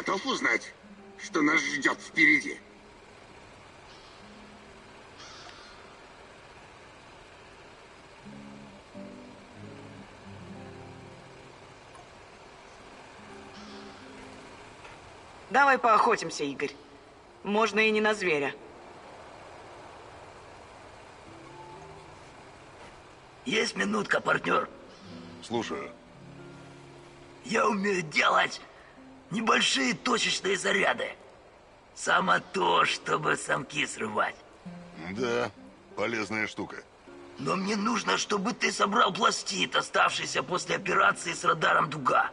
готов узнать, что нас ждет впереди? Давай поохотимся, Игорь. Можно и не на зверя. Есть минутка, партнер? Слушаю. Я умею делать небольшие точечные заряды. Само то, чтобы самки срывать. Да, полезная штука. Но мне нужно, чтобы ты собрал пластид, оставшийся после операции с радаром «Дуга».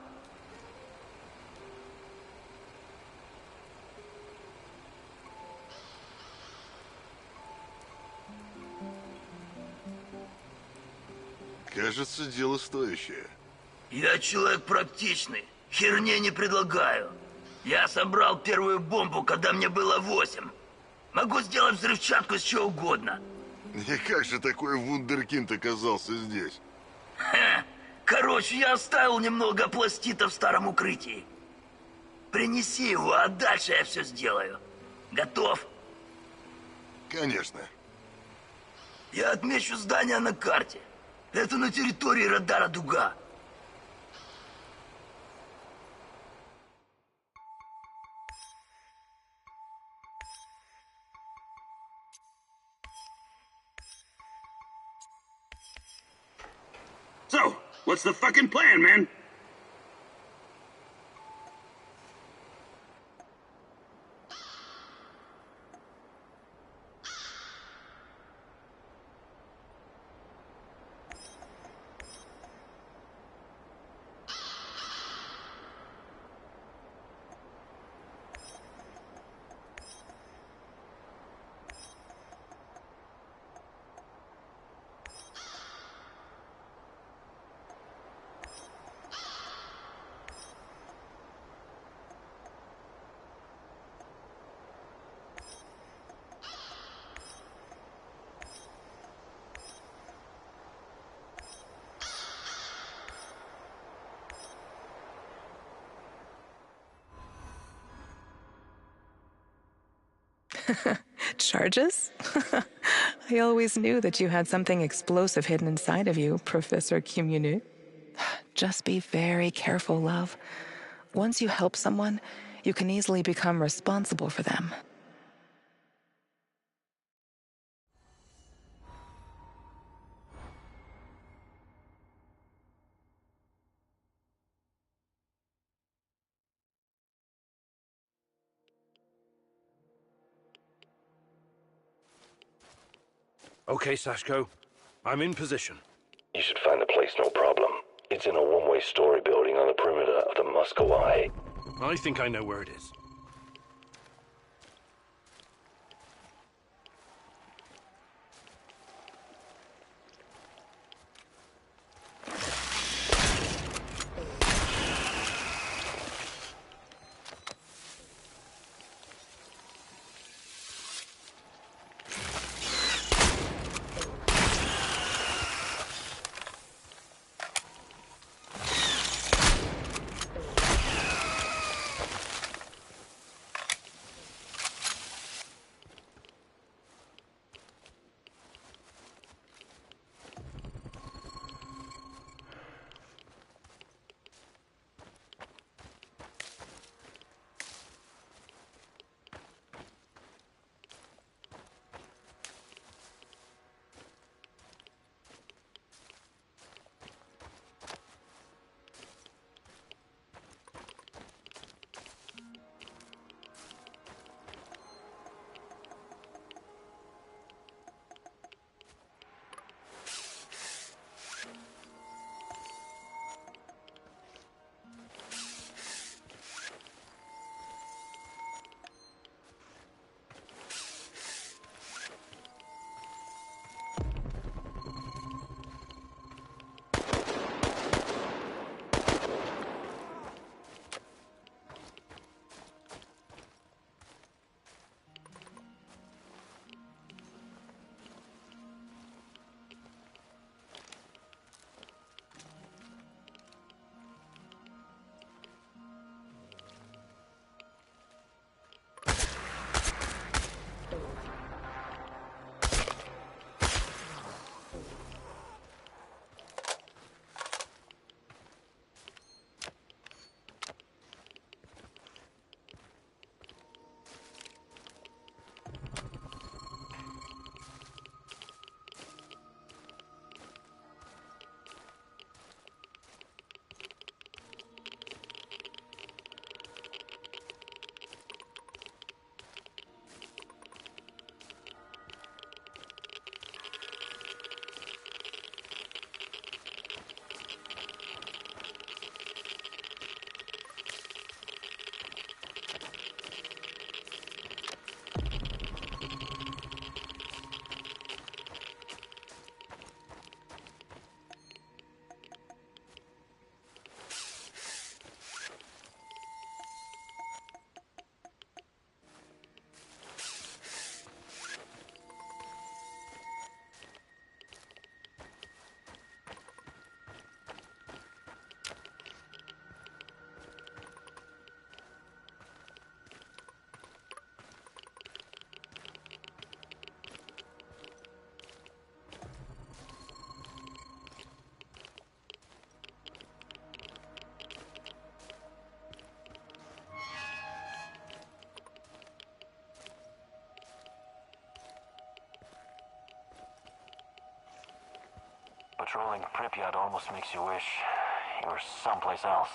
Кажется, дело стоящее. Я человек практичный. Херни не предлагаю. Я собрал первую бомбу, когда мне было 8. Могу сделать взрывчатку с чего угодно. И как же такой вундеркинд оказался здесь? Короче, я оставил немного пластита в старом укрытии. Принеси его, а дальше я все сделаю. Готов? Конечно. Я отмечу здание на карте. Это на территории радара «Дуга». So, what's the fucking plan, man? Charges? I always knew that you had something explosive hidden inside of you, Professor Cumunu. Just be very careful, love. Once you help someone, you can easily become responsible for them. Okay, Sashko. I'm in position. You should find the place, no problem. It's in a one-way story building on the perimeter of the Muscovy. I think I know where it is. Patrolling Pripyat almost makes you wish you were someplace else.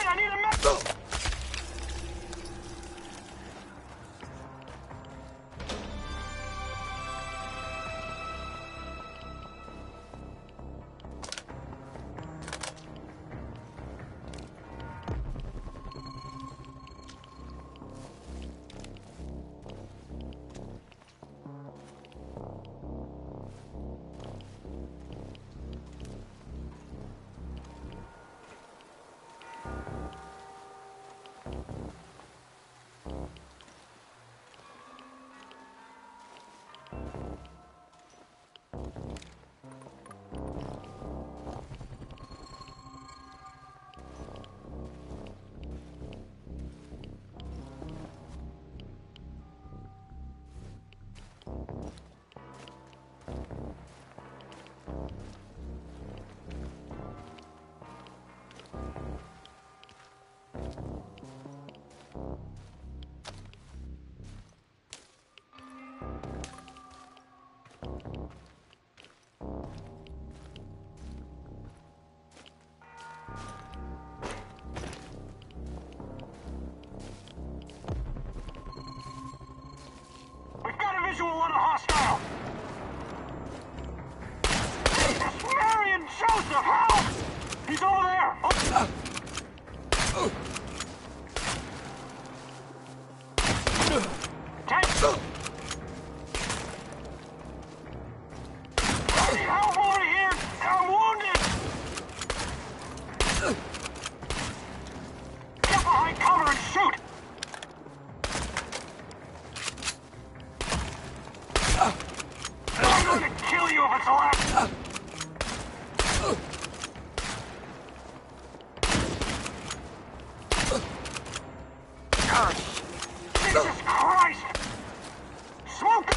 I need a message! Visual on a hostile! It's Marion Joseph! Help! He's over there! Tank! I need help over here! I'm wounded! Get behind cover and shoot! I'm gonna kill you if it's left! Jesus Christ! Smoke!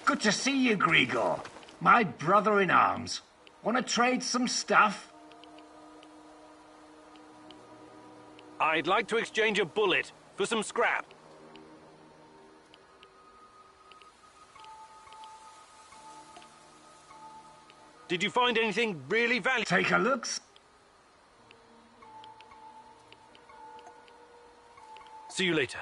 Good to see you, Grigor. My brother in arms. Want to trade some stuff? I'd like to exchange a bullet for some scrap. Did you find anything really valuable? Take a look. See you later.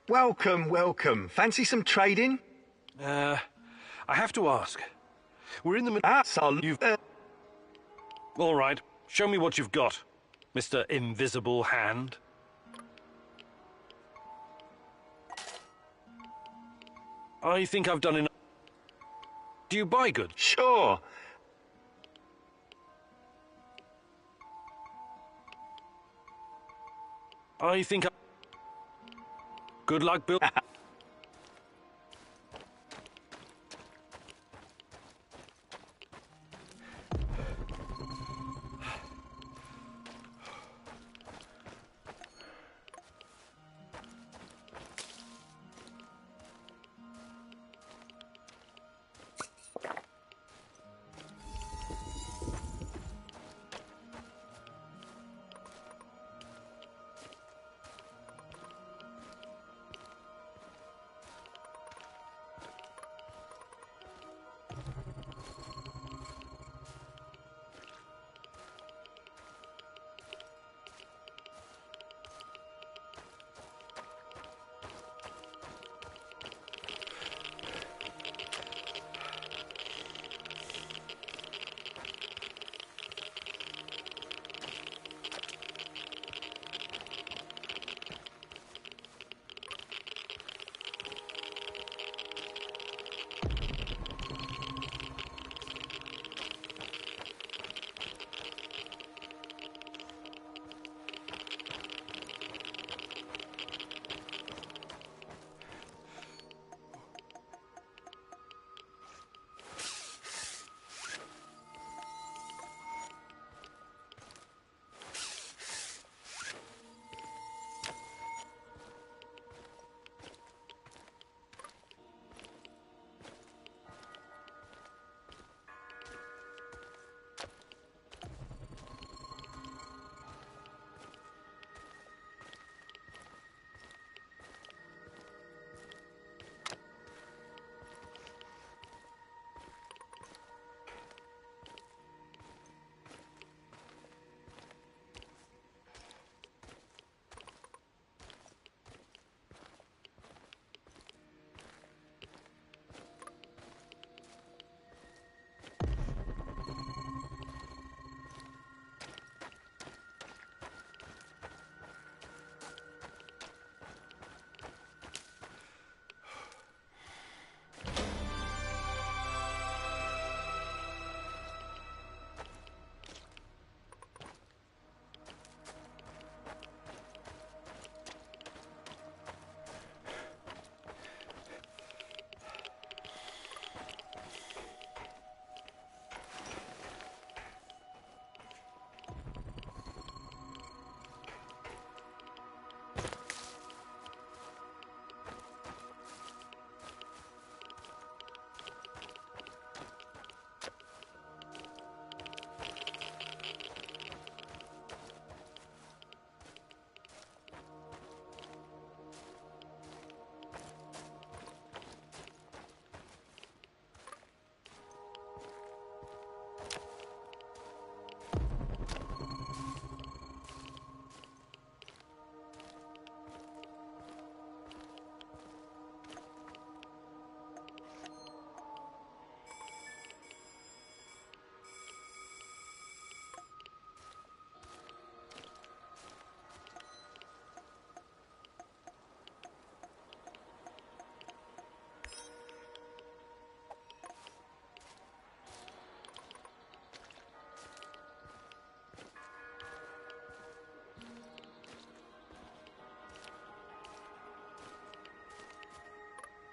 Welcome, welcome. Fancy some trading? I have to ask. We're in the you've... All right. Show me what you've got, Mr. Invisible Hand. I think I've done enough. Do you buy goods? Sure. I think I... Good luck, Bill.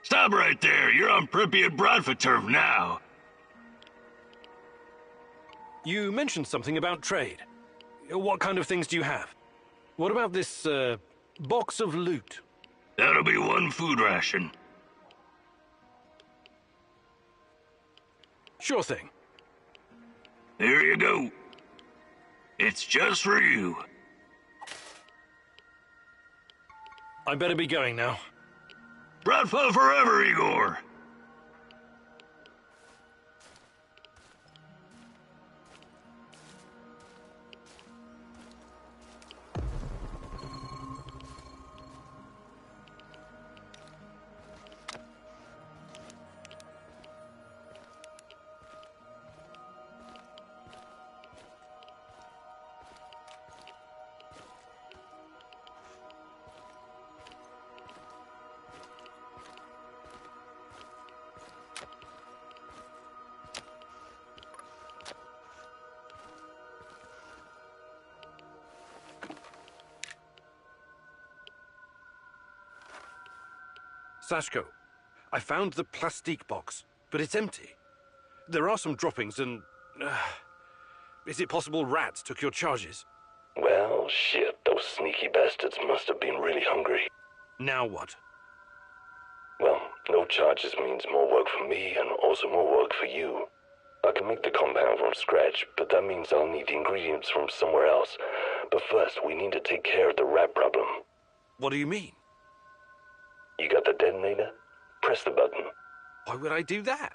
Stop right there. You're on Pripyat Bradford turf now. You mentioned something about trade. What kind of things do you have? What about this, box of loot? That'll be one food ration. Sure thing. Here you go. It's just for you. I better be going now. Bradford forever, Igor. Sashko, I found the plastique box, but it's empty. There are some droppings and... is it possible rats took your charges? Well, shit, those sneaky bastards must have been really hungry. Now what? Well, no charges means more work for me and also more work for you. I can make the compound from scratch, but that means I'll need the ingredients from somewhere else. But first, we need to take care of the rat problem. What do you mean? You got the detonator? Press the button. Why would I do that?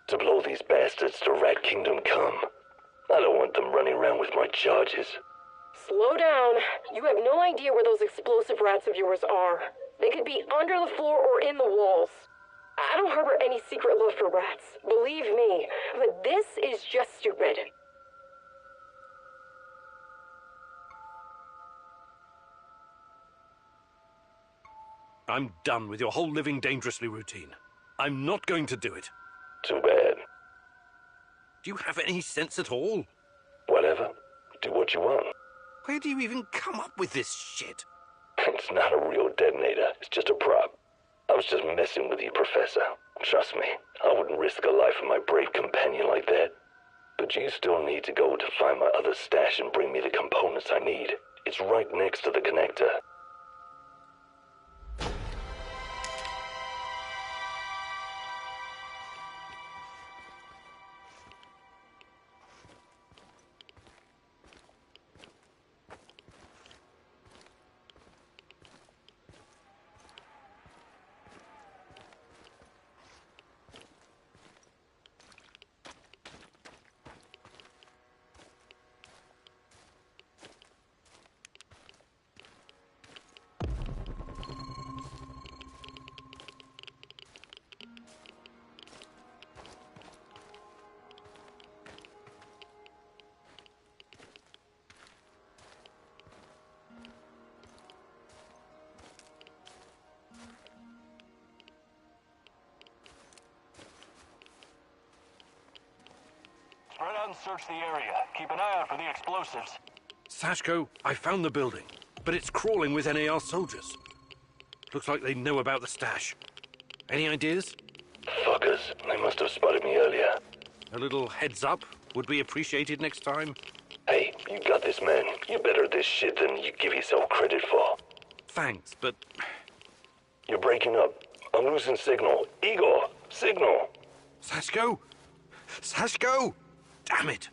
To blow these bastards to Rat Kingdom come. I don't want them running around with my charges. Slow down. You have no idea where those explosive rats of yours are. They could be under the floor or in the walls. I don't harbor any secret love for rats, believe me, but this is just stupid. I'm done with your whole living dangerously routine. I'm not going to do it. Too bad. Do you have any sense at all? Whatever. Do what you want. Where do you even come up with this shit? It's not a real detonator. It's just a prop. I was just messing with you, Professor. Trust me, I wouldn't risk the life of my brave companion like that. But you still need to go to find my other stash and bring me the components I need. It's right next to the connector. Spread out and search the area. Keep an eye out for the explosives. Sashko, I found the building, but it's crawling with NAR soldiers. Looks like they know about the stash. Any ideas? Fuckers, they must have spotted me earlier. A little heads up would be appreciated next time. Hey, you got this, man. You're better at this shit than you give yourself credit for. Thanks, but... You're breaking up. I'm losing signal. Igor, signal! Sashko! Sashko! Damn it!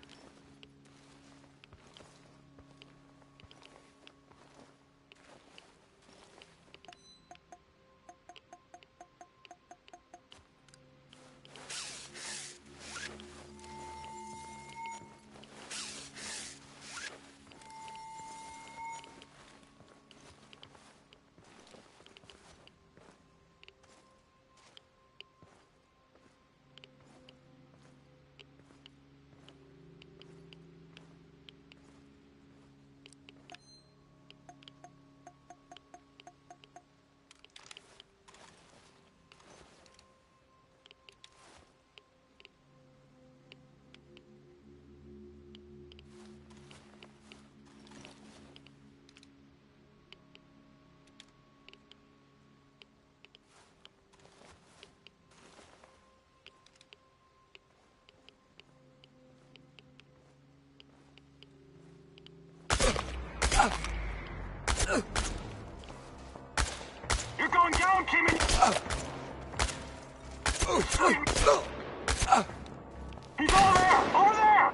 He's over there! Over there!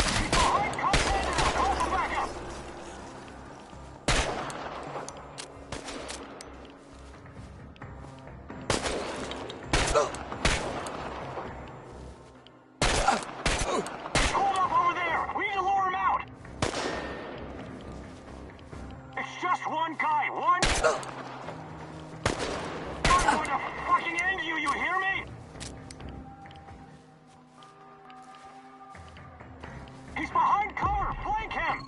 He's behind container! Call for backup! He's holed up over there! We need to lure him out! It's just one guy, one... I'm going to fucking end you, you hear me? He's behind cover! Flank him!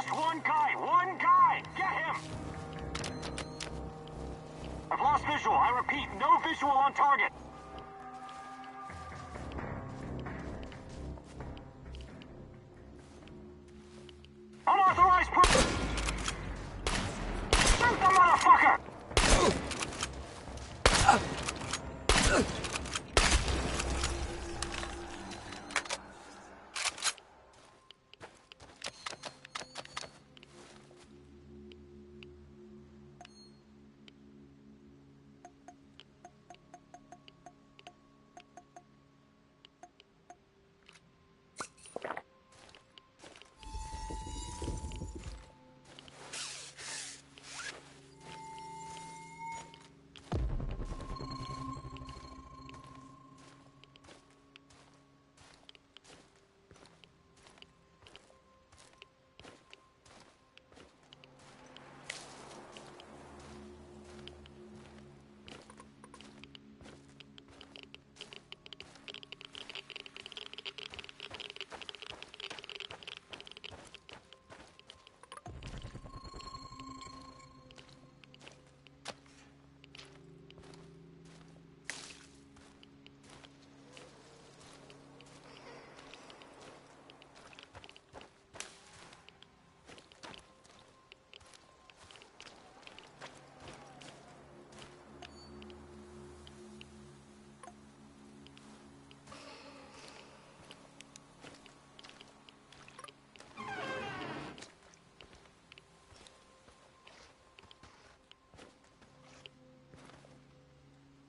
Just one guy! One guy! Get him! I've lost visual. I repeat, no visual on target. Unauthorized Shoot the motherfucker!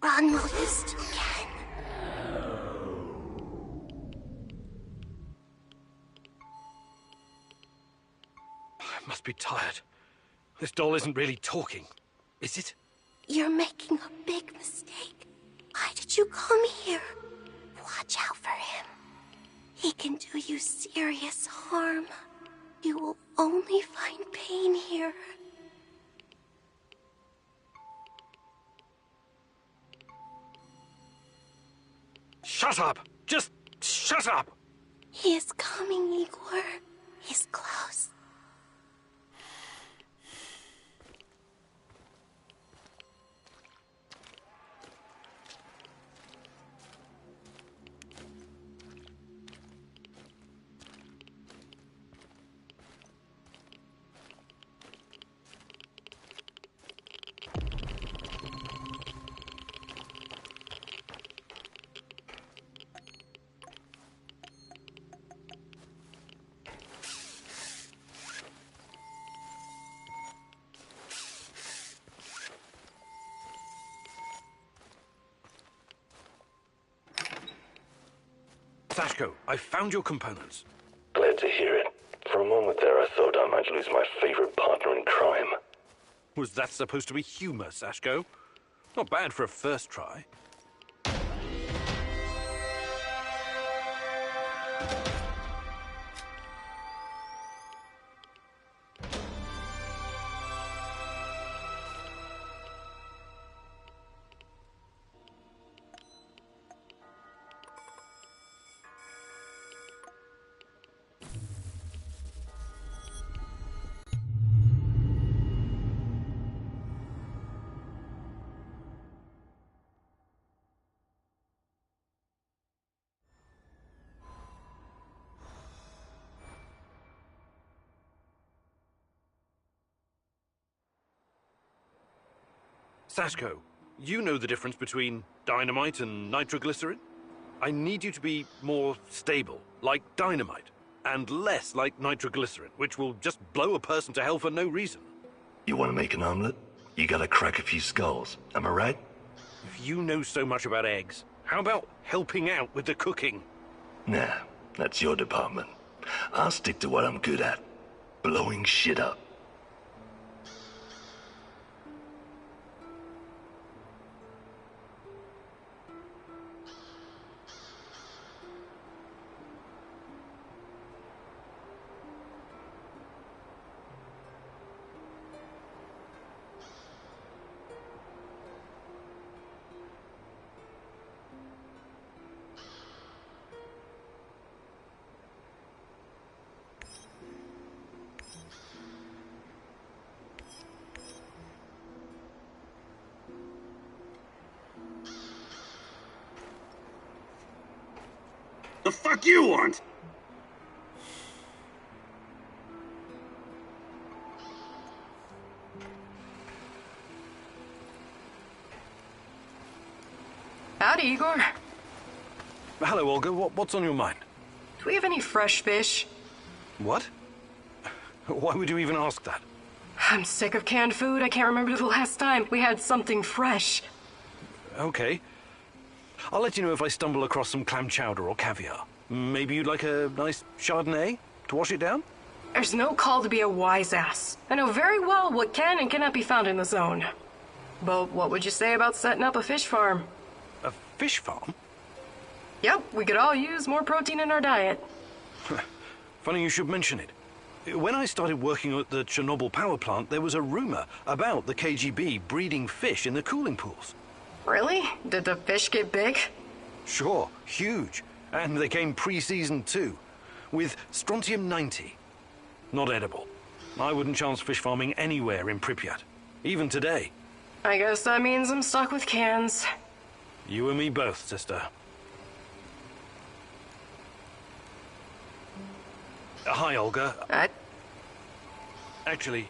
Run while you still can. I must be tired. This doll isn't really talking, is it? You're making a big mistake. Why did you come here? Watch out for him. He can do you serious harm. You will only find pain here. Shut up! Just shut up! He is coming, Igor. He's close. Sashko, I found your components. Glad to hear it. For a moment there, I thought I might lose my favorite partner in crime. Was that supposed to be humor, Sashko? Not bad for a first try. Sashko, you know the difference between dynamite and nitroglycerin? I need you to be more stable, like dynamite, and less like nitroglycerin, which will just blow a person to hell for no reason. You want to make an omelet? You gotta crack a few skulls, am I right? If you know so much about eggs, how about helping out with the cooking? Nah, that's your department. I'll stick to what I'm good at. Blowing shit up. The fuck you want? Howdy, Igor. Hello, Olga. What's on your mind? Do we have any fresh fish? What? Why would you even ask that? I'm sick of canned food. I can't remember the last time we had something fresh. Okay. I'll let you know if I stumble across some clam chowder or caviar. Maybe you'd like a nice Chardonnay to wash it down? There's no call to be a wise ass. I know very well what can and cannot be found in the zone. But what would you say about setting up a fish farm? A fish farm? Yep, we could all use more protein in our diet. Funny you should mention it. When I started working at the Chernobyl power plant, there was a rumor about the KGB breeding fish in the cooling pools. Really? Did the fish get big? Sure, huge. And they came pre-seasoned too, with strontium-90. Not edible. I wouldn't chance fish farming anywhere in Pripyat, even today. I guess that means I'm stuck with cans. You and me both, sister. Hi, Olga. Actually...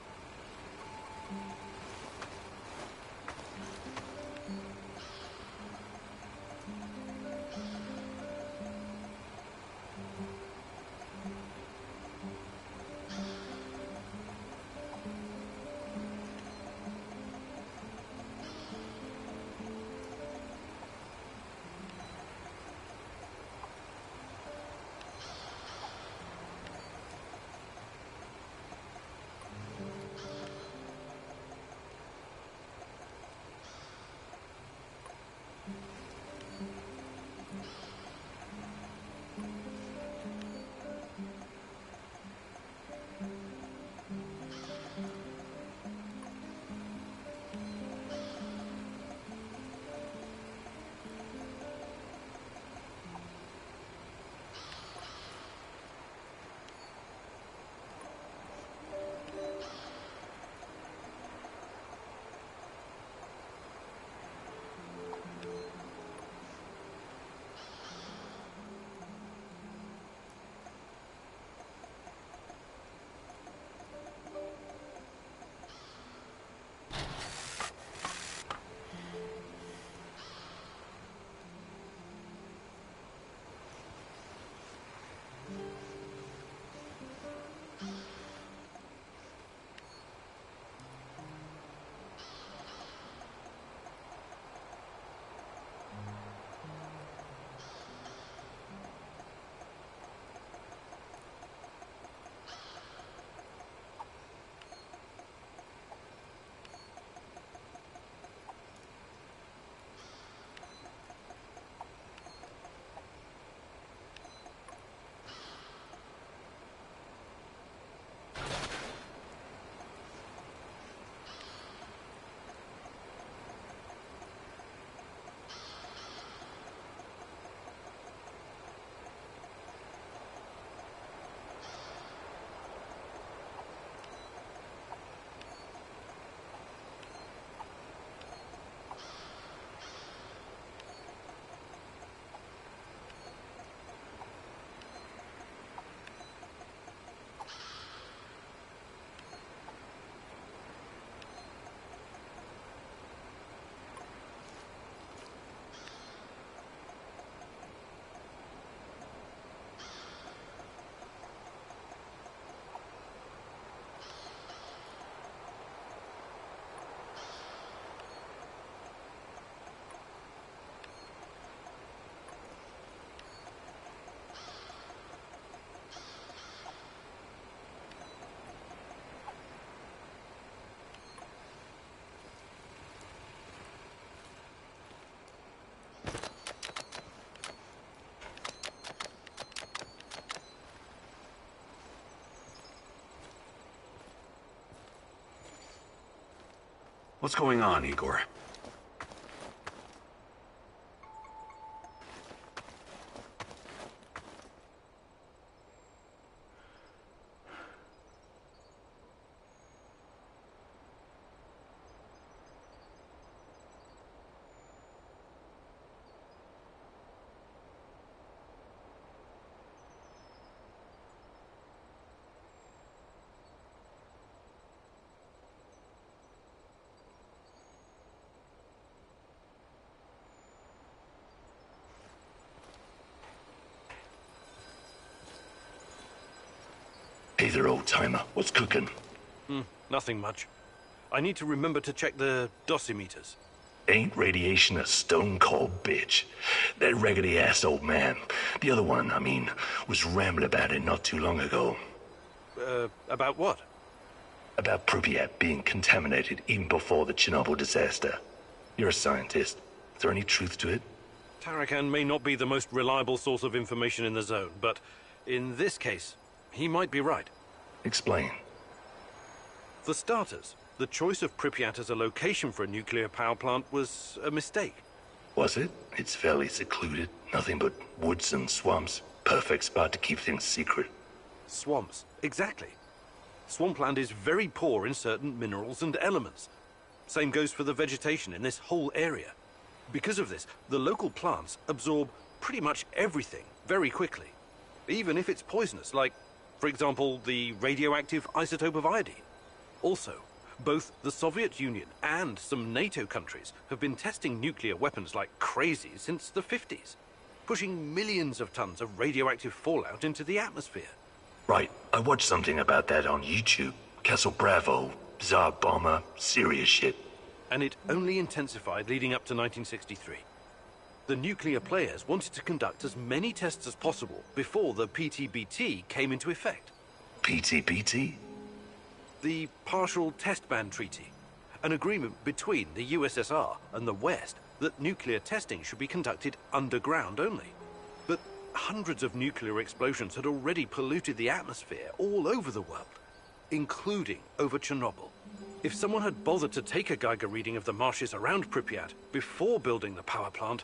What's going on, Igor? Hey there, old-timer. What's cooking? Nothing much. I need to remember to check the dosimeters. Ain't radiation a stone-cold bitch? That raggedy-ass old man, the other one, I mean, was rambling about it not too long ago. About what? About Pripyat being contaminated even before the Chernobyl disaster. You're a scientist. Is there any truth to it? Tarakan may not be the most reliable source of information in the zone, but in this case, he might be right. Explain. For starters, the choice of Pripyat as a location for a nuclear power plant was a mistake. Was it? It's fairly secluded. Nothing but woods and swamps. Perfect spot to keep things secret. Swamps, exactly. Swampland is very poor in certain minerals and elements. Same goes for the vegetation in this whole area. Because of this, the local plants absorb pretty much everything very quickly. Even if it's poisonous, like, for example, the radioactive isotope of iodine. Also, both the Soviet Union and some NATO countries have been testing nuclear weapons like crazy since the 50s, pushing millions of tons of radioactive fallout into the atmosphere. Right. I watched something about that on YouTube. Castle Bravo, Tsar Bomber, serious shit. And it only intensified leading up to 1963. The nuclear players wanted to conduct as many tests as possible before the PTBT came into effect. PTBT? The Partial Test Ban Treaty, an agreement between the USSR and the West that nuclear testing should be conducted underground only. But hundreds of nuclear explosions had already polluted the atmosphere all over the world, including over Chernobyl. If someone had bothered to take a Geiger reading of the marshes around Pripyat before building the power plant,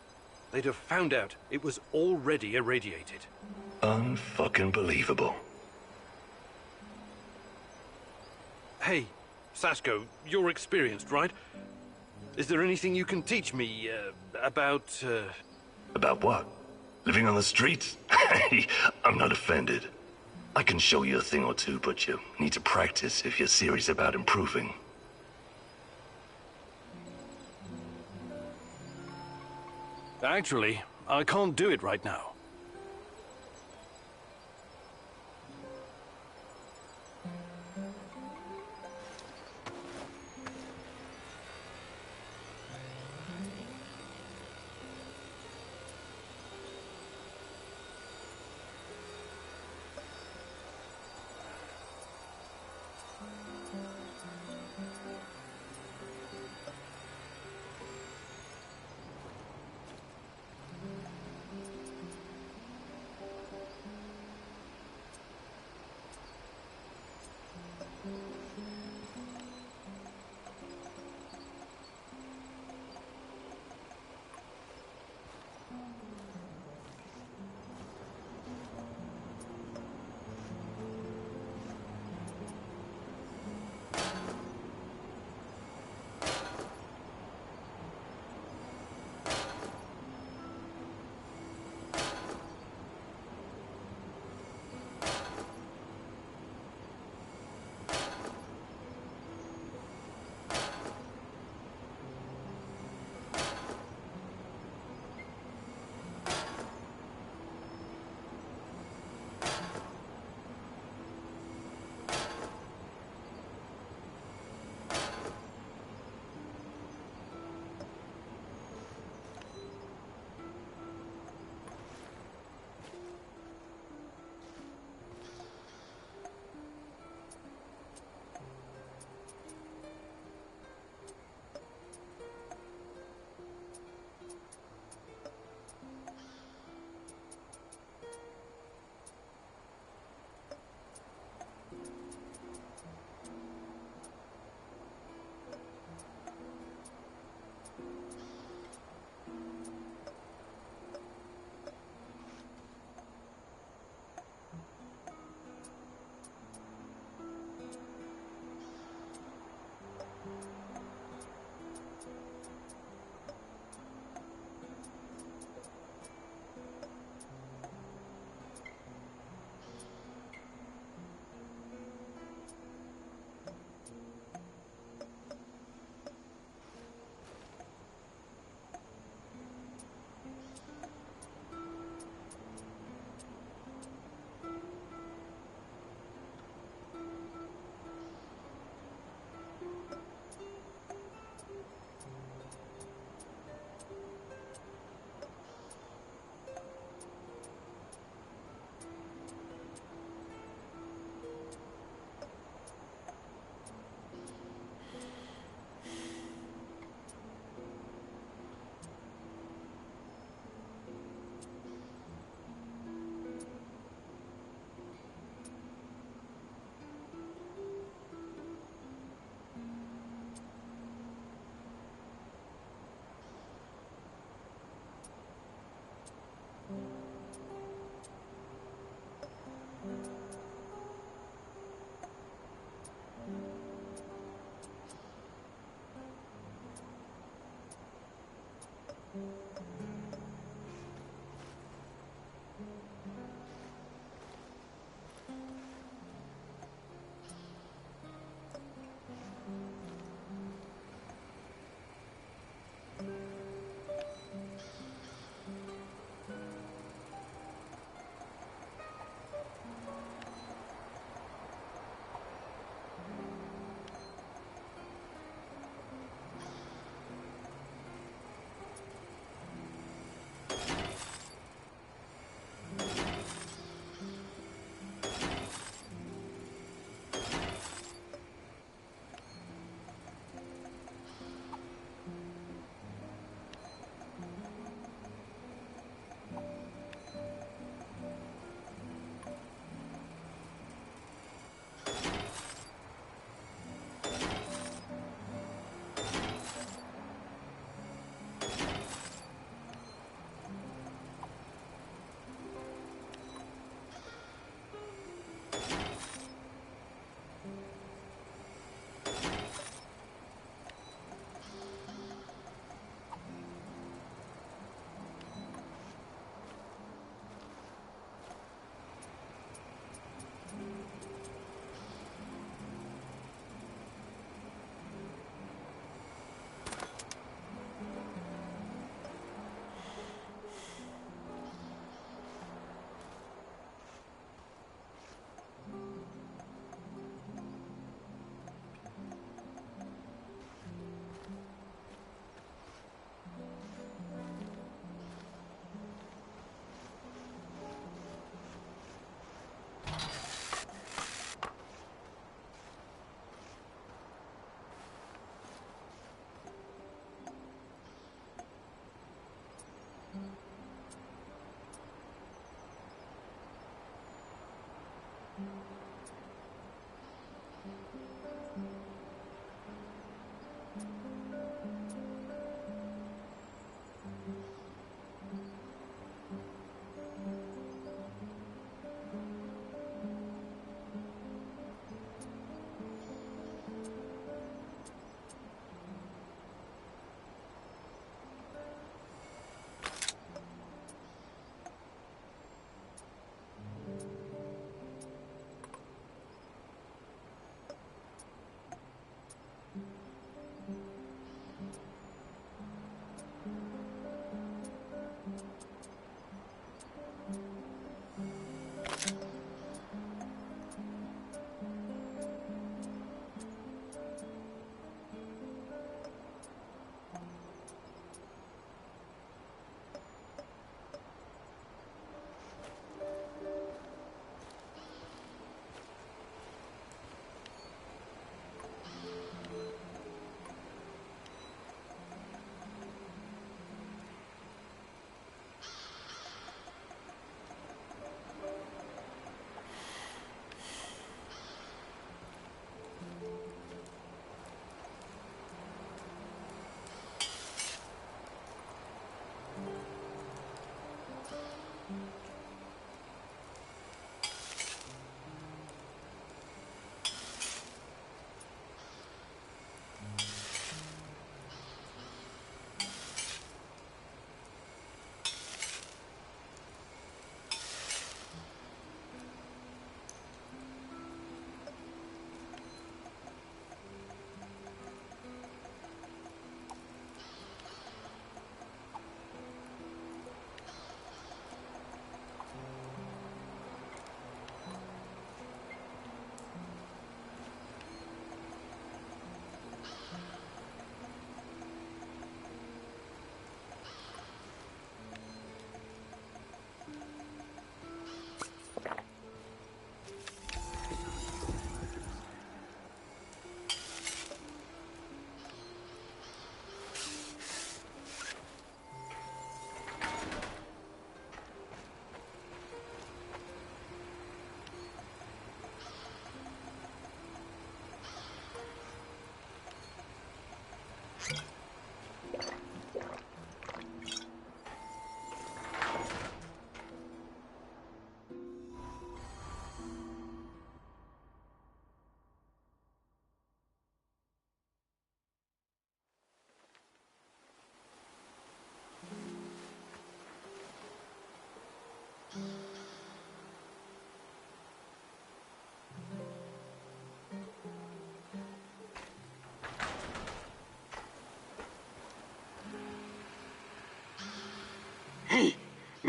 they'd have found out it was already irradiated. Unfucking believable. Hey, Sasko, you're experienced, right? Is there anything you can teach me, about, About what? Living on the streets? I'm not offended. I can show you a thing or two, but you need to practice if you're serious about improving. Actually, I can't do it right now.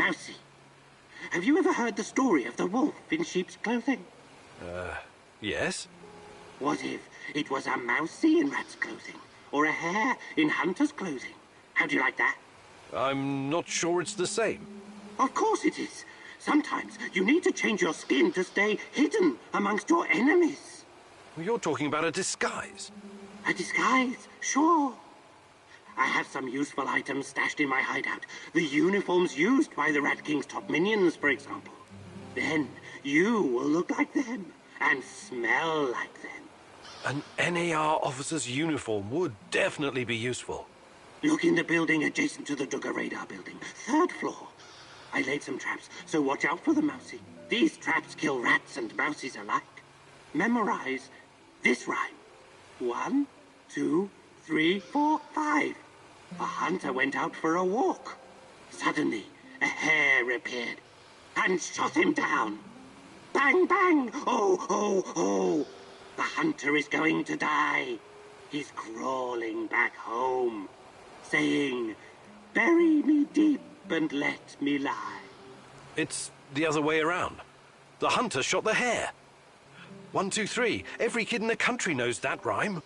Mousy. Have you ever heard the story of the wolf in sheep's clothing? Yes? What if it was a mousy in rat's clothing? Or a hare in hunter's clothing? How do you like that? I'm not sure it's the same. Of course it is. Sometimes you need to change your skin to stay hidden amongst your enemies. You're talking about a disguise. A disguise? Sure. I have some useful items stashed in my hideout. The uniforms used by the Rat King's top minions, for example. Then you will look like them and smell like them. An NAR officer's uniform would definitely be useful. Look in the building adjacent to the Duggar radar building. 3rd floor. I laid some traps, so watch out for the mousy. These traps kill rats and mousies alike. Memorize this rhyme. 1, 2, 3, 4, 5. A hunter went out for a walk. Suddenly, a hare appeared and shot him down. Bang, bang! Oh, oh, oh! The hunter is going to die. He's crawling back home, saying, "Bury me deep and let me lie." It's the other way around. The hunter shot the hare. 1, 2, 3. Every kid in the country knows that rhyme.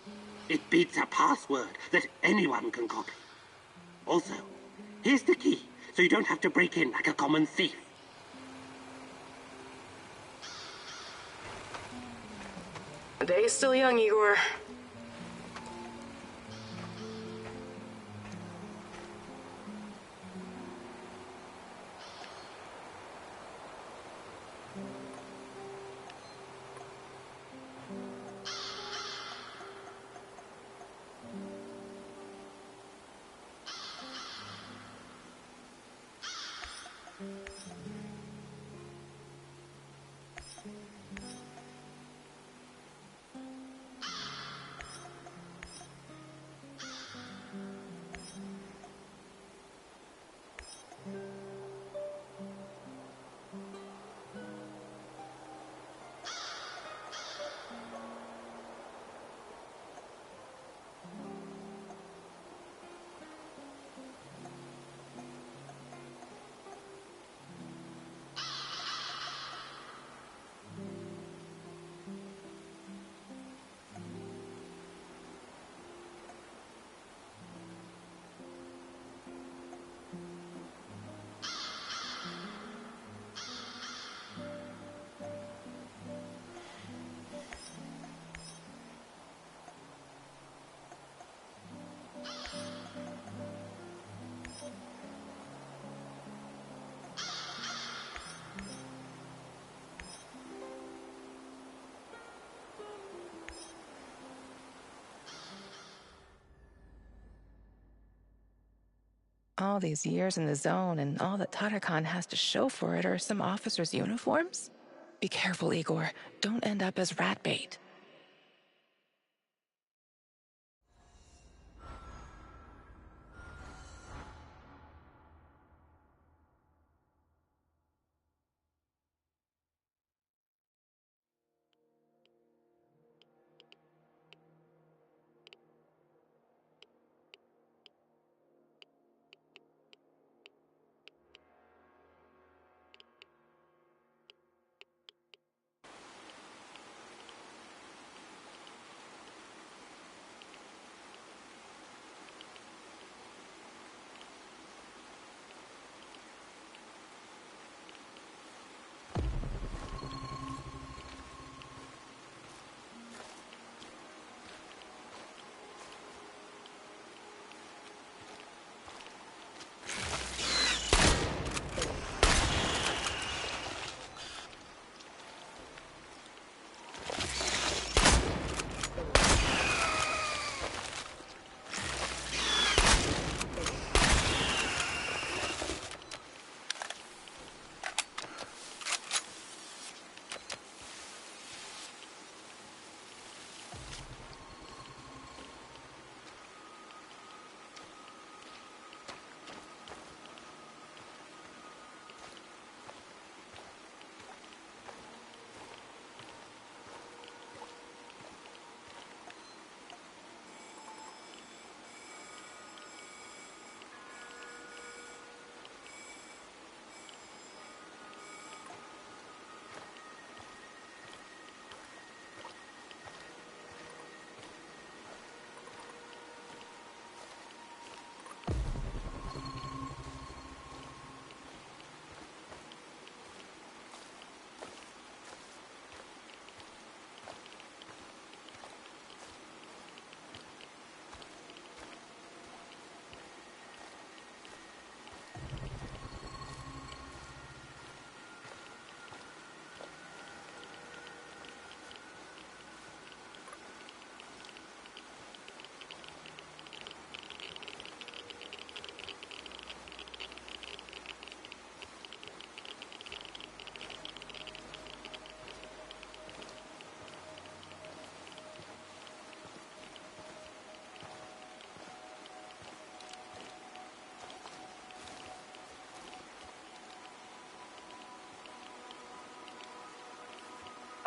It beats a password that anyone can copy. Also, here's the key, so you don't have to break in like a common thief. The day is still young, Igor. All these years in the zone and all that Tatakan has to show for it are some officers' uniforms? Be careful, Igor. Don't end up as rat bait.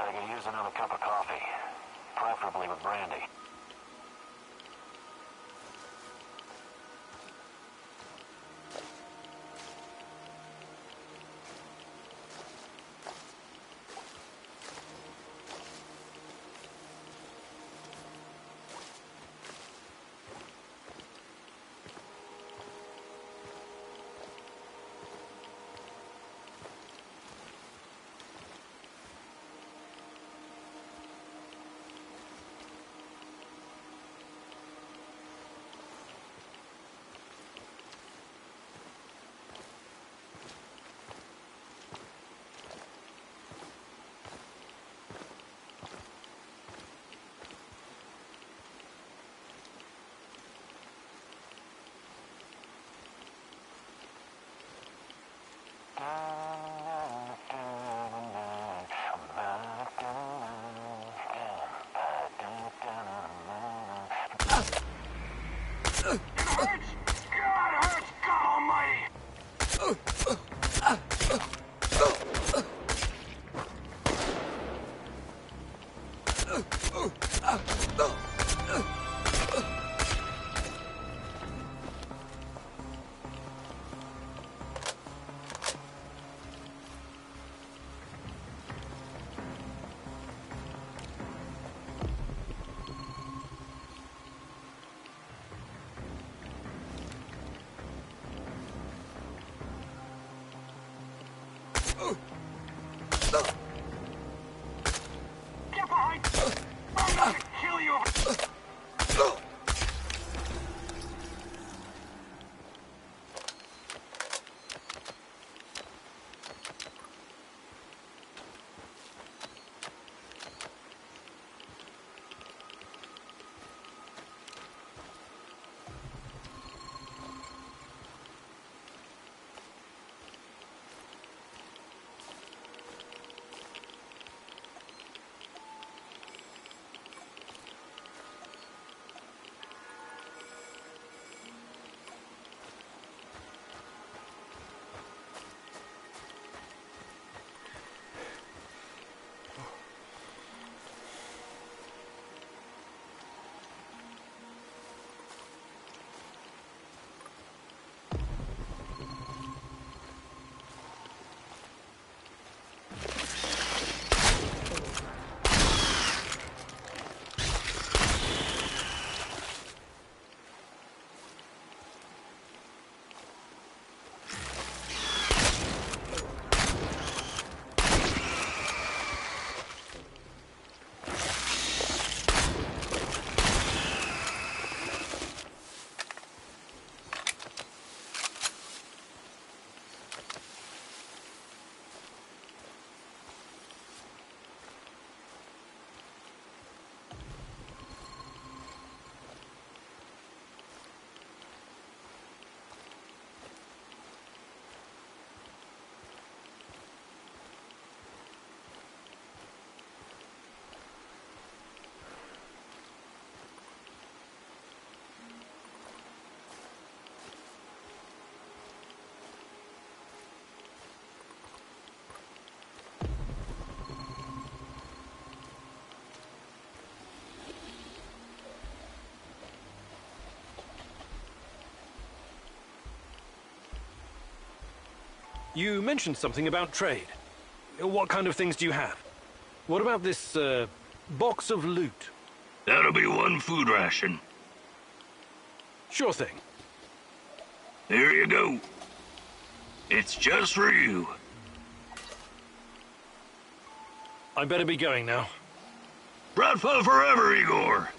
I could use another cup of coffee, preferably with brandy. You mentioned something about trade. What kind of things do you have? What about this, box of loot? That'll be one food ration. Sure thing. Here you go. It's just for you. I better be going now. Bratva forever, Igor!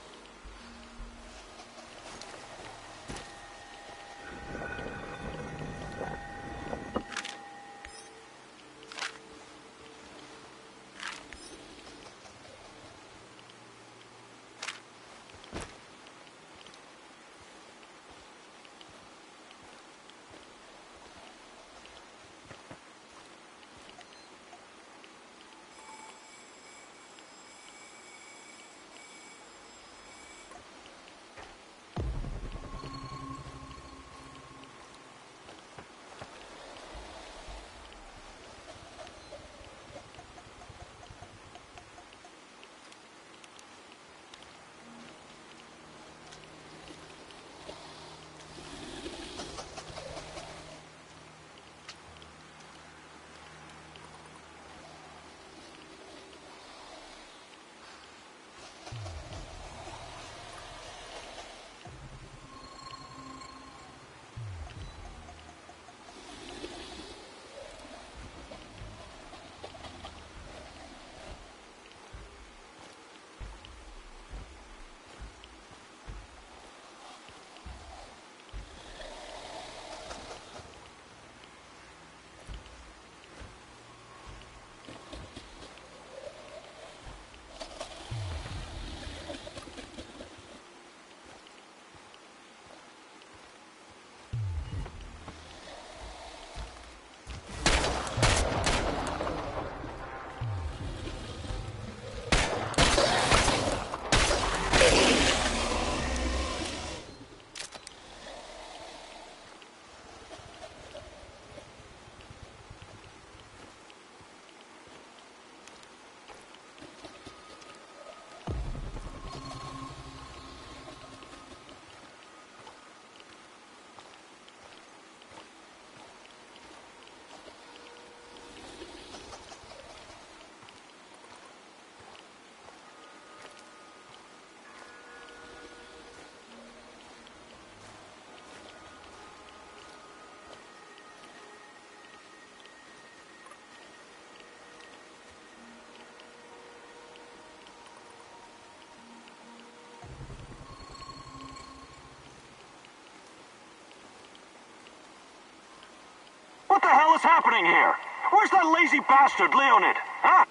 What the hell is happening here? Where's that lazy bastard, Leonid? Huh?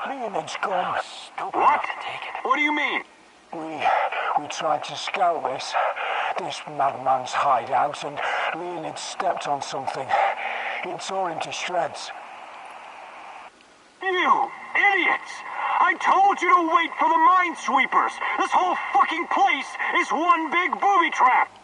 Leonid's gone. What? What do you mean? We tried to scout this madman's hideout, and Leonid stepped on something. It tore him to shreds. You idiots! I told you to wait for the minesweepers! This whole fucking place is one big booby trap!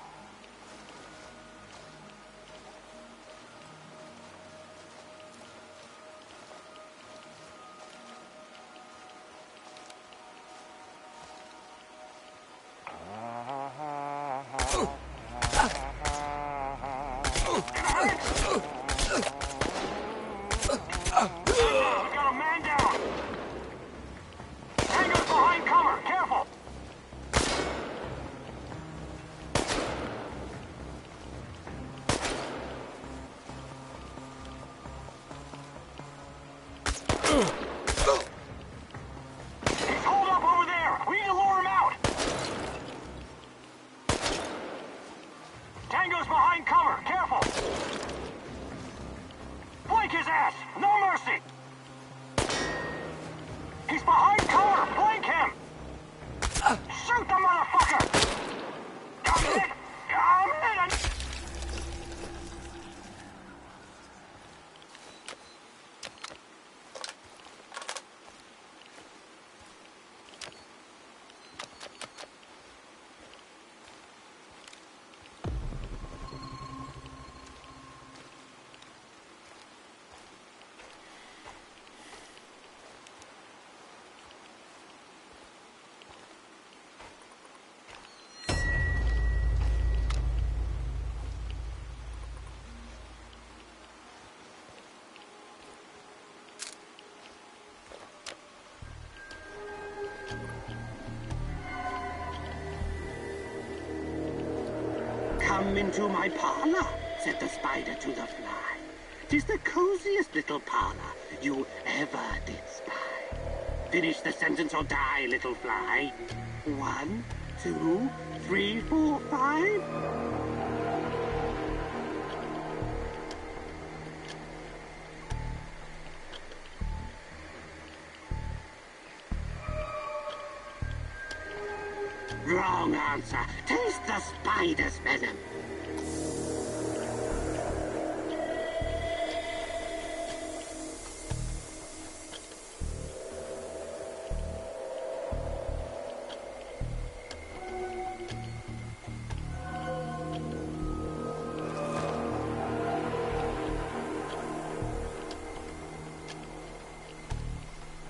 Come into my parlor, said the spider to the fly. 'Tis the coziest little parlor you ever did spy. Finish the sentence or die, little fly. 1, 2, 3, 4, 5. Wrong answer. Taste the spider's venom.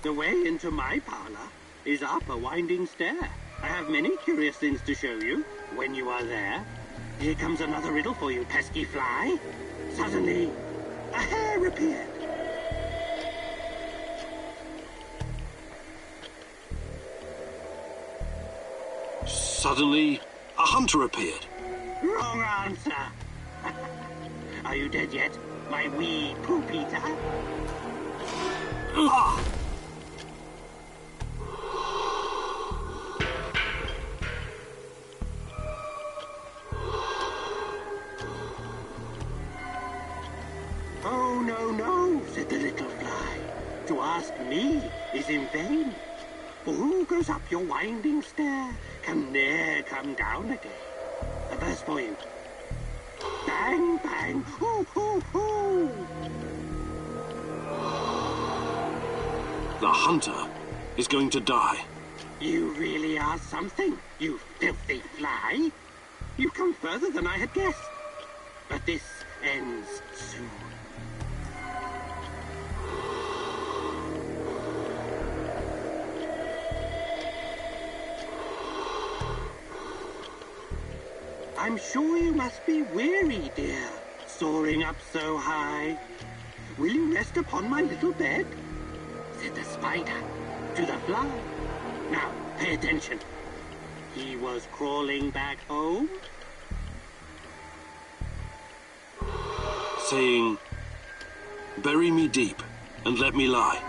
The way into my parlor is up a winding stair. I have many curious things to show you when you are there. Here comes another riddle for you, pesky fly. Suddenly, a hare appeared. Suddenly, a hunter appeared. Wrong answer. Are you dead yet, my wee poop-eater? Ah! Oh, no, no, said the little fly. To ask me is in vain. For who goes up your winding stair can ne'er come down again. A verse for you. Bang, bang, hoo, hoo, hoo. The hunter is going to die. You really are something, you filthy fly. You've come further than I had guessed. But this ends soon. I'm sure you must be weary, dear, soaring up so high. Will you rest upon my little bed? Said the spider to the fly. Now, pay attention. He was crawling back home, saying, "Bury me deep and let me lie."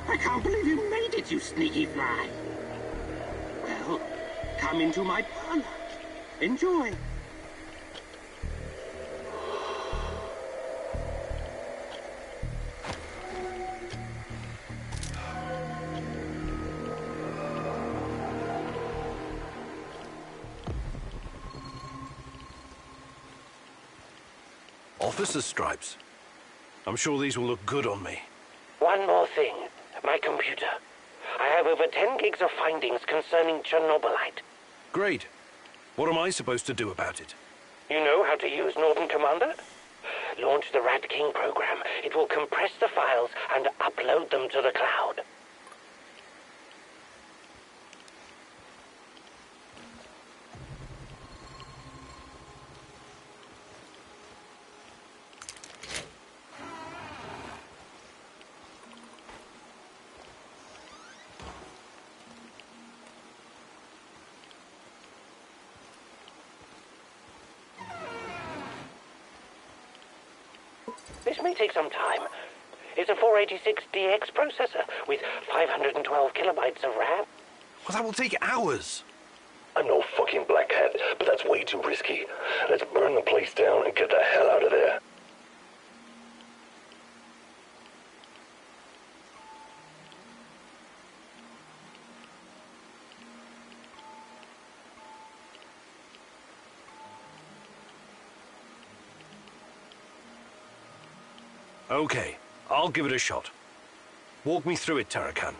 I can't believe you made it, you sneaky fly. Well, come into my parlor. Enjoy. Officer's stripes. I'm sure these will look good on me. One more thing. My computer. I have over 10 gigs of findings concerning Chernobylite. Great. What am I supposed to do about it? You know how to use Northern Commander? Launch the Rat King program. It will compress the files and upload them to the cloud. This may take some time. It's a 486DX processor with 512 kilobytes of RAM. Well, that will take hours. I'm no fucking black hat, but that's way too risky. Let's burn the place down and get the hell out of there. Okay, I'll give it a shot. Walk me through it, Tarakan.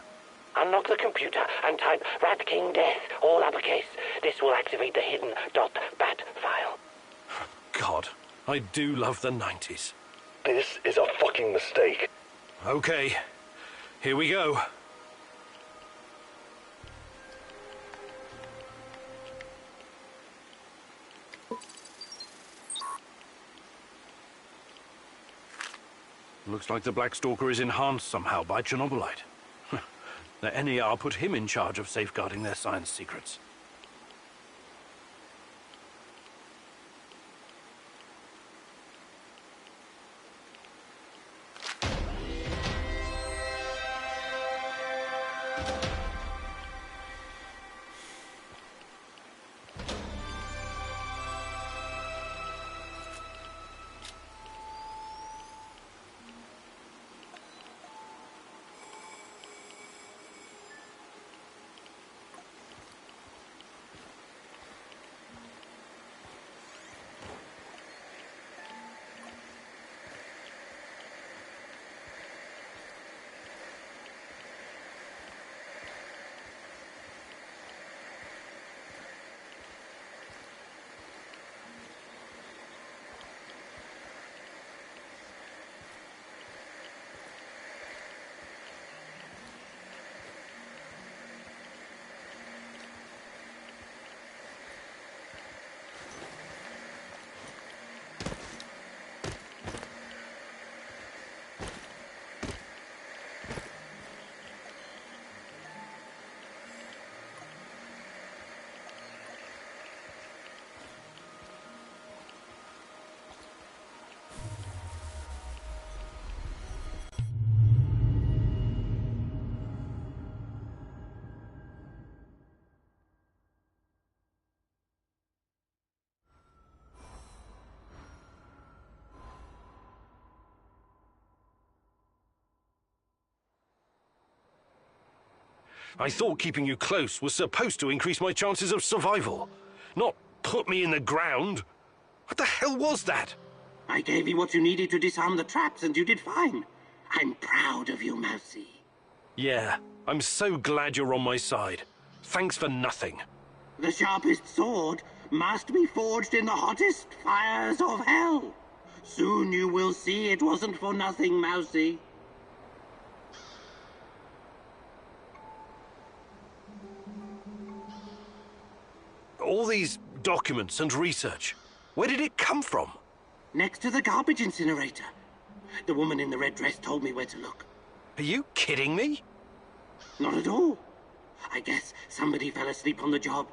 Unlock the computer and type Rat King Death, all uppercase. This will activate the hidden .bat file. God, I do love the 90s. This is a fucking mistake. Okay, here we go. Looks like the Black Stalker is enhanced somehow by Chernobylite. The NER put him in charge of safeguarding their science secrets. I thought keeping you close was supposed to increase my chances of survival, not put me in the ground. What the hell was that? I gave you what you needed to disarm the traps, and you did fine. I'm proud of you, Mousy. Yeah, I'm so glad you're on my side. Thanks for nothing. The sharpest sword must be forged in the hottest fires of hell. Soon you will see it wasn't for nothing, Mousy. All these documents and research, where did it come from? Next to the garbage incinerator. The woman in the red dress told me where to look. Are you kidding me? Not at all. I guess somebody fell asleep on the job.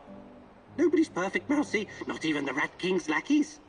Nobody's perfect, Mousy, not even the Rat King's lackeys.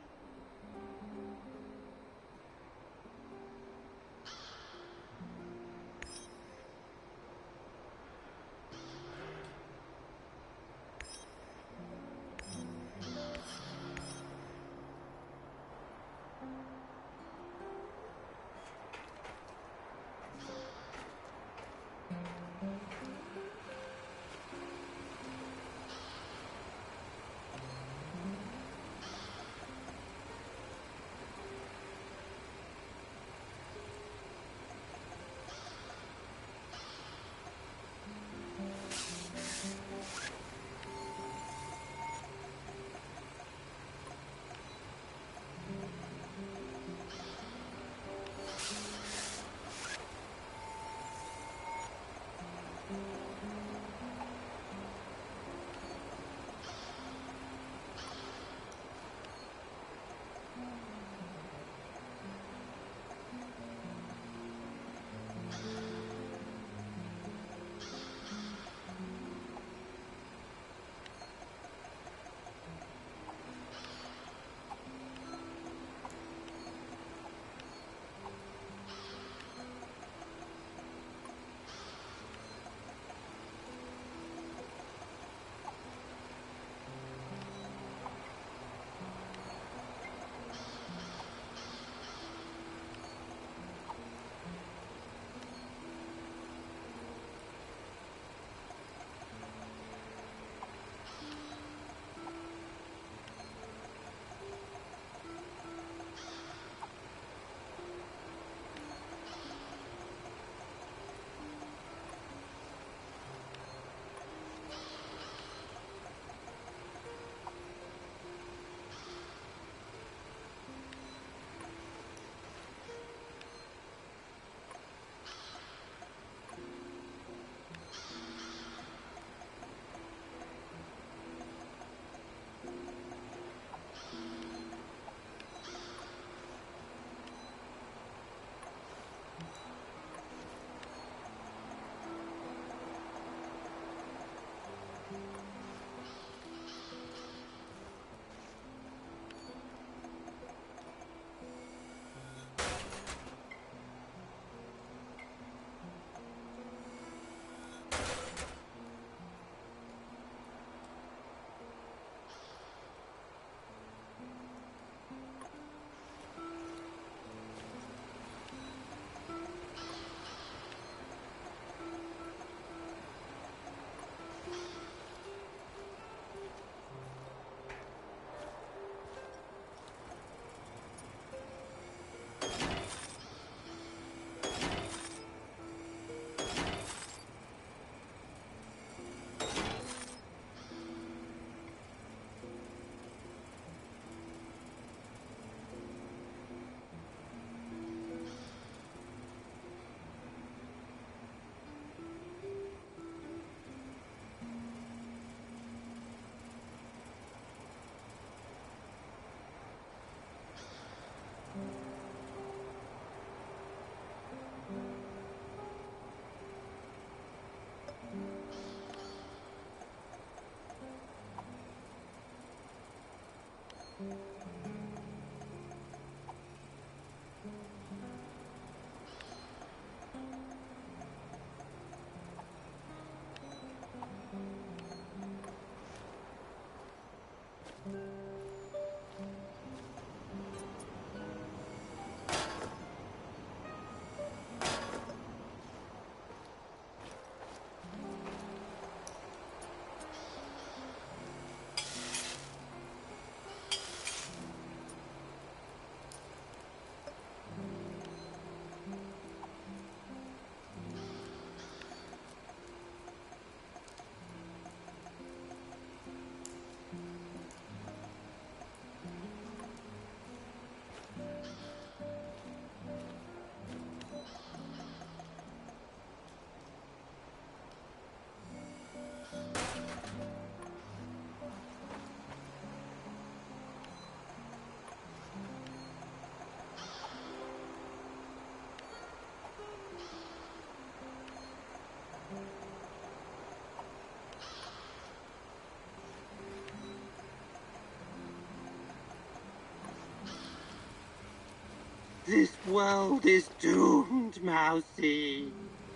This world is doomed, Mousy.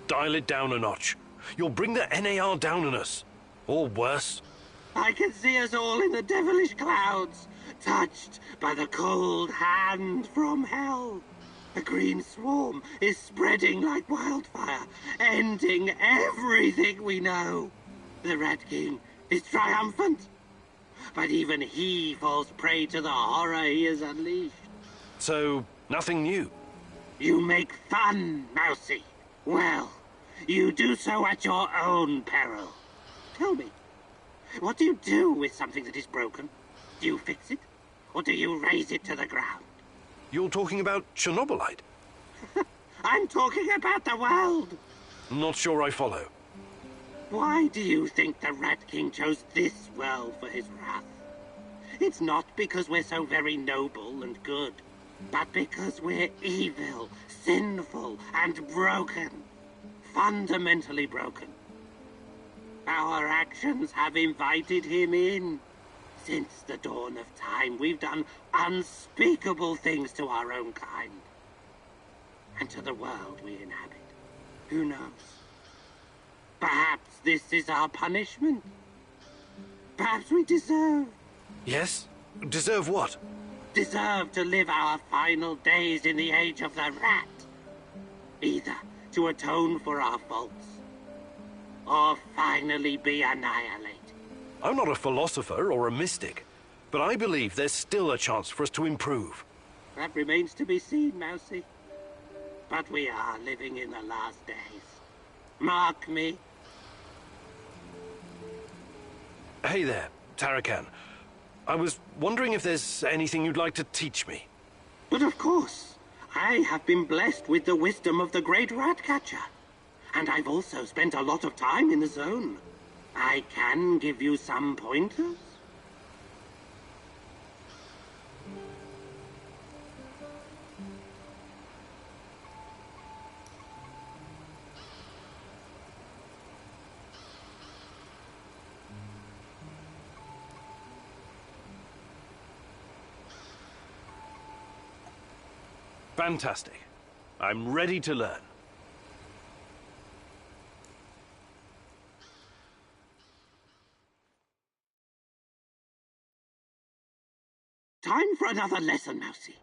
Dial it down a notch. You'll bring the NAR down on us. Or worse. I can see us all in the devilish clouds, touched by the cold hand from hell. The green swarm is spreading like wildfire, ending everything we know. The Rat King is triumphant, but even he falls prey to the horror he has unleashed. So, nothing new? You make fun, Mousy. Well, you do so at your own peril. Tell me, what do you do with something that is broken? Do you fix it, or do you raze it to the ground? You're talking about Chernobylite? I'm talking about the world. Not sure I follow. Why do you think the Rat King chose this world for his wrath? It's not because we're so very noble and good, but because we're evil, sinful, and broken. Fundamentally broken. Our actions have invited him in. Since the dawn of time, we've done unspeakable things to our own kind. And to the world we inhabit. Who knows? Perhaps this is our punishment. Perhaps we deserve... Yes? Deserve what? Deserve to live our final days in the age of the rat. Either to atone for our faults, or finally be annihilated. I'm not a philosopher or a mystic, but I believe there's still a chance for us to improve. That remains to be seen, Mousy. But we are living in the last days. Mark me. Hey there, Tarakan. I was wondering if there's anything you'd like to teach me. But of course. I have been blessed with the wisdom of the great Ratcatcher. And I've also spent a lot of time in the zone. I can give you some pointers. Fantastic. I'm ready to learn. Time for another lesson, Mousy.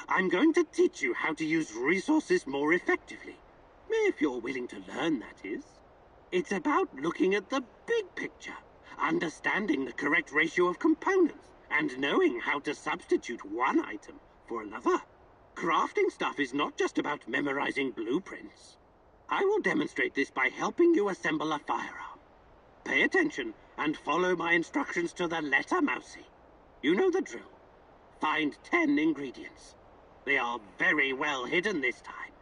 I'm going to teach you how to use resources more effectively. If you're willing to learn, that is. It's about looking at the big picture, understanding the correct ratio of components, and knowing how to substitute one item for another. Crafting stuff is not just about memorizing blueprints. I will demonstrate this by helping you assemble a firearm. Pay attention and follow my instructions to the letter, Mousy. You know the drill. Find 10 ingredients. They are very well hidden this time.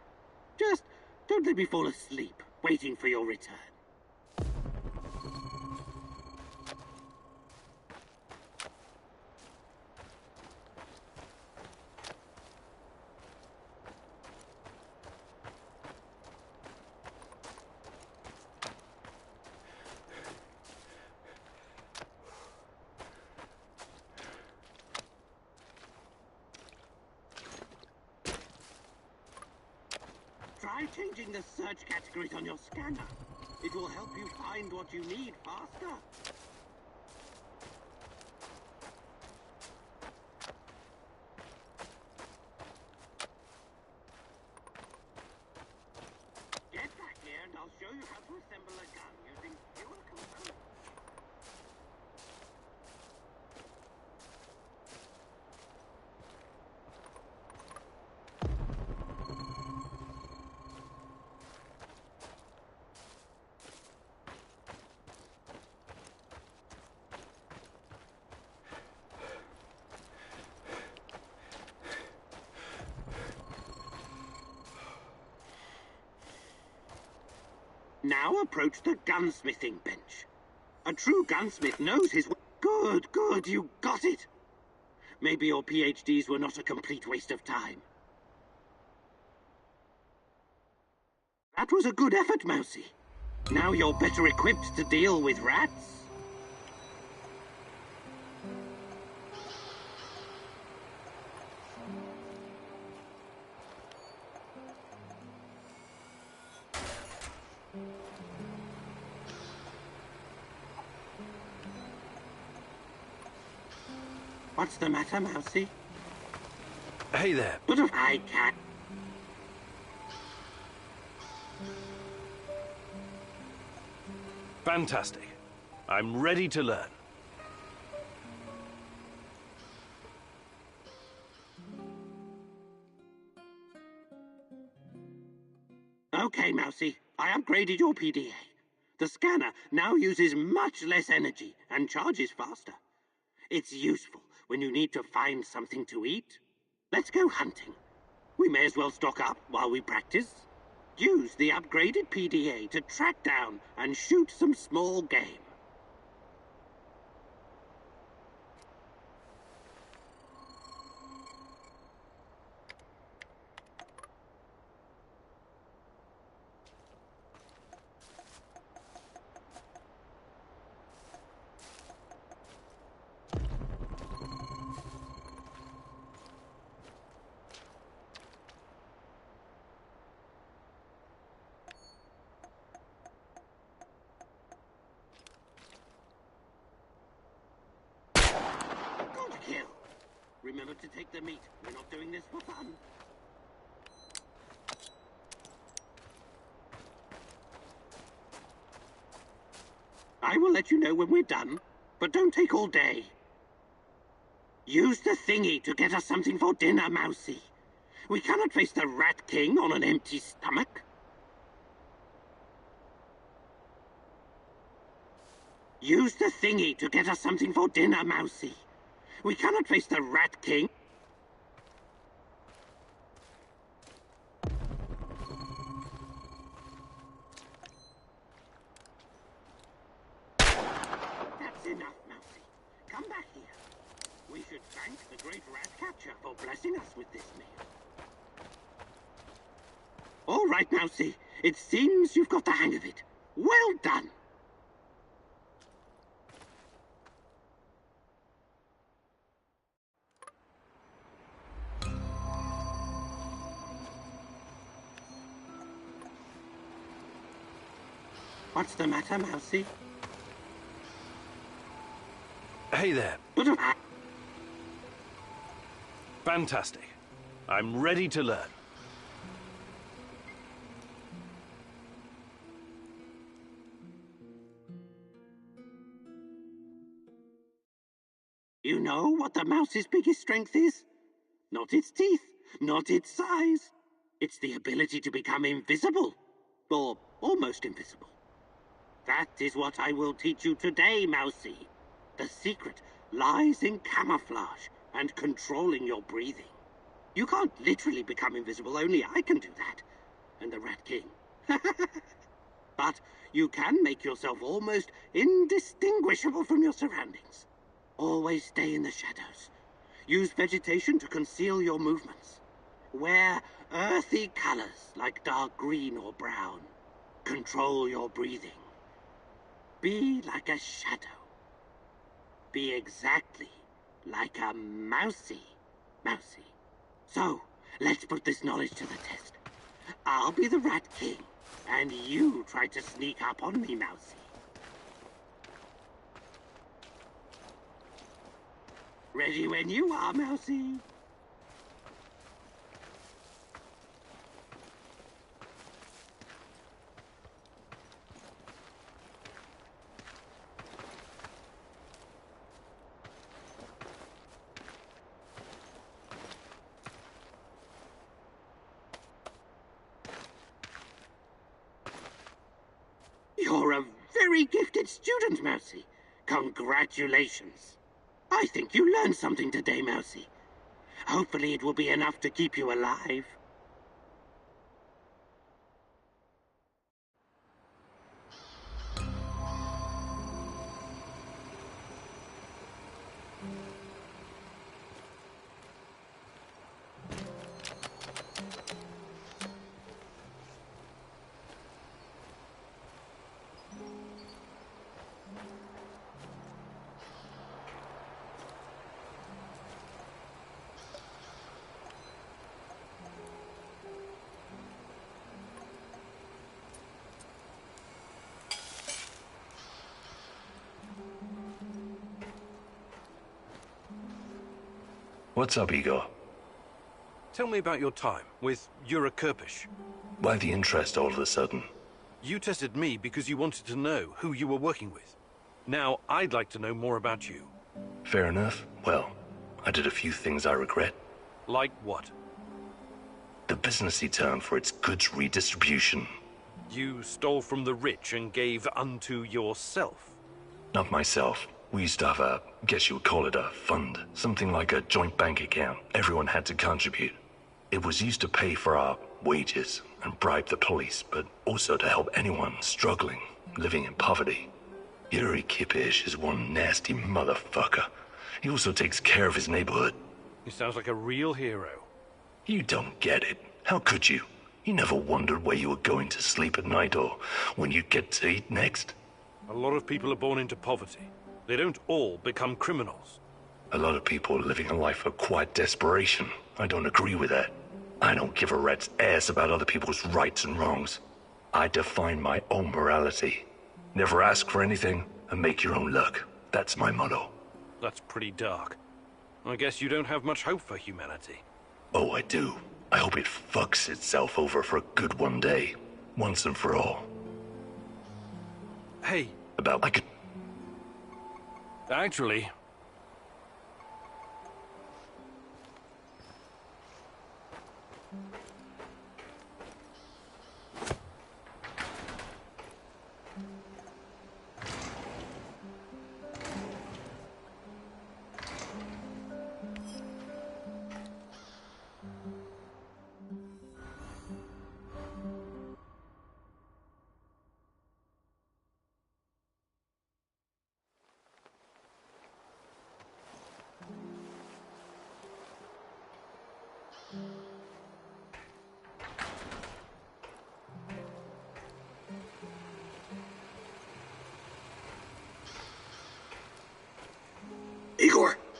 Just don't let me fall asleep waiting for your return. Try changing the search categories on your scanner. It will help you find what you need faster. Get back here and I'll show you how to assemble a gun using fewer components. Now approach the gunsmithing bench. A true gunsmith knows his... Good, good, you got it. Maybe your PhDs were not a complete waste of time. That was a good effort, Mousy. Now you're better equipped to deal with rats. What's the matter, Mousy? Hey there. But if I can't... Fantastic. I'm ready to learn. Okay, Mousy. I upgraded your PDA. The scanner now uses much less energy and charges faster. It's useful when you need to find something to eat. Let's go hunting. We may as well stock up while we practice. Use the upgraded PDA to track down and shoot some small game. Kill. Remember to take the meat. We're not doing this for fun. I will let you know when we're done, but don't take all day. Use the thingy to get us something for dinner, Mousy. We cannot face the Rat King on an empty stomach. Use the thingy to get us something for dinner, Mousy. We cannot face the Rat King. That's enough, Mousy. Come back here. We should thank the great rat catcher for blessing us with this meal. All right, Mousy. It seems you've got the hang of it. Well done. What's the matter, Mousy? Hey there. Fantastic. I'm ready to learn. You know what the mouse's biggest strength is? Not its teeth, not its size. It's the ability to become invisible, or almost invisible. That is what I will teach you today, Mousy. The secret lies in camouflage and controlling your breathing. You can't literally become invisible, only I can do that. And the Rat King. But you can make yourself almost indistinguishable from your surroundings. Always stay in the shadows. Use vegetation to conceal your movements. Wear earthy colors like dark green or brown. Control your breathing. Be like a shadow. Be exactly like a mousy. So, let's put this knowledge to the test. I'll be the Rat King, and you try to sneak up on me, Mousy. Ready when you are, Mousy. You're a very gifted student, Mousy. Congratulations. I think you learned something today, Mousy. Hopefully it will be enough to keep you alive. What's up, Igor? Tell me about your time with Yura Kirpish. Why the interest all of a sudden? You tested me because you wanted to know who you were working with. Now, I'd like to know more about you. Fair enough. Well, I did a few things I regret. Like what? The businessy term for its goods redistribution. You stole from the rich and gave unto yourself? Not myself. We used to have a, guess you would call it a fund. Something like a joint bank account. Everyone had to contribute. It was used to pay for our wages and bribe the police, but also to help anyone struggling, living in poverty. Yuri Kipish is one nasty motherfucker. He also takes care of his neighborhood. He sounds like a real hero. You don't get it. How could you? You never wondered where you were going to sleep at night or when you'd get to eat next? A lot of people are born into poverty. They don't all become criminals. A lot of people are living a life of quiet desperation. I don't agree with that. I don't give a rat's ass about other people's rights and wrongs. I define my own morality. Never ask for anything and make your own luck. That's my motto. That's pretty dark. I guess you don't have much hope for humanity. Oh, I do. I hope it fucks itself over for good one day. Once and for all. Hey. I could... Actually...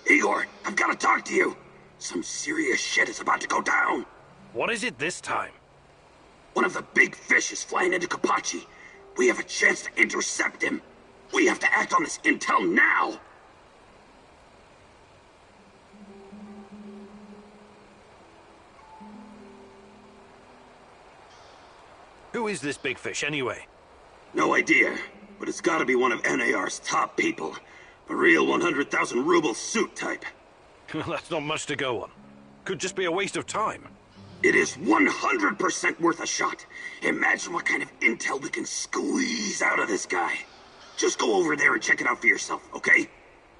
Igor, I've got to talk to you. Some serious shit is about to go down. What is it this time? One of the big fish is flying into Kapachi. We have a chance to intercept him. We have to act on this intel now. Who is this big fish, anyway? No idea, but it's gotta be one of NAR's top people. A real 100,000 ruble suit type. That's not much to go on. Could just be a waste of time. It is 100% worth a shot. Imagine what kind of intel we can squeeze out of this guy. Just go over there and check it out for yourself, okay?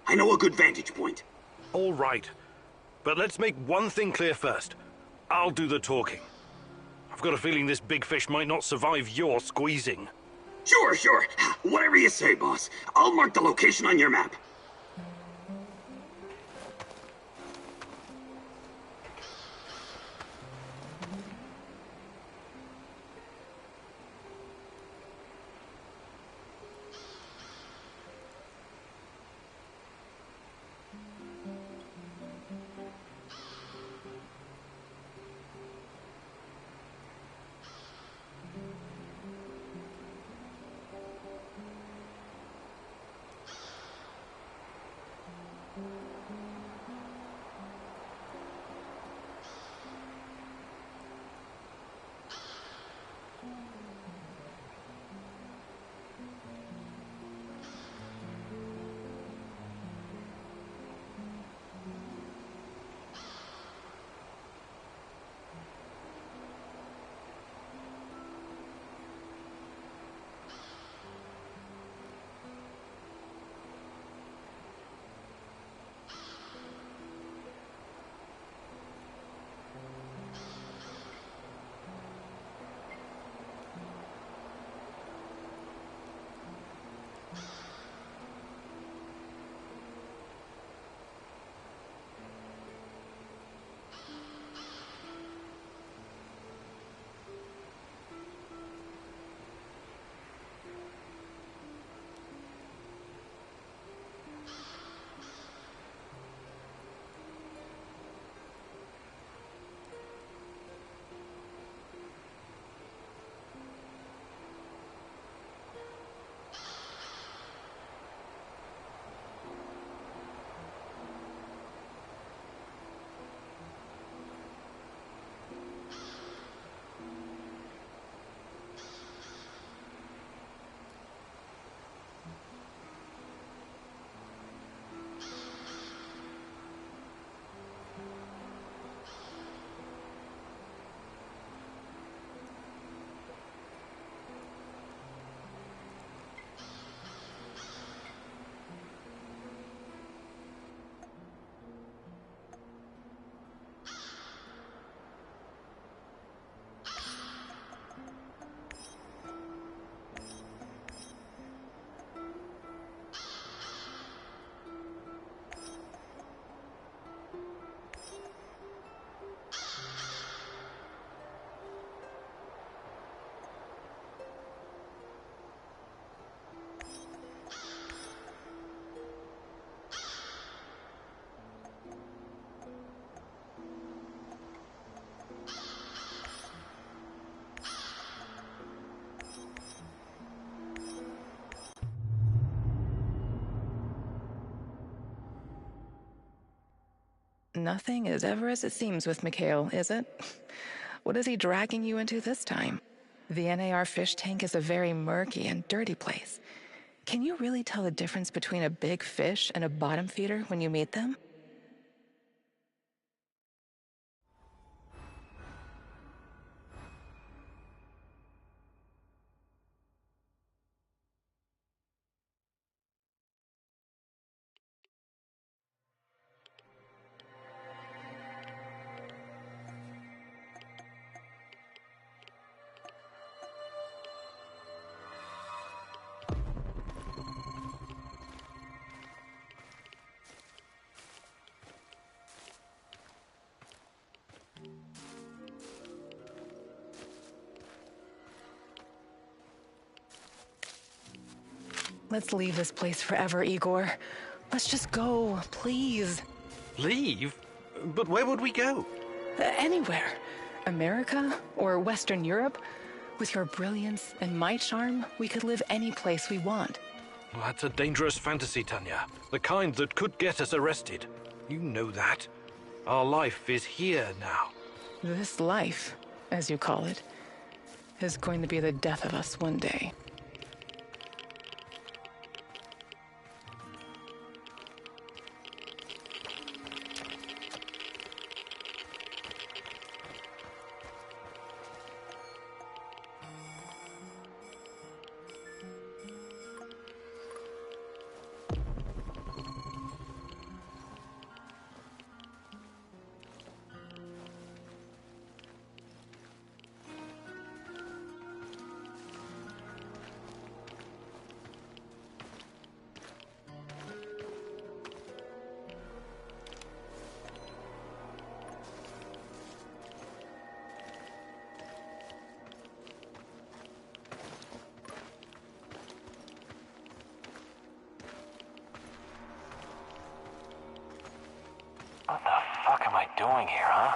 I know a good vantage point. All right. But let's make one thing clear first. I'll do the talking. I've got a feeling this big fish might not survive your squeezing. Sure. Whatever you say, boss. I'll mark the location on your map. Nothing is ever as it seems with Mikhail, is it? What is he dragging you into this time? The NAR fish tank is a very murky and dirty place. Can you really tell the difference between a big fish and a bottom feeder when you meet them? Let's leave this place forever, Igor. Let's just go, please. Leave? But where would we go? Anywhere. America or Western Europe. With your brilliance and my charm, we could live any place we want. Well, that's a dangerous fantasy, Tanya. The kind that could get us arrested. You know that. Our life is here now. This life, as you call it, is going to be the death of us one day. What the fuck am I doing here, huh?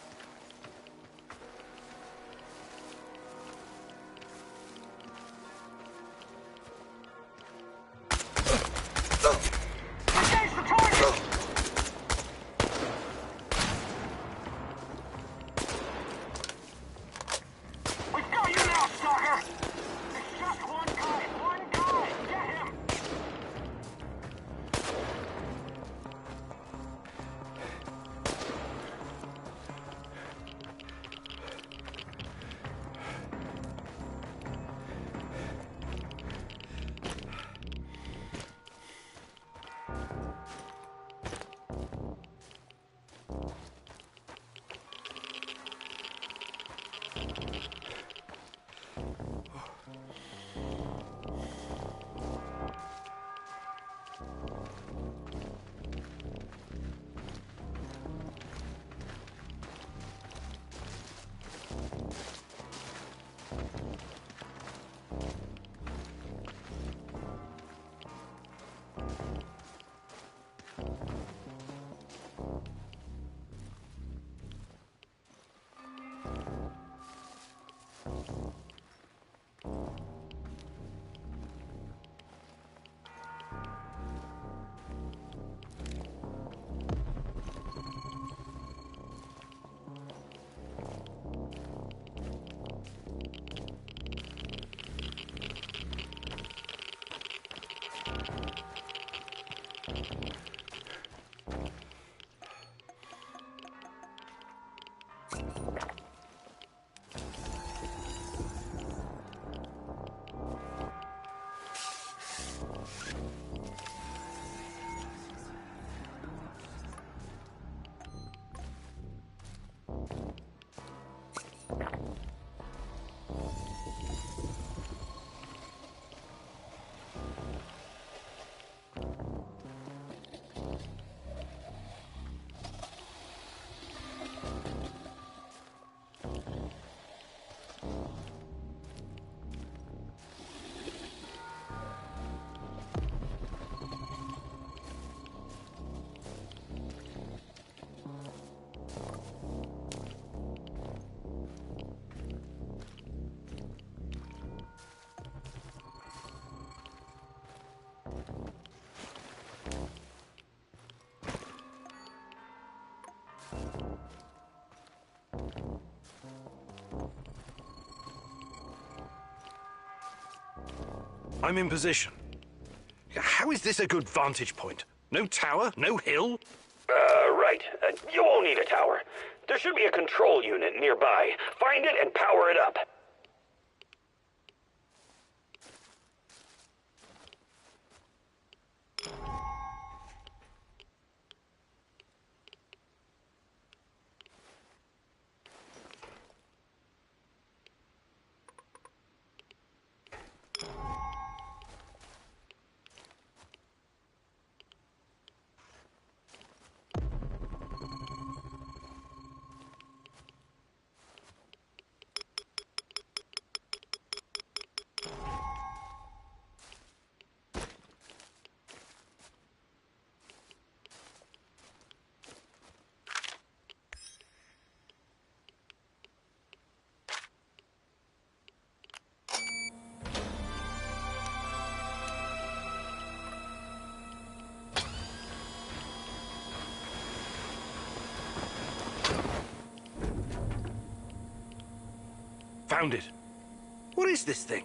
I'm in position. How is this a good vantage point? No tower? No hill? Right. You won't need a tower. There should be a control unit nearby. Find it and power it up. Found it. What is this thing?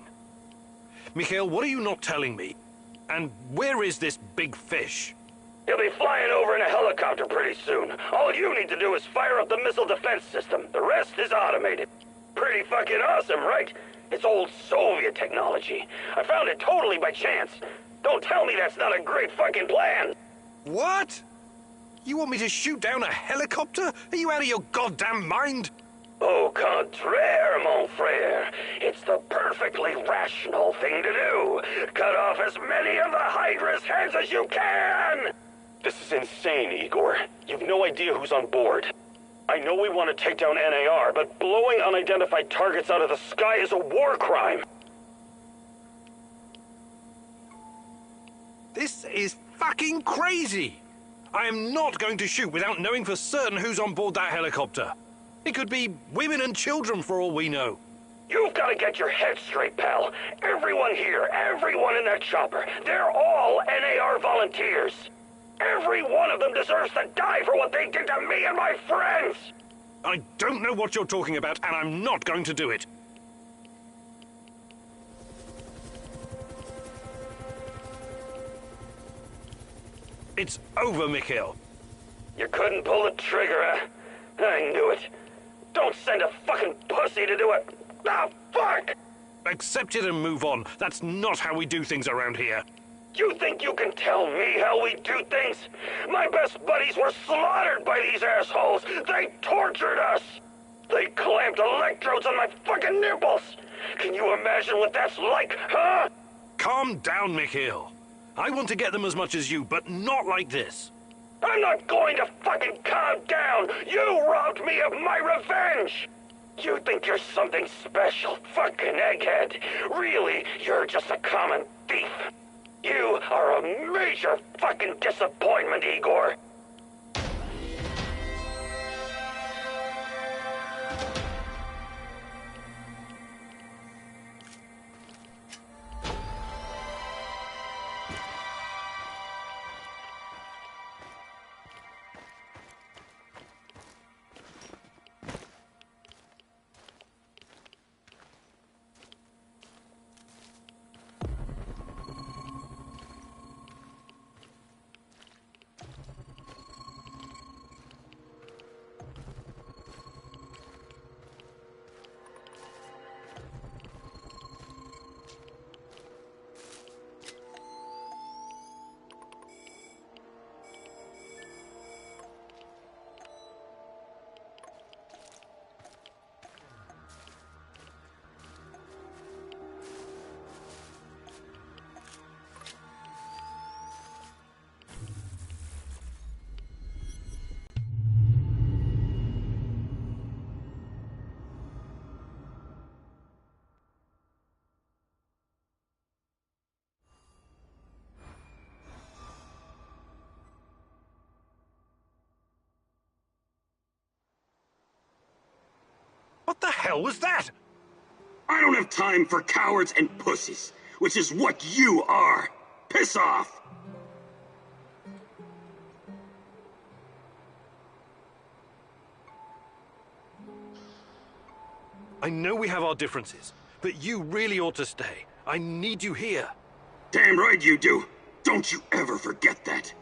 Mikhail, what are you not telling me? And where is this big fish? He'll be flying over in a helicopter pretty soon. All you need to do is fire up the missile defense system. The rest is automated. Pretty fucking awesome, right? It's old Soviet technology. I found it totally by chance. Don't tell me that's not a great fucking plan. What? You want me to shoot down a helicopter? Are you out of your goddamn mind? Au contraire, mon frère. It's the perfectly rational thing to do. Cut off as many of the Hydra's heads as you can! This is insane, Igor. You've no idea who's on board. I know we want to take down NAR, but blowing unidentified targets out of the sky is a war crime. This is fucking crazy! I am not going to shoot without knowing for certain who's on board that helicopter. It could be women and children for all we know. You've got to get your head straight, pal. Everyone here, everyone in that chopper, they're all NAR volunteers. Every one of them deserves to die for what they did to me and my friends! I don't know what you're talking about, and I'm not going to do it. It's over, Mikhail. You couldn't pull the trigger, huh? I knew it. Don't send a fucking pussy to do it. Ah, fuck! Accept it and move on. That's not how we do things around here. You think you can tell me how we do things? My best buddies were slaughtered by these assholes. They tortured us. They clamped electrodes on my fucking nipples. Can you imagine what that's like, huh? Calm down, Mikhail. I want to get them as much as you, but not like this. I'm not going to fucking calm down! You robbed me of my revenge! You think you're something special, fucking egghead. Really, you're just a common thief. You are a major fucking disappointment, Igor. What the hell was that? I don't have time for cowards and pussies, which is what you are. Piss off! I know we have our differences, but you really ought to stay. I need you here. Damn right you do. Don't you ever forget that.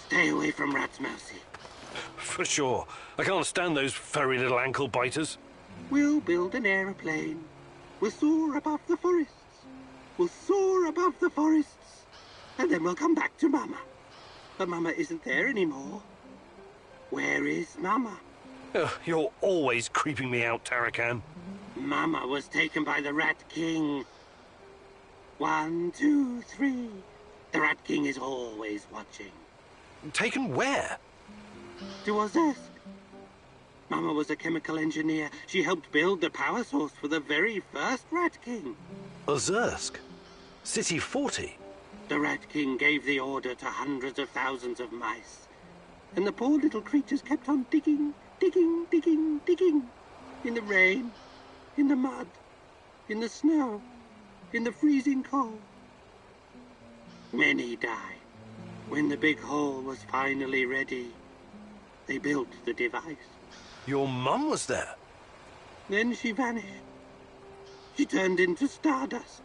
Stay away from rats, Mousy. For sure. I can't stand those furry little ankle biters. We'll build an aeroplane. We'll soar above the forests. We'll soar above the forests. And then we'll come back to Mama. But Mama isn't there anymore. Where is Mama? Ugh, you're always creeping me out, Tarakan. Mama was taken by the Rat King. 1, 2, 3. The Rat King is always watching. Taken where? To Ozersk. Mama was a chemical engineer. She helped build the power source for the very first Rat King. Ozersk? City 40? The Rat King gave the order to hundreds of thousands of mice. And the poor little creatures kept on digging, digging, digging, digging. In the rain, in the mud, in the snow, in the freezing cold. Many died. When the big hole was finally ready, they built the device. Your mum was there? Then she vanished. She turned into stardust.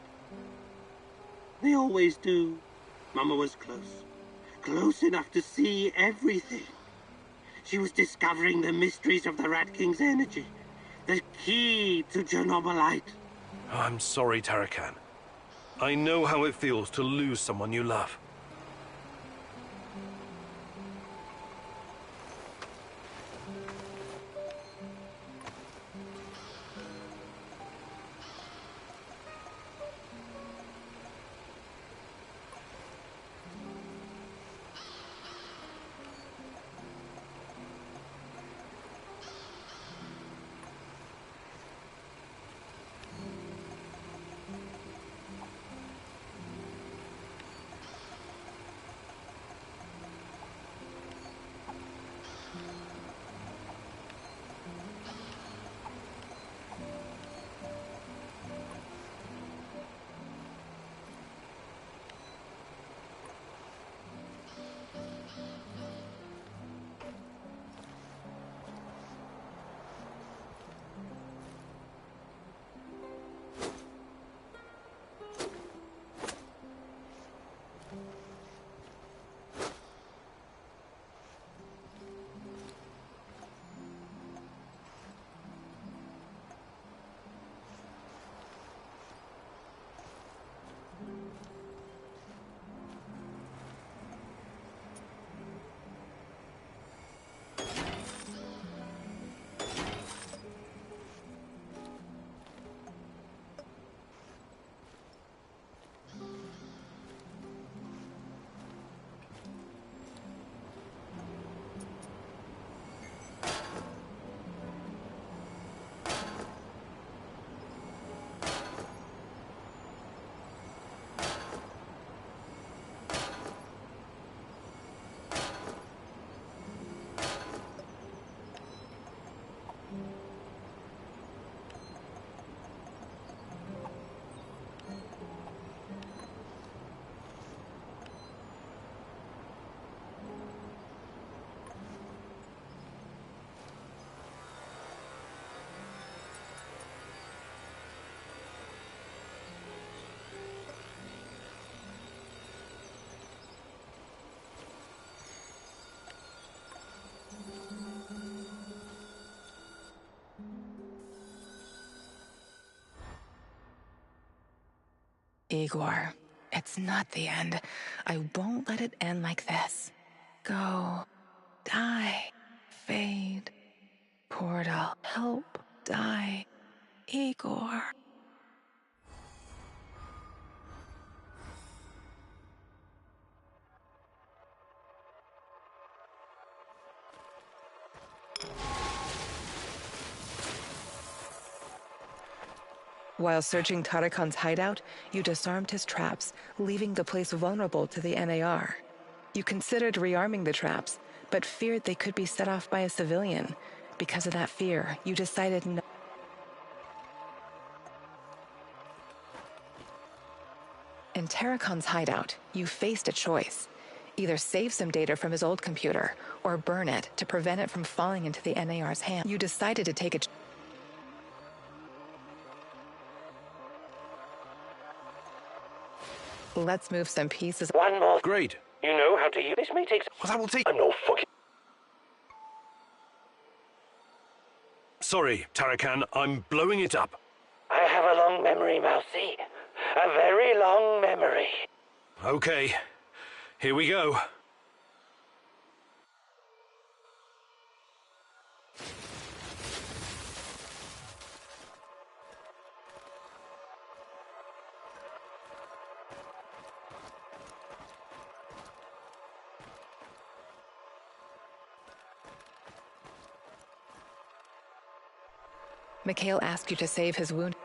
They always do. Mama was close. Close enough to see everything. She was discovering the mysteries of the Rat King's energy. The key to Chernobylite. Oh, I'm sorry, Tarakan. I know how it feels to lose someone you love. Igor, it's not the end. I won't let it end like this. Go. Die. Fade. Portal. Help. Die. Igor. While searching Tarakan's hideout, you disarmed his traps, leaving the place vulnerable to the NAR. You considered rearming the traps, but feared they could be set off by a civilian. Because of that fear, you decided no. In Tarakan's hideout, you faced a choice. Either save some data from his old computer, or burn it to prevent it from falling into the NAR's hands. You decided to take a... Let's move some pieces... One more. Great. You know how to use this may take... Well, that will take... I'm no fucking... Sorry, Tarakan, I'm blowing it up. I have a long memory, Mousy. A very long memory. Okay, here we go. Mikhail asked you to save his wound.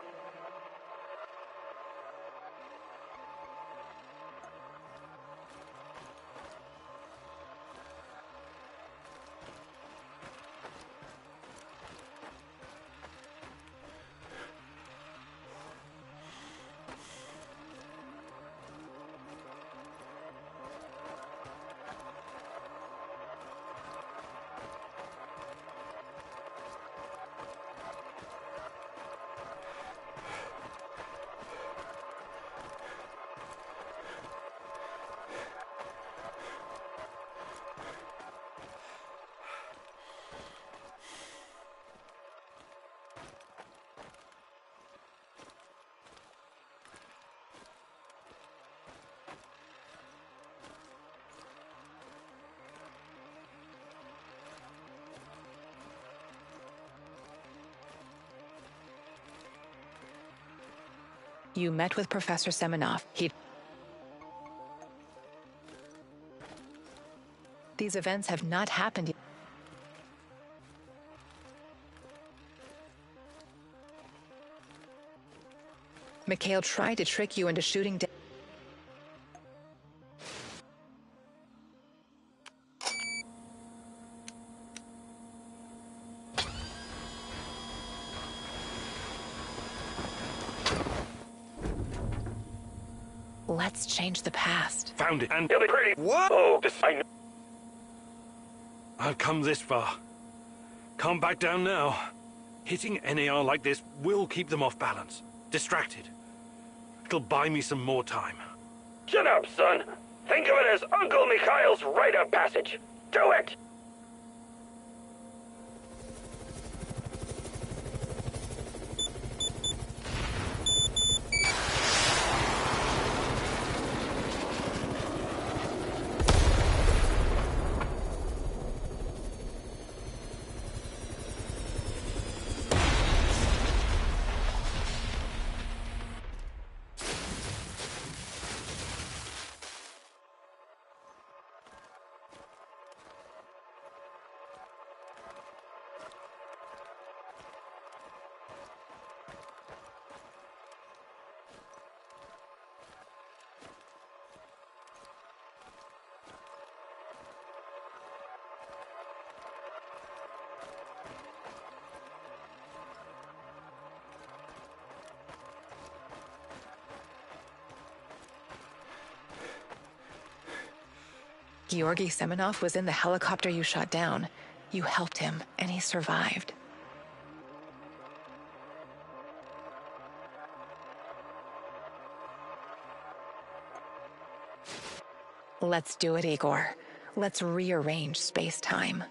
You met with Professor Semenov. These events have not happened yet. Mikhail tried to trick you into shooting down. Let's change the past. Found it, and... It'll be pretty. What? Oh, this I know. I've come this far. Can't back down now. Hitting NAR like this will keep them off balance. Distracted. It'll buy me some more time. Shut up, son. Think of it as Uncle Mikhail's rite of passage. Do it! Georgy Semenov was in the helicopter you shot down. You helped him, and he survived. Let's do it, Igor. Let's rearrange space-time.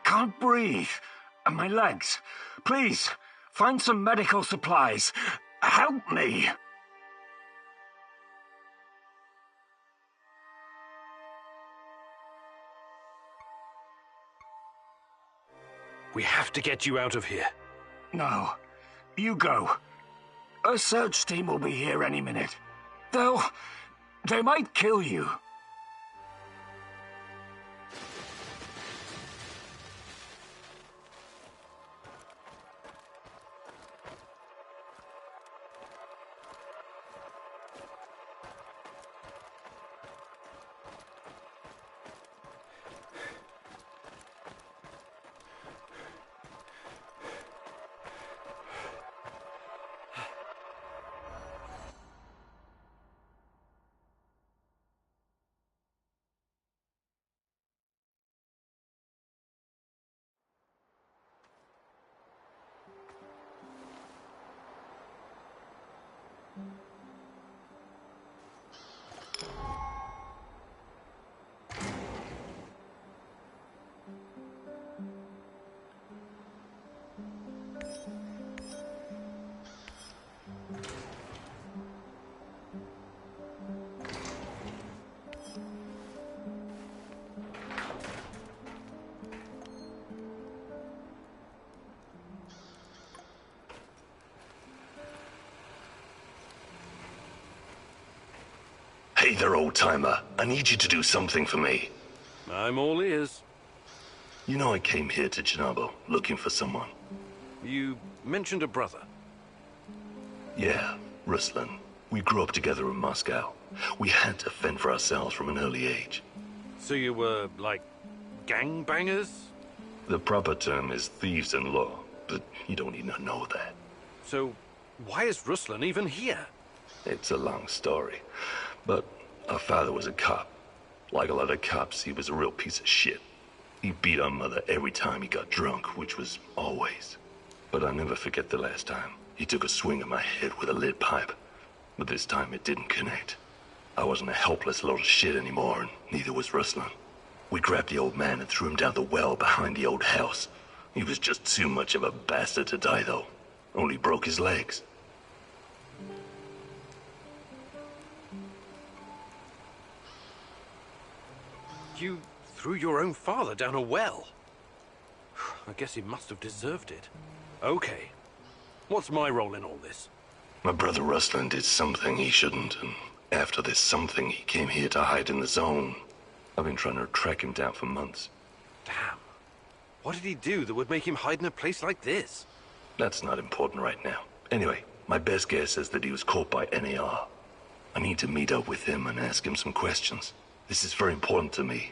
Can't breathe. And my legs. Please, find some medical supplies. Help me. We have to get you out of here. No. You go. A search team will be here any minute. They might kill you. Hey there, old-timer. I need you to do something for me. I'm all ears. You know I came here to Chernobyl looking for someone. You mentioned a brother. Yeah, Ruslan. We grew up together in Moscow. We had to fend for ourselves from an early age. So you were, like, gangbangers? The proper term is thieves-in-law, but you don't need to know that. So why is Ruslan even here? It's a long story, but our father was a cop. Like a lot of cops, he was a real piece of shit. He beat our mother every time he got drunk, which was always. But I'll never forget the last time. He took a swing at my head with a lead pipe, but this time it didn't connect. I wasn't a helpless little shit anymore, and neither was Ruslan. We grabbed the old man and threw him down the well behind the old house. He was just too much of a bastard to die, though. Only broke his legs. You threw your own father down a well? I guess he must have deserved it. Okay. What's my role in all this? My brother Ruslan did something he shouldn't, and after this something, he came here to hide in the zone. I've been trying to track him down for months. Damn. What did he do that would make him hide in a place like this? That's not important right now. Anyway, my best guess is that he was caught by NAR. I need to meet up with him and ask him some questions. This is very important to me.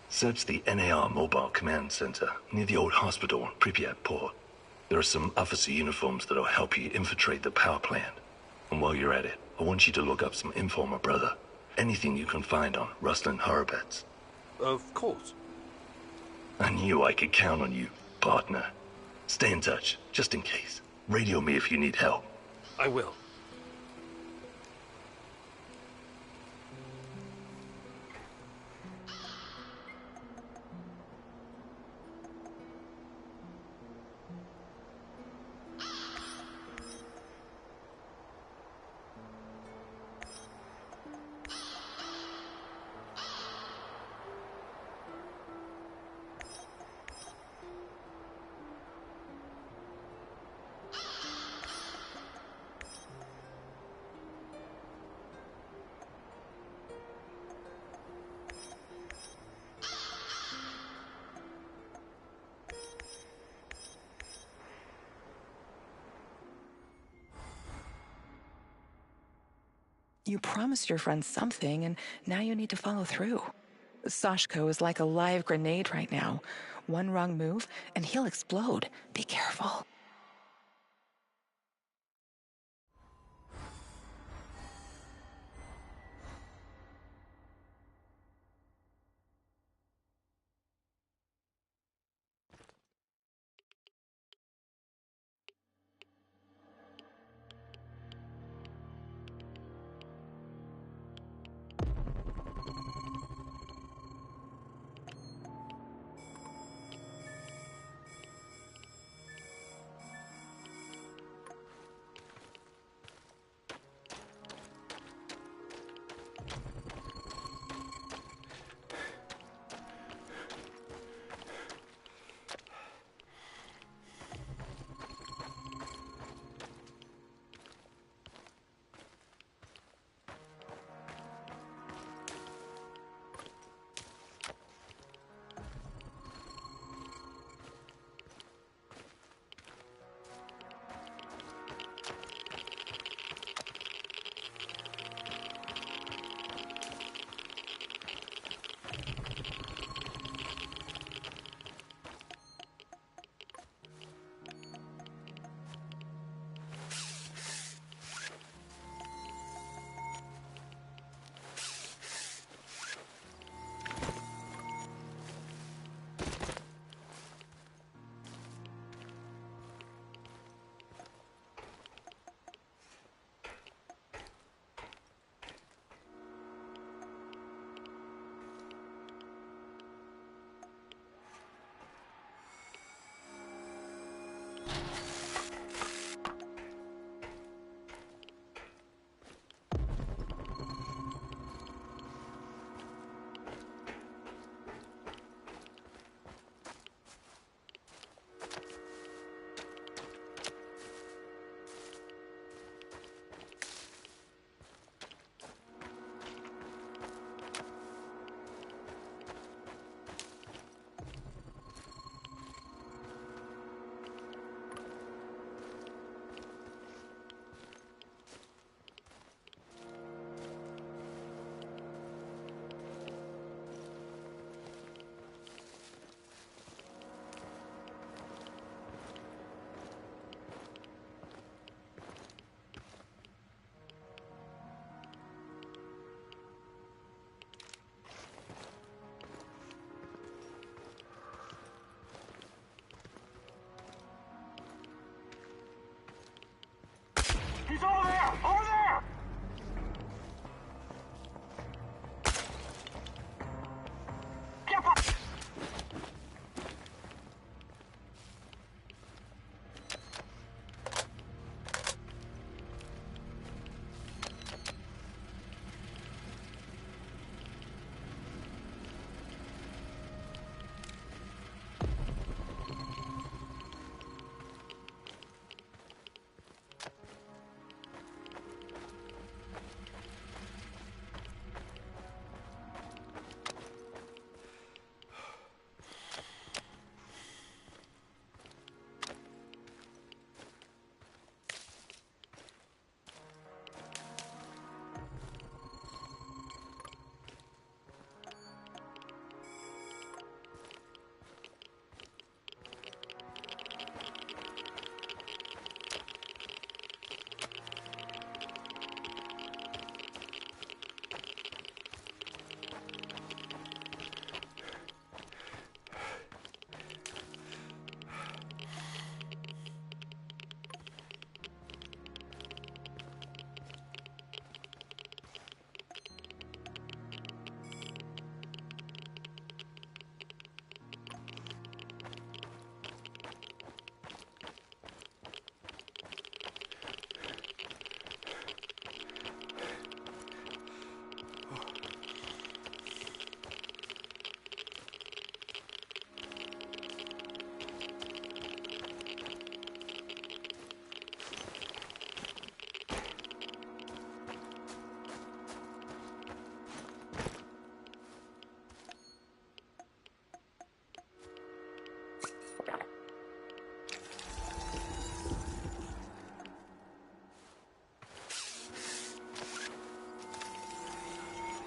Search the NAR Mobile Command Center near the old hospital in Pripyat Port. There are some officer uniforms that'll help you infiltrate the power plant. And while you're at it, I want you to look up some info on my brother. Anything you can find on Ruslan Horowitz. Of course. I knew I could count on you, partner. Stay in touch, just in case. Radio me if you need help. I will. You promised your friend something, and now you need to follow through. Sashko is like a live grenade right now. One wrong move, and he'll explode. Be careful.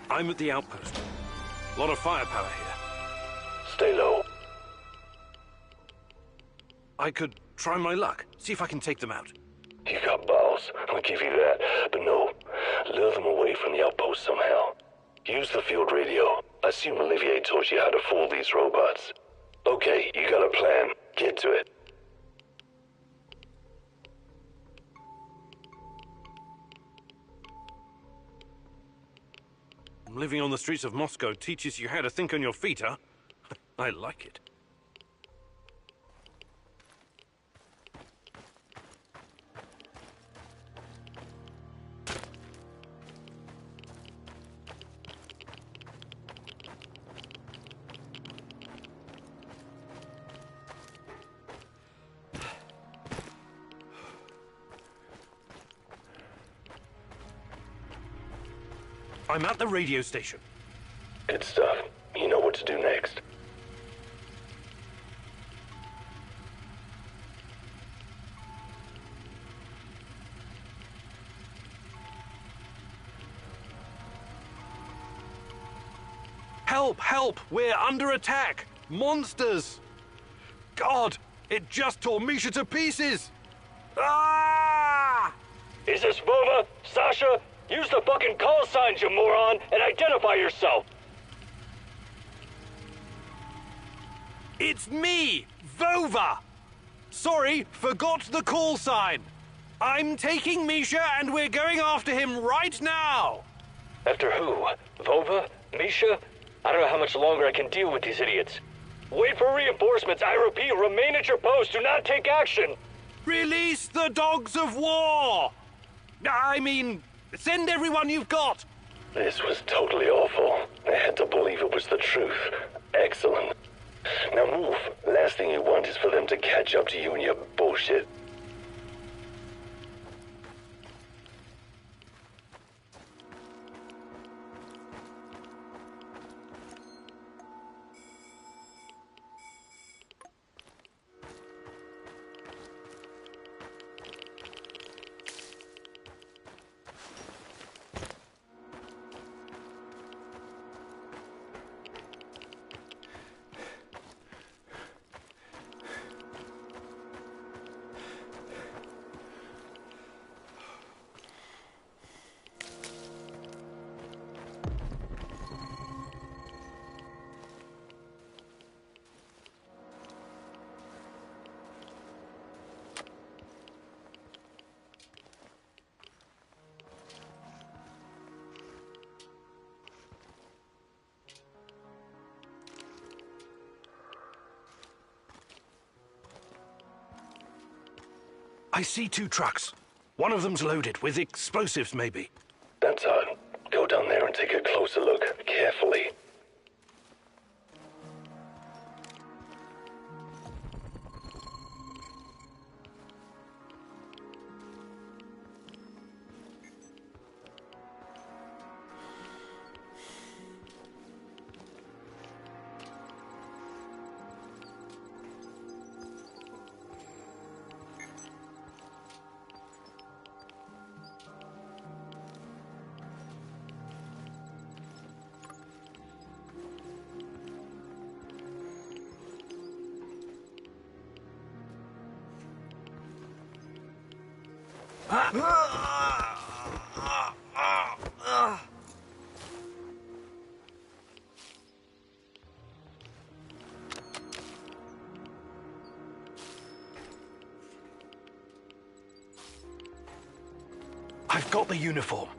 I'm at the outpost. A lot of firepower here. Stay low. I could try my luck, see if I can take them out. You got balls, I'll give you that. But no, lure them away from the outpost somehow. Use the field radio. I assume Olivier taught you how to fool these robots. Okay, you got a plan. Get to it. Living on the streets of Moscow teaches you how to think on your feet, huh? I like it. I'm at the radio station. Good stuff. You know what to do next. Help! Help! We're under attack! Monsters! God! It just tore Misha to pieces! Ah! Is this Vova? Sasha? Use the fucking call signs, you moron, and identify yourself! It's me! Vova! Sorry, forgot the call sign. I'm taking Misha and we're going after him right now! After who? Vova? Misha? I don't know how much longer I can deal with these idiots. Wait for reinforcements. I repeat, remain at your post. Do not take action. Release the dogs of war! I mean, send everyone you've got! This was totally awful. I had to believe it was the truth. Excellent. Now move. Last thing you want is for them to catch up to you and your bullshit. I see 2 trucks. One of them's loaded with explosives, maybe. That's odd. Go down there and take a closer look. Carefully. I've got the uniform.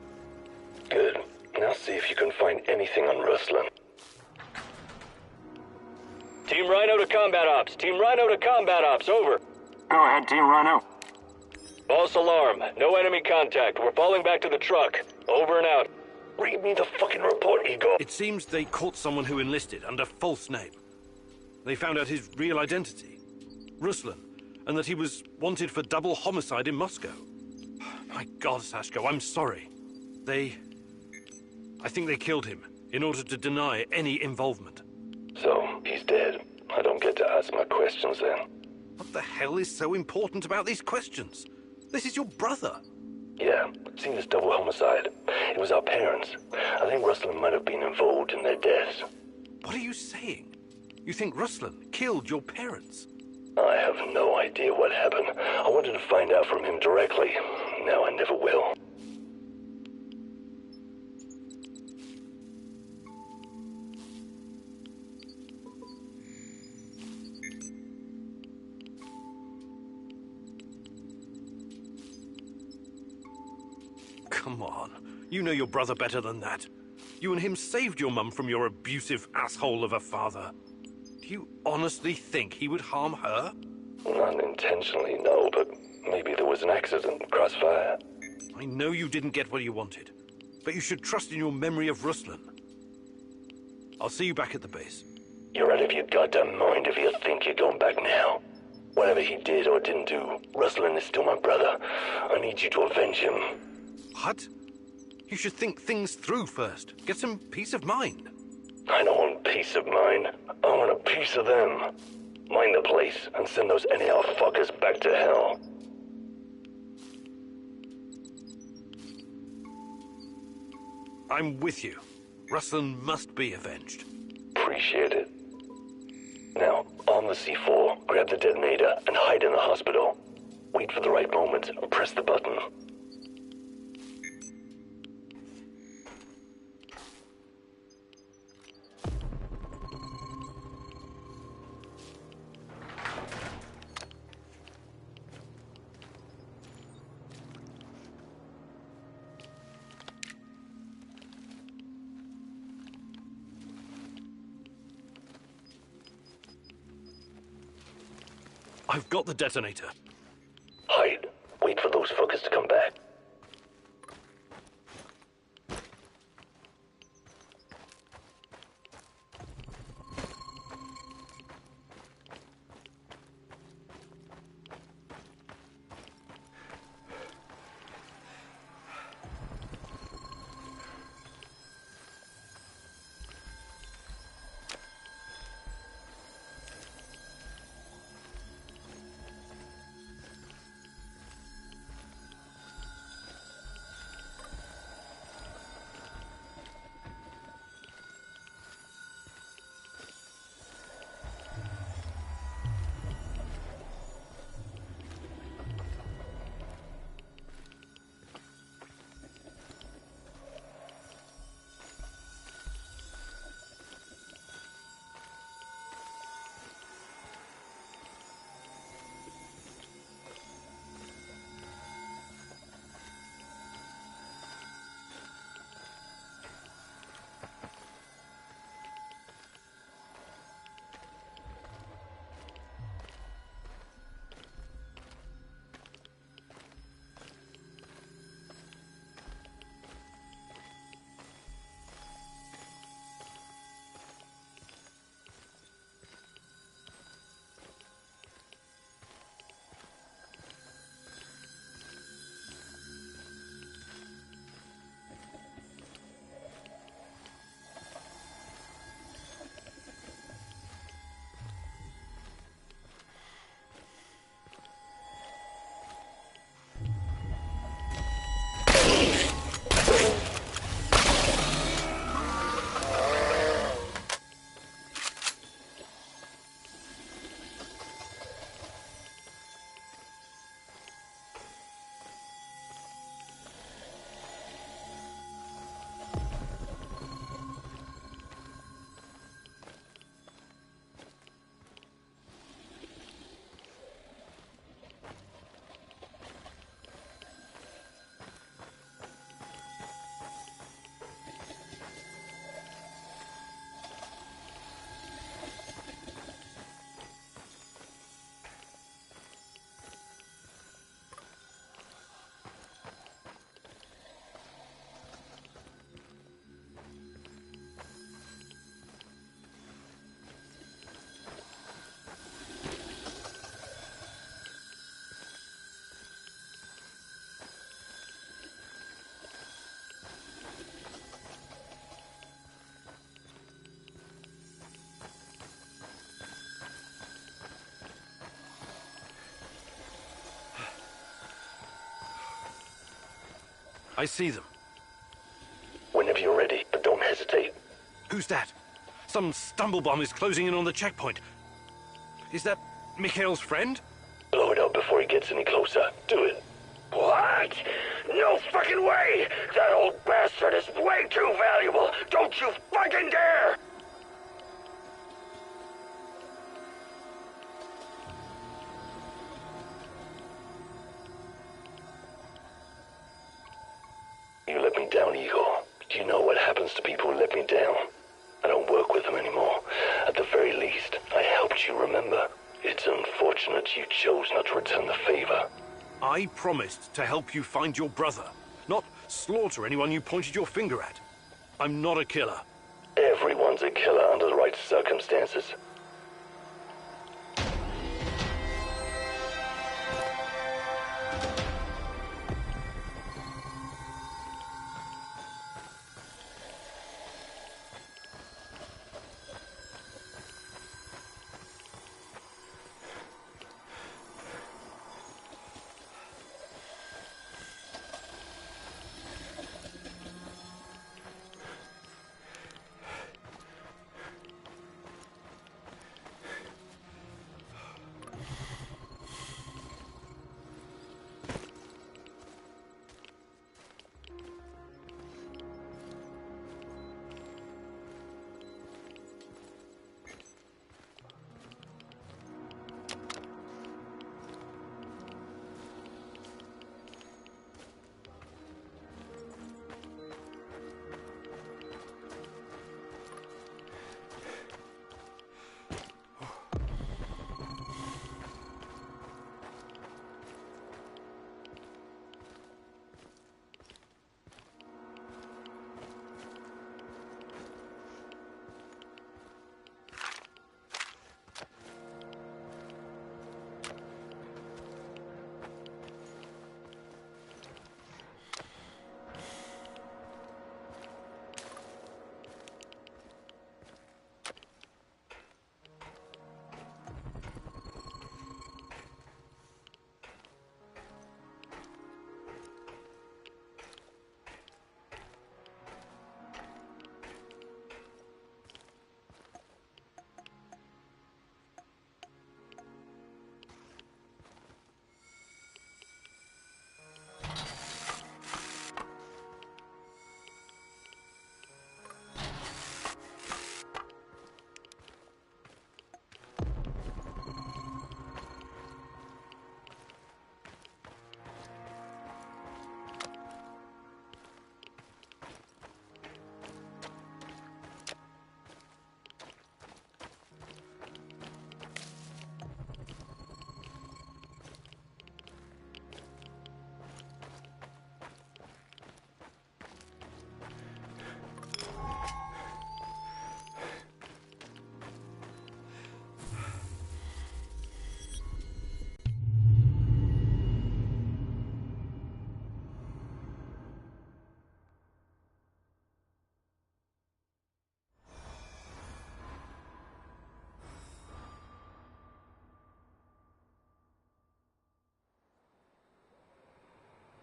Good. Now see if you can find anything on Ruslan. Team Rhino to combat ops. Team Rhino to combat ops. Over. Go ahead, Team Rhino. False alarm. No enemy contact. We're falling back to the truck. Over and out. Read me the fucking report, Igor. It seems they caught someone who enlisted under false name. They found out his real identity, Ruslan, and that he was wanted for double homicide in Moscow. My God, Sashko, I'm sorry. I think they killed him in order to deny any involvement. So, he's dead. I don't get to ask my questions then. What the hell is so important about these questions? This is your brother. Yeah, seen this double homicide. It was our parents. I think Rustlin might have been involved in their deaths. What are you saying? You think Rustlin killed your parents? I have no idea what happened. I wanted to find out from him directly. Now I never will. Come on. You know your brother better than that. You and him saved your mum from your abusive asshole of a father. Do you honestly think he would harm her? Not intentionally, no, but maybe there was an accident, crossfire. I know you didn't get what you wanted, but you should trust in your memory of Rustlin. I'll see you back at the base. You're out of your goddamn mind if you think you're going back now. Whatever he did or didn't do, Rustlin is still my brother. I need you to avenge him. What? You should think things through first. Get some peace of mind. I don't want peace of mind. I want a piece of them. Mind the place and send those anyhow fuckers back to hell. I'm with you. Rustlin must be avenged. Appreciate it. Now, arm the C4, grab the detonator, and hide in the hospital. Wait for the right moment and press the button. I've got the detonator. Hide. Wait for those fuckers to come back. I see them. Whenever you're ready, but don't hesitate. Who's that? Some stumblebum is closing in on the checkpoint. Is that Mikhail's friend? Blow it up before he gets any closer. Do it. What? No fucking way! That old bastard is way too valuable! Don't you fucking dare! You let me down, Igor. Do you know what happens to people who let me down? I don't work with them anymore. At the very least, I helped you, remember? It's unfortunate you chose not to return the favor. I promised to help you find your brother, not slaughter anyone you pointed your finger at. I'm not a killer. Everyone's a killer under the right circumstances.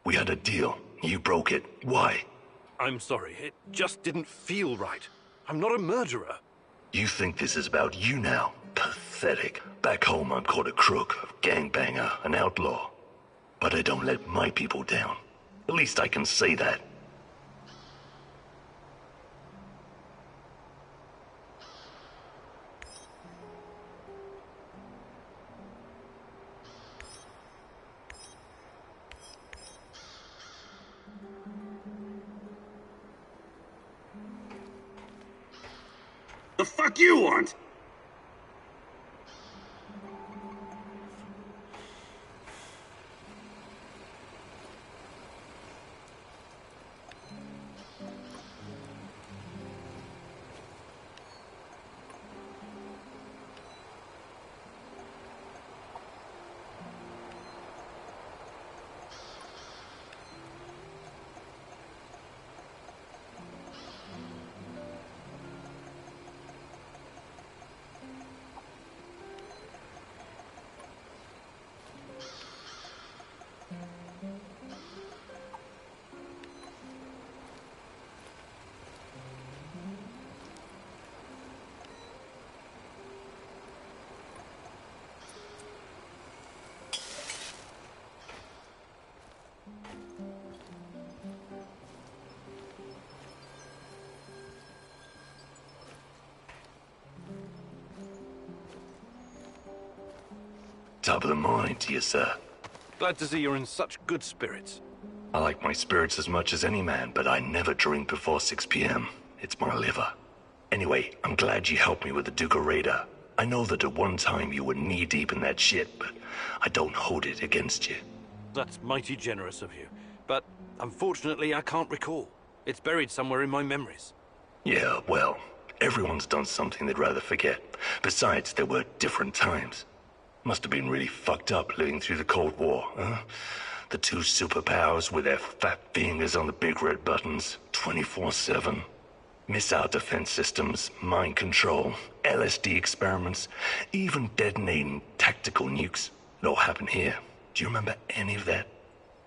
We had a deal. You broke it. Why? I'm sorry. It just didn't feel right. I'm not a murderer. You think this is about you now? Pathetic. Back home, I'm called a crook, a gangbanger, an outlaw. But I don't let my people down. At least I can say that. The fuck you want? Top of the morning to you, sir. Glad to see you're in such good spirits. I like my spirits as much as any man, but I never drink before 6 p.m. It's my liver. Anyway, I'm glad you helped me with the Duca radar. I know that at one time you were knee-deep in that shit, but I don't hold it against you. That's mighty generous of you. But unfortunately, I can't recall. It's buried somewhere in my memories. Yeah, well, everyone's done something they'd rather forget. Besides, there were different times. Must have been really fucked up living through the Cold War, huh? The two superpowers with their fat fingers on the big red buttons, 24/7. Missile defense systems, mind control, LSD experiments, even detonating tactical nukes. It all happened here. Do you remember any of that?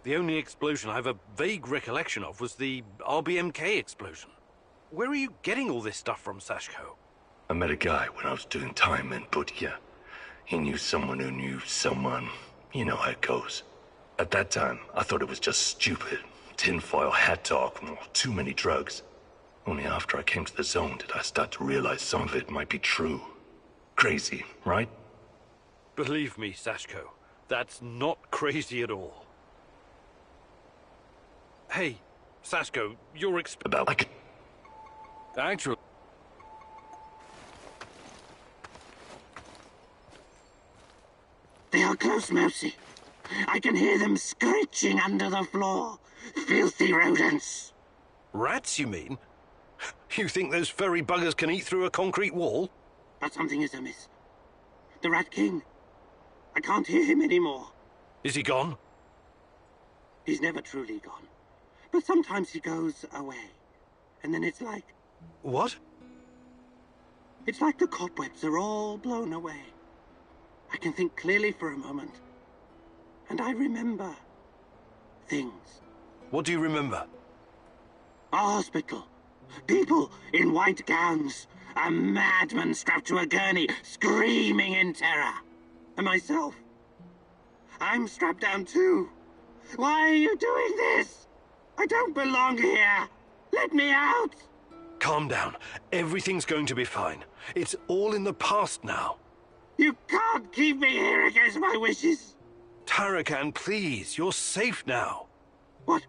The only explosion I have a vague recollection of was the RBMK explosion. Where are you getting all this stuff from, Sashko? I met a guy when I was doing time in Butya. He knew someone who knew someone. You know how it goes. At that time, I thought it was just stupid. Tinfoil hat talk, or too many drugs. Only after I came to the zone did I start to realize some of it might be true. Crazy, right? Believe me, Sashko, that's not crazy at all. Hey, Sashko, you're Actually... They are close, Mousy. I can hear them screeching under the floor. Filthy rodents. Rats, you mean? You think those furry buggers can eat through a concrete wall? But something is amiss. The Rat King. I can't hear him anymore. Is he gone? He's never truly gone. But sometimes he goes away. And then it's like... What? It's like the cobwebs are all blown away. I can think clearly for a moment. And I remember... things. What do you remember? A hospital. People in white gowns. A madman strapped to a gurney, screaming in terror. And myself. I'm strapped down too. Why are you doing this? I don't belong here. Let me out. Calm down. Everything's going to be fine. It's all in the past now. You can't keep me here against my wishes. Tarakan, please. You're safe now. What?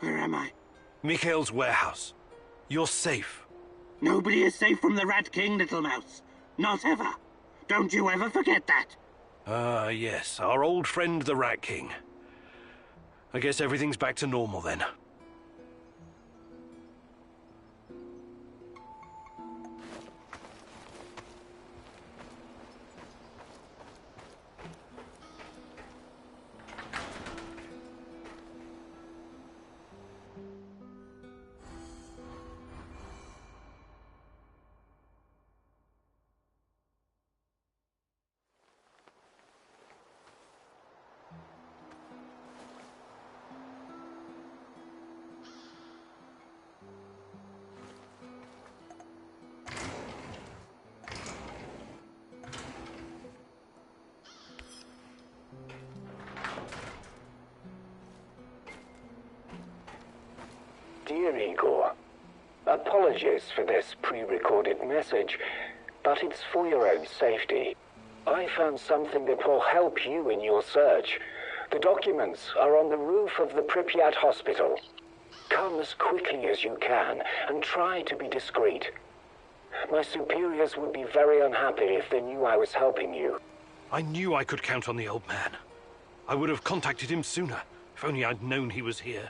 Where am I? Mikhail's warehouse. You're safe. Nobody is safe from the Rat King, little mouse. Not ever. Don't you ever forget that. Ah, yes. Our old friend, the Rat King. I guess everything's back to normal then. Dear Igor, apologies for this pre-recorded message, but it's for your own safety. I found something that will help you in your search. The documents are on the roof of the Pripyat hospital. Come as quickly as you can and try to be discreet. My superiors would be very unhappy if they knew I was helping you. I knew I could count on the old man. I would have contacted him sooner, if only I'd known he was here.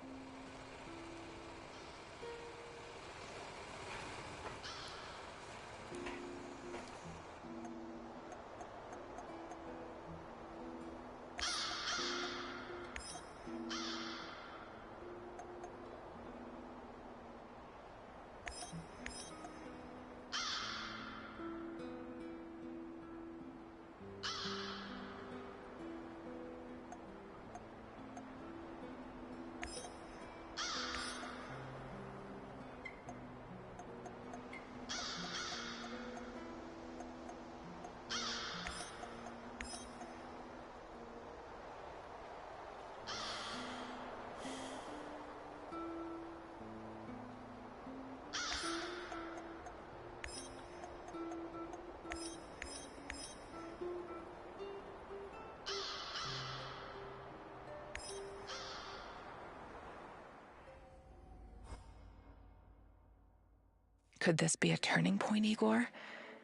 Could this be a turning point, Igor?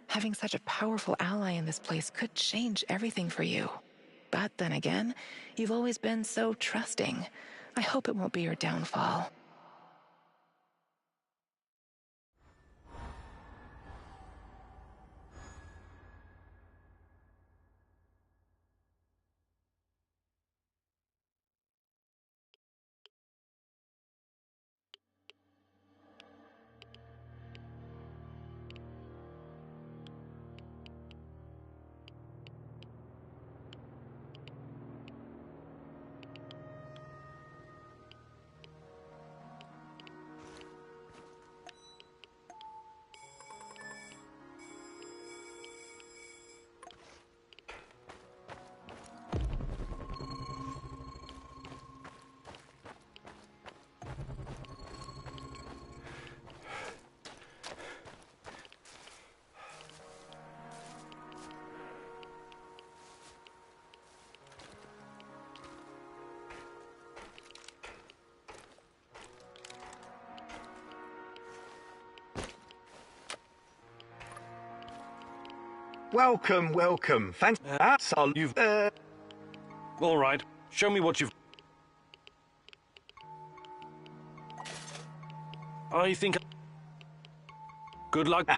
Having such a powerful ally in this place could change everything for you. But then again, you've always been so trusting. I hope it won't be your downfall. Welcome, welcome. That's all you've... All right. Show me what you've... I think... Good luck.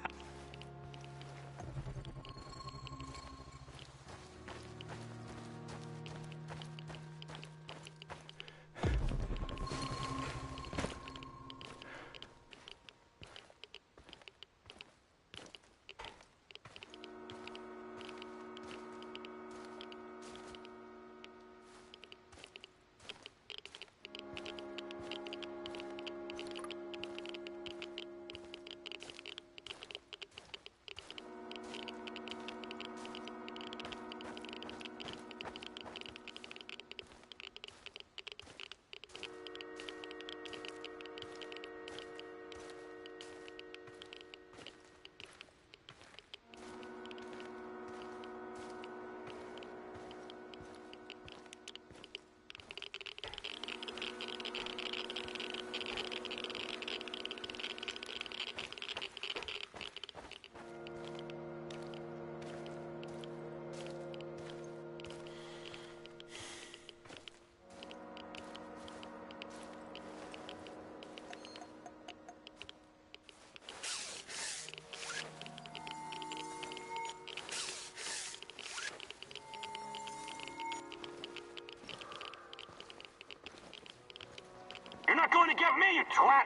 You're not going to get me, you twat!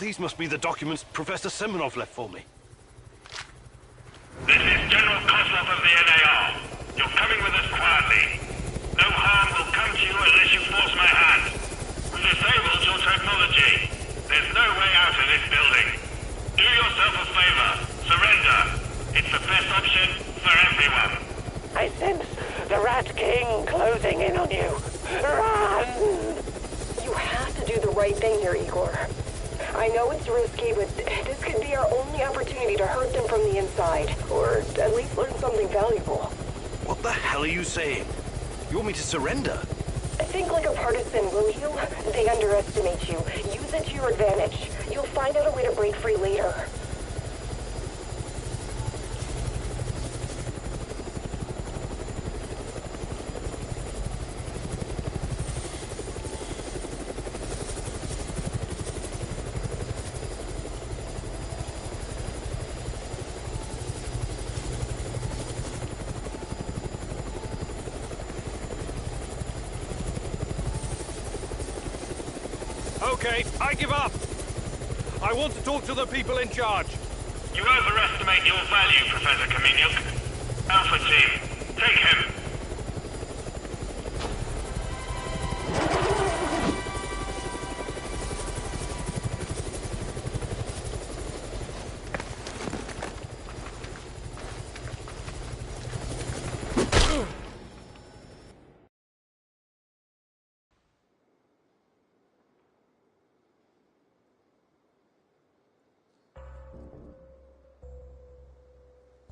These must be the documents Professor Semenov left for me. This is General Kozlov of the NAR. You're coming with us quietly. No harm will come to you unless you force my hand. We've disabled your technology. There's no way out of this building. Do yourself a favor. Surrender. It's the best option for everyone. I sense the Rat King closing in on you. Run! You have to do the right thing here, Igor. I know it's risky, but this could be our only opportunity to hurt them from the inside, or at least learn something valuable. What the hell are you saying? You want me to surrender? Think like a partisan, will you? They underestimate you. Use it to your advantage. You'll find out a way to break free later. Okay, I give up. I want to talk to the people in charge. You overestimate your value, Professor Kaminyuk. Alpha Team, take him.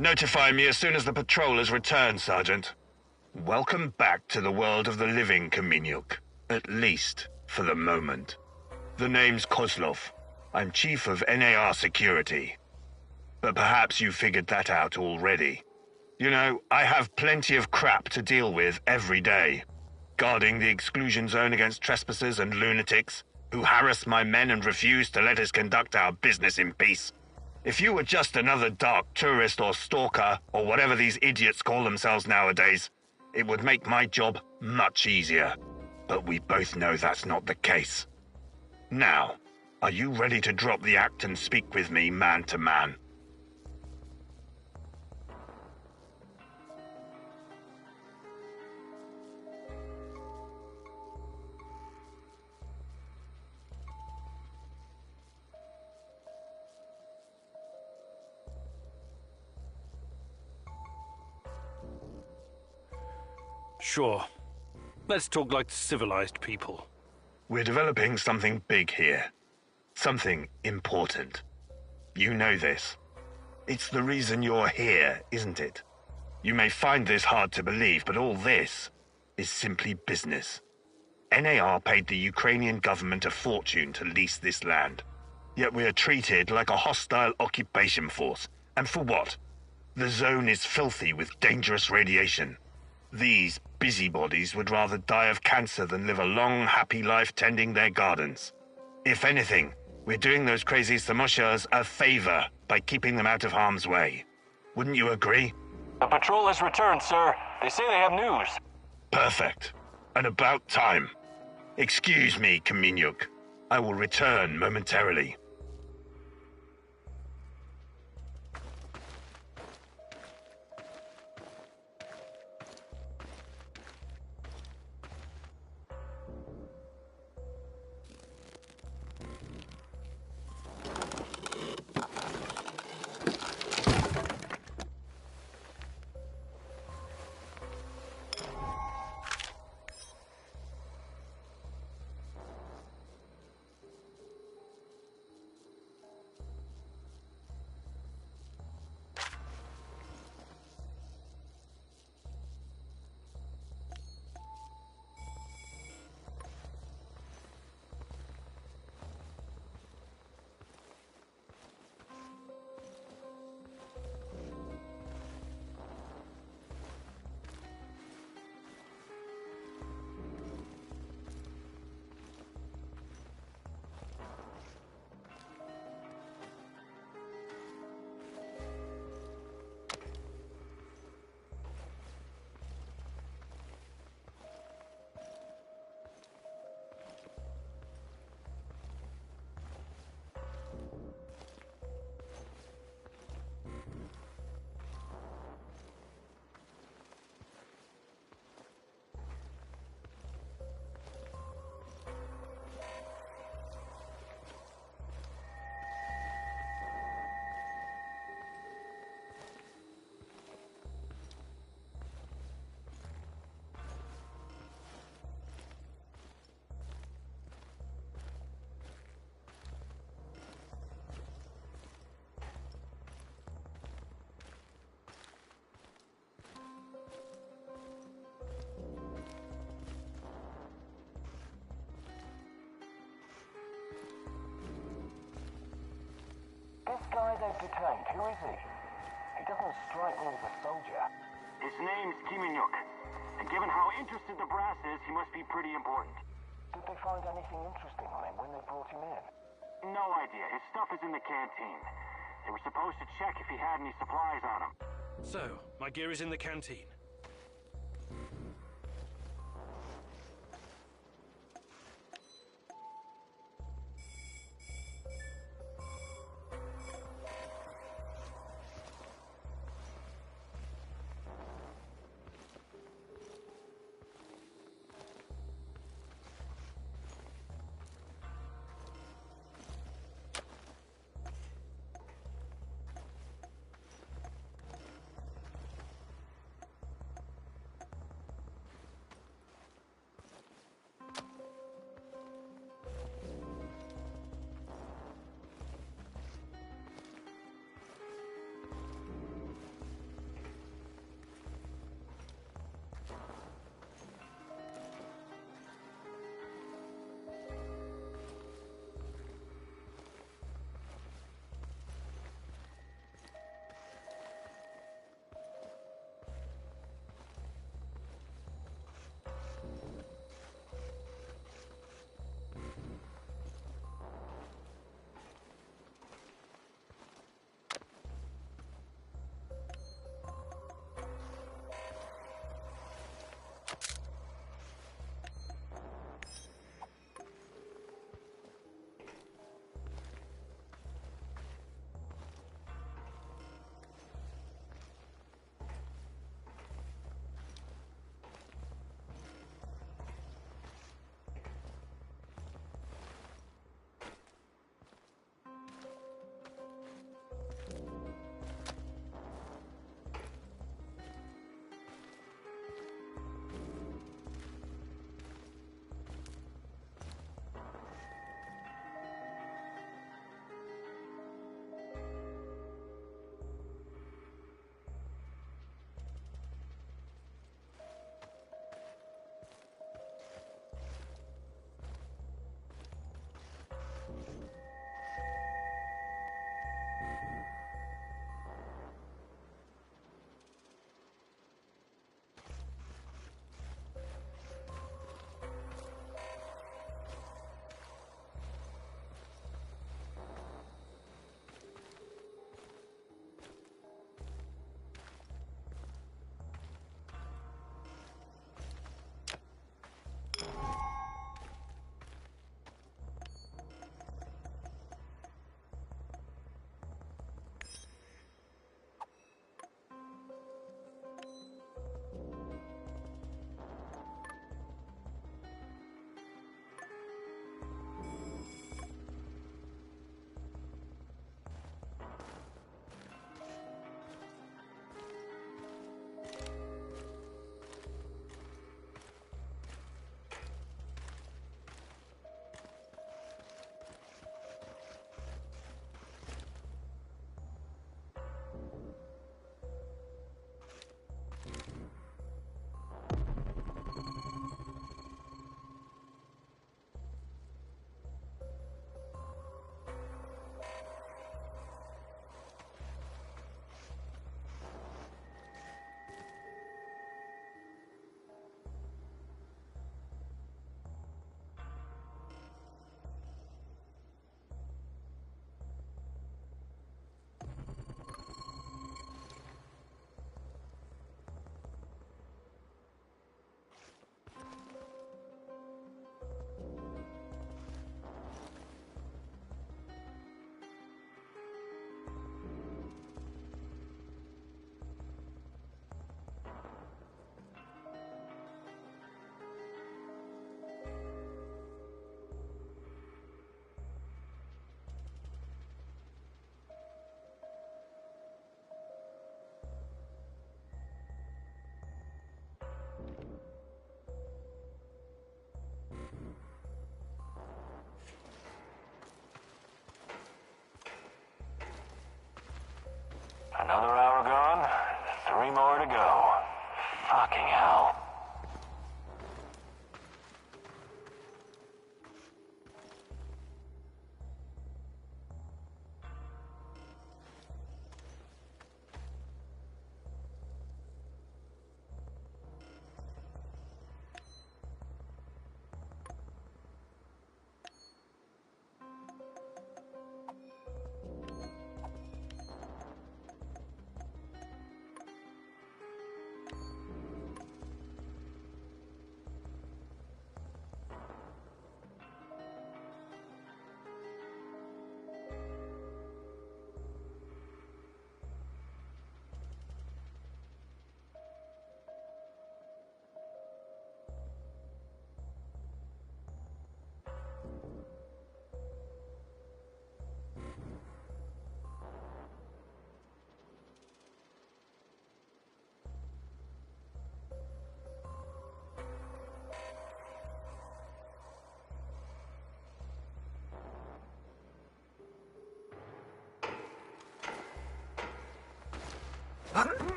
Notify me as soon as the patrol has returned, Sergeant. Welcome back to the world of the living, Kaminyuk. At least, for the moment. The name's Kozlov. I'm Chief of NAR Security. But perhaps you figured that out already. You know, I have plenty of crap to deal with every day. Guarding the exclusion zone against trespassers and lunatics, who harass my men and refuse to let us conduct our business in peace. If you were just another dark tourist or stalker, or whatever these idiots call themselves nowadays, it would make my job much easier. But we both know that's not the case. Now, are you ready to drop the act and speak with me man to man? Sure. Let's talk like civilized people. We're developing something big here. Something important. You know this. It's the reason you're here, isn't it? You may find this hard to believe, but all this is simply business. NAR paid the Ukrainian government a fortune to lease this land. Yet we are treated like a hostile occupation force. And for what? The zone is filthy with dangerous radiation. These busybodies would rather die of cancer than live a long, happy life tending their gardens. If anything, we're doing those crazy Samoshas a favor by keeping them out of harm's way. Wouldn't you agree? The patrol has returned, sir. They say they have news. Perfect. And about time. Excuse me, Kaminyuk. I will return momentarily. This guy they've detained, who is he? He doesn't strike me as a soldier. His name's Kiminyuk. And given how interested the brass is, he must be pretty important. Did they find anything interesting on him when they brought him in? No idea. His stuff is in the canteen. They were supposed to check if he had any supplies on him. So, my gear is in the canteen.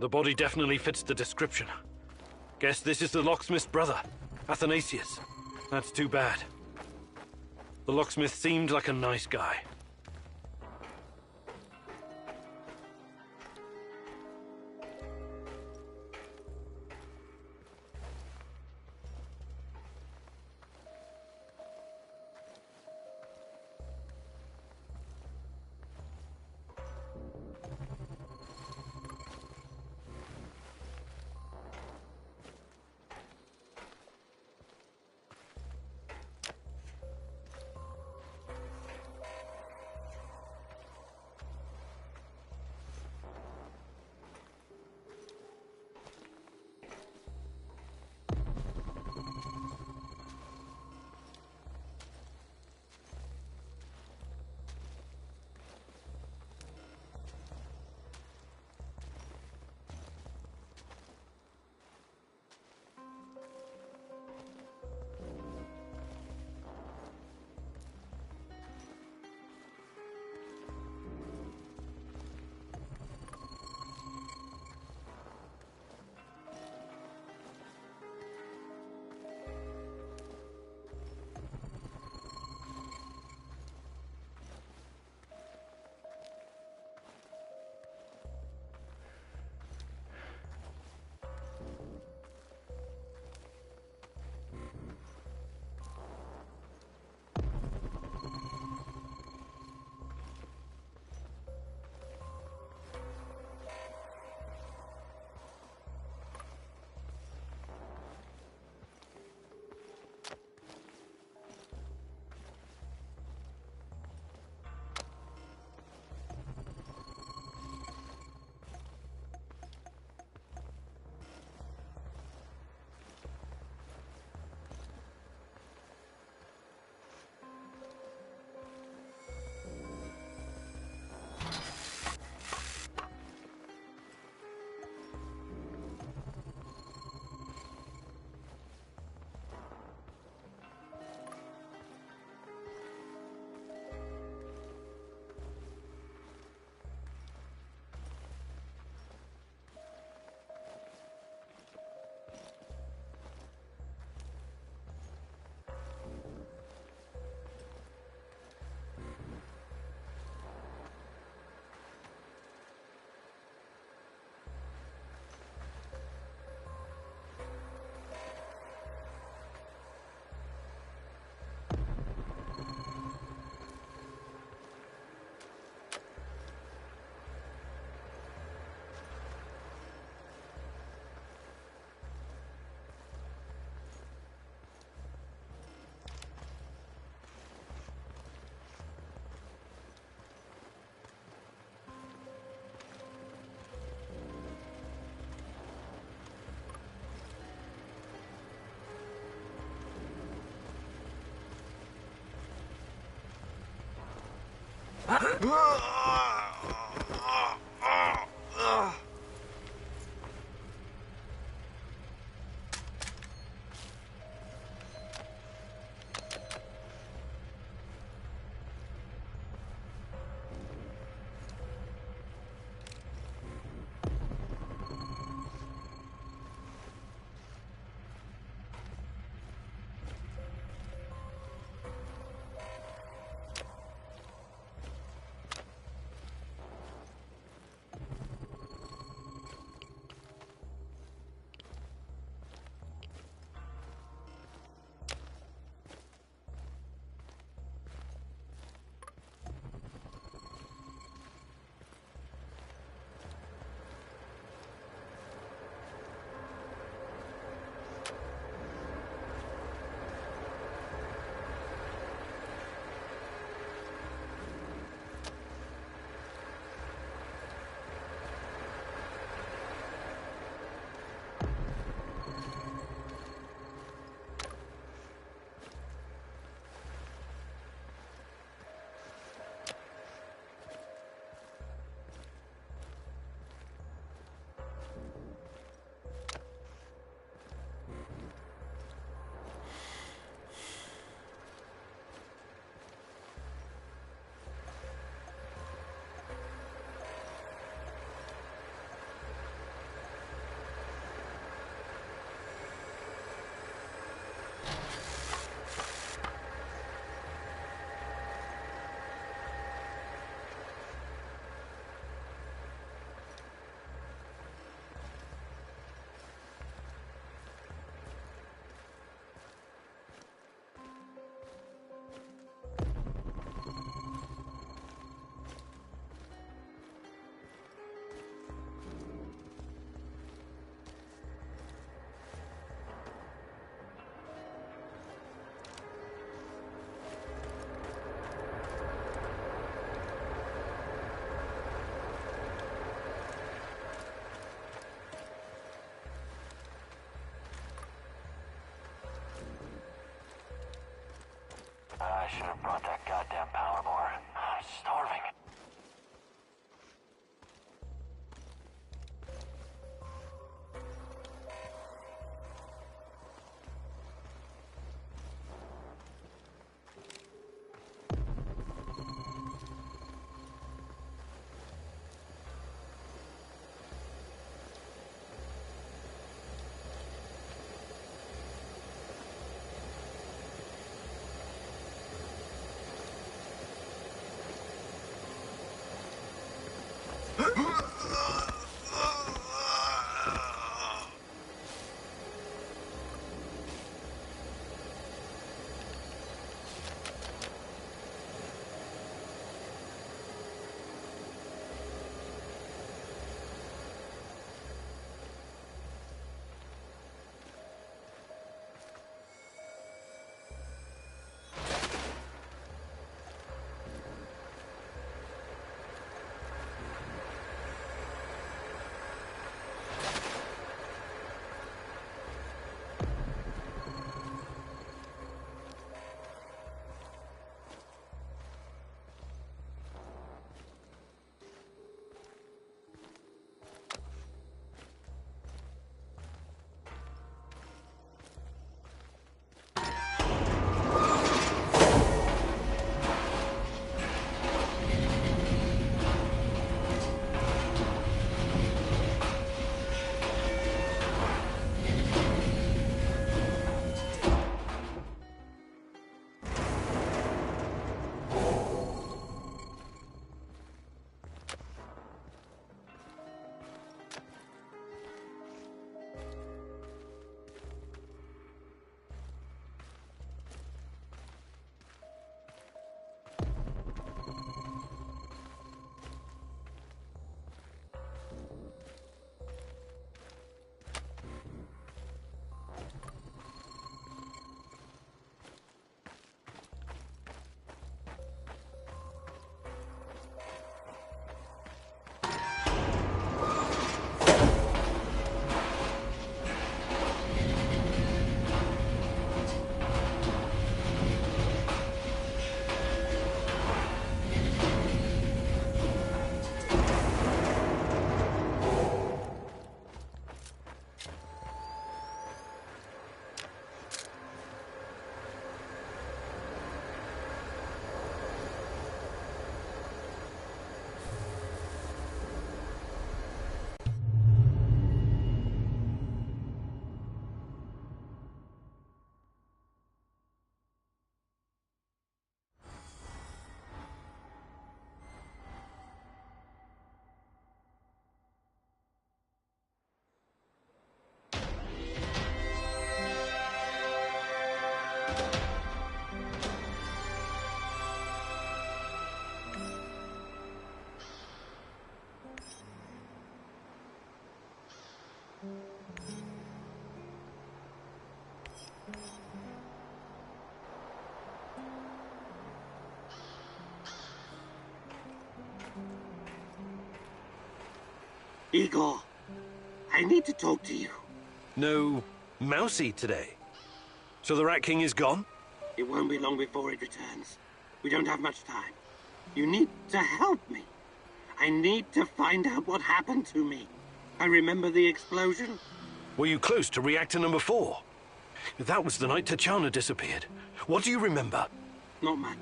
The body definitely fits the description. Guess this is the locksmith's brother, Athanasius. That's too bad. The locksmith seemed like a nice guy. I should have brought that goddamn power board. I'm starving. Igor, I need to talk to you. No Mousy today. So the Rat King is gone? It won't be long before it returns. We don't have much time. You need to help me. I need to find out what happened to me. I remember the explosion. Were you close to reactor number 4? That was the night Tachana disappeared. What do you remember? Not much.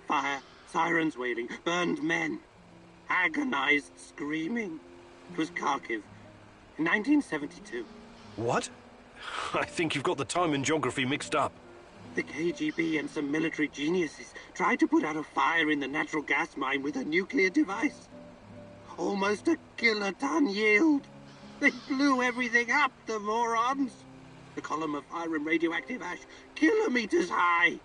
Fire, sirens wailing, burned men. Agonized screaming. It was Kharkiv, in 1972. What? I think you've got the time and geography mixed up. The KGB and some military geniuses tried to put out a fire in the natural gas mine with a nuclear device. Almost a kiloton yield. They blew everything up, the morons. The column of fire and radioactive ash, kilometers high.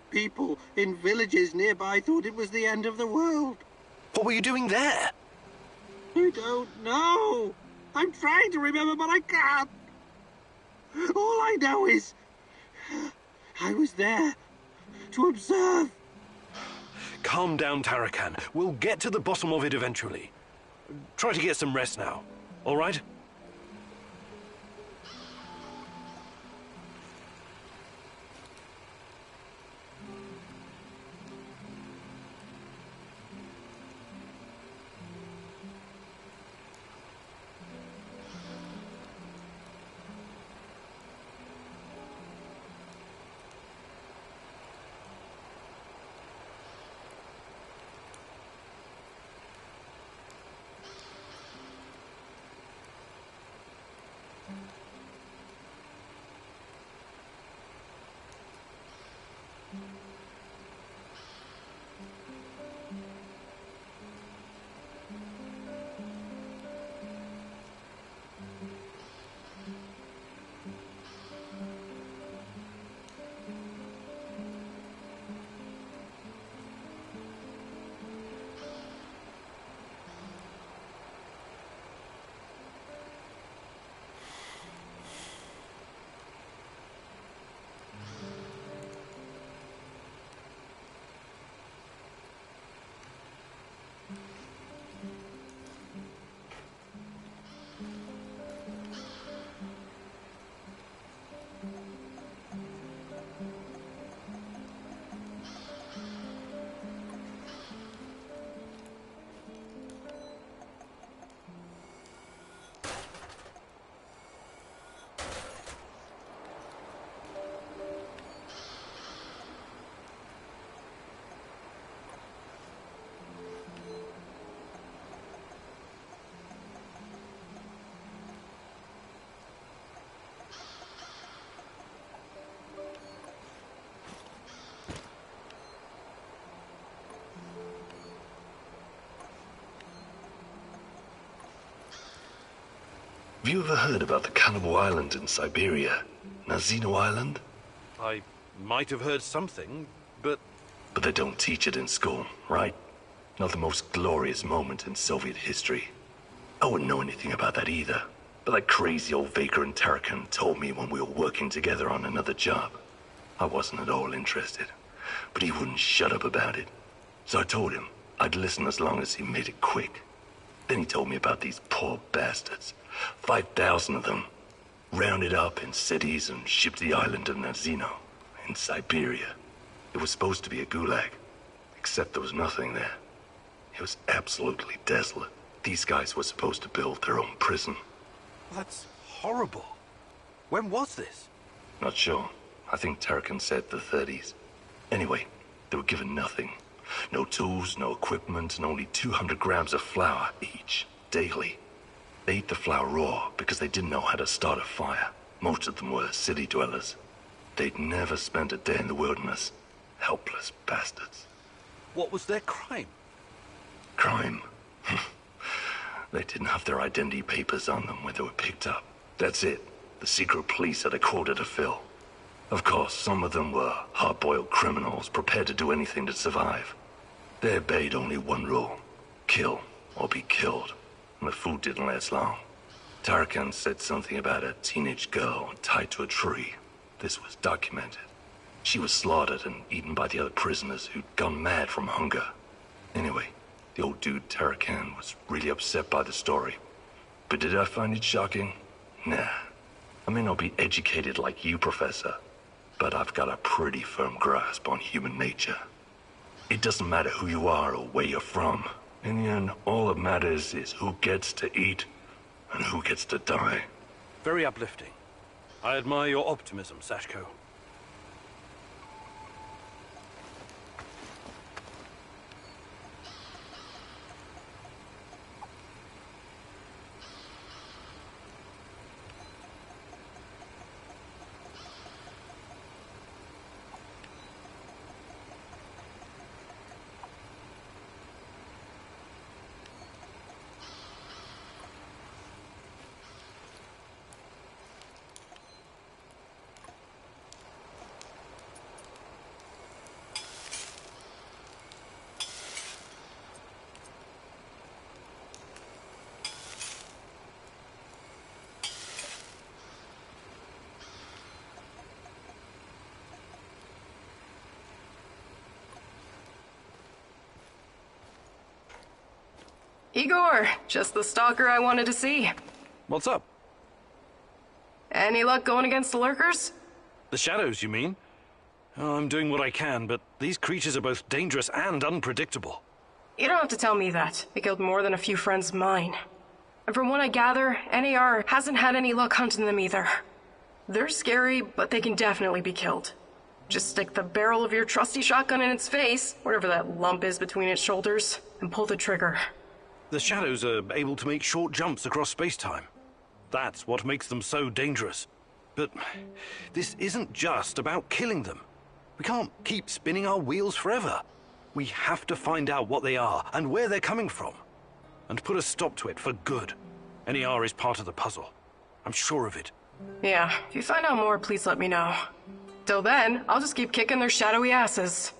People in villages nearby thought it was the end of the world. What were you doing there? I don't know. I'm trying to remember, but I can't. All I know is I was there to observe. Calm down, Tarakan. We'll get to the bottom of it eventually. Try to get some rest now, all right? Have you ever heard about the cannibal island in Siberia? Nazino Island? I might have heard something, but... But they don't teach it in school, right? Not the most glorious moment in Soviet history. I wouldn't know anything about that either. But that crazy old Vaker and Tarakan told me when we were working together on another job. I wasn't at all interested, but he wouldn't shut up about it. So I told him I'd listen as long as he made it quick. Then he told me about these poor bastards. 5,000 of them, rounded up in cities and shipped to the island of Nazino, in Siberia. It was supposed to be a gulag, except there was nothing there. It was absolutely desolate. These guys were supposed to build their own prison. That's horrible. When was this? Not sure. I think Tarakan said the 30s. Anyway, they were given nothing. No tools, no equipment, and only 200 grams of flour each, daily. They ate the flour raw because they didn't know how to start a fire. Most of them were city dwellers. They'd never spent a day in the wilderness. Helpless bastards. What was their crime? Crime? They didn't have their identity papers on them when they were picked up. That's it. The secret police had a quota to fill. Of course, some of them were hard-boiled criminals prepared to do anything to survive. They obeyed only one rule. Kill or be killed. And the food didn't last long. Tarakan said something about a teenage girl tied to a tree. this was documented. She was slaughtered and eaten by the other prisoners who'd gone mad from hunger. Anyway, the old dude Tarakan was really upset by the story. But did I find it shocking? Nah. I may not be educated like you, Professor, but I've got a pretty firm grasp on human nature. It doesn't matter who you are or where you're from. In the end, all that matters is who gets to eat and who gets to die. Very uplifting. I admire your optimism, Sashko. Igor, just the stalker I wanted to see. What's up? Any luck going against the lurkers? The shadows, you mean? Oh, I'm doing what I can, but these creatures are both dangerous and unpredictable. You don't have to tell me that. They killed more than a few friends of mine. And from what I gather, NAR hasn't had any luck hunting them either. They're scary, but they can definitely be killed. Just stick the barrel of your trusty shotgun in its face, whatever that lump is between its shoulders, and pull the trigger. The shadows are able to make short jumps across space-time. That's what makes them so dangerous. But this isn't just about killing them. We can't keep spinning our wheels forever. We have to find out what they are and where they're coming from. And put a stop to it for good. NER is part of the puzzle. I'm sure of it. Yeah, if you find out more, please let me know. Till then, I'll just keep kicking their shadowy asses.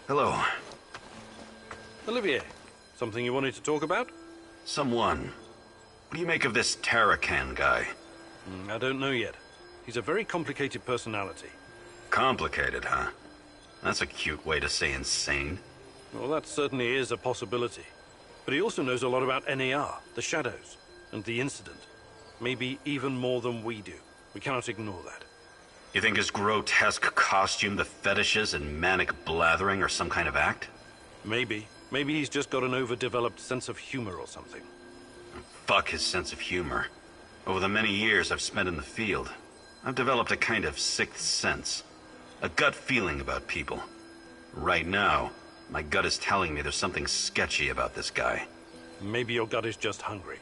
Hello. Olivier, something you wanted to talk about? Someone. What do you make of this Tarakan guy? I don't know yet. He's a very complicated personality. Complicated, huh? That's a cute way to say insane. Well, that certainly is a possibility. But he also knows a lot about NAR, the shadows, and the incident. Maybe even more than we do. We cannot ignore that. You think his grotesque costume, the fetishes, and manic blathering are some kind of act? Maybe. Maybe he's just got an overdeveloped sense of humor or something. Fuck his sense of humor. Over the many years I've spent in the field, I've developed a kind of sixth sense. A gut feeling about people. Right now, my gut is telling me there's something sketchy about this guy. Maybe your gut is just hungry.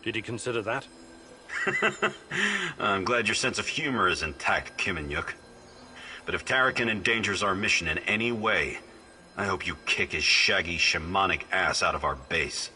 Did he consider that? I'm glad your sense of humor is intact, Kim and Yuk. But if Tarakan endangers our mission in any way, I hope you kick his shaggy, shamanic ass out of our base.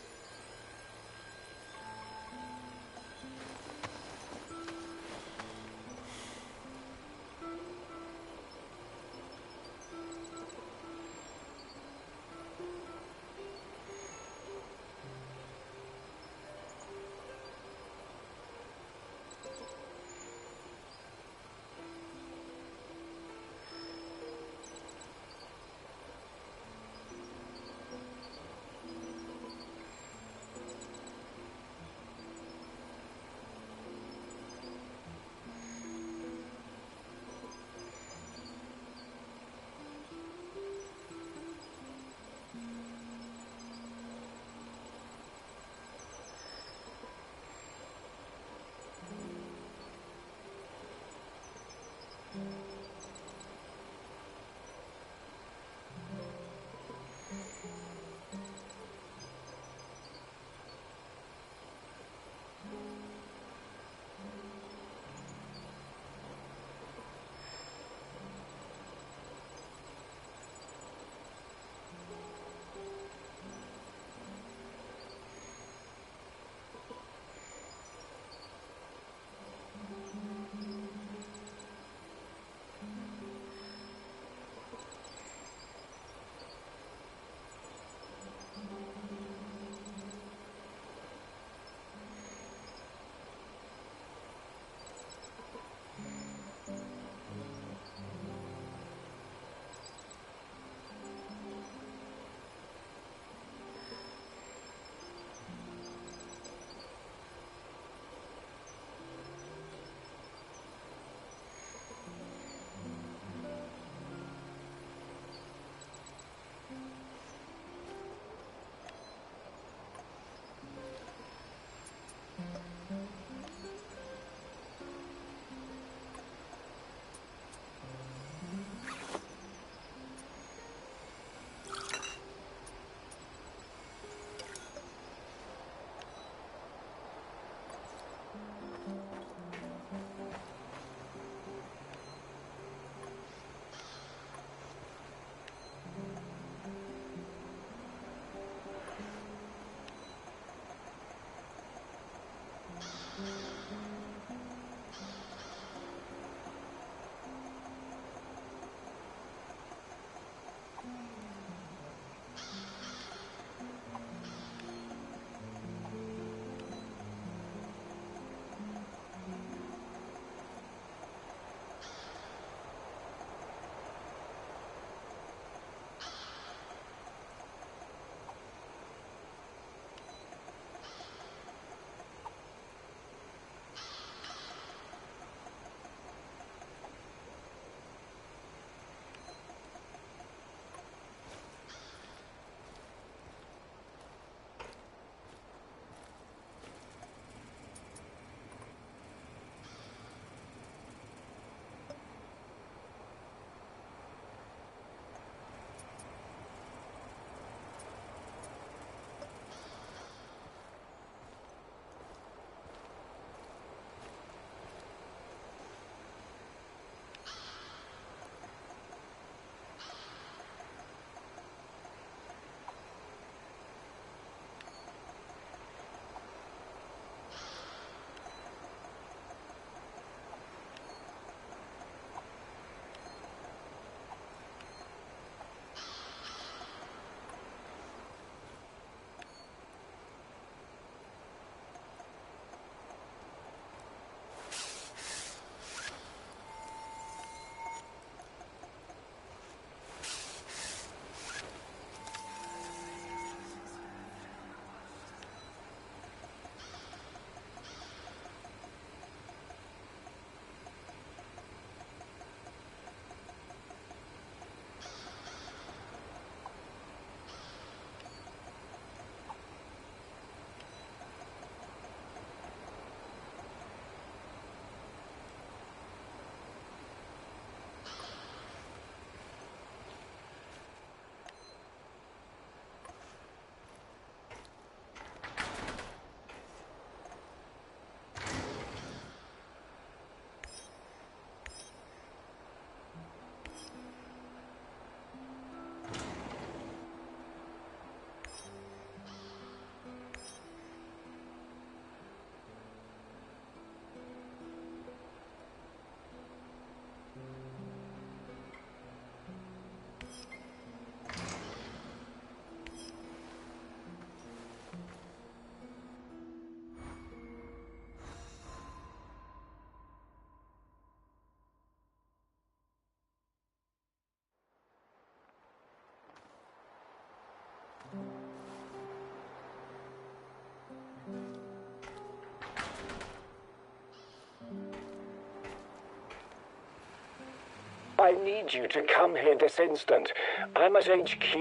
I need you to come here this instant. I'm at HQ.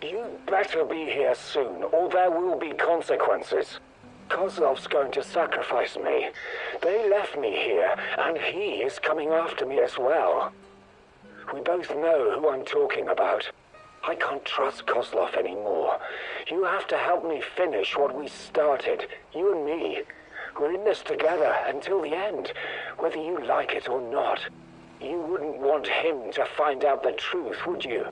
You better be here soon, or there will be consequences. Kozlov's going to sacrifice me. They left me here, and he is coming after me as well. We both know who I'm talking about. I can't trust Kozlov anymore. You have to help me finish what we started, you and me. We're in this together until the end, whether you like it or not. You wouldn't want him to find out the truth, would you?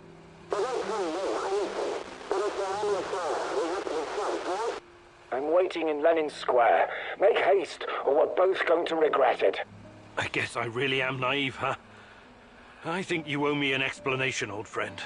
I'm waiting in Lenin Square. Make haste, or we're both going to regret it. I guess I really am naive, huh? I think you owe me an explanation, old friend.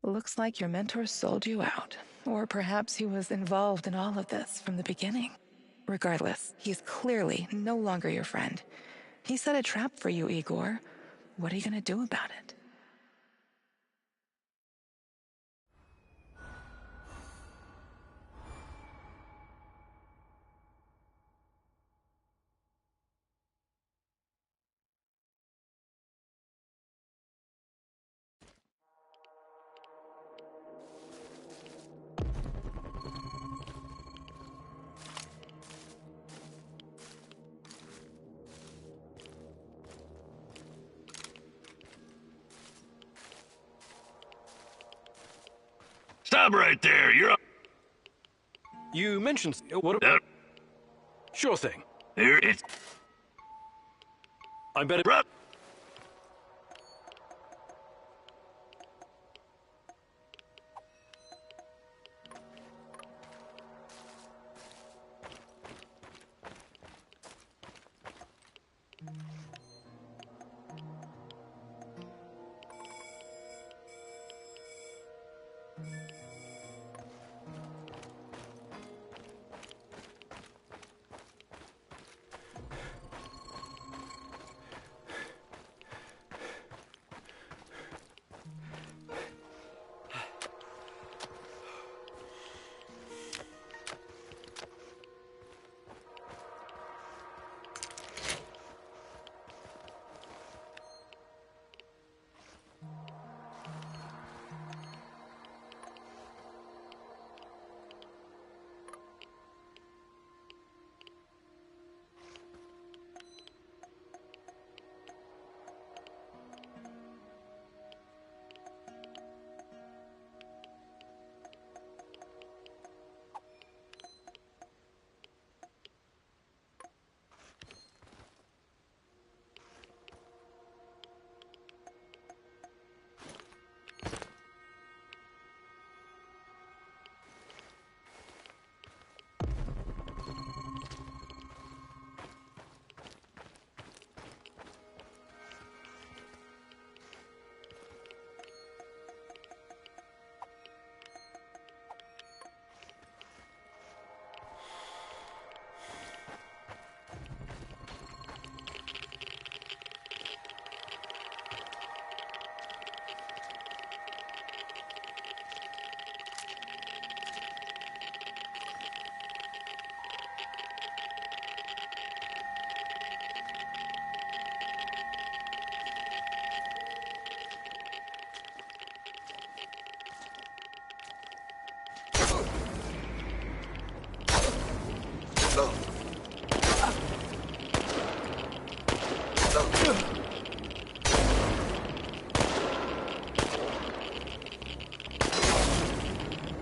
Looks like your mentor sold you out. Or perhaps he was involved in all of this from the beginning. Regardless, he's clearly no longer your friend. He set a trap for you, Igor. What are you gonna do about it? Stop right there. You're up. You mentioned... What? Sure thing. Here it's... I better...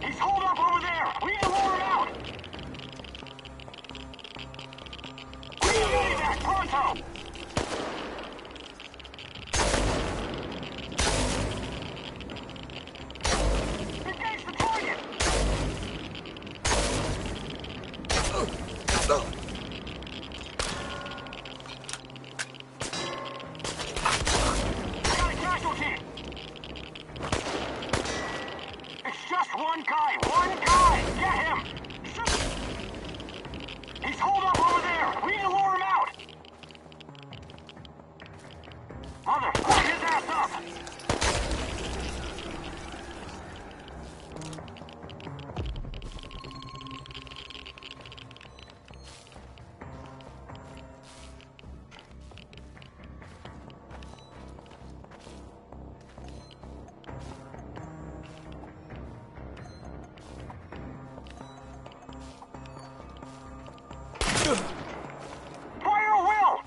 He's holed up over there! We need to lure him out! We need to get back, pronto! Engage the target! Got a casualty! It's just one guy! One guy! Get him! He's holed up over there! We need to lure him out! Mother, light his ass up! Fire a will!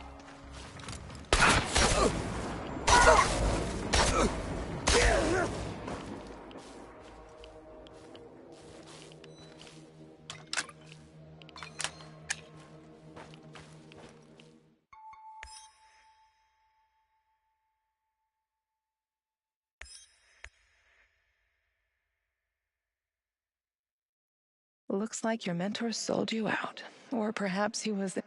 Looks like your mentor sold you out. Or perhaps he was...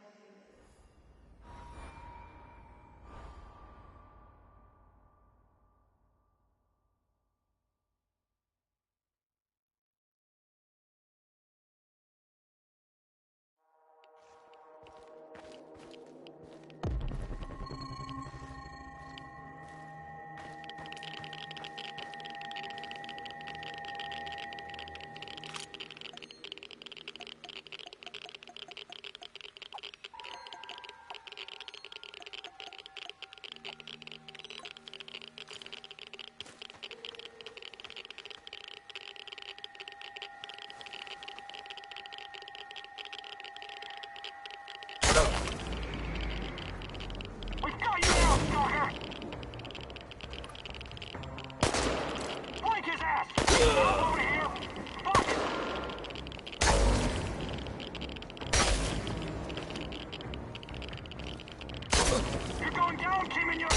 Kiminiuk!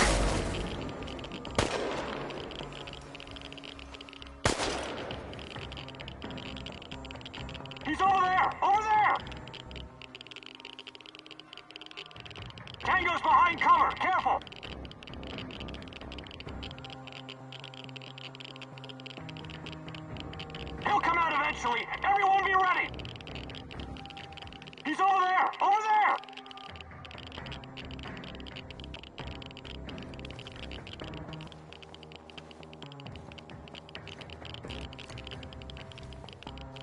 He's over there! Over there! Tango's behind cover! Careful! He'll come out eventually! Everyone be ready! He's over there! Over there!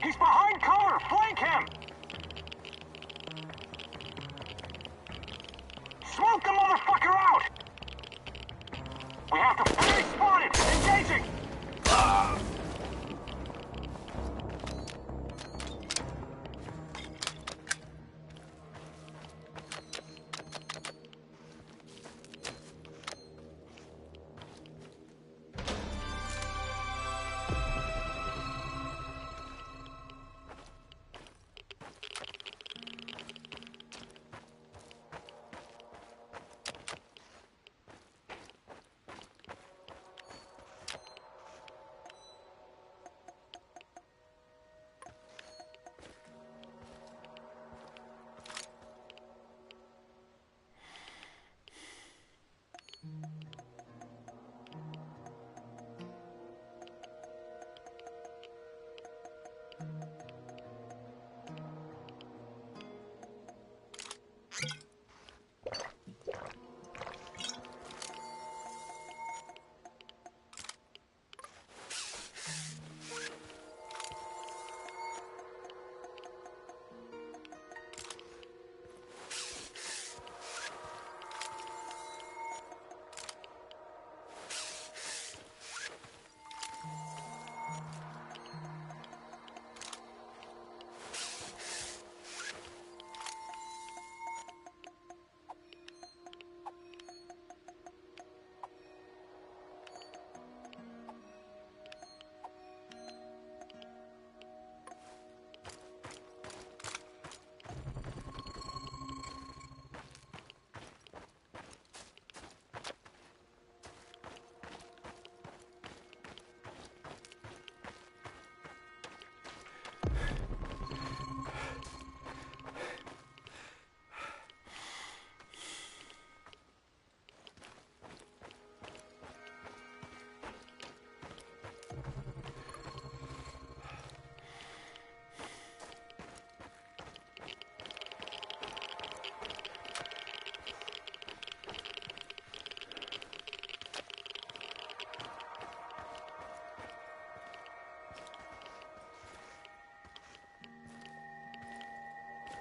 He's behind cover! Flank him! Smoke the motherfucker out! We have to... Enemy spotted! Engaging!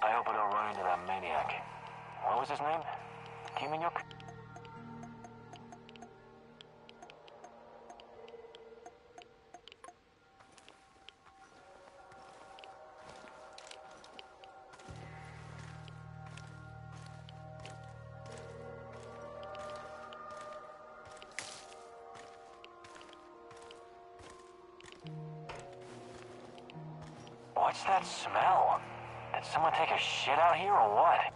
I hope I don't run into that maniac. What was his name? Kiminiuk? What's that smell? Did someone take a shit out here or what?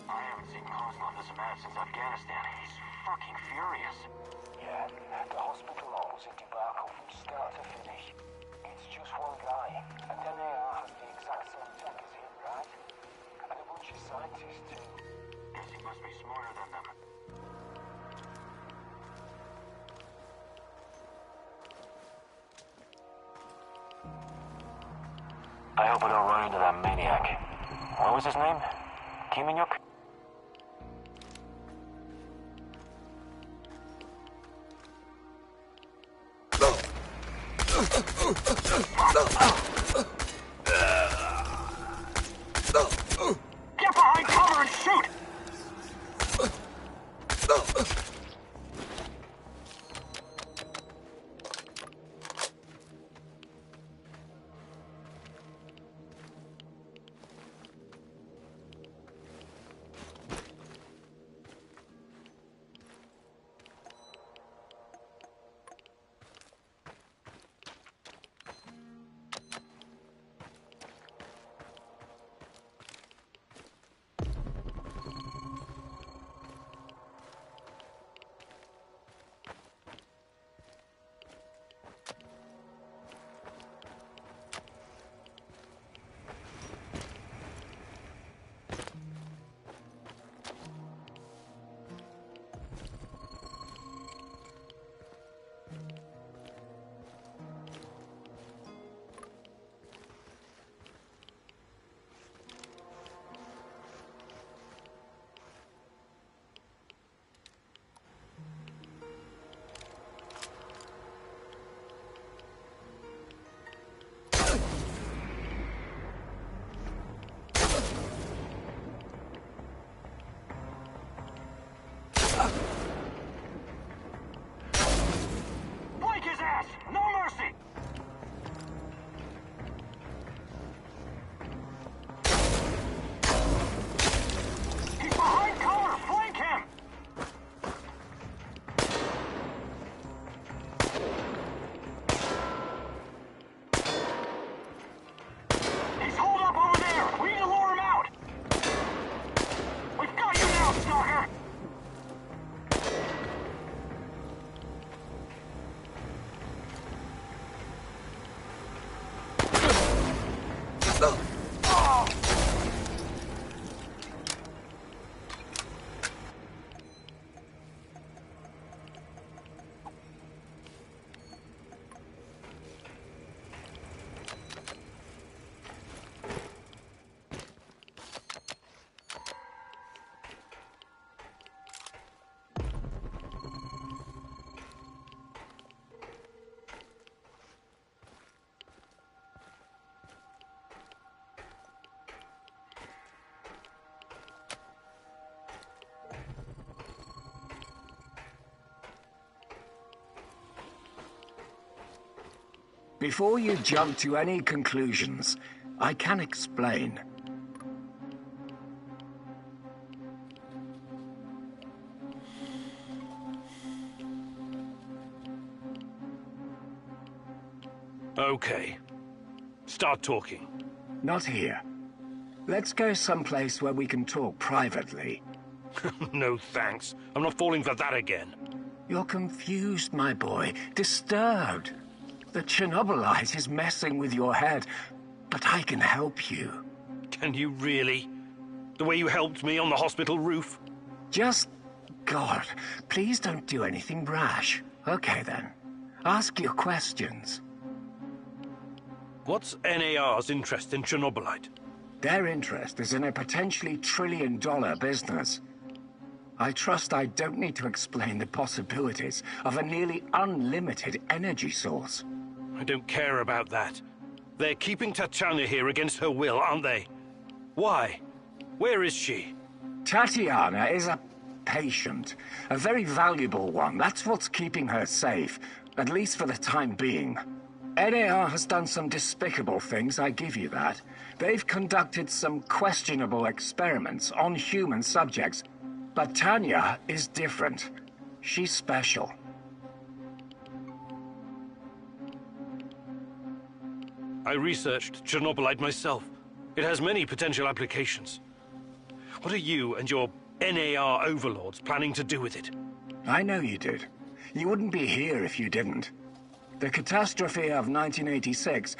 I haven't seen Kozlov as a man since Afghanistan. He's fucking furious. Yeah, the hospital was a debacle from start to finish. It's just one guy, and then AR has the exact same tech as him, right? And a bunch of scientists too. Guess he must be smarter than them. I hope I don't run into that maniac. What was his name? Kiminiuk? Get behind cover and shoot! Before you jump to any conclusions, I can explain. Okay. Start talking. Not here. Let's go someplace where we can talk privately. No thanks. I'm not falling for that again. You're confused, my boy. Disturbed. The Chernobylite is messing with your head, but I can help you. Can you really? The way you helped me on the hospital roof? Just... God, please don't do anything rash. Okay then. Ask your questions. What's NAR's interest in Chernobylite? Their interest is in a potentially trillion-dollar business. I trust I don't need to explain the possibilities of a nearly unlimited energy source. I don't care about that. They're keeping Tatiana here against her will, aren't they? Why? Where is she? Tatiana is a patient. A very valuable one. That's what's keeping her safe. At least for the time being. NAR has done some despicable things, I give you that. They've conducted some questionable experiments on human subjects. But Tanya is different. She's special. I researched Chernobylite myself. It has many potential applications. What are you and your NAR overlords planning to do with it? I know you did. You wouldn't be here if you didn't. The catastrophe of 1986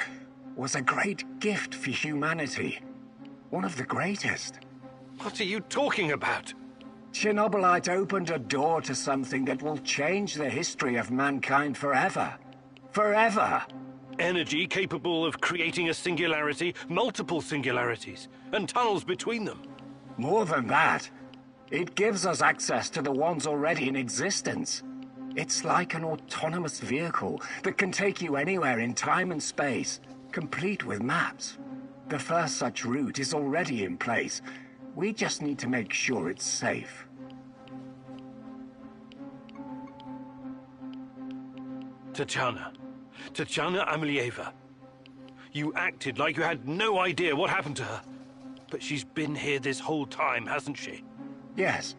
was a great gift for humanity. One of the greatest. What are you talking about? Chernobylite opened a door to something that will change the history of mankind forever. Forever! Energy capable of creating a singularity, multiple singularities, and tunnels between them. More than that, it gives us access to the ones already in existence. It's like an autonomous vehicle that can take you anywhere in time and space, complete with maps. The first such route is already in place. We just need to make sure it's safe. Tatiana Amelieva. You acted like you had no idea what happened to her. But she's been here this whole time, hasn't she? Yes.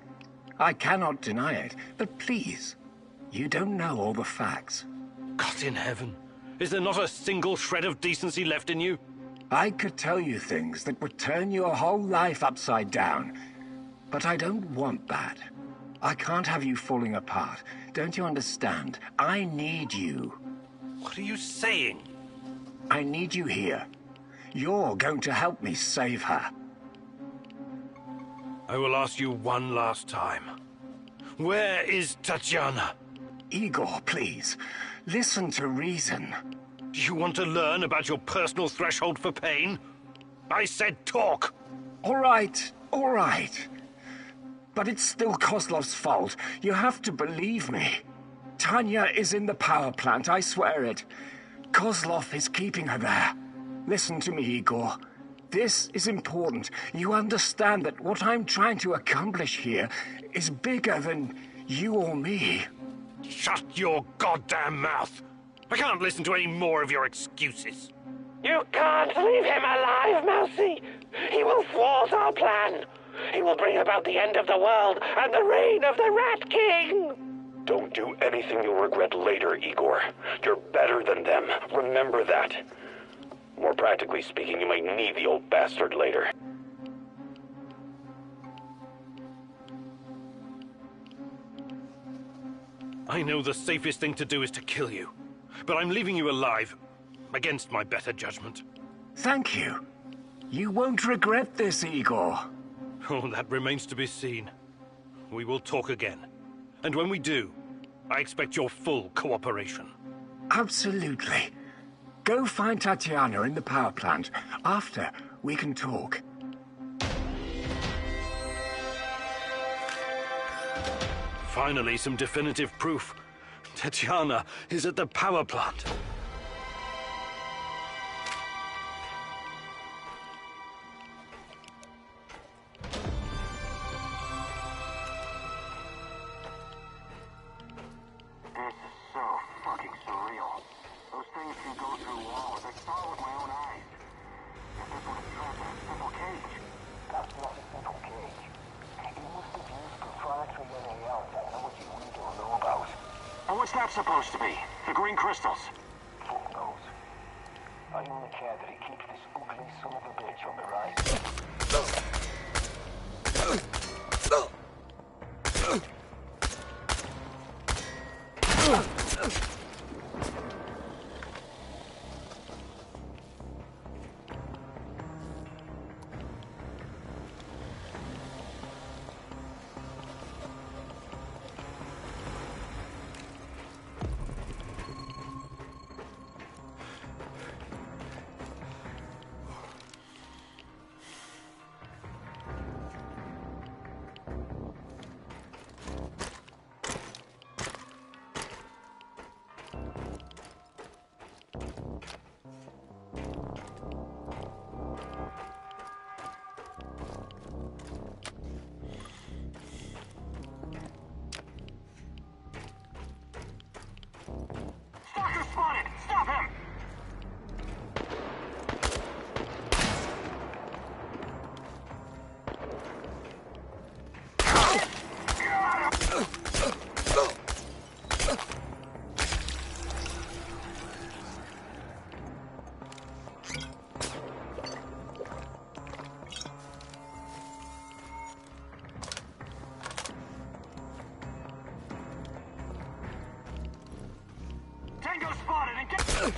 I cannot deny it, but please, you don't know all the facts. God in heaven. Is there not a single shred of decency left in you? I could tell you things that would turn your whole life upside down. But I don't want that. I can't have you falling apart. Don't you understand? I need you. What are you saying? I need you here. You're going to help me save her. I will ask you one last time. Where is Tatiana? Igor, please. Listen to reason. Do you want to learn about your personal threshold for pain? I said talk! All right. But it's still Kozlov's fault. You have to believe me. Tanya is in the power plant, I swear it. Kozlov is keeping her there. Listen to me, Igor. This is important. You understand that what I'm trying to accomplish here is bigger than you or me. Shut your goddamn mouth! I can't listen to any more of your excuses. You can't leave him alive, Mousy! He will thwart our plan! He will bring about the end of the world and the reign of the Rat King! Don't do anything you'll regret later, Igor. You're better than them. Remember that. More practically speaking, you might need the old bastard later. I know the safest thing to do is to kill you. But I'm leaving you alive, against my better judgment. Thank you. You won't regret this, Igor. Oh, that remains to be seen. We will talk again. And when we do, I expect your full cooperation. Absolutely. Go find Tatiana in the power plant. After, we can talk. Finally, some definitive proof. Tatiana is at the power plant. This is so fucking surreal. Those things can go through that supposed to be? The green crystals? Fuck knows. I only care that he keeps this ugly son of a bitch on the rise. Stalker spotted! Stop him! Tango spotted and get...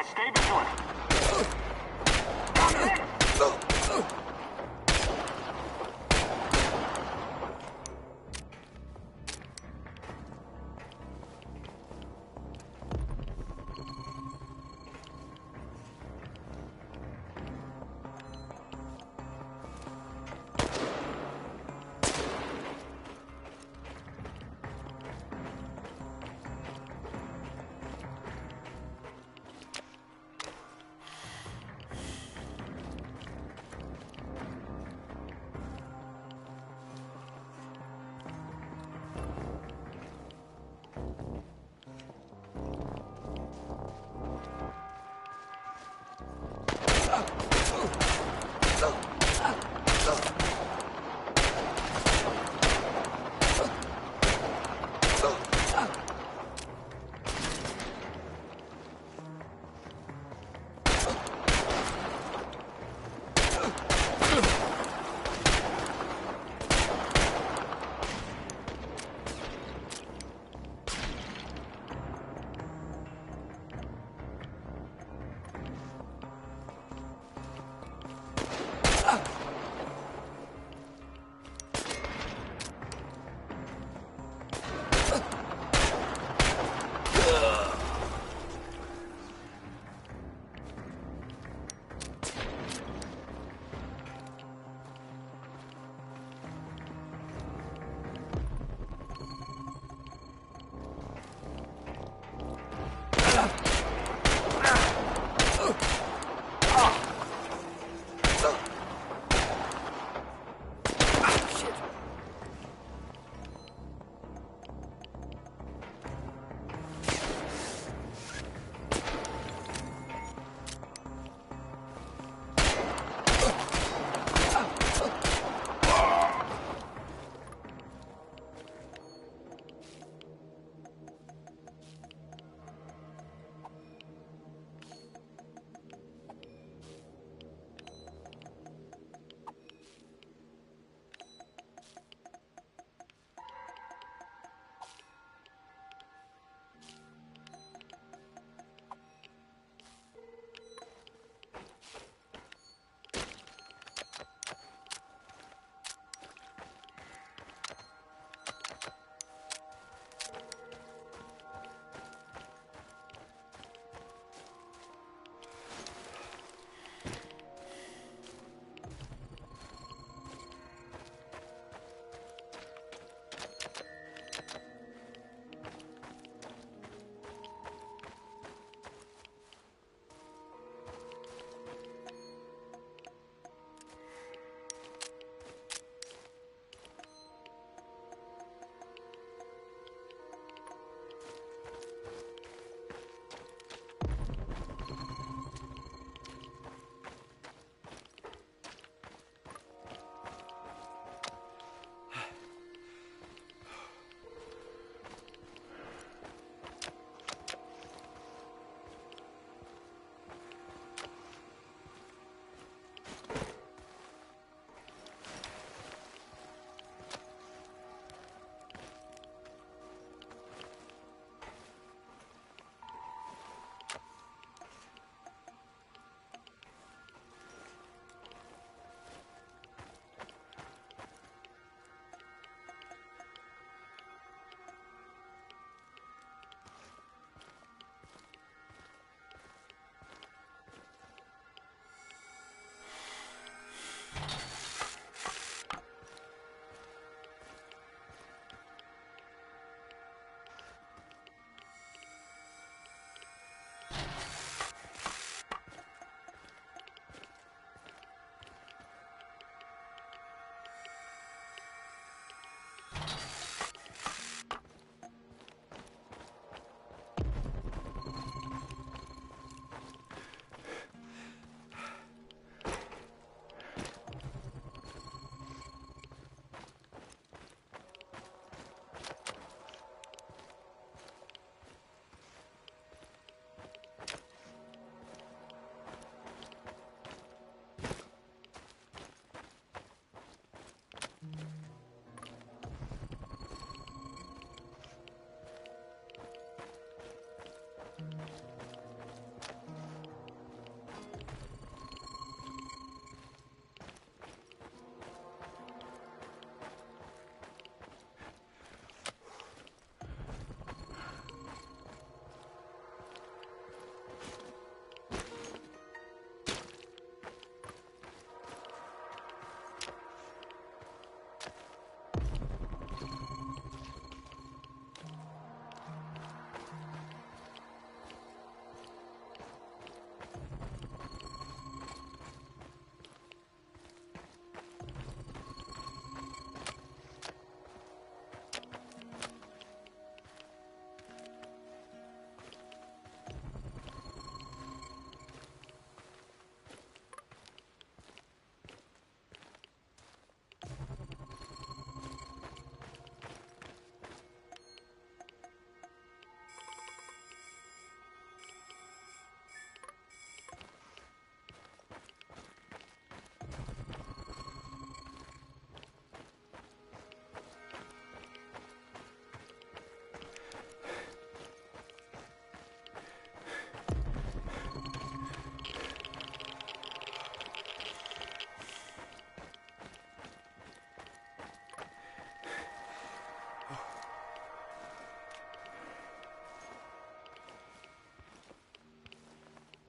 stay vigilant.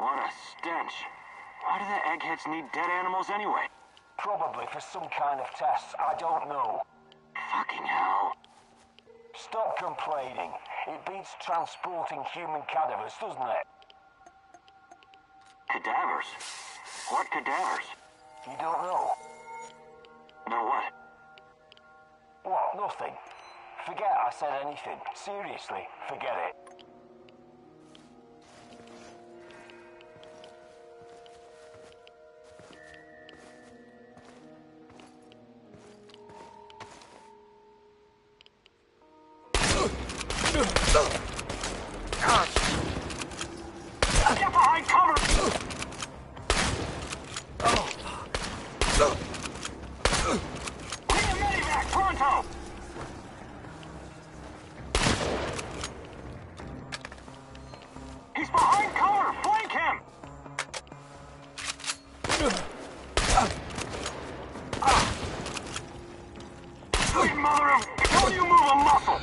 What a stench. Why do the eggheads need dead animals anyway? Probably for some kind of tests, I don't know. Fucking hell. Stop complaining. It beats transporting human cadavers, doesn't it? Cadavers? What cadavers? You don't know? No what? What? Nothing. Forget I said anything. Seriously, forget it. Get behind cover! Bring a medivac, pronto! He's behind cover! Flank him! Sweet mother of... Don't you move a muscle!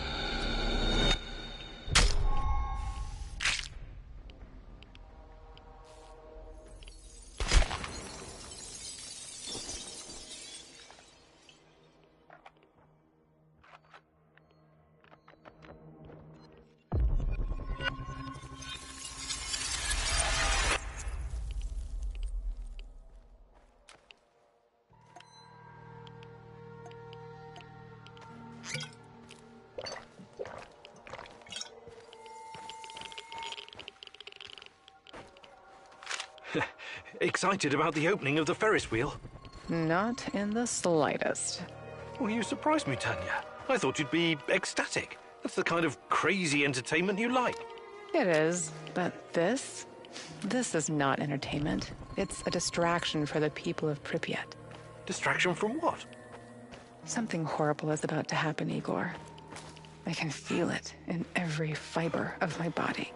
Excited about the opening of the Ferris wheel? Not in the slightest. Well, you surprised me, Tanya. I thought you'd be ecstatic. That's the kind of crazy entertainment you like. It is, but this is not entertainment. It's a distraction for the people of Pripyat. Distraction from what? Something horrible is about to happen, Igor. I can feel it in every fiber of my body.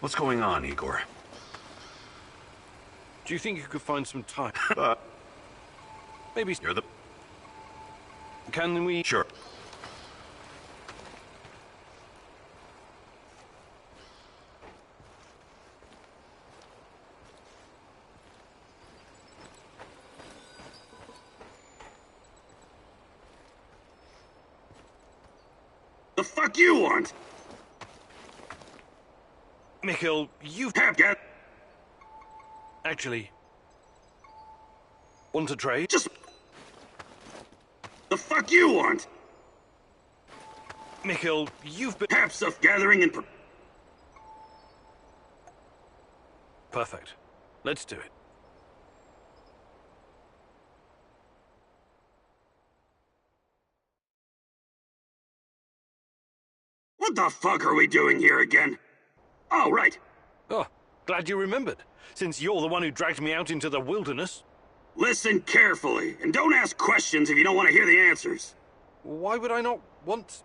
What's going on, Igor? Do you think you could find some time? Maybe you're the... Can we... Sure. The fuck you want? Mikhail, you've... Actually... Want to trade? Just... The fuck you want? Mikhail, you've been... Have stuff gathering and... Perfect. Let's do it. What the fuck are we doing here again? Oh, right. Oh, glad you remembered, since you're the one who dragged me out into the wilderness. Listen carefully, and don't ask questions if you don't want to hear the answers. Why would I not want...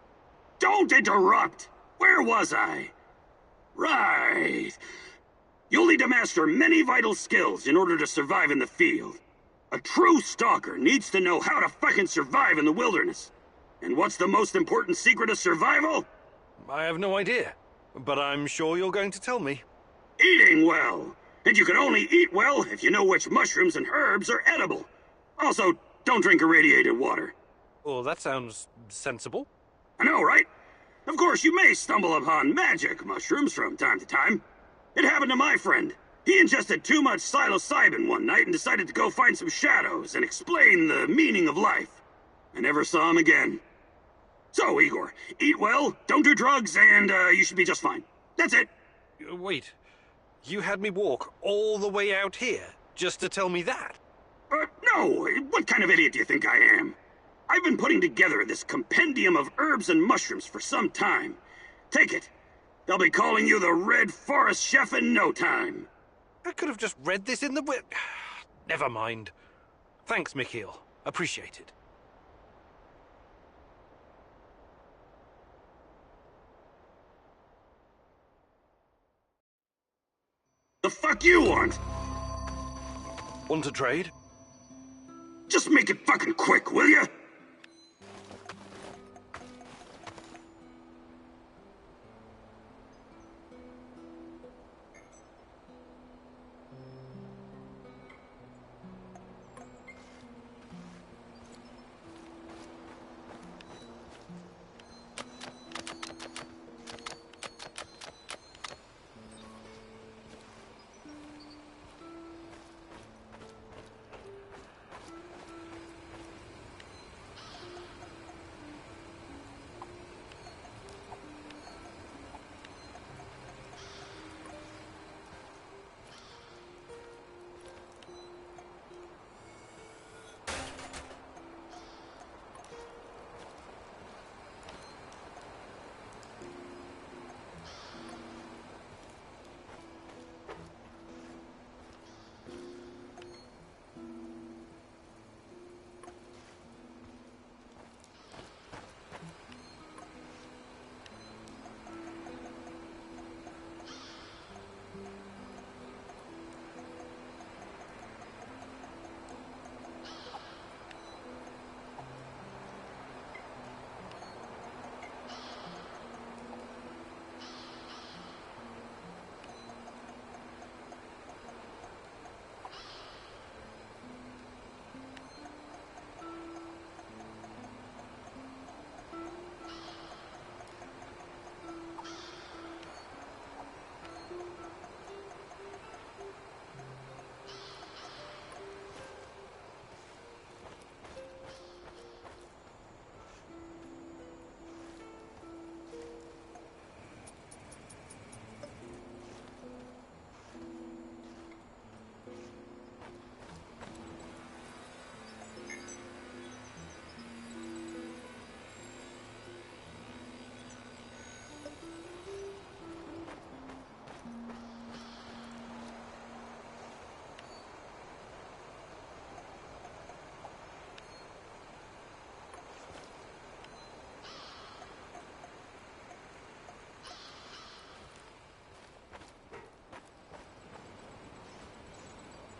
Don't interrupt! Where was I? Right. You'll need to master many vital skills in order to survive in the field. A true stalker needs to know how to fucking survive in the wilderness. And what's the most important secret of survival? I have no idea, but I'm sure you're going to tell me. Eating well. And you can only eat well if you know which mushrooms and herbs are edible. Also, don't drink irradiated water. Oh, that sounds sensible. I know, right? Of course, you may stumble upon magic mushrooms from time to time. It happened to my friend. He ingested too much psilocybin one night and decided to go find some shadows and explain the meaning of life. I never saw him again. So, Igor, eat well, don't do drugs, and you should be just fine. That's it. Wait, you had me walk all the way out here just to tell me that? No, what kind of idiot do you think I am? I've been putting together this compendium of herbs and mushrooms for some time. Take it. They'll be calling you the Red Forest Chef in no time. I could have just read this in the... Never mind. Thanks, Mikhail. Appreciate it. The fuck you want? Want to trade? Just make it fucking quick, will ya?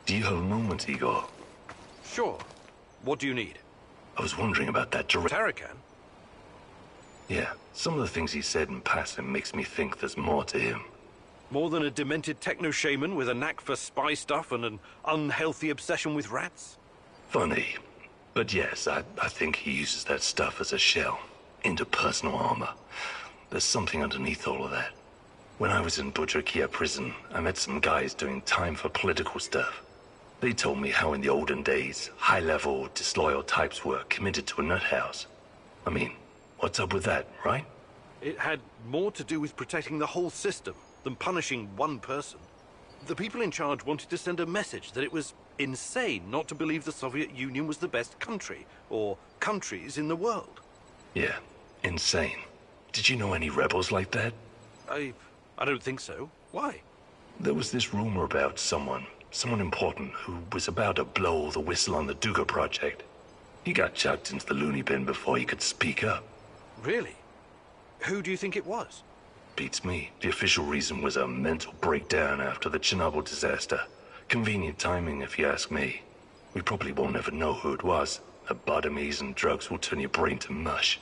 Do you have a moment, Igor? Sure. What do you need? I was wondering about that Tarakan? Yeah, some of the things he said in passing makes me think there's more to him. More than a demented techno-shaman with a knack for spy stuff and an unhealthy obsession with rats? Funny. But yes, I think he uses that stuff as a shell into personal armor. There's something underneath all of that. When I was in Budrakia prison, I met some guys doing time for political stuff. They told me how in the olden days, high-level, disloyal types were committed to a nut house. I mean, what's up with that, right? It had more to do with protecting the whole system than punishing one person. The people in charge wanted to send a message that it was insane not to believe the Soviet Union was the best country, or countries in the world. Yeah, insane. Did you know any rebels like that? I don't think so. Why? There was this rumor about someone important, who was about to blow the whistle on the Duga project. He got chucked into the loony bin before he could speak up. Really? Who do you think it was? Beats me. The official reason was a mental breakdown after the Chernobyl disaster. Convenient timing, if you ask me. We probably won't ever know who it was. Lobotomies and drugs will turn your brain to mush.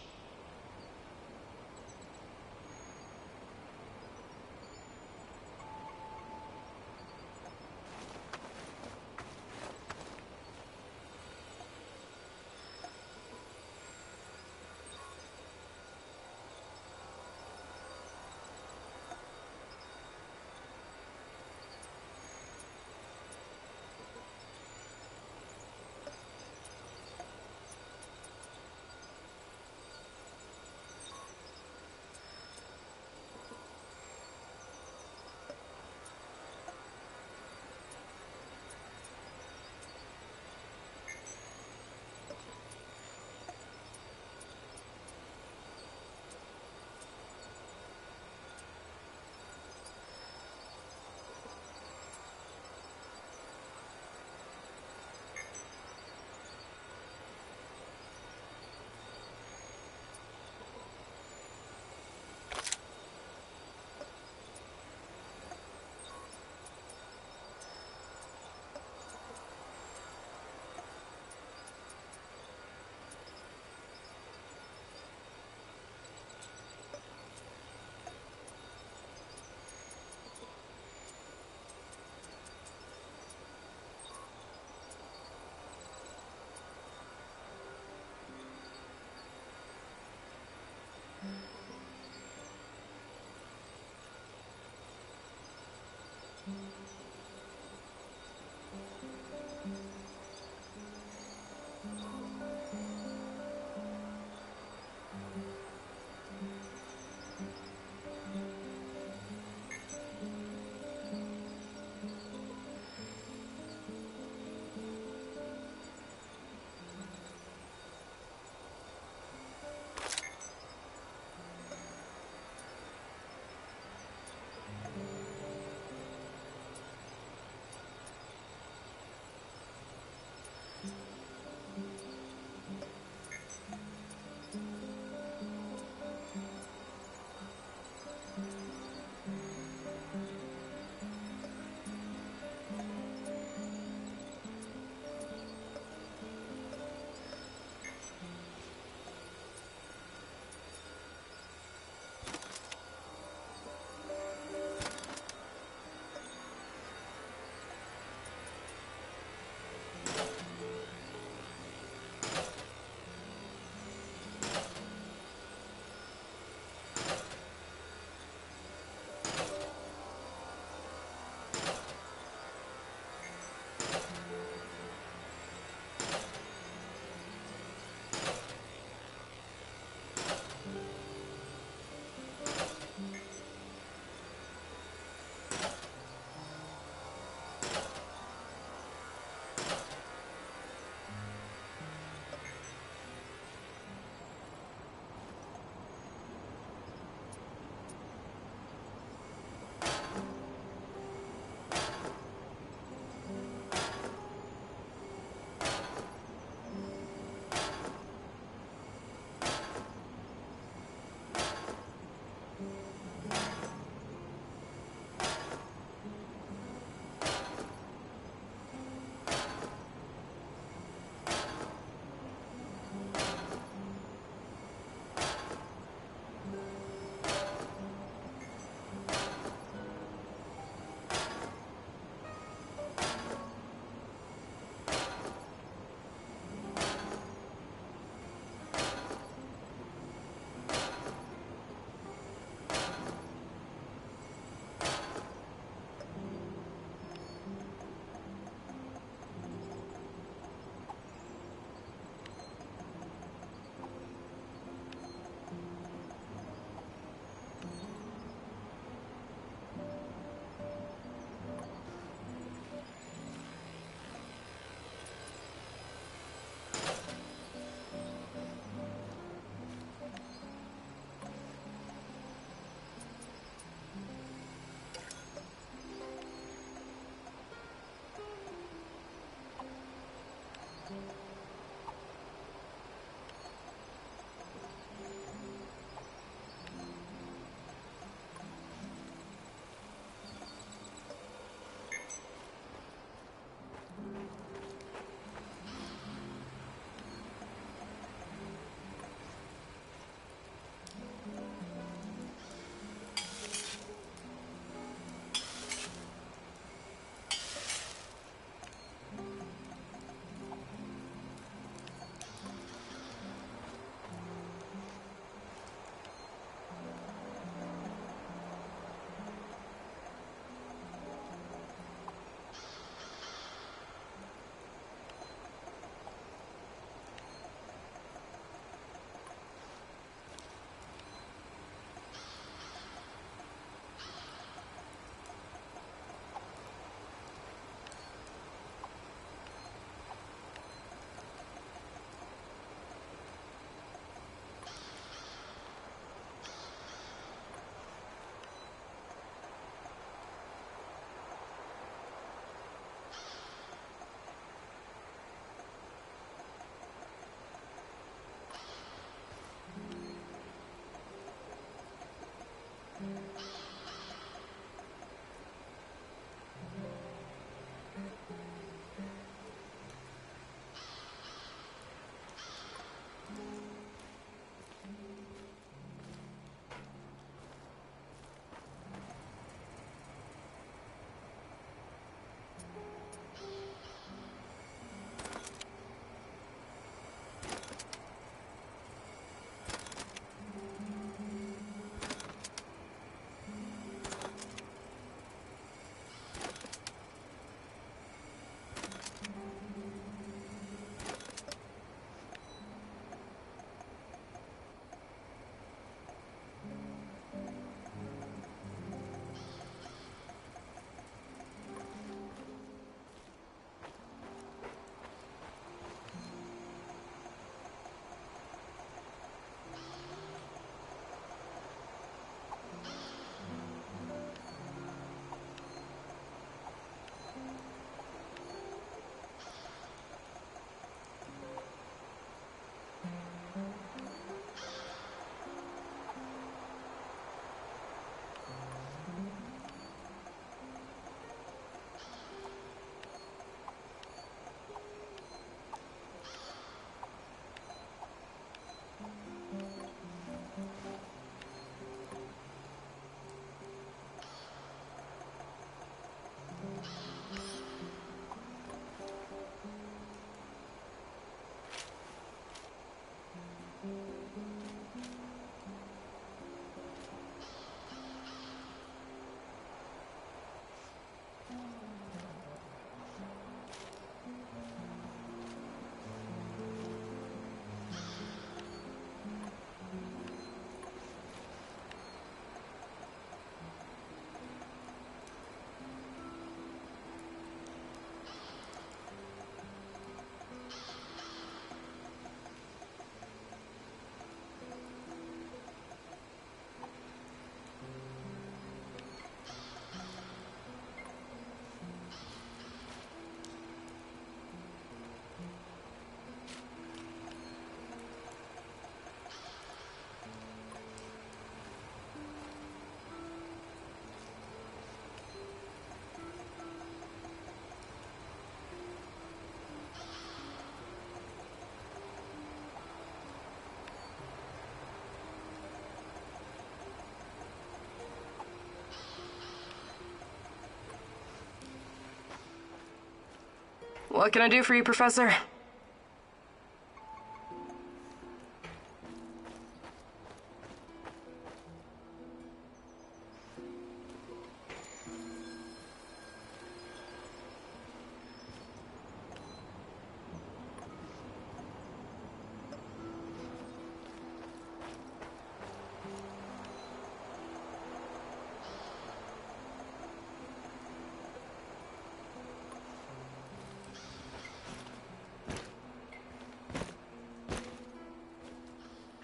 What can I do for you, Professor?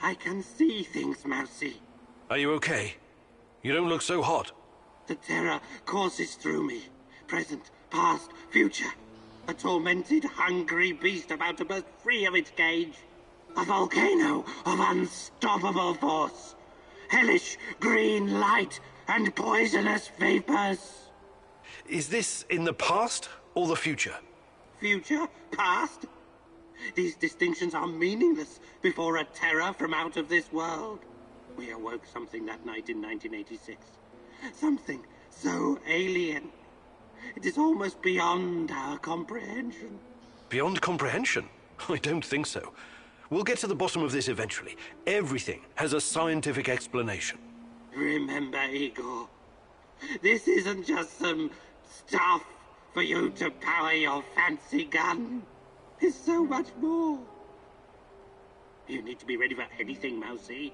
I can see things, Mousy. Are you okay? You don't look so hot. The terror courses through me. Present, past, future. A tormented, hungry beast about to burst free of its cage. A volcano of unstoppable force. Hellish green light and poisonous vapors. Is this in the past or the future? Future? Past? These distinctions are meaningless before a terror from out of this world. We awoke something that night in 1986. Something so alien. It is almost beyond our comprehension. Beyond comprehension? I don't think so. We'll get to the bottom of this eventually. Everything has a scientific explanation. Remember, Igor, this isn't just some stuff for you to power your fancy gun. It's so much more. You need to be ready for anything, Mousy.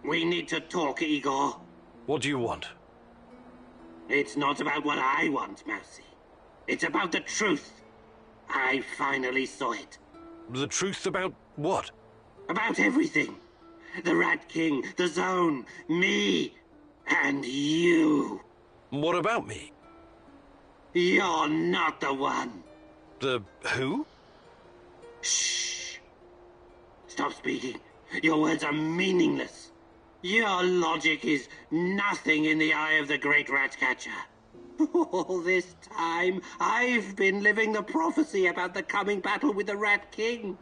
We need to talk, Igor. What do you want? It's not about what I want, Mousy. It's about the truth. I finally saw it. The truth about what? About everything. The Rat King, the Zone, me, and you. What about me? You're not the one. The who? Shh. Stop speaking. Your words are meaningless. Your logic is nothing in the eye of the great Ratcatcher. All this time, I've been living the prophecy about the coming battle with the Rat King.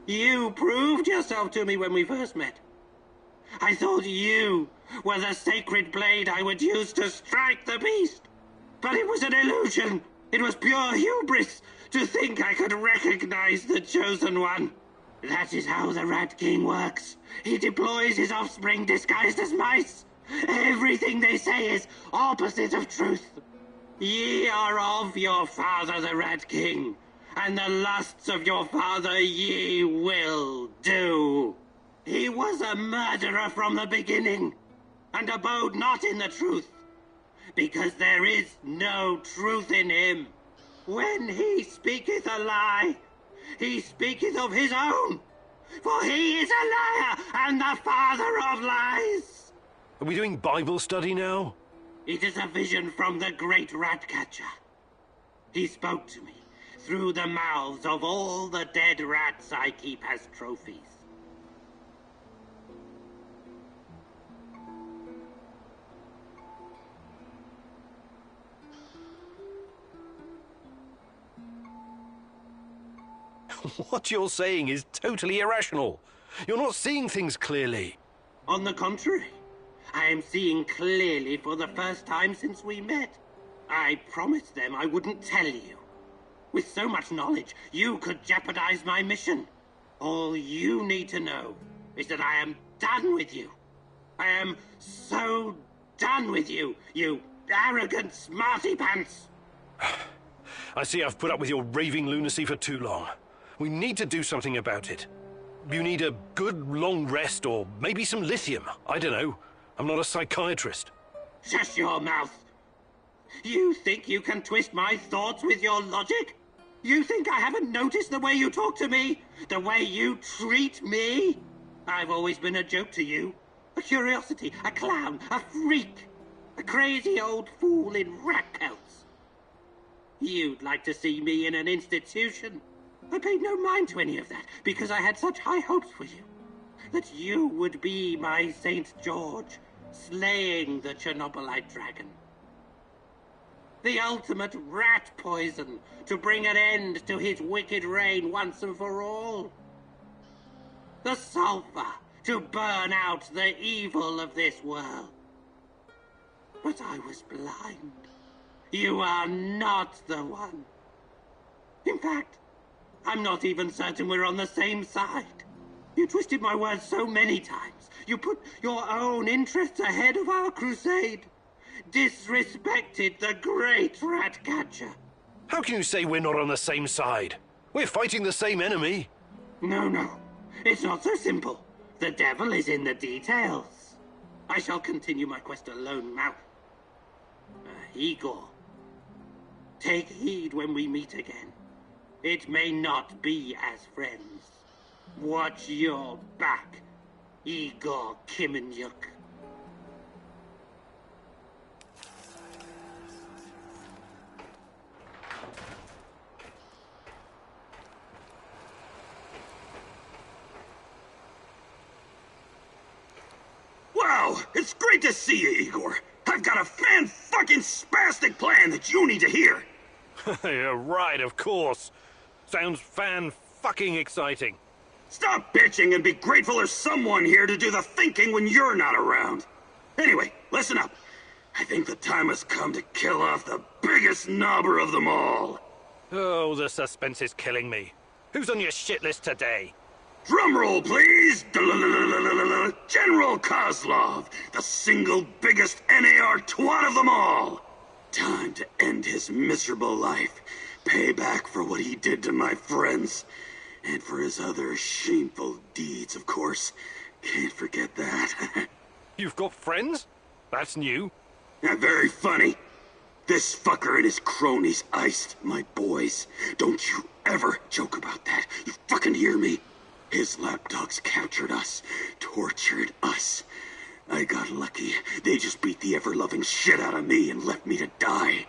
You proved yourself to me when we first met. I thought you were the sacred blade I would use to strike the beast. But it was an illusion. It was pure hubris to think I could recognize the Chosen One. That is how the Rat King works. He deploys his offspring disguised as mice. Everything they say is opposite of truth. Ye are of your father, the Rat King, and the lusts of your father ye will do. He was a murderer from the beginning, and abode not in the truth, because there is no truth in him. When he speaketh a lie, he speaketh of his own, for he is a liar and the father of lies. Are we doing Bible study now? It is a vision from the great Ratcatcher. He spoke to me through the mouths of all the dead rats I keep as trophies. What you're saying is totally irrational. You're not seeing things clearly. On the contrary, I am seeing clearly for the first time since we met. I promised them I wouldn't tell you. With so much knowledge, you could jeopardize my mission. All you need to know is that I am done with you. I am so done with you, you arrogant smarty pants. I see I've put up with your raving lunacy for too long. We need to do something about it. You need a good long rest or maybe some lithium. I don't know. I'm not a psychiatrist. Shut your mouth. You think you can twist my thoughts with your logic? You think I haven't noticed the way you talk to me? The way you treat me? I've always been a joke to you. A curiosity, a clown, a freak. A crazy old fool in rat pelts. You'd like to see me in an institution. I paid no mind to any of that because I had such high hopes for you. That you would be my Saint George, slaying the Chernobylite dragon. The ultimate rat poison to bring an end to his wicked reign once and for all. The sulfur to burn out the evil of this world. But I was blind. You are not the one. In fact, I'm not even certain we're on the same side. You twisted my words so many times. You put your own interests ahead of our crusade. Disrespected the great Ratcatcher. How can you say we're not on the same side? We're fighting the same enemy. No. It's not so simple. The devil is in the details. I shall continue my quest alone now. Igor, take heed when we meet again. It may not be as friends. Watch your back, Igor Kiminyuk. Wow, it's great to see you, Igor. I've got a fan-fucking-spastic plan that you need to hear. Yeah, right, of course. Sounds fan-fucking exciting. Stop bitching and be grateful there's someone here to do the thinking when you're not around. Anyway, listen up. I think the time has come to kill off the biggest knobber of them all. Oh, the suspense is killing me. Who's on your shit list today? Drumroll, please! General Kozlov, the single biggest NAR twat of them all! Time to end his miserable life. Pay back for what he did to my friends. And for his other shameful deeds, of course. Can't forget that. You've got friends? That's new. Very funny. This fucker and his cronies iced my boys. Don't you ever joke about that. You fucking hear me? His lapdogs captured us, tortured us. I got lucky. They just beat the ever-loving shit out of me and left me to die.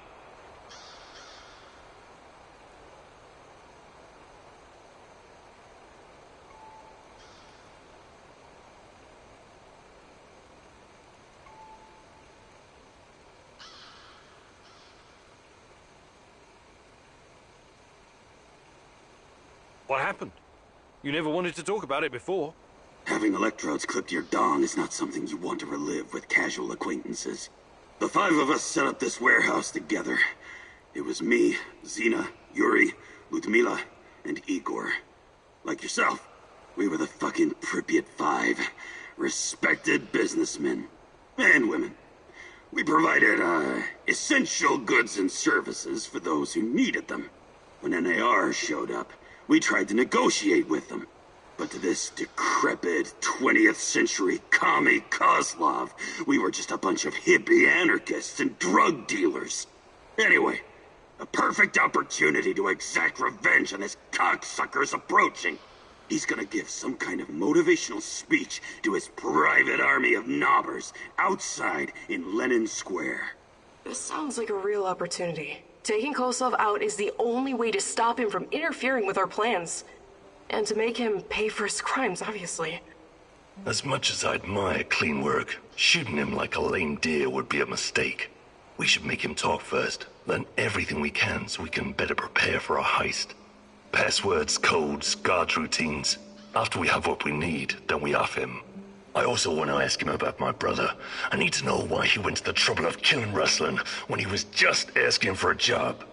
What happened? You never wanted to talk about it before. Having electrodes clipped to your dong is not something you want to relive with casual acquaintances. The 5 of us set up this warehouse together. It was me, Xena, Yuri, Ludmila, and Igor. Like yourself, we were the fucking Pripyat 5. Respected businessmen. And women. We provided, essential goods and services for those who needed them. When NAR showed up, we tried to negotiate with them. But to this decrepit 20th century commie Kozlov, we were just a bunch of hippie anarchists and drug dealers. Anyway, a perfect opportunity to exact revenge on this cocksucker's approaching. He's gonna give some kind of motivational speech to his private army of knobbers outside in Lenin Square. This sounds like a real opportunity. Taking Kozlov out is the only way to stop him from interfering with our plans. And to make him pay for his crimes, obviously. As much as I admire clean work, shooting him like a lame deer would be a mistake. We should make him talk first, learn everything we can so we can better prepare for our heist. Passwords, codes, guard routines. After we have what we need, then we off him. I also want to ask him about my brother. I need to know why he went to the trouble of killing Ruslan when he was just asking for a job.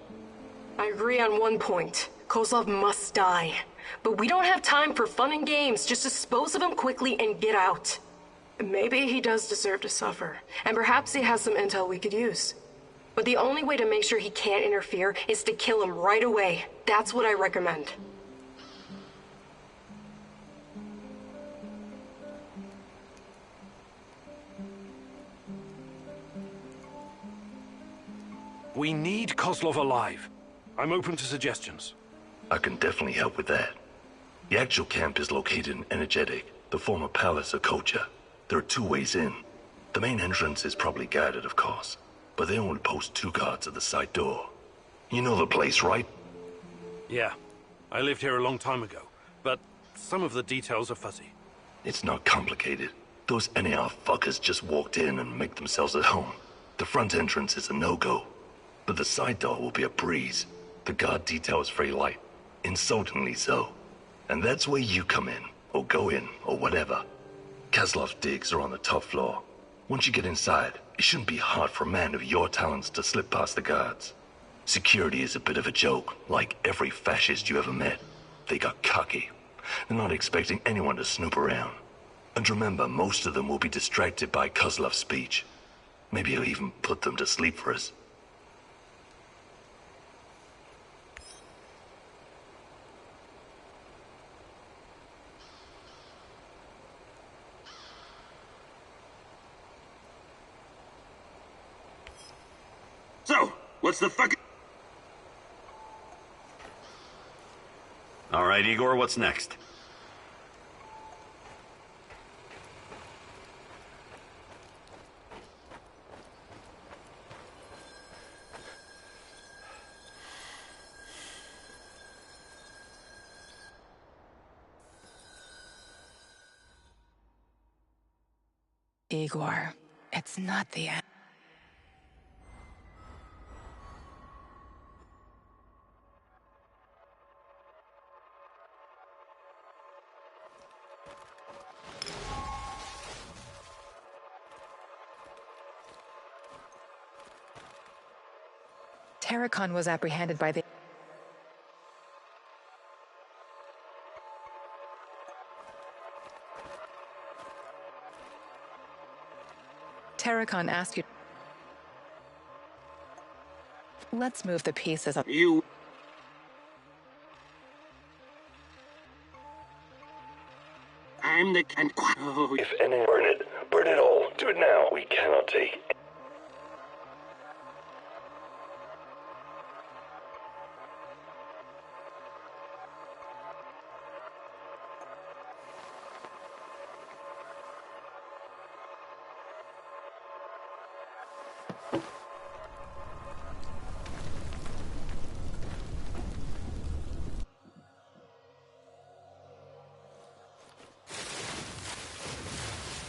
I agree on one point. Kozlov must die. But we don't have time for fun and games. Just dispose of him quickly and get out. Maybe he does deserve to suffer. And perhaps he has some intel we could use. But the only way to make sure he can't interfere is to kill him right away. That's what I recommend. We need Kozlov alive. I'm open to suggestions. I can definitely help with that. The actual camp is located in Energetic, the former palace of Kocha. There are 2 ways in. The main entrance is probably guarded, of course, but they only post 2 guards at the side door. You know the place, right? Yeah. I lived here a long time ago, but some of the details are fuzzy. It's not complicated. Those NAR fuckers just walked in and make themselves at home. The front entrance is a no-go, but the side door will be a breeze. The guard detail is very light, insultingly so. And that's where you come in, or go in, or whatever. Kozlov's digs are on the top floor. Once you get inside, it shouldn't be hard for a man of your talents to slip past the guards. Security is a bit of a joke, like every fascist you ever met. They got cocky. They're not expecting anyone to snoop around. And remember, most of them will be distracted by Kozlov's speech. Maybe he'll even put them to sleep for us. So, what's the fuck? All right, Igor, what's next? Igor, it's not the end. Terracon was apprehended by the... Terracon asked you... Let's move the pieces of... You... I'm the... Oh. If any... Burn it all. Do it now. We cannot take...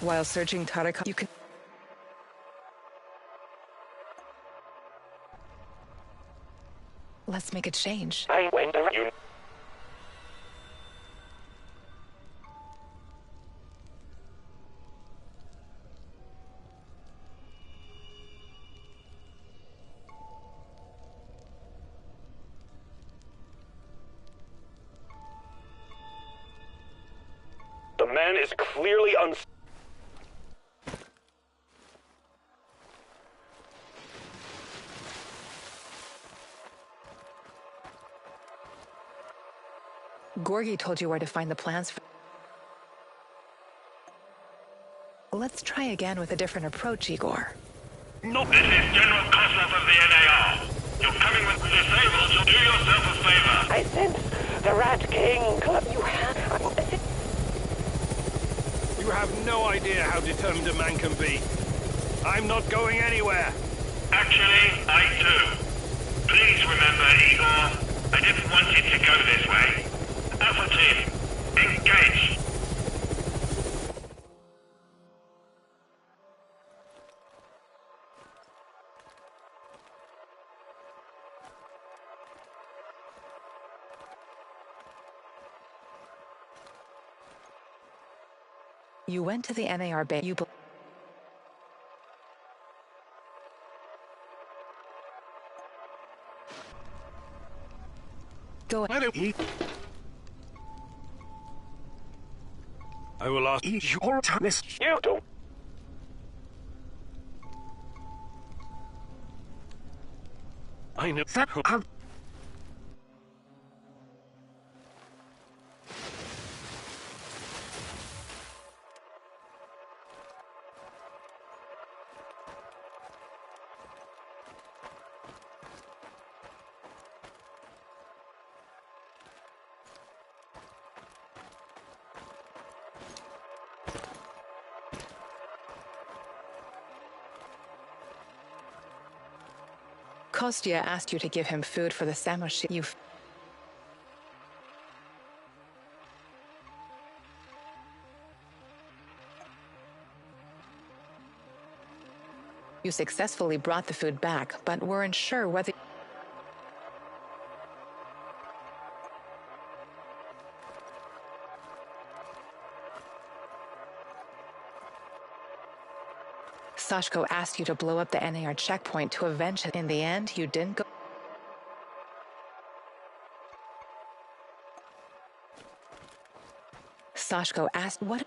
While searching Taraka, you can... Let's make a change. I went around you. The man is clearly Gorgi told you where to find the plans for... Let's try again with a different approach, Igor. No. This is General Kozlov of the NAR. You're coming with disabled, so do yourself a favor. I sense the Rat King. You have no idea how determined a man can be. I'm not going anywhere. Actually, I do. Please remember, Igor, I didn't want it to go this way. Alpha team, engage. You went to the NAR bay. You... Go ahead. I will ask your time. You don't. I know. Kostya asked you to give him food for the samoshi. You successfully brought the food back, but weren't sure whether... Sashko asked you to blow up the NAR checkpoint to avenge it. In the end, you didn't go... Sashko asked what...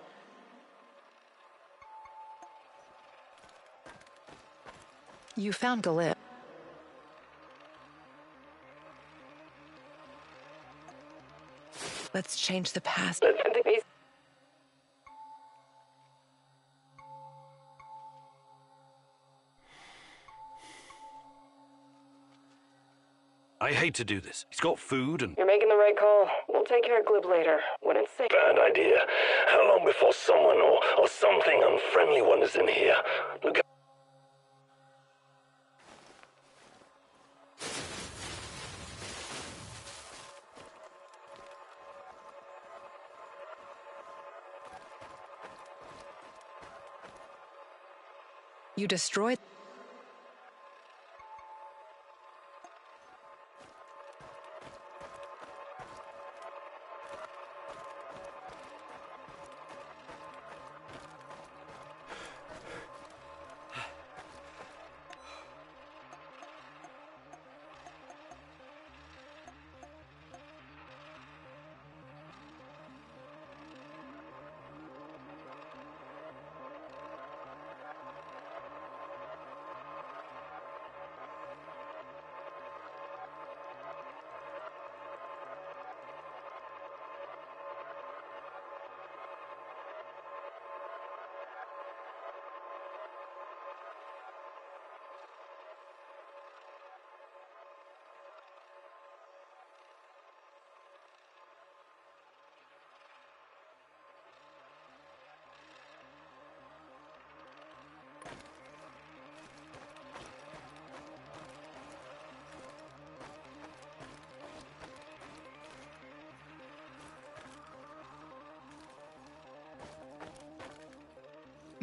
You found Galip. Let's change the past. I hate to do this. He's got food and... You're making the right call. We'll take care of Glib later, when it's safe. Bad idea. How long before someone or something unfriendly one is in here? Look. You destroyed...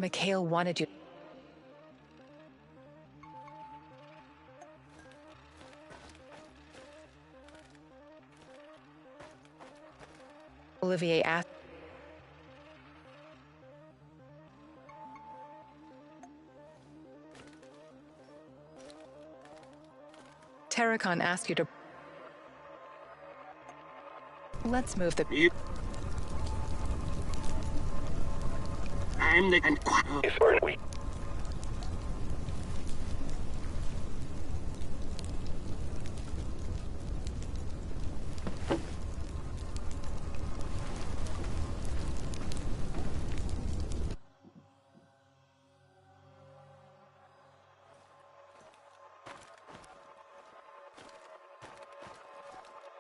Mikhail wanted you. Olivier asked. Terracon asked you to. Let's move the. I'm the. And if we.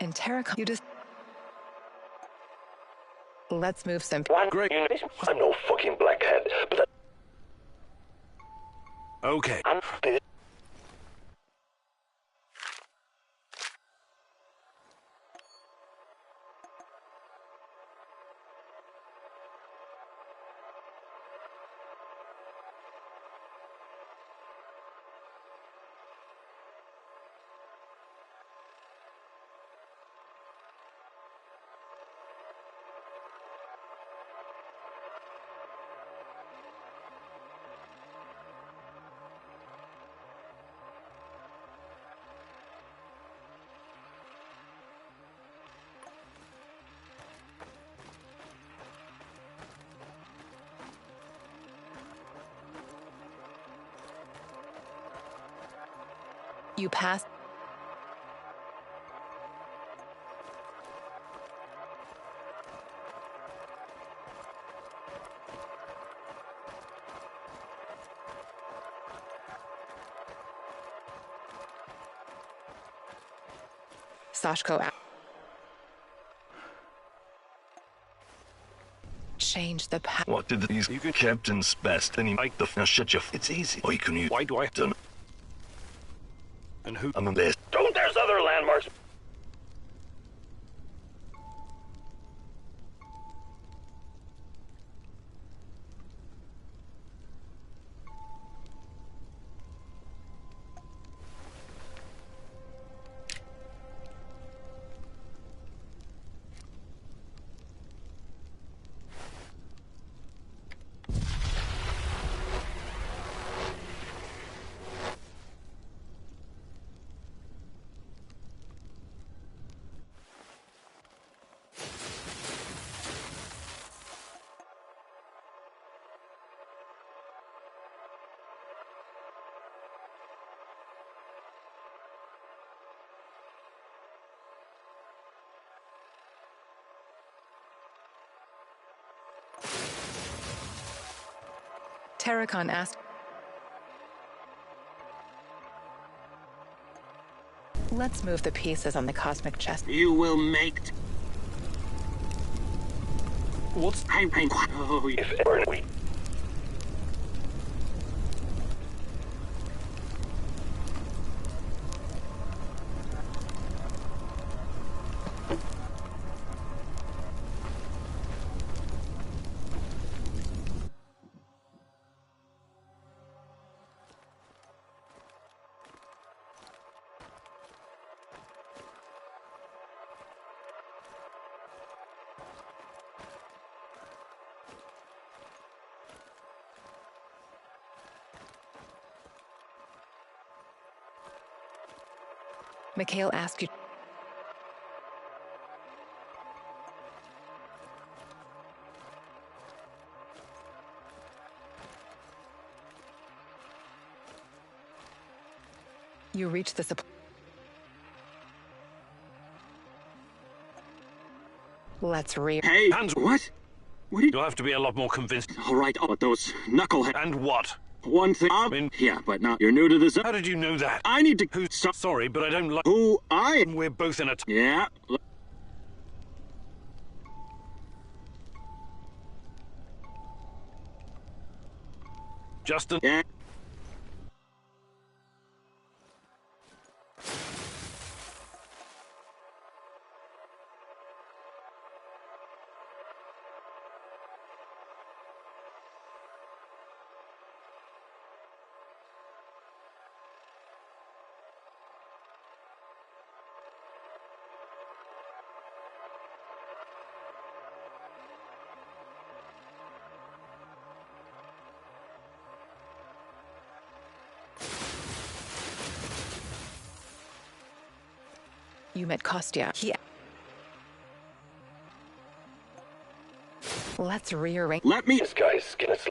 And Terracon, you just. Let's move some. Great. I'm no fucking blackhead, but that. Okay. You passed. Sashko. Change the path. What did these captains best? Any like the shut you. It's easy. Or you can use. Why do I done? And who? I'm a best. Don't there's other landmarks. Terracon asked. Let's move the pieces on the cosmic chest. You will make. What's. Oh, if ever we. Mikhail asked you. You reach the supply. Let's Hey, hands. What? What did You'll have to be a lot more convinced. All right, but those knuckleheads. And what? One thing. Yeah, but now you're new to this. How did you know that? I need to. Who's sorry, but I don't like. Who I? We're both in a. Yeah. Justin. Yeah. You met Kostya. Let's rearrange. Let me. This guy's skin is.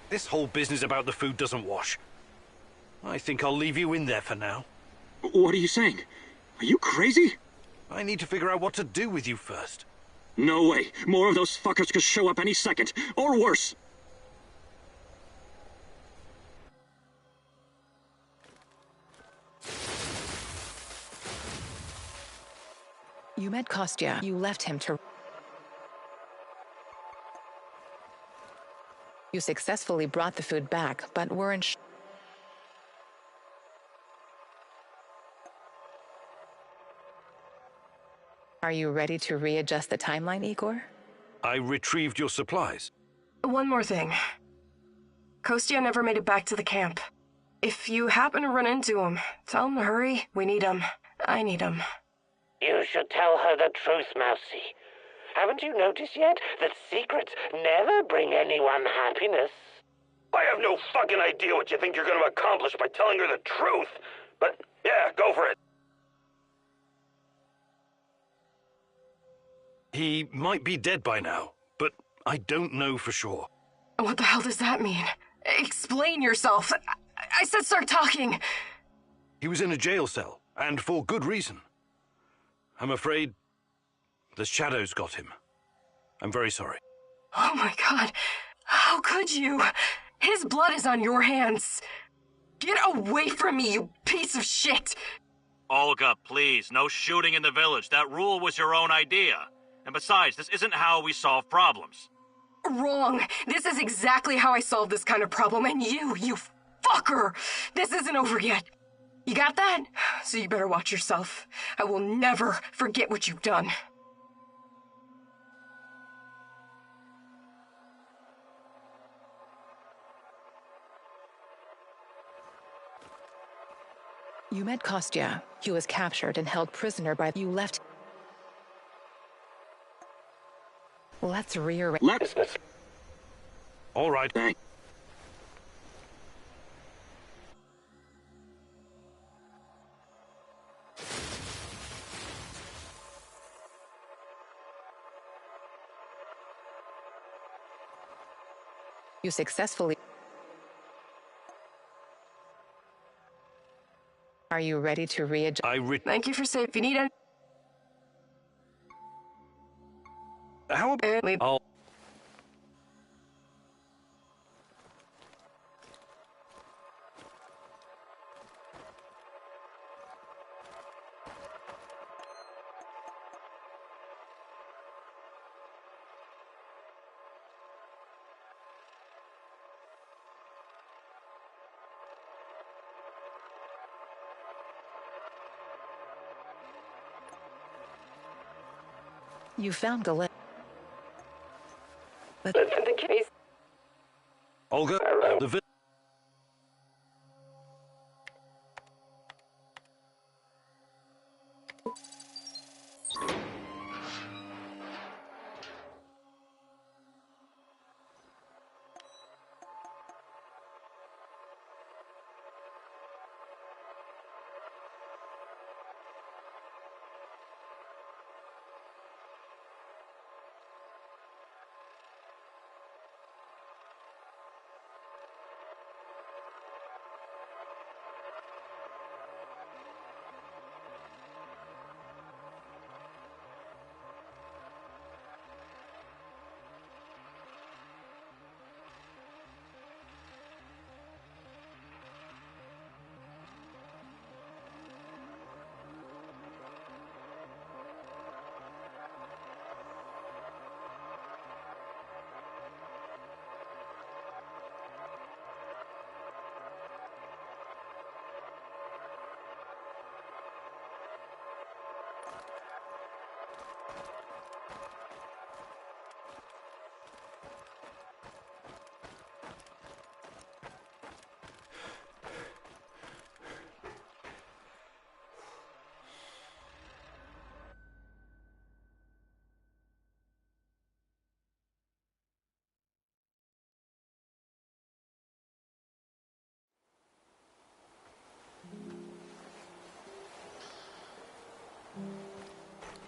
This whole business about the food doesn't wash. I think I'll leave you in there for now. What are you saying? Are you crazy? I need to figure out what to do with you first. No way. More of those fuckers could show up any second. Or worse. You met Kostya. You left him to... You successfully brought the food back, but weren't... Are you ready to readjust the timeline, Igor? I retrieved your supplies. One more thing. Kostya never made it back to the camp. If you happen to run into him, tell him to hurry. We need him. I need him. You should tell her the truth, Mousy. Haven't you noticed yet that secrets never bring anyone happiness? I have no fucking idea what you think you're going to accomplish by telling her the truth. But, yeah, go for it. He might be dead by now, but I don't know for sure. What the hell does that mean? Explain yourself. I said start talking. He was in a jail cell, and for good reason. I'm afraid the shadows got him. I'm very sorry. Oh my god. How could you? His blood is on your hands. Get away from me, you piece of shit! Olga, please, no shooting in the village. That rule was your own idea. And besides, this isn't how we solve problems. Wrong. This is exactly how I solve this kind of problem, and you fucker! This isn't over yet. You got that? So you better watch yourself. I will never forget what you've done. You met Kostya. He was captured and held prisoner by... You left... Let's rearrange... All right. You successfully... Are you ready to readjust? Thank you for saving. If you need any... How about... You found Galet. But... The case... Olga, the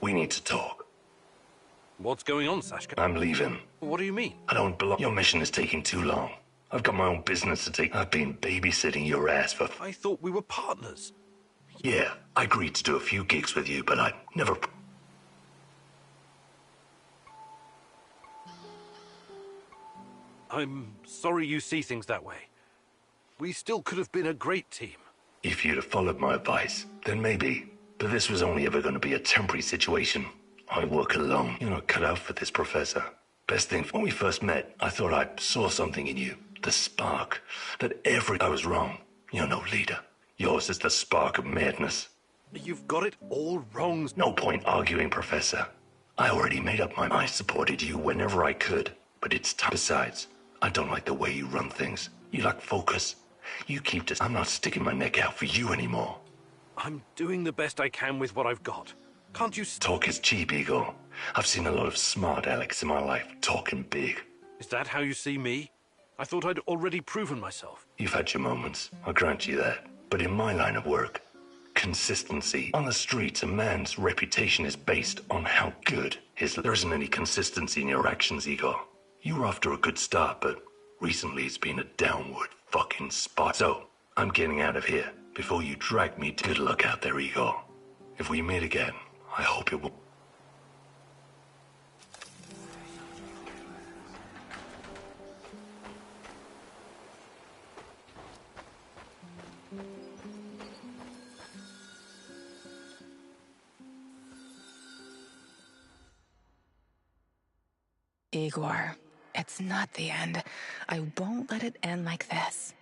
We need to talk. What's going on, Sashka? I'm leaving. What do you mean? I don't belong. Your mission is taking too long. I've got my own business to take. I've been babysitting your ass for... I thought we were partners. Yeah, I agreed to do a few gigs with you, but I never... I'm sorry you see things that way. We still could have been a great team. If you'd have followed my advice, then maybe. But this was only ever going to be a temporary situation. I work alone. You're not cut out for this, Professor. Best thing, when we first met, I thought I saw something in you. The spark. I was wrong. You're no leader. Yours is the spark of madness. You've got it all wrong. No point arguing, Professor. I already made up my mind. I supported you whenever I could. But it's time. Besides, I don't like the way you run things. You lack focus. You keep this. I'm not sticking my neck out for you anymore. I'm doing the best I can with what I've got. Can't you... Talk is cheap, Eagle. I've seen a lot of smart Alex in my life, talking big. Is that how you see me? I thought I'd already proven myself. You've had your moments, I'll grant you that. But in my line of work, consistency. On the streets, a man's reputation is based on how good his... There isn't any consistency in your actions, Eagle. You were off to a good start, but recently it's been a downward fucking spot. So, I'm getting out of here before you drag me to... Good luck out there, Eagle. If we meet again, I hope it will... Igor, it's not the end. I won't let it end like this.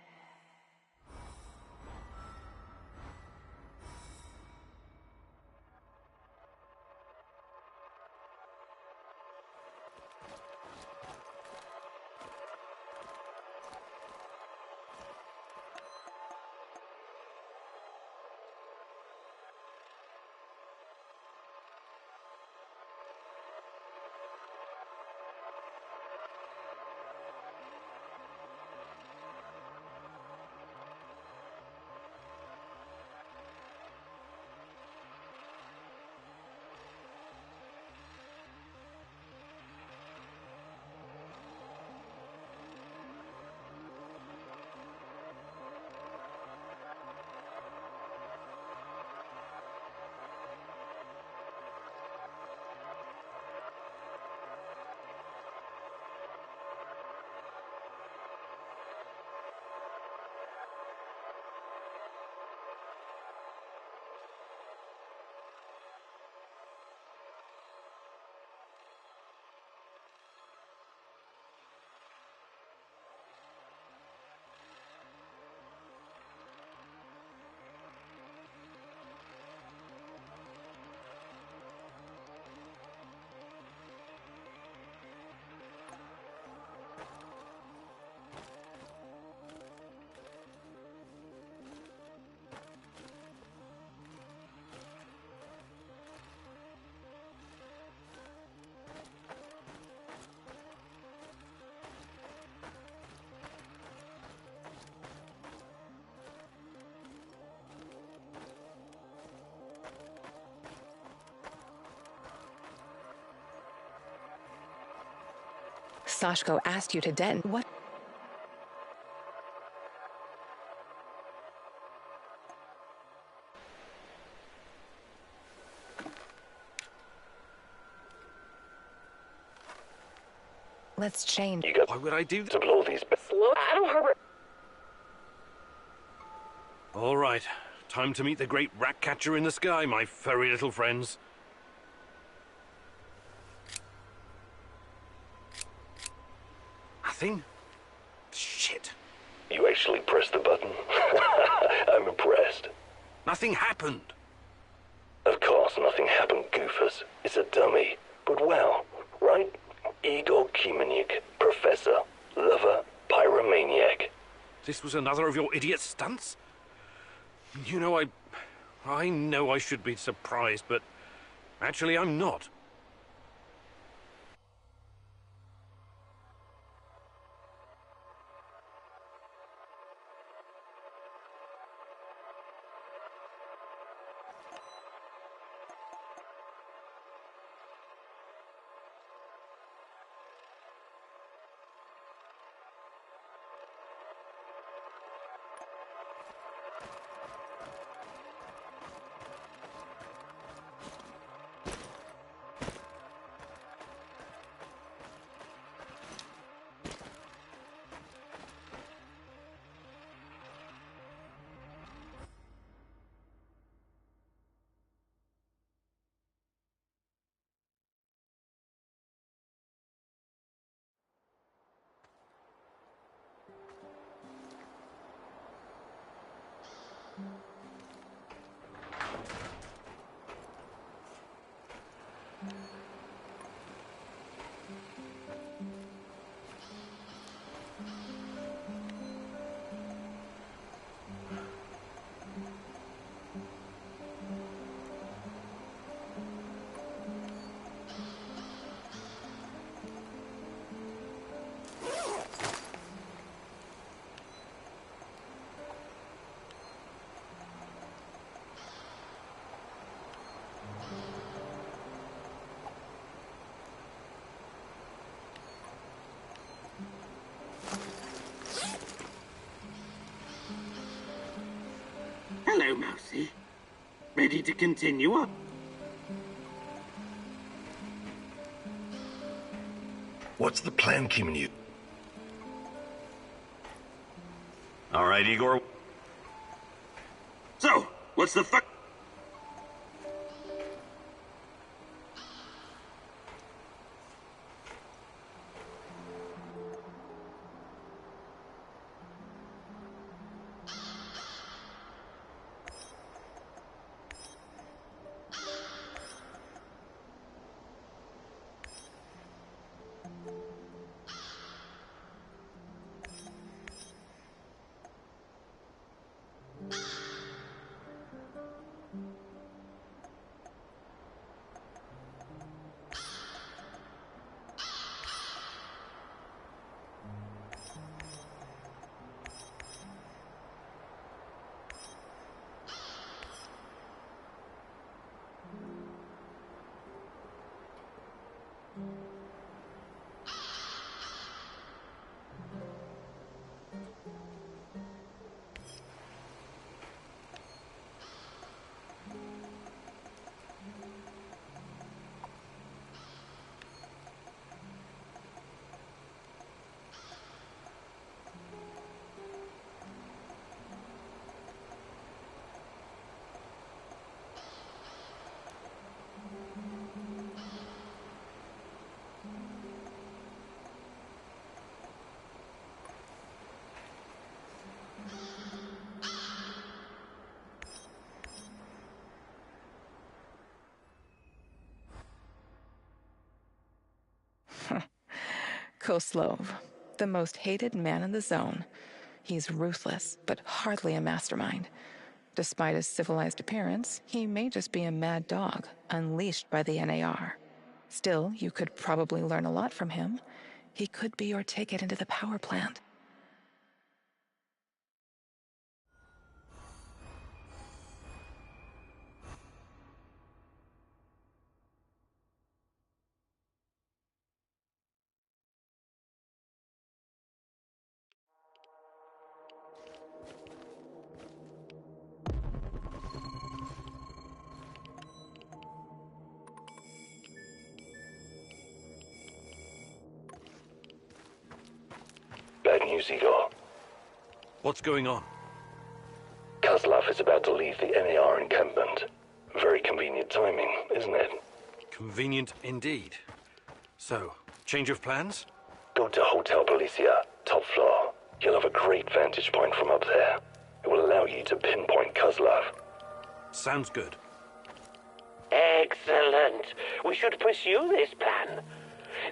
Sashko asked you to den. What? Let's change. Why would I do to blow these... Slow. I don't harbor... All right. Time to meet the great rat catcher in the sky, my furry little friends. Nothing? Shit. You actually pressed the button? I'm impressed. Nothing happened. Of course nothing happened, goofus. It's a dummy. But well, right? Igor Kimenyuk, professor, lover, pyromaniac. This was another of your idiot stunts? You know, I know I should be surprised, but actually I'm not. Hello, Mousy. Ready to continue up? What's the plan, Kiminu? All right, Igor. So, what's the fuck? Koslov, the most hated man in the zone. He's ruthless, but hardly a mastermind. Despite his civilized appearance, he may just be a mad dog, unleashed by the NAR. Still, you could probably learn a lot from him. He could be your ticket into the power plant. Bad news, Igor. What's going on? Kozlov is about to leave the NAR encampment. Very convenient timing, isn't it? Convenient indeed. So, change of plans? Go to Hotel Policia, top floor. You'll have a great vantage point from up there. It will allow you to pinpoint Kozlov. Sounds good. Excellent. We should pursue this plan.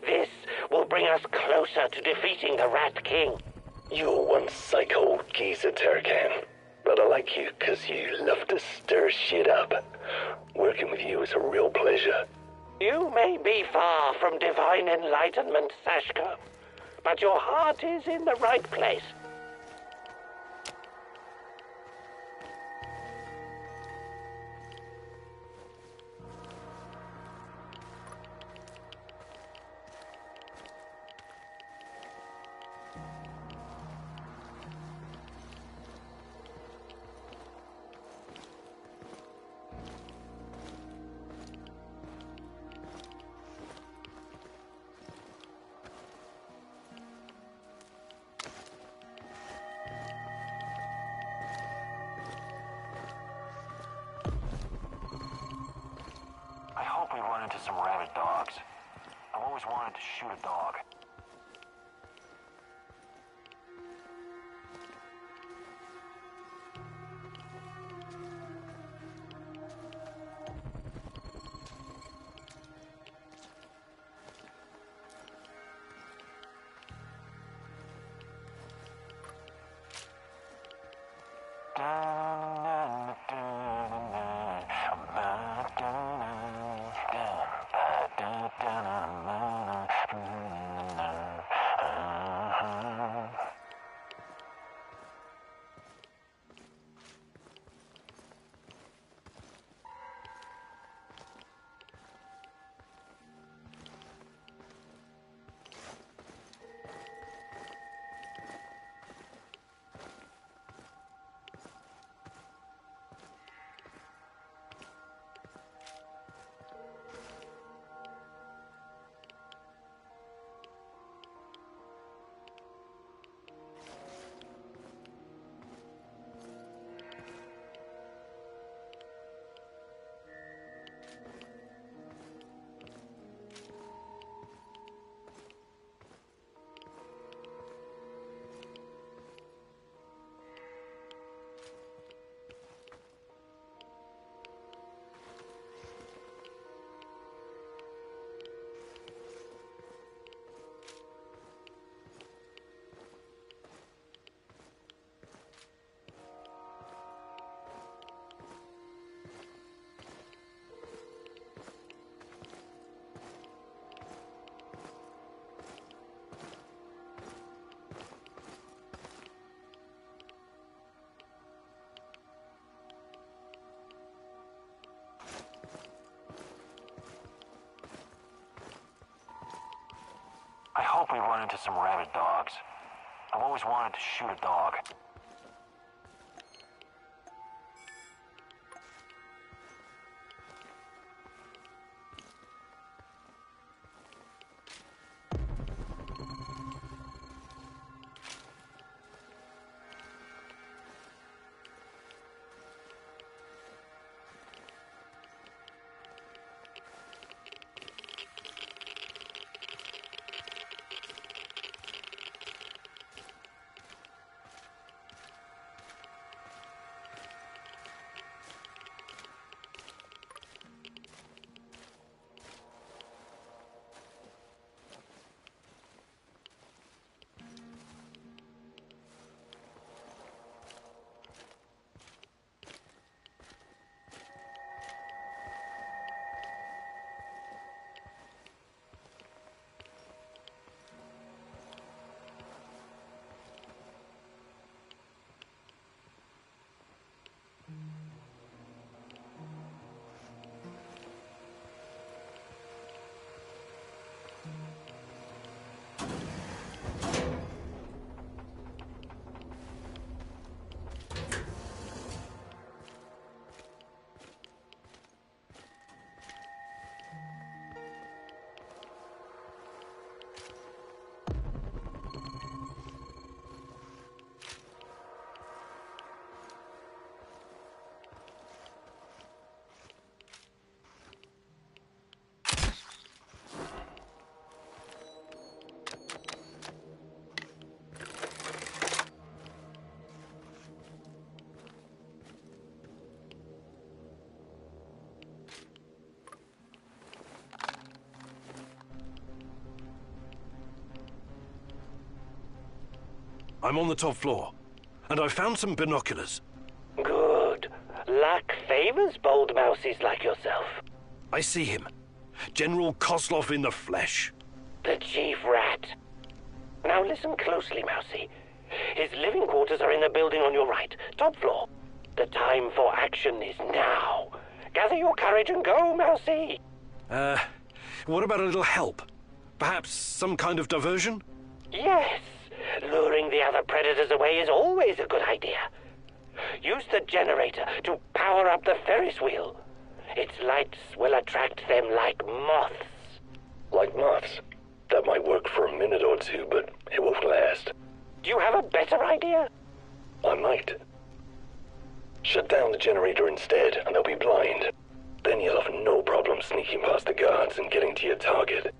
This will bring us closer to defeating the Rat King. You were one psycho geezer, Terracan. But I like you because you love to stir shit up. Working with you is a real pleasure. You may be far from divine enlightenment, Sashko, but your heart is in the right place. I hope we run into some rabid dogs. I've always wanted to shoot a dog. hope we run into some rabid dogs. I've always wanted to shoot a dog. I'm on the top floor, and I found some binoculars. Good. Luck favors bold mousies like yourself. I see him. General Kozlov in the flesh. The chief rat. Now listen closely, Mousy. His living quarters are in the building on your right, top floor. The time for action is now. Gather your courage and go, Mousy. What about a little help? Perhaps some kind of diversion? Yes. Luring the other predators away is always a good idea. Use the generator to power up the Ferris wheel. Its lights will attract them like moths. Like moths? That might work for a minute or two, but it won't last. Do you have a better idea? I might. Shut down the generator instead, and they'll be blind. Then you'll have no problem sneaking past the guards and getting to your target.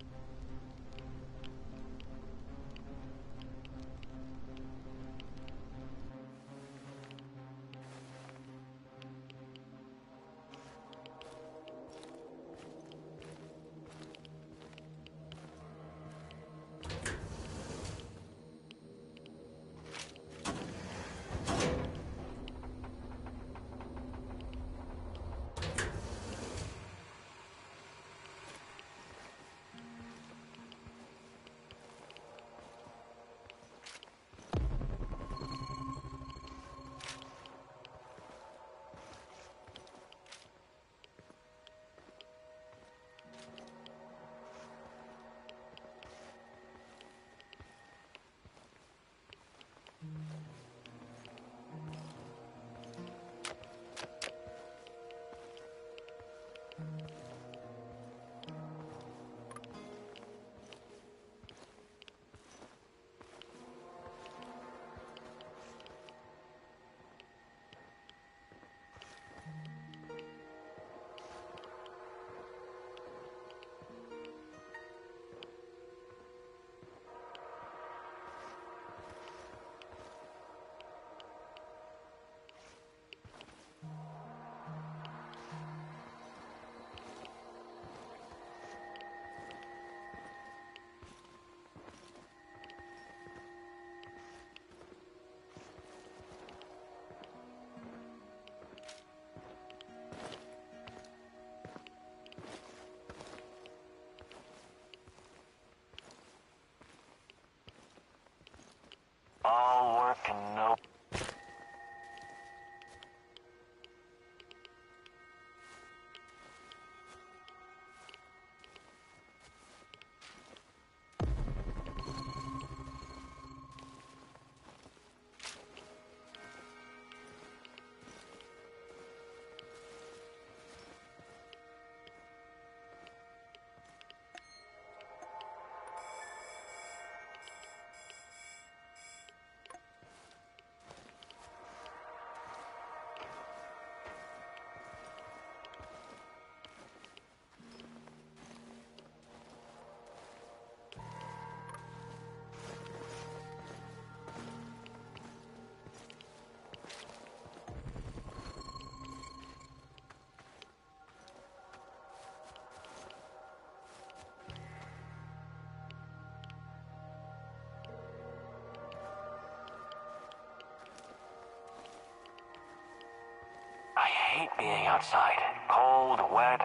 hate being outside. Cold, wet,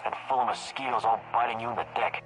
and full of mosquitoes all biting you in the dick.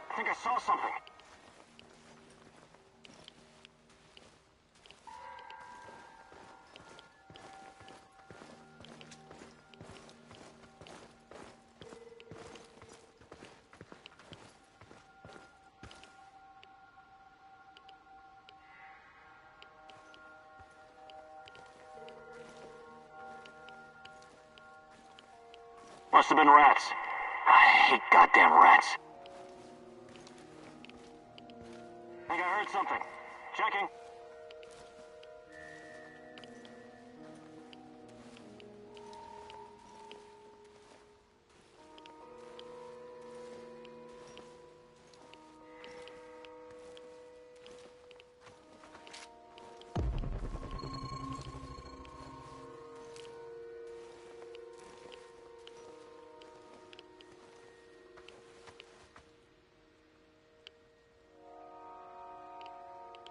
I think I saw something. Must have been rats. I hate goddamn rats. I think I heard something. Checking.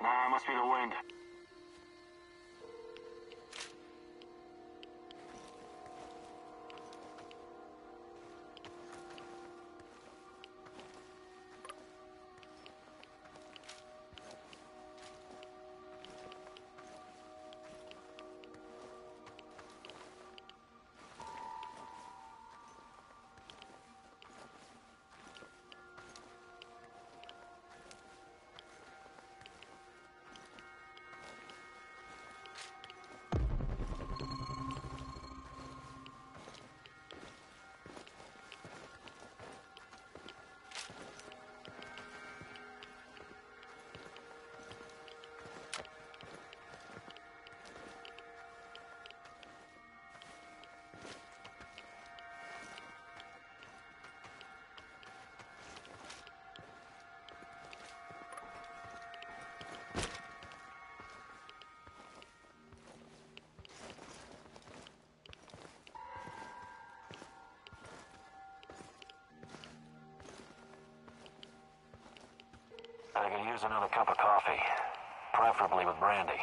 Nah, it must be the wind. I could use another cup of coffee, preferably with brandy.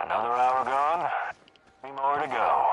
Another hour gone. 3 more to go.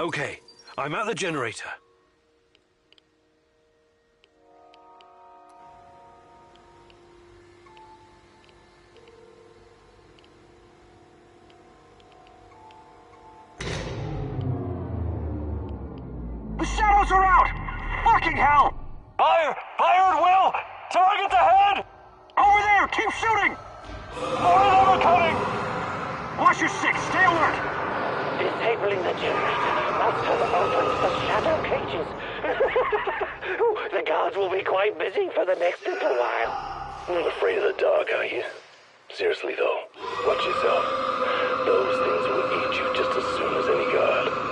Okay, I'm at the generator. The shadows are out! Fucking hell! Fire! Fire at will! Target's ahead! Over there! Keep shooting! More of them are coming! Watch your six! Stay alert! Disabling the generator must have opened the shadow cages. The guards will be quite busy for the next little while. You're not afraid of the dark, are you? Seriously, though, watch yourself. Those things will eat you just as soon as any guard.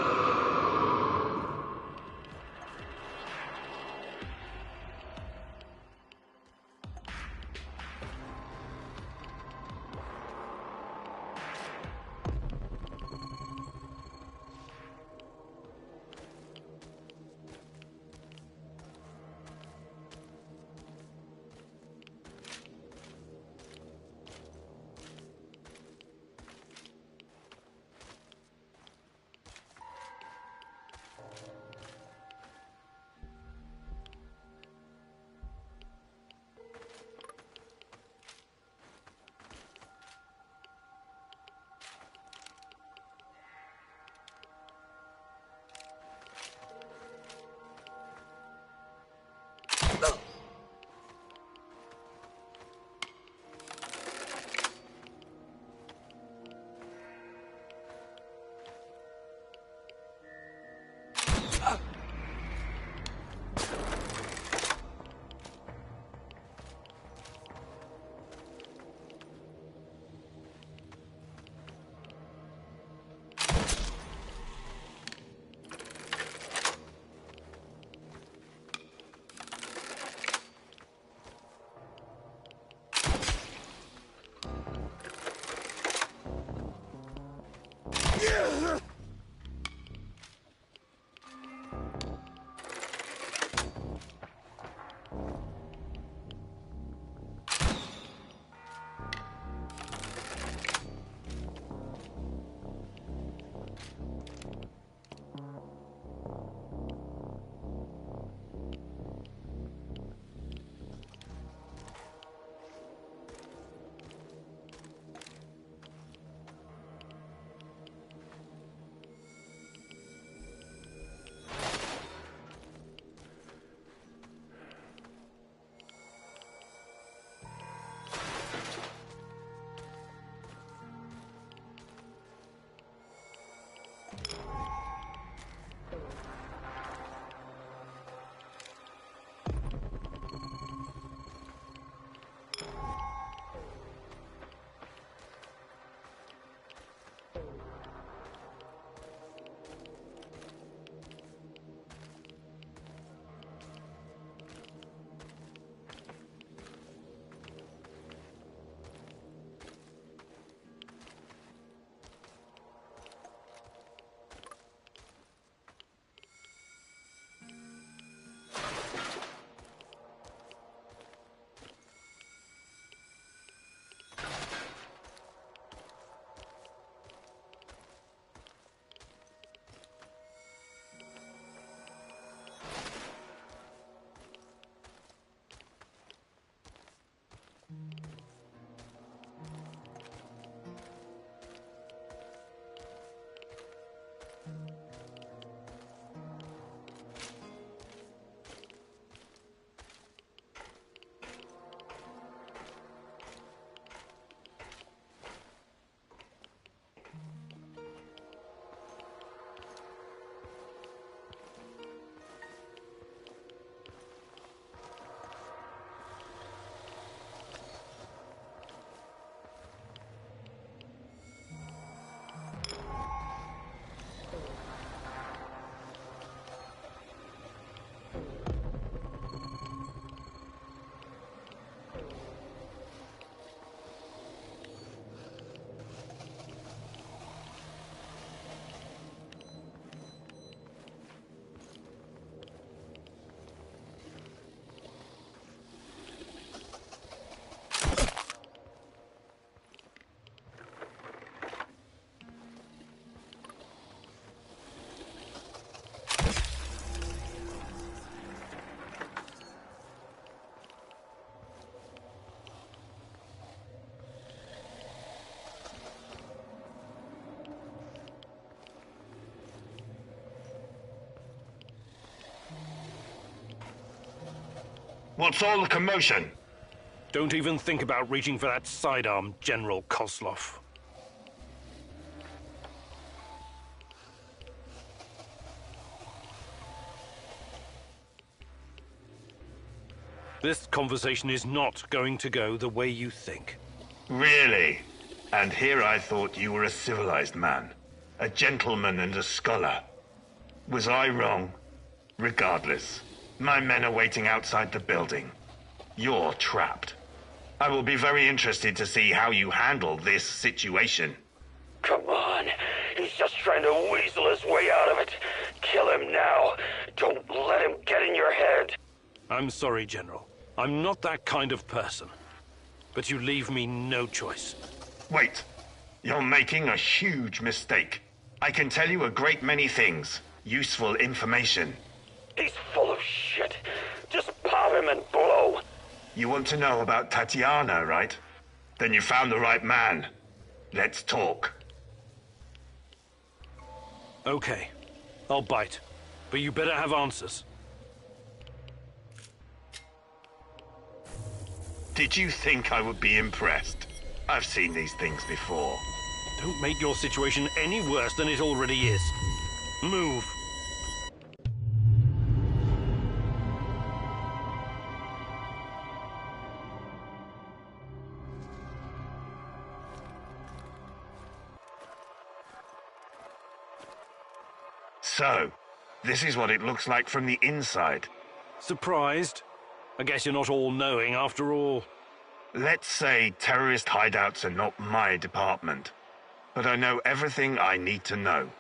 What's all the commotion? Don't even think about reaching for that sidearm, General Kozlov. This conversation is not going to go the way you think. Really? And here I thought you were a civilized man, a gentleman and a scholar. Was I wrong? Regardless, my men are waiting outside the building. You're trapped. I will be very interested to see how you handle this situation. Come on. He's just trying to weasel his way out of it. Kill him now. Don't let him get in your head. I'm sorry, General. I'm not that kind of person. But you leave me no choice. Wait. You're making a huge mistake. I can tell you a great many things. Useful information. He's full of shit. Just pop him and blow. You want to know about Tatiana, right? Then you found the right man. Let's talk. Okay. I'll bite. But you better have answers. Did you think I would be impressed? I've seen these things before. Don't make your situation any worse than it already is. Move. So, this is what it looks like from the inside. Surprised? I guess you're not all-knowing after all. Let's say terrorist hideouts are not my department. But I know everything I need to know.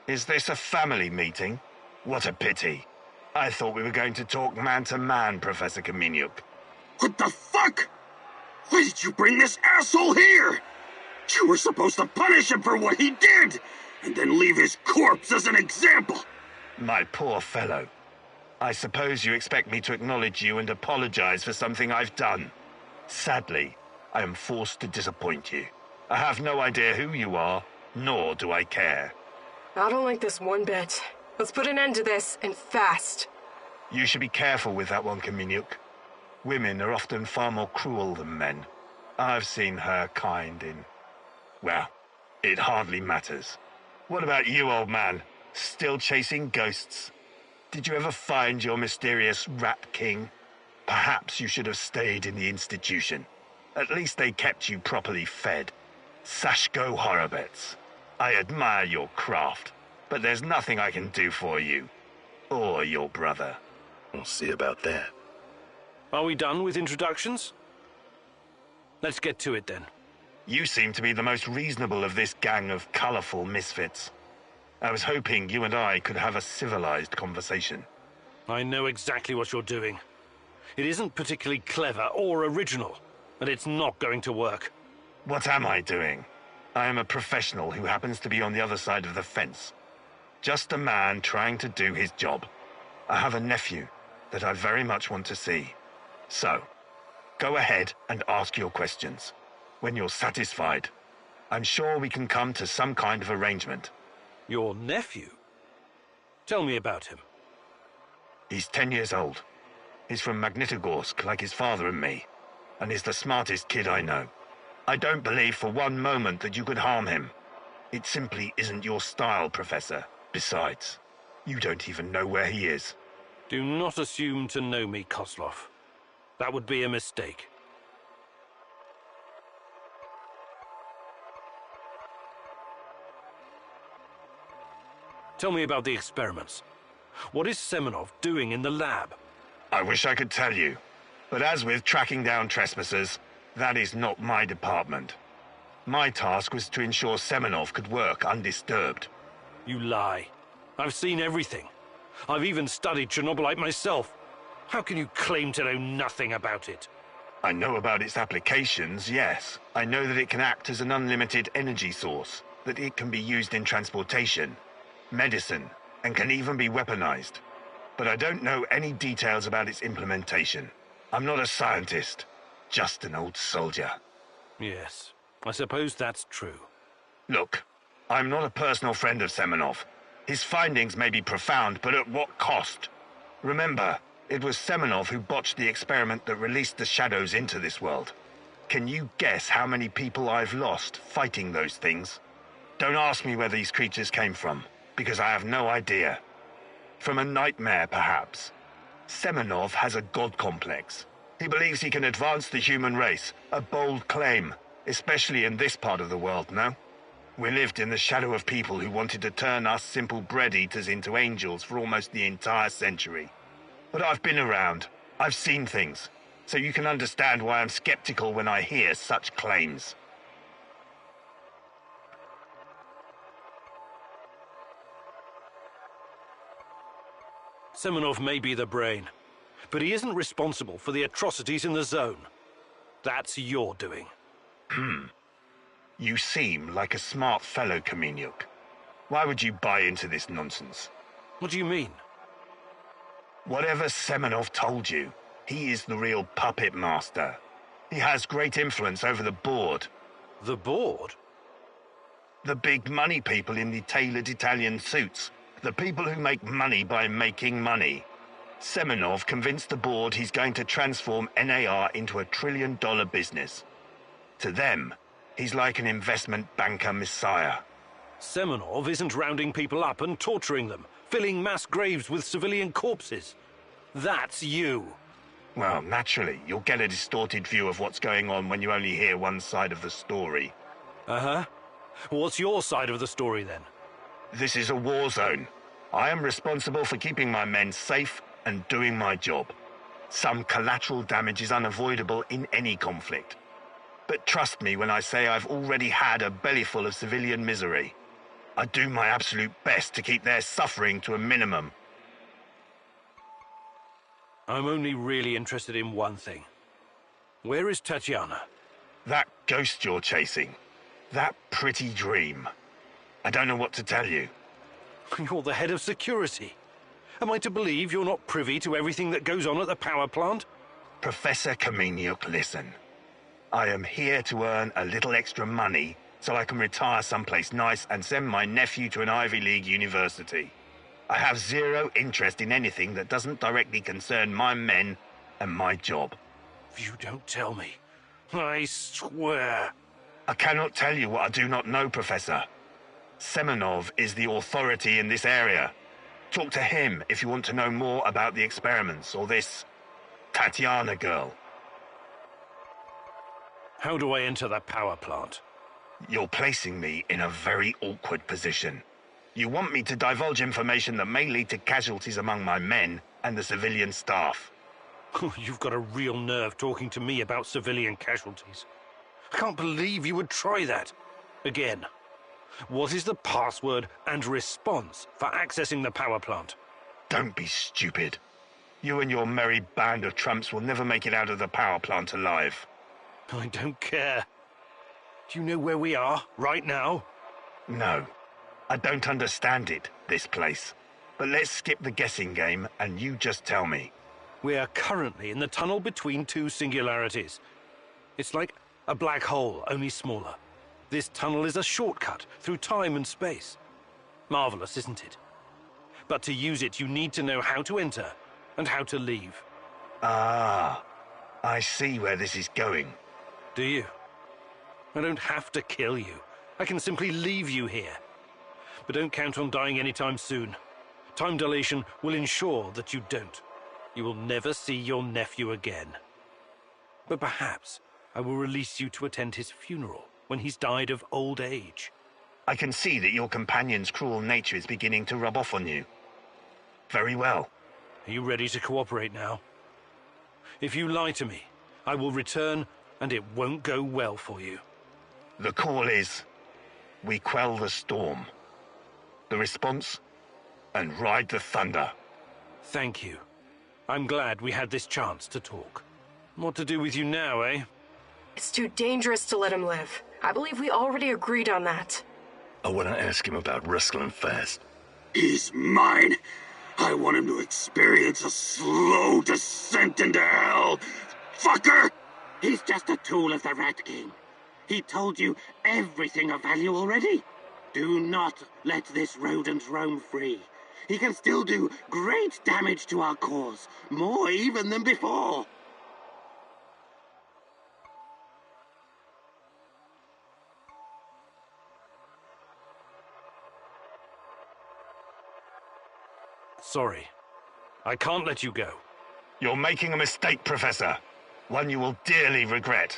Is this a family meeting? What a pity. I thought we were going to talk man-to-man, Professor Kaminyuk. What the fuck? Why did you bring this asshole here? You were supposed to punish him for what he did, and then leave his corpse as an example. My poor fellow. I suppose you expect me to acknowledge you and apologize for something I've done. Sadly, I am forced to disappoint you. I have no idea who you are, nor do I care. I don't like this one bit. Let's put an end to this, and fast. You should be careful with that one, Kaminyuk. Women are often far more cruel than men. I've seen her kind in... well, it hardly matters. What about you, old man? Still chasing ghosts? Did you ever find your mysterious Rat King? Perhaps you should have stayed in the institution. At least they kept you properly fed. Sashko Horobets. I admire your craft, but there's nothing I can do for you. Or your brother. We'll see about that. Are we done with introductions? Let's get to it then. You seem to be the most reasonable of this gang of colorful misfits. I was hoping you and I could have a civilized conversation. I know exactly what you're doing. It isn't particularly clever or original, and it's not going to work. What am I doing? I am a professional who happens to be on the other side of the fence. Just a man trying to do his job. I have a nephew that I very much want to see. So, go ahead and ask your questions. When you're satisfied, I'm sure we can come to some kind of arrangement. Your nephew? Tell me about him. He's 10 years old. He's from Magnitogorsk, like his father and me, and is the smartest kid I know. I don't believe for one moment that you could harm him. It simply isn't your style, Professor. Besides, you don't even know where he is. Do not assume to know me, Kozlov. That would be a mistake. Tell me about the experiments. What is Semenov doing in the lab? I wish I could tell you, but as with tracking down trespassers, that is not my department. My task was to ensure Semenov could work undisturbed. You lie. I've seen everything. I've even studied Chernobylite myself. How can you claim to know nothing about it? I know about its applications, yes. I know that it can act as an unlimited energy source, that it can be used in transportation, medicine, and can even be weaponized. But I don't know any details about its implementation. I'm not a scientist, just an old soldier. Yes, I suppose that's true. Look, I'm not a personal friend of Semenov. His findings may be profound, but at what cost? Remember, It was Semenov who botched the experiment that released the shadows into this world. Can you guess how many people I've lost fighting those things? Don't ask me where these creatures came from, because I have no idea. From a nightmare, perhaps. Semenov has a god complex. He believes he can advance the human race, a bold claim, especially in this part of the world, no? We lived in the shadow of people who wanted to turn us simple bread-eaters into angels for almost the entire century. But I've been around. I've seen things. So you can understand why I'm skeptical when I hear such claims. Semenov may be the brain, but he isn't responsible for the atrocities in the zone. That's your doing. You seem like a smart fellow, Kamenyuk. Why would you buy into this nonsense? What do you mean? Whatever Semenov told you, he is the real puppet master. He has great influence over the board. The board? The big money people in the tailored Italian suits. The people who make money by making money. Semenov convinced the board he's going to transform NAR into a $1 trillion business. To them, he's like an investment banker messiah. Semenov isn't rounding people up and torturing them, filling mass graves with civilian corpses. That's you. Well, naturally, you'll get a distorted view of what's going on when you only hear one side of the story. Uh-huh. What's your side of the story, then? This is a war zone. I am responsible for keeping my men safe and doing my job. Some collateral damage is unavoidable in any conflict. But trust me when I say I've already had a bellyful of civilian misery. I do my absolute best to keep their suffering to a minimum. I'm only really interested in one thing. Where is Tatiana? That ghost you're chasing. That pretty dream. I don't know what to tell you. You're the head of security. Am I to believe you're not privy to everything that goes on at the power plant? Professor Kamenyuk, listen. I am here to earn a little extra money so I can retire someplace nice and send my nephew to an Ivy League university. I have zero interest in anything that doesn't directly concern my men and my job. You don't tell me. I swear. I cannot tell you what I do not know, Professor. Semenov is the authority in this area. Talk to him if you want to know more about the experiments or this Tatiana girl. How do I enter the power plant? You're placing me in a very awkward position. You want me to divulge information that may lead to casualties among my men and the civilian staff. You've got a real nerve talking to me about civilian casualties. I can't believe you would try that. Again. What is the password and response for accessing the power plant? Don't be stupid. You and your merry band of trumps will never make it out of the power plant alive. I don't care. Do you know where we are, right now? No. I don't understand it, this place. But let's skip the guessing game, and you just tell me. We are currently in the tunnel between two singularities. It's like a black hole, only smaller. This tunnel is a shortcut through time and space. Marvelous, isn't it? But to use it, you need to know how to enter and how to leave. Ah, I see where this is going. Do you? I don't have to kill you. I can simply leave you here. But don't count on dying anytime soon. Time dilation will ensure that you don't. You will never see your nephew again. But perhaps I will release you to attend his funeral when he's died of old age. I can see that your companion's cruel nature is beginning to rub off on you. Very well. Are you ready to cooperate now? If you lie to me, I will return and it won't go well for you. The call is, we quell the storm. The response, and ride the thunder. Thank you. I'm glad we had this chance to talk. What to do with you now, eh? It's too dangerous to let him live. I believe we already agreed on that. I want to ask him about wrestling fast. He's mine. I want him to experience a slow descent into hell. Fucker! He's just a tool of the Rat King. He told you everything of value already. Do not let this rodent roam free. he can still do great damage to our cause, more even than before. Sorry. I can't let you go. You're making a mistake, Professor. One you will dearly regret.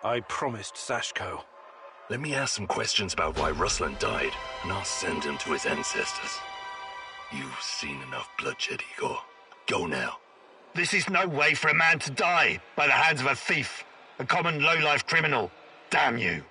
I promised Sashko. Let me ask some questions about why Ruslan died, and I'll send him to his ancestors. You've seen enough bloodshed, Igor. Go now. This is no way for a man to die by the hands of a thief, a common low-life criminal. Damn you.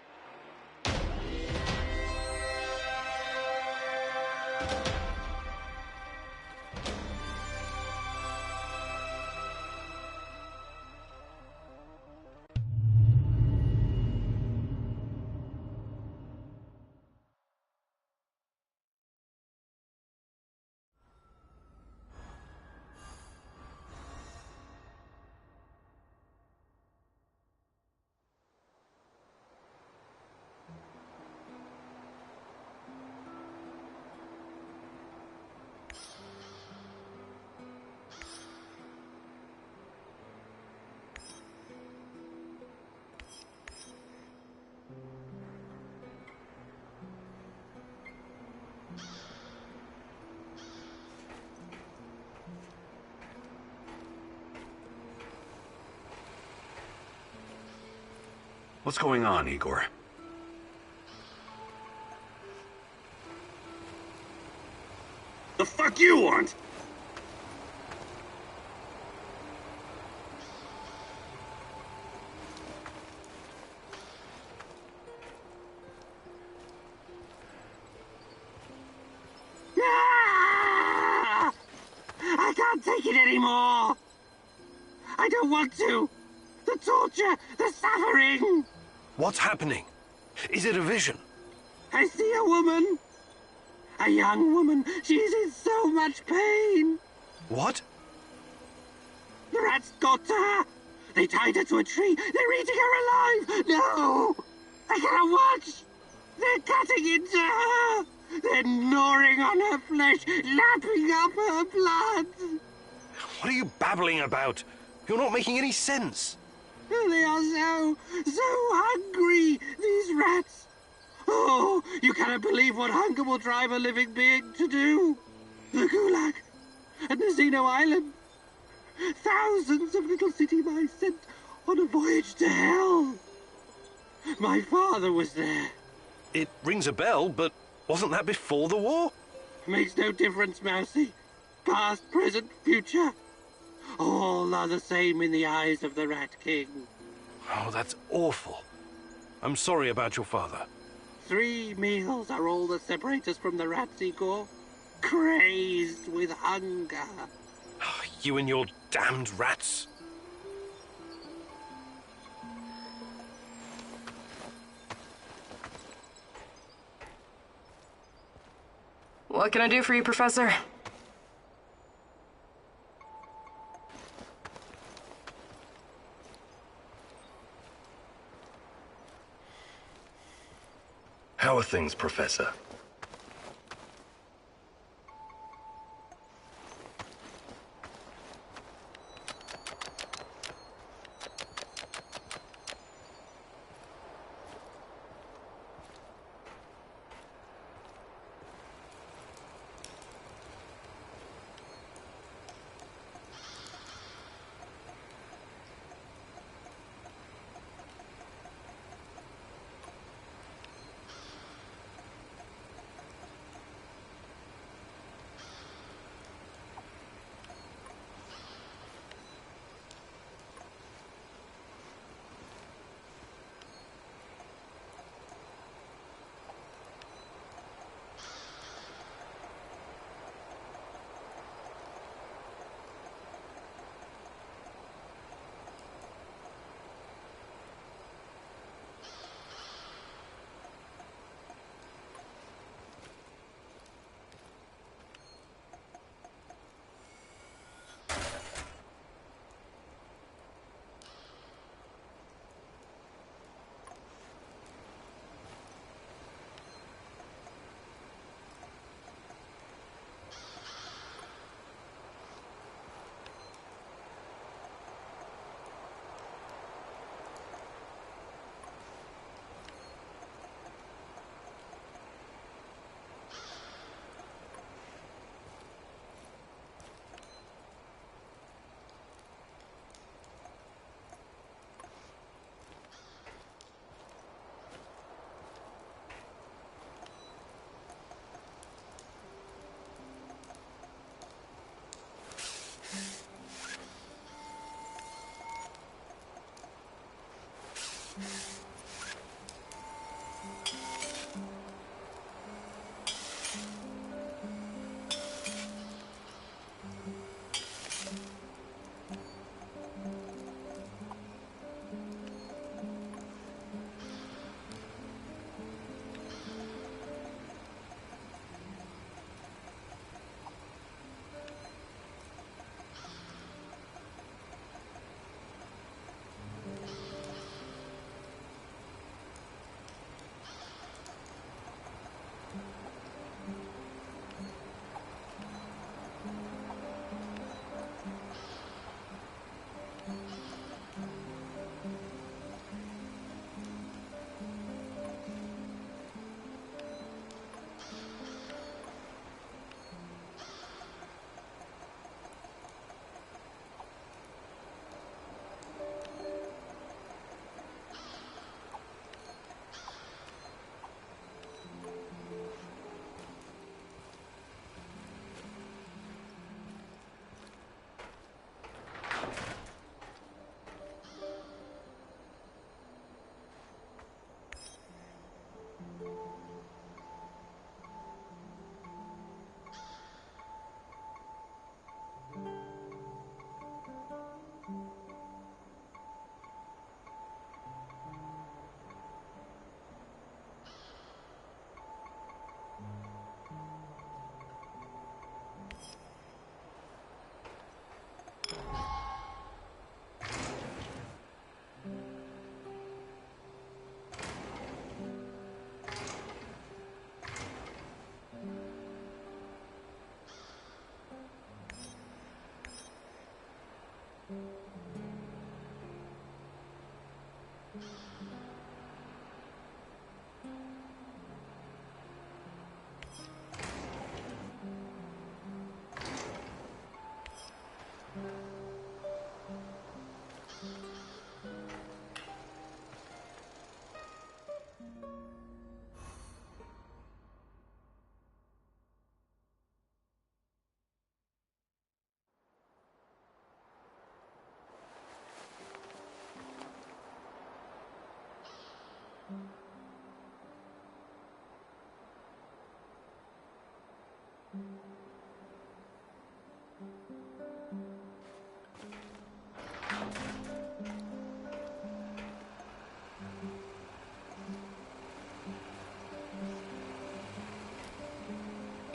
What's going on, Igor? The fuck you want? I can't take it anymore. I don't want to. The torture, the suffering. What's happening? Is it a vision? I see a woman. A young woman. She's in so much pain. What? The rats got to her. They tied her to a tree. They're eating her alive. No! I cannot watch. They're cutting into her. They're gnawing on her flesh, lapping up her blood. What are you babbling about? You're not making any sense. They are so hungry, these rats. Oh, you cannot believe what hunger will drive a living being to do. The Gulag and Nazino Island. Thousands of little city mice sent on a voyage to hell. My father was there. It rings a bell, but wasn't that before the war? Makes no difference, Mousy. Past, present, future. All are the same in the eyes of the Rat King. Oh, that's awful. I'm sorry about your father. 3 meals are all that separate us from the rats, Igor. Crazed with hunger. You and your damned rats. What can I do for you, Professor? How are things, Professor?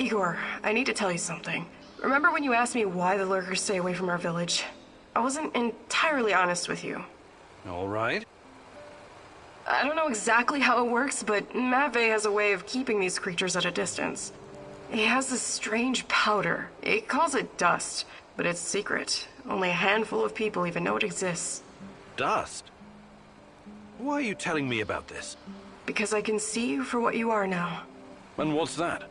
Igor, I need to tell you something. Remember when you asked me why the lurkers stay away from our village? I wasn't entirely honest with you. All right. I don't know exactly how it works, but Matvey has a way of keeping these creatures at a distance. He has this strange powder. He calls it dust, but it's secret. Only a handful of people even know it exists. Dust? Why are you telling me about this? Because I can see you for what you are now. And what's that?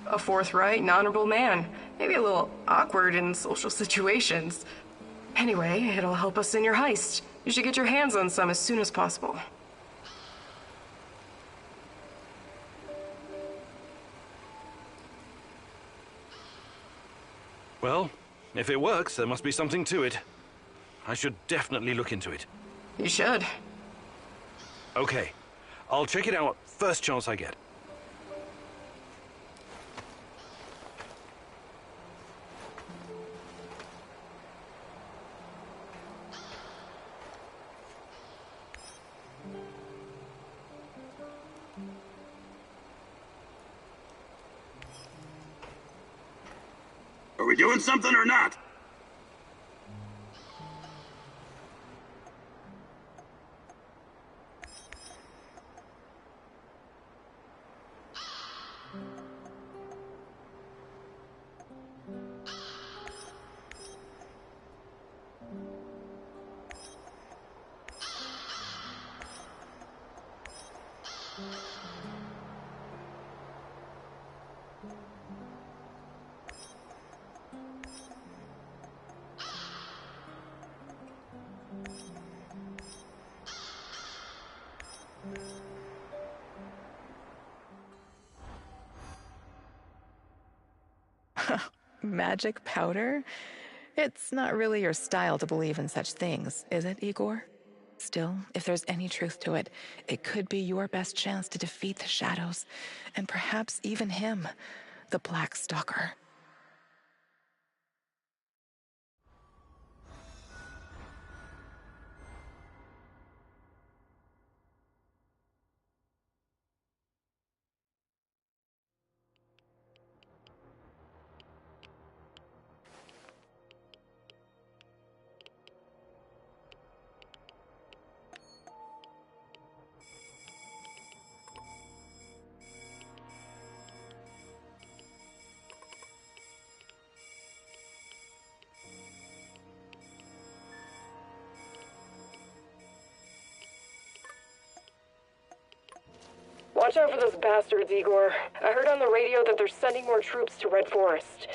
A forthright and honorable man. Maybe a little awkward in social situations. Anyway, it'll help us in your heist. You should get your hands on some as soon as possible. Well, if it works, there must be something to it. I should definitely look into it. You should. Okay. I'll check it out first chance I get. Are we doing something or not? Magic powder? It's not really your style to believe in such things, is it, Igor? Still, if there's any truth to it, it could be your best chance to defeat the shadows, and perhaps even him, the Black Stalker. Watch out for those bastards, Igor. I heard on the radio that they're sending more troops to Red Forest.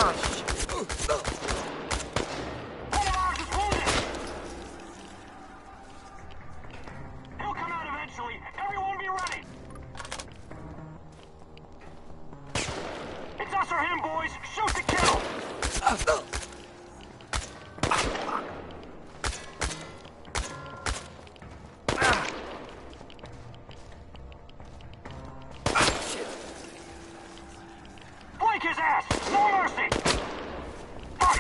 He'll come out eventually. Everyone be ready. It's us or him, boys. Shoot to kill. Flank his ass. No mercy. Fuck.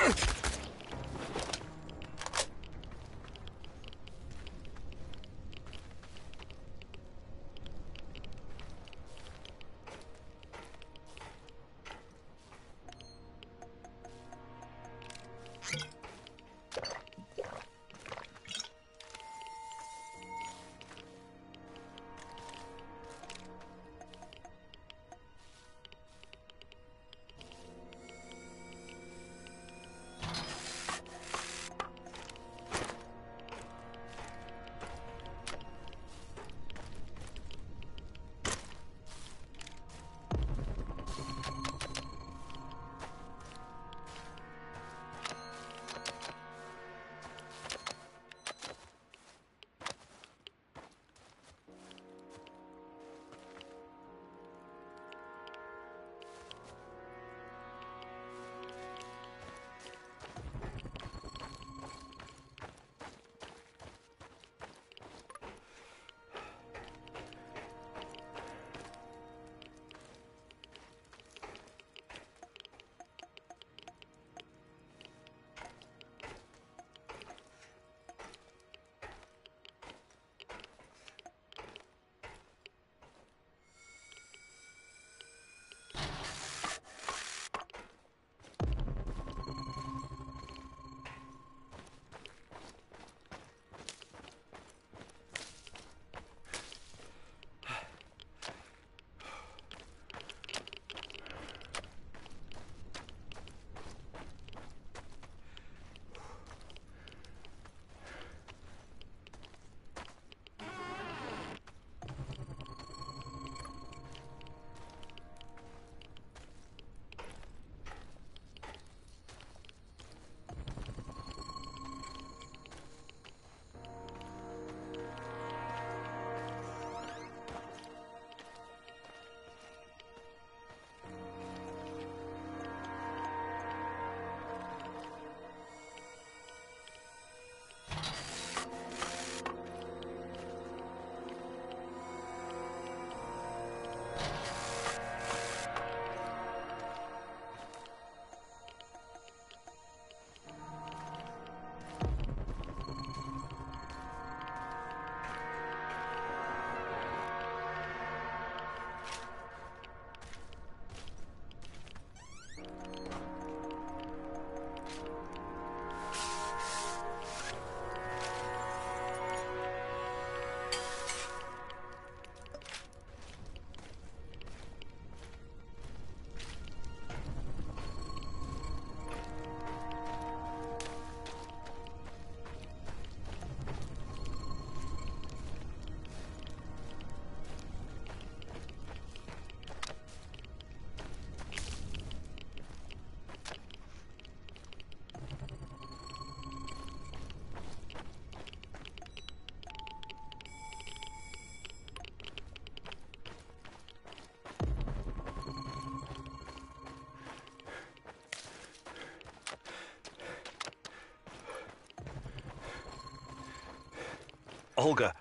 Olga,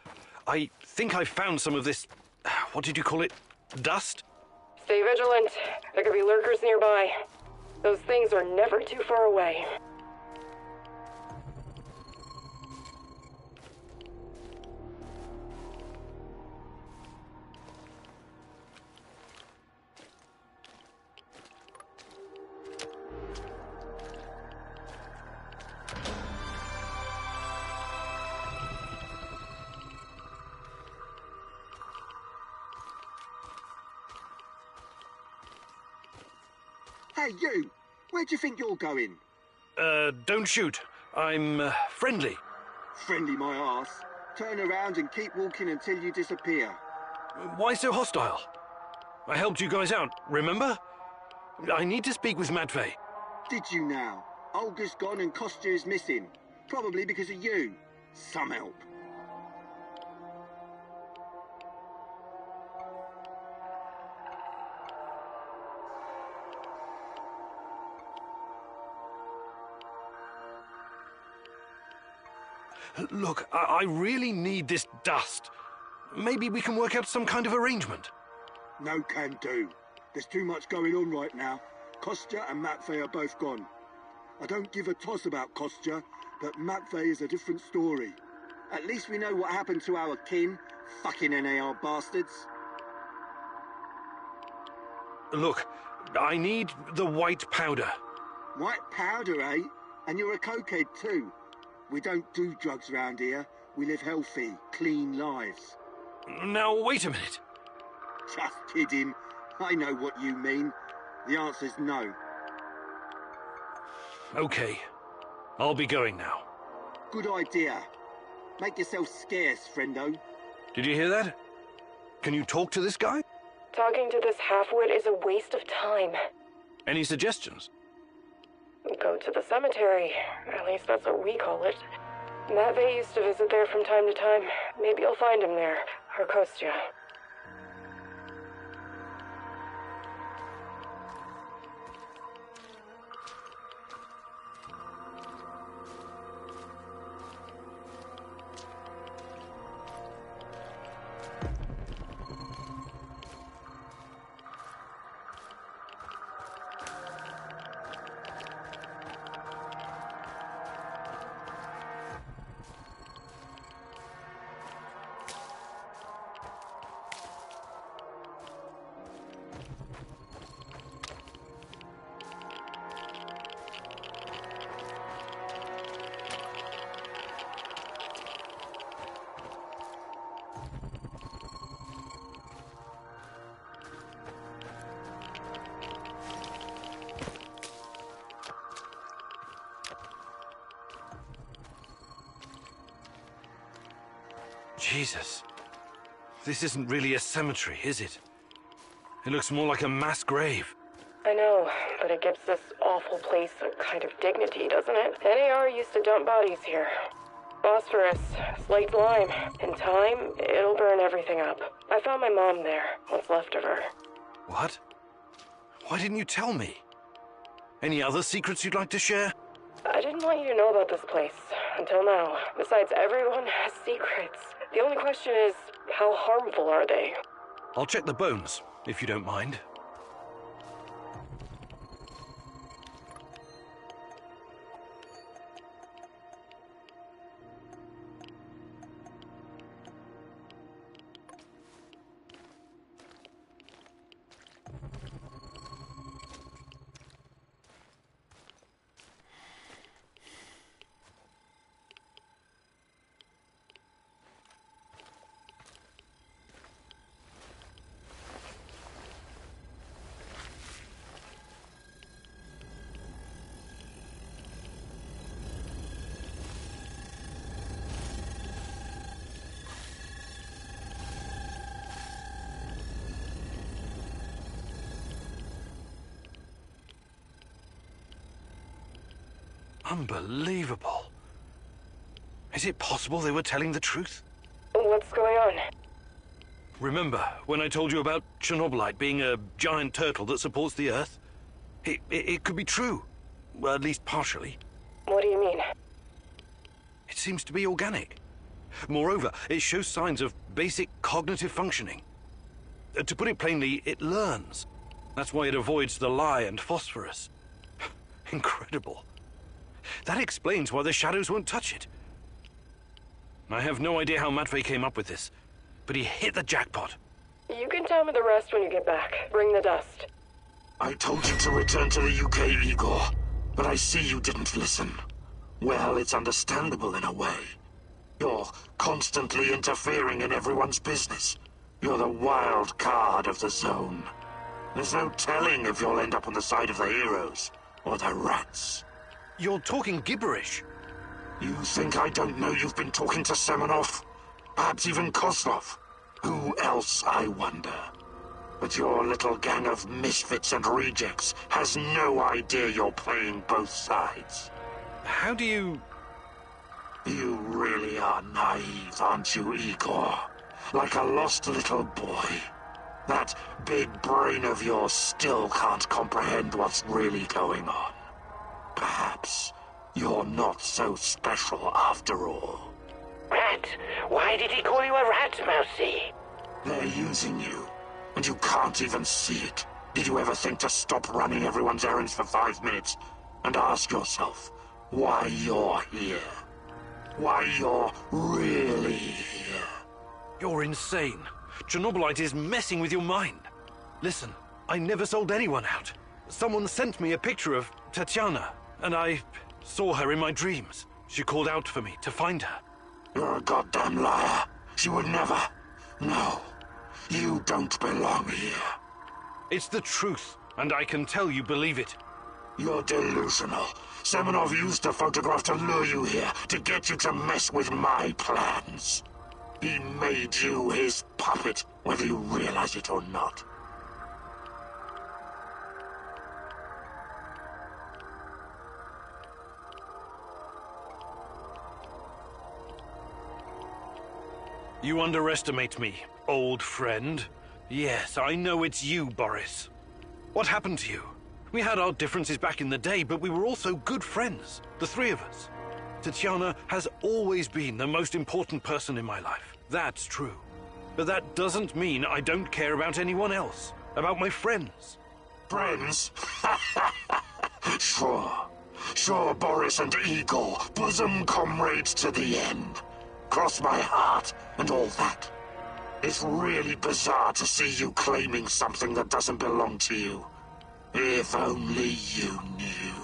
I think I found some of this, what did you call it, dust? Stay vigilant. There could be lurkers nearby. Those things are never too far away. Hey, you! Where do you think you're going? Don't shoot. I'm, friendly. Friendly my arse. Turn around and keep walking until you disappear. Why so hostile? I helped you guys out, remember? I need to speak with Matvey. Did you now? Olga's gone and Kostya is missing. Probably because of you. Some help. Look, I really need this dust. Maybe we can work out some kind of arrangement. No can do. There's too much going on right now. Kostya and Matvey are both gone. I don't give a toss about Kostya, but Matvey is a different story. At least we know what happened to our kin. Fucking NAR bastards. Look, I need the white powder. White powder, eh? And you're a cokehead too. We don't do drugs around here. We live healthy, clean lives. Now, wait a minute. Just kidding. I know what you mean. The answer's no. Okay. I'll be going now. Good idea. Make yourself scarce, friendo. Did you hear that? Can you talk to this guy? Talking to this half-wit is a waste of time. Any suggestions? Go to the cemetery. At least that's what we call it. Matvey used to visit there from time to time. Maybe you'll find him there. Or Kostya. Jesus. This isn't really a cemetery, is it? It looks more like a mass grave. I know, but it gives this awful place a kind of dignity, doesn't it? NAR used to dump bodies here. Phosphorus, slaked lime. In time, it'll burn everything up. I found my mom there, what's left of her. What? Why didn't you tell me? Any other secrets you'd like to share? I didn't want you to know about this place, until now. Besides, everyone has secrets. The only question is, how harmful are they? I'll check the bones, if you don't mind. Unbelievable. Is it possible they were telling the truth? What's going on? Remember when I told you about Chernobylite being a giant turtle that supports the Earth? It could be true. Well, at least partially. What do you mean? It seems to be organic. Moreover, it shows signs of basic cognitive functioning. To put it plainly, it learns. That's why it avoids the lye and phosphorus. Incredible. That explains why the shadows won't touch it. I have no idea how Matvey came up with this, but he hit the jackpot. You can tell me the rest when you get back. Bring the dust. I told you to return to the UK, Igor, but I see you didn't listen. Well, it's understandable in a way. You're constantly interfering in everyone's business. You're the wild card of the zone. There's no telling if you'll end up on the side of the heroes or the rats. You're talking gibberish. You think I don't know you've been talking to Semenov? Perhaps even Kozlov? Who else, I wonder? But your little gang of misfits and rejects has no idea you're playing both sides. How do you... You really are naive, aren't you, Igor? Like a lost little boy. That big brain of yours still can't comprehend what's really going on. Perhaps you're not so special after all. Rat? Why did he call you a rat, Mousy? They're using you, and you can't even see it. Did you ever think to stop running everyone's errands for 5 minutes and ask yourself why you're here? Why you're really here? You're insane. Chernobylite is messing with your mind. Listen, I never sold anyone out. Someone sent me a picture of Tatiana, and I saw her in my dreams. She called out for me to find her. You're a goddamn liar. She would never. No, you don't belong here. It's the truth, and I can tell you believe it. You're delusional. Semenov used a photograph to lure you here, to get you to mess with my plans. He made you his puppet, whether you realize it or not. You underestimate me, old friend. Yes, I know it's you, Boris. What happened to you? We had our differences back in the day, but we were also good friends, the three of us. Tatiana has always been the most important person in my life. That's true. But that doesn't mean I don't care about anyone else, about my friends. Friends? Sure, Boris and Igor, bosom comrades to the end. Cross my heart and all that. It's really bizarre to see you claiming something that doesn't belong to you. If only you knew.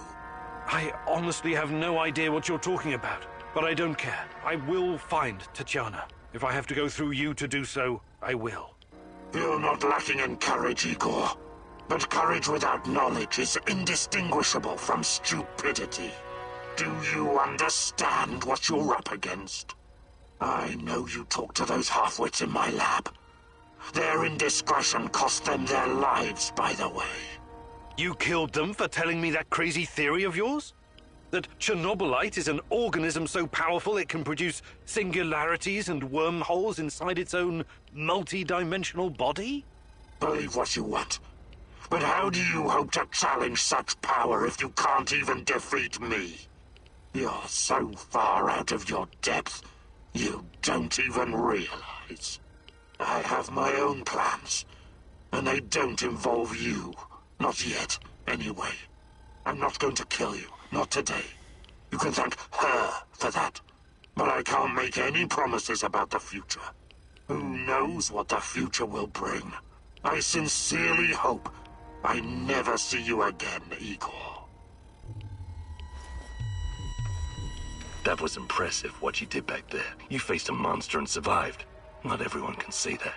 I honestly have no idea what you're talking about, but I don't care. I will find Tatiana. If I have to go through you to do so, I will. You're not lacking in courage, Igor. But courage without knowledge is indistinguishable from stupidity. Do you understand what you're up against? I know you talk to those half-wits in my lab. Their indiscretion cost them their lives, by the way. You killed them for telling me that crazy theory of yours? That Chernobylite is an organism so powerful it can produce singularities and wormholes inside its own multi-dimensional body? Believe what you want. But how do you hope to challenge such power if you can't even defeat me? You're so far out of your depth, you don't even realize. I have my own plans, and they don't involve you. Not yet, anyway. I'm not going to kill you, not today. You can thank her for that. But I can't make any promises about the future. Who knows what the future will bring? I sincerely hope I never see you again, Igor. That was impressive, what you did back there. You faced a monster and survived. Not everyone can say that.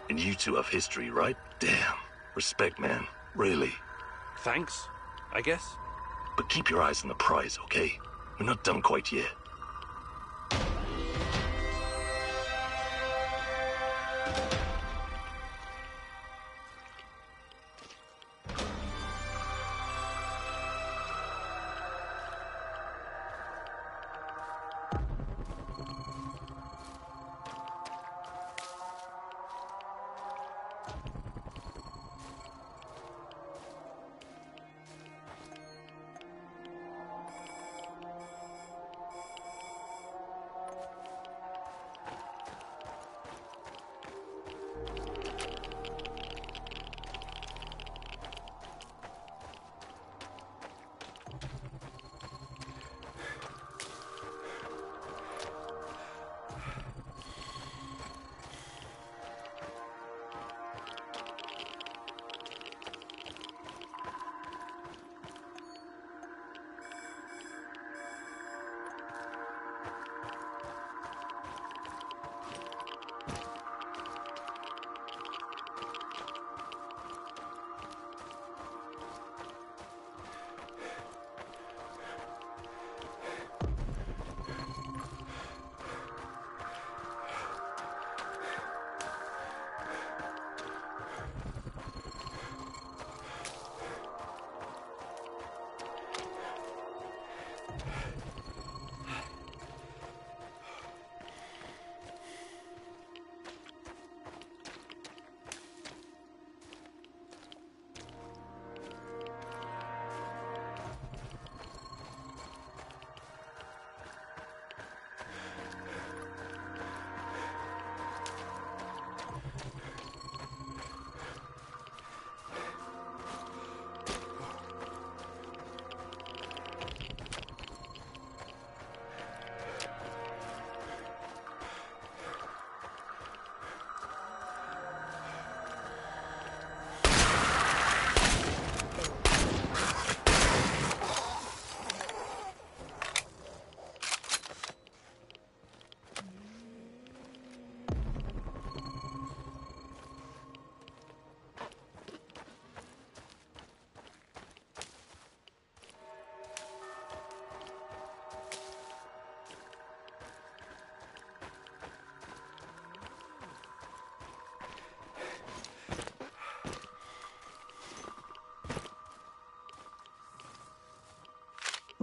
And you two have history, right? Damn. Respect, man. Really. Thanks, I guess. But keep your eyes on the prize, okay? We're not done quite yet.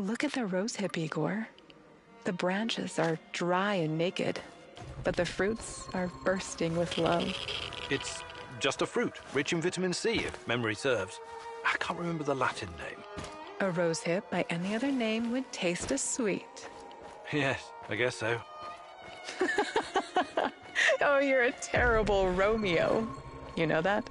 Look at the rosehip, Igor. The branches are dry and naked, but the fruits are bursting with love. It's just a fruit, rich in vitamin C, if memory serves. I can't remember the Latin name. A rosehip by any other name would taste as sweet. Yes, I guess so. Oh, you're a terrible Romeo. You know that?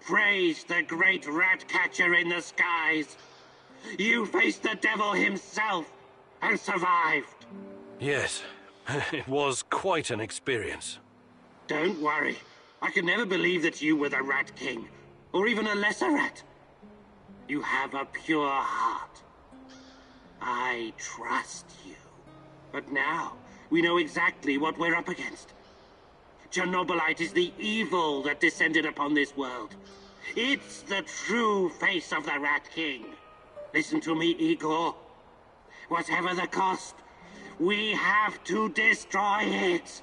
Praise the great rat catcher in the skies. You faced the devil himself and survived. Yes, it was quite an experience. Don't worry. I could never believe that you were the Rat King, or even a lesser rat. You have a pure heart. I trust you. But now, we know exactly what we're up against. Chernobylite is the evil that descended upon this world. It's the true face of the Rat King. Listen to me, Igor. Whatever the cost, we have to destroy it.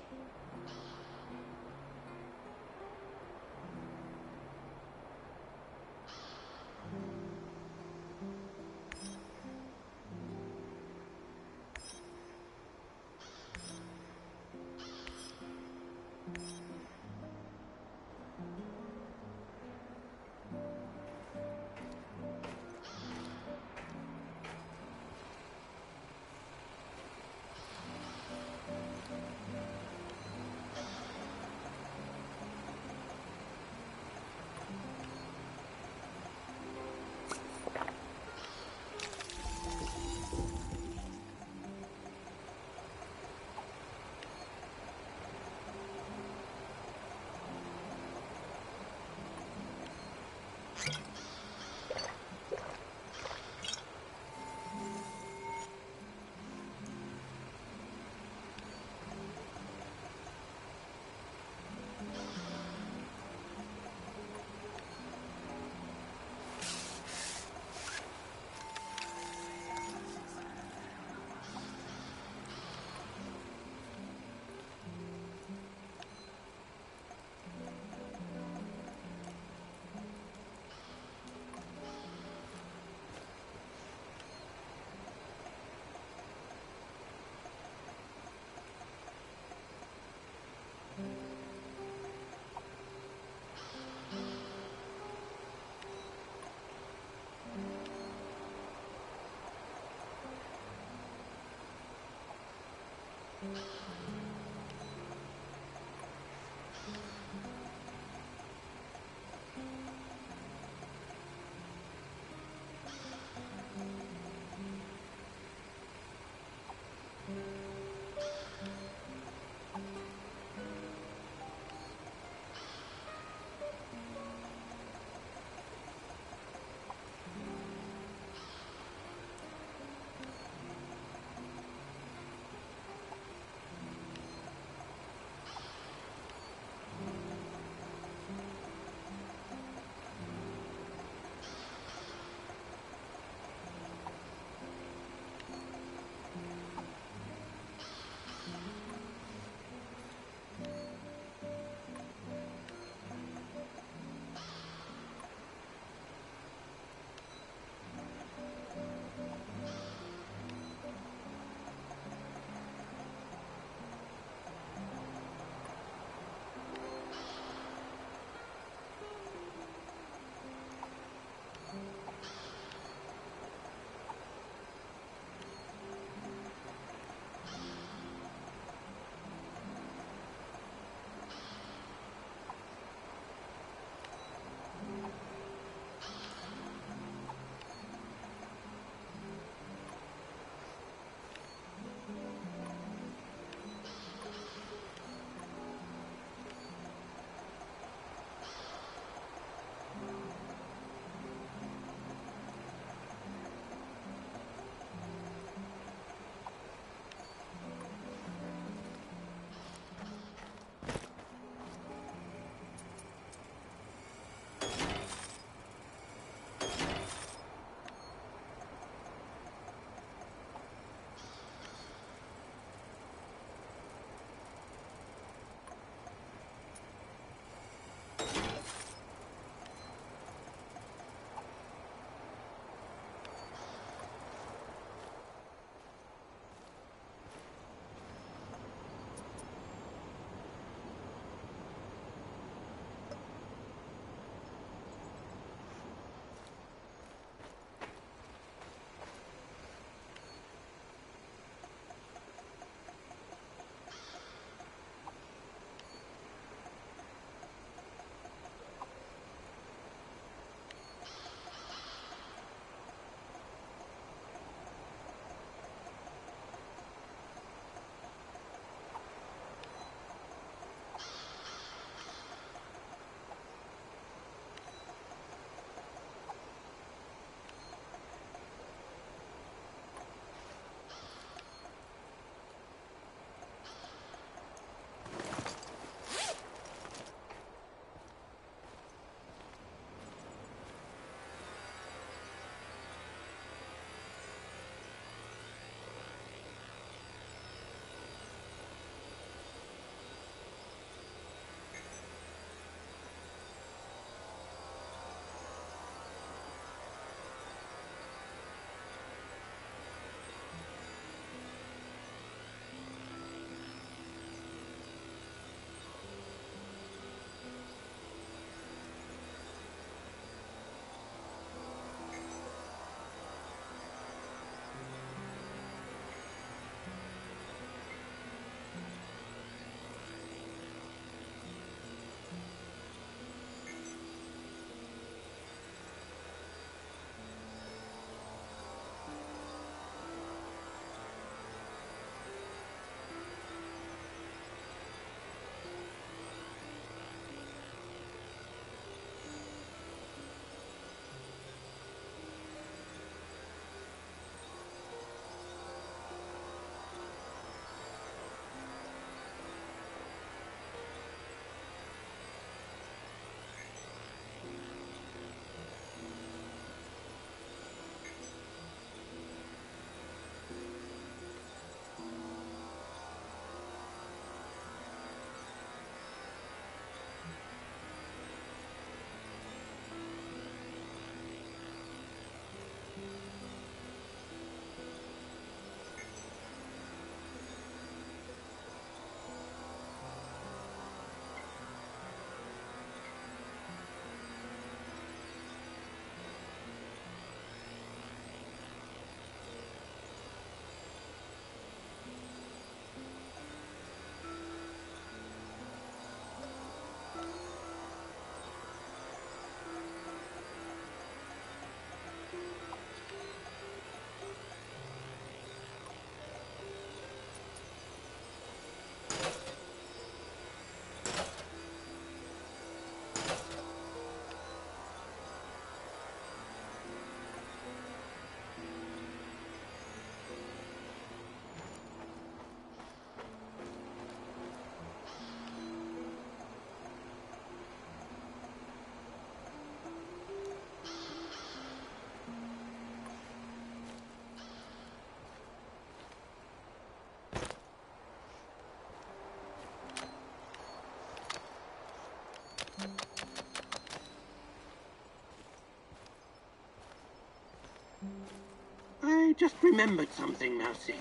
just remembered something, Mousy.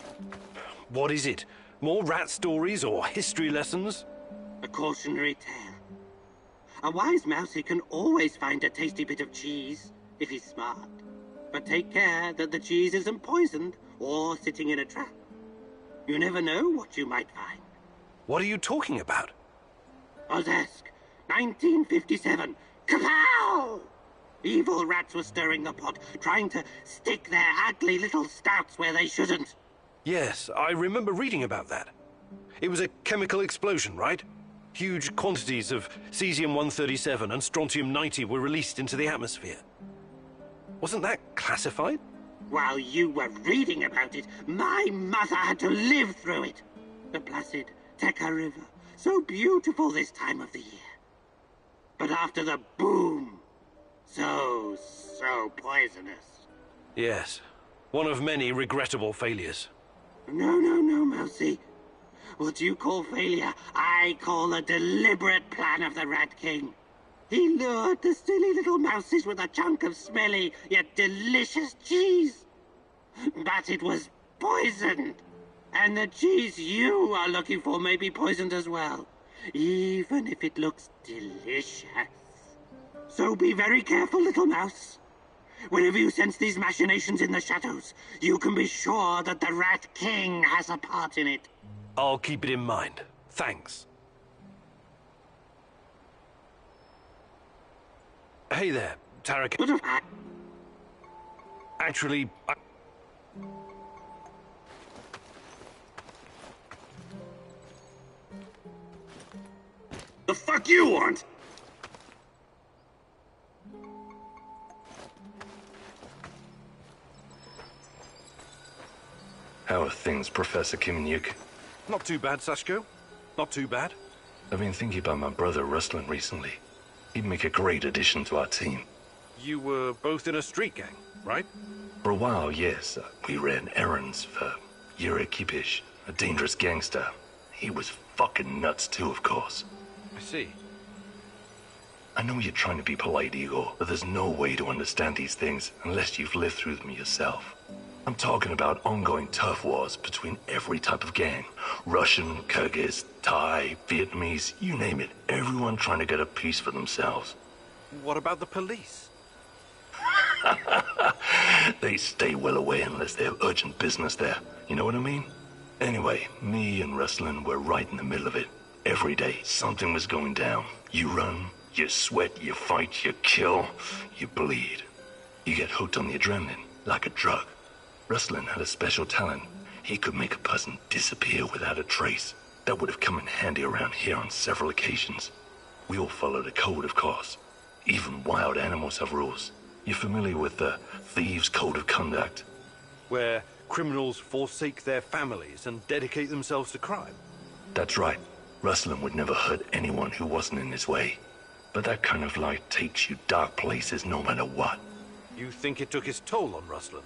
What is it? More rat stories or history lessons? A cautionary tale. A wise Mousy can always find a tasty bit of cheese, if he's smart. But take care that the cheese isn't poisoned or sitting in a trap. You never know what you might find. What are you talking about? Ozesk, 1957. Kapow! Evil rats were stirring the pot, trying to stick their ugly little snouts where they shouldn't. Yes, I remember reading about that. It was a chemical explosion, right? Huge quantities of cesium-137 and strontium-90 were released into the atmosphere. Wasn't that classified? While you were reading about it, my mother had to live through it. The placid Teka River, so beautiful this time of the year. But after the boom, so poisonous. Yes, one of many regrettable failures. No, Mousy. What you call failure, I call a deliberate plan of the Rat King. He lured the silly little mouses with a chunk of smelly yet delicious cheese. But it was poisoned. And the cheese you are looking for may be poisoned as well, even if it looks delicious. So be very careful, little mouse. Whenever you sense these machinations in the shadows, you can be sure that the Rat King has a part in it. I'll keep it in mind. Thanks. Hey there, Tarek. Actually, The fuck you want? How are things, Professor Kimnyuk? Not too bad, Sashko. Not too bad. I've been thinking about my brother Rustlin recently. He'd make a great addition to our team. You were both in a street gang, right? For a while, yes. We ran errands for Yuri Kipish, a dangerous gangster. He was fucking nuts too, of course. I see. I know you're trying to be polite, Igor, but there's no way to understand these things unless you've lived through them yourself. I'm talking about ongoing turf wars between every type of gang. Russian, Kyrgyz, Thai, Vietnamese, you name it. Everyone trying to get a piece for themselves. What about the police? They stay well away unless they have urgent business there. You know what I mean? Anyway, me and Rustlin were right in the middle of it. Every day, something was going down. You run, you sweat, you fight, you kill, you bleed. You get hooked on the adrenaline, like a drug. Rustlin had a special talent. He could make a person disappear without a trace. That would have come in handy around here on several occasions. We all followed a code, of course. Even wild animals have rules. You're familiar with the Thieves' Code of Conduct? Where criminals forsake their families and dedicate themselves to crime? That's right. Rustlin would never hurt anyone who wasn't in his way. But that kind of life takes you dark places no matter what. You think it took its toll on Rustlin?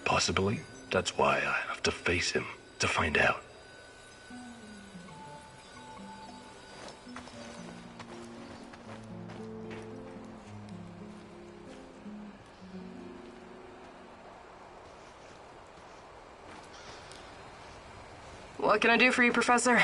Possibly. That's why I have to face him, to find out. What can I do for you, Professor?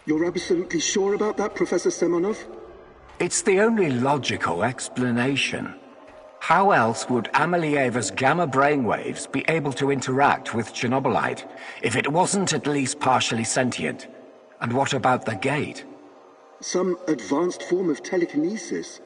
You're absolutely sure about that, Professor Semonov? It's the only logical explanation. How else would Amelieva's gamma brainwaves be able to interact with Chernobylite if it wasn't at least partially sentient? And what about the gate? Some advanced form of telekinesis.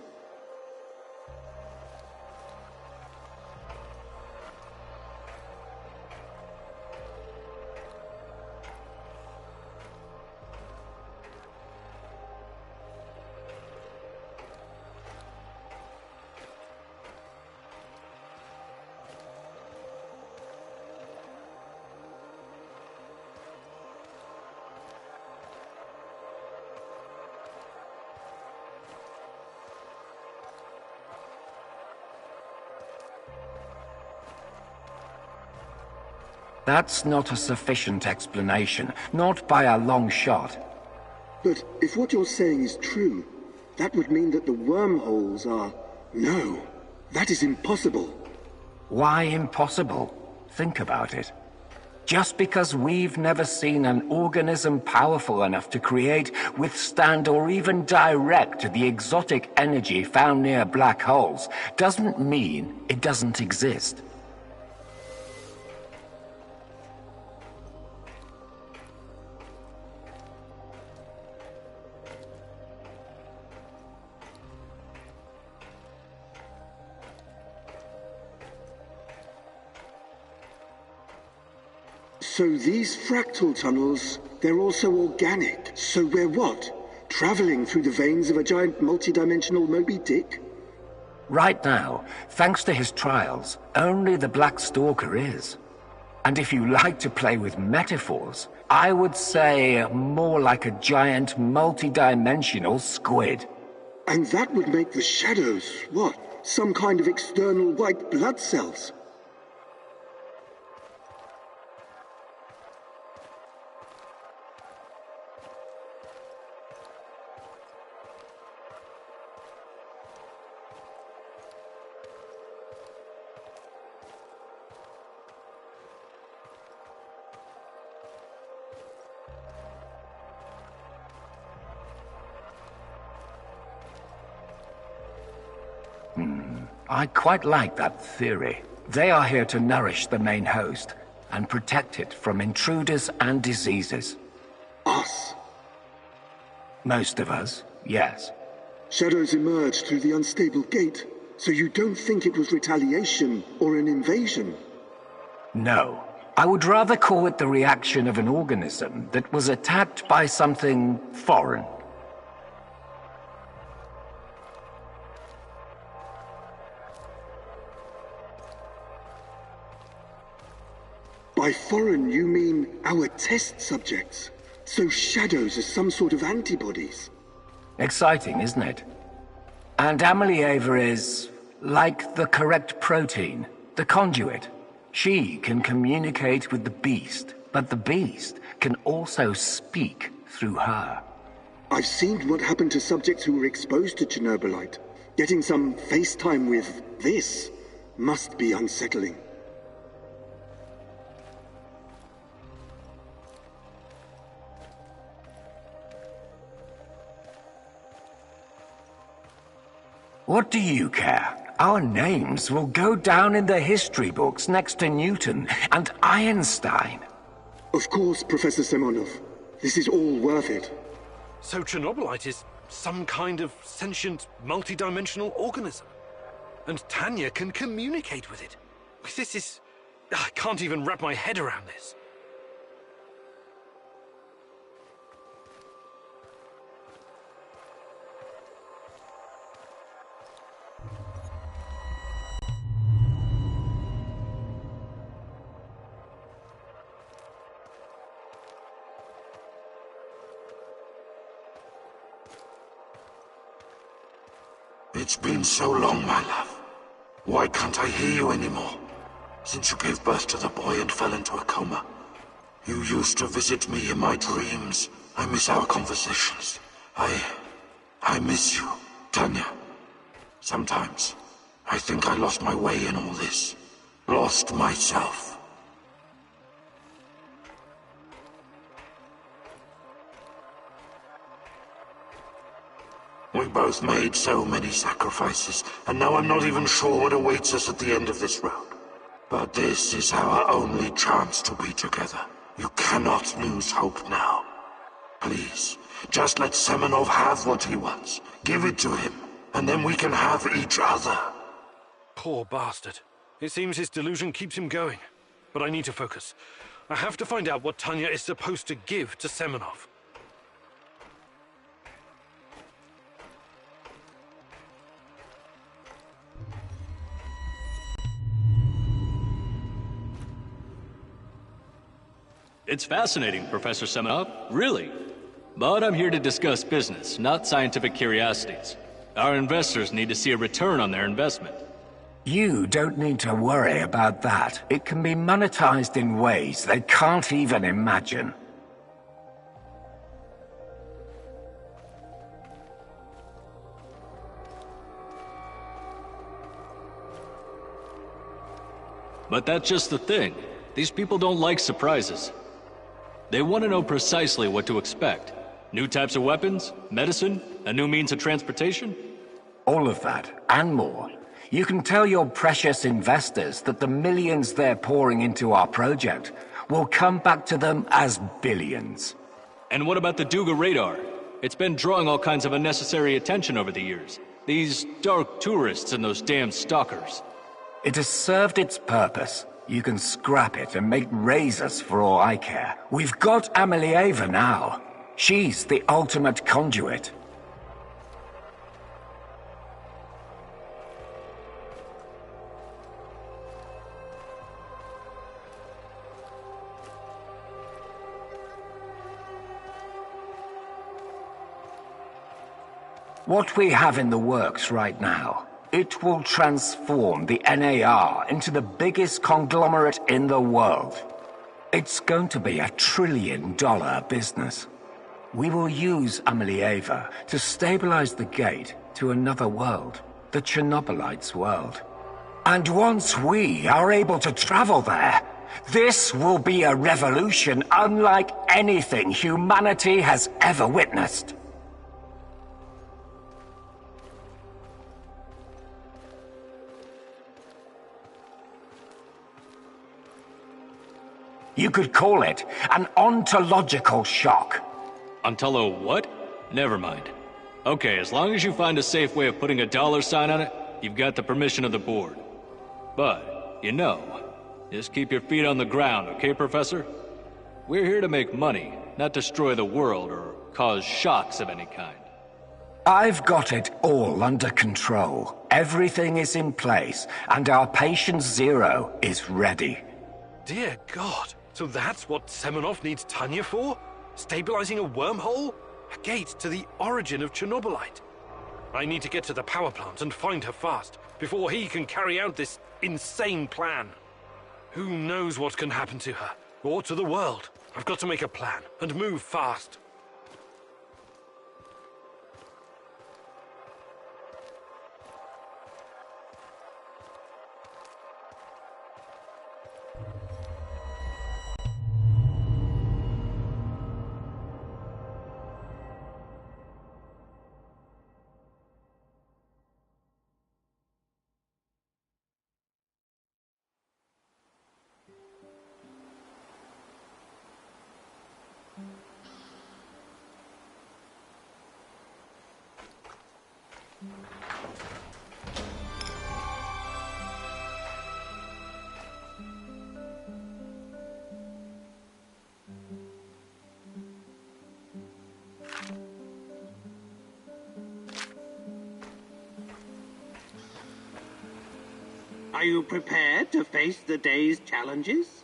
That's not a sufficient explanation, not by a long shot. But if what you're saying is true, that would mean that the wormholes are... No, that is impossible. Why impossible? Think about it. Just because we've never seen an organism powerful enough to create, withstand, or even direct the exotic energy found near black holes, doesn't mean it doesn't exist. So these fractal tunnels, they're also organic. So we're what? Traveling through the veins of a giant multidimensional Moby Dick? Right now, thanks to his trials, only the Black Stalker is. And if you like to play with metaphors, I would say more like a giant multidimensional squid. And that would make the shadows, what? Some kind of external white blood cells? I quite like that theory. They are here to nourish the main host and protect it from intruders and diseases. Us? Most of us, yes. Shadows emerged through the unstable gate, so you don't think it was retaliation or an invasion? No. I would rather call it the reaction of an organism that was attacked by something foreign. By foreign, you mean our test subjects? So shadows are some sort of antibodies? Exciting, isn't it? And Amelieva is like the correct protein, the conduit. She can communicate with the beast, but the beast can also speak through her. I've seen what happened to subjects who were exposed to Chernobylite. Getting some FaceTime with this must be unsettling. What do you care? Our names will go down in the history books next to Newton and Einstein. Of course, Professor Semonov. This is all worth it. So Chernobylite is some kind of sentient, multidimensional organism. And Tanya can communicate with it. This is... I can't even wrap my head around this. It's been so long, my love. Why can't I hear you anymore? Since you gave birth to the boy and fell into a coma. You used to visit me in my dreams. I miss our conversations. I miss you, Tanya. Sometimes, I think I lost my way in all this. Lost myself. We both made so many sacrifices, and now I'm not even sure what awaits us at the end of this road. But this is our only chance to be together. You cannot lose hope now. Please, just let Semenov have what he wants. Give it to him, and then we can have each other. Poor bastard. It seems his delusion keeps him going. But I need to focus. I have to find out what Tanya is supposed to give to Semenov. It's fascinating, Professor Semenov, really. But I'm here to discuss business, not scientific curiosities. Our investors need to see a return on their investment. You don't need to worry about that. It can be monetized in ways they can't even imagine. But that's just the thing. These people don't like surprises. They want to know precisely what to expect. New types of weapons, medicine, a new means of transportation? All of that, and more. You can tell your precious investors that the millions they're pouring into our project will come back to them as billions. And what about the Duga radar? It's been drawing all kinds of unnecessary attention over the years. These dark tourists and those damn stalkers. It has served its purpose. You can scrap it and make razors for all I care. We've got Amelieva now. She's the ultimate conduit. What we have in the works right now, it will transform the NAR into the biggest conglomerate in the world. It's going to be $1 trillion business. We will use Amelieva to stabilize the gate to another world, the Chernobylite's world. And once we are able to travel there, this will be a revolution unlike anything humanity has ever witnessed. You could call it an ontological shock. Ontolo what? Never mind. Okay, as long as you find a safe way of putting a $ sign on it, you've got the permission of the board. But, you know, just keep your feet on the ground, okay, Professor? We're here to make money, not destroy the world or cause shocks of any kind. I've got it all under control. Everything is in place, and our patient zero is ready. Dear God. So that's what Semenov needs Tanya for? Stabilizing a wormhole? A gate to the origin of Chernobylite. I need to get to the power plant and find her fast, before he can carry out this insane plan. Who knows what can happen to her, or to the world? I've got to make a plan, and move fast. Are you prepared to face the day's challenges?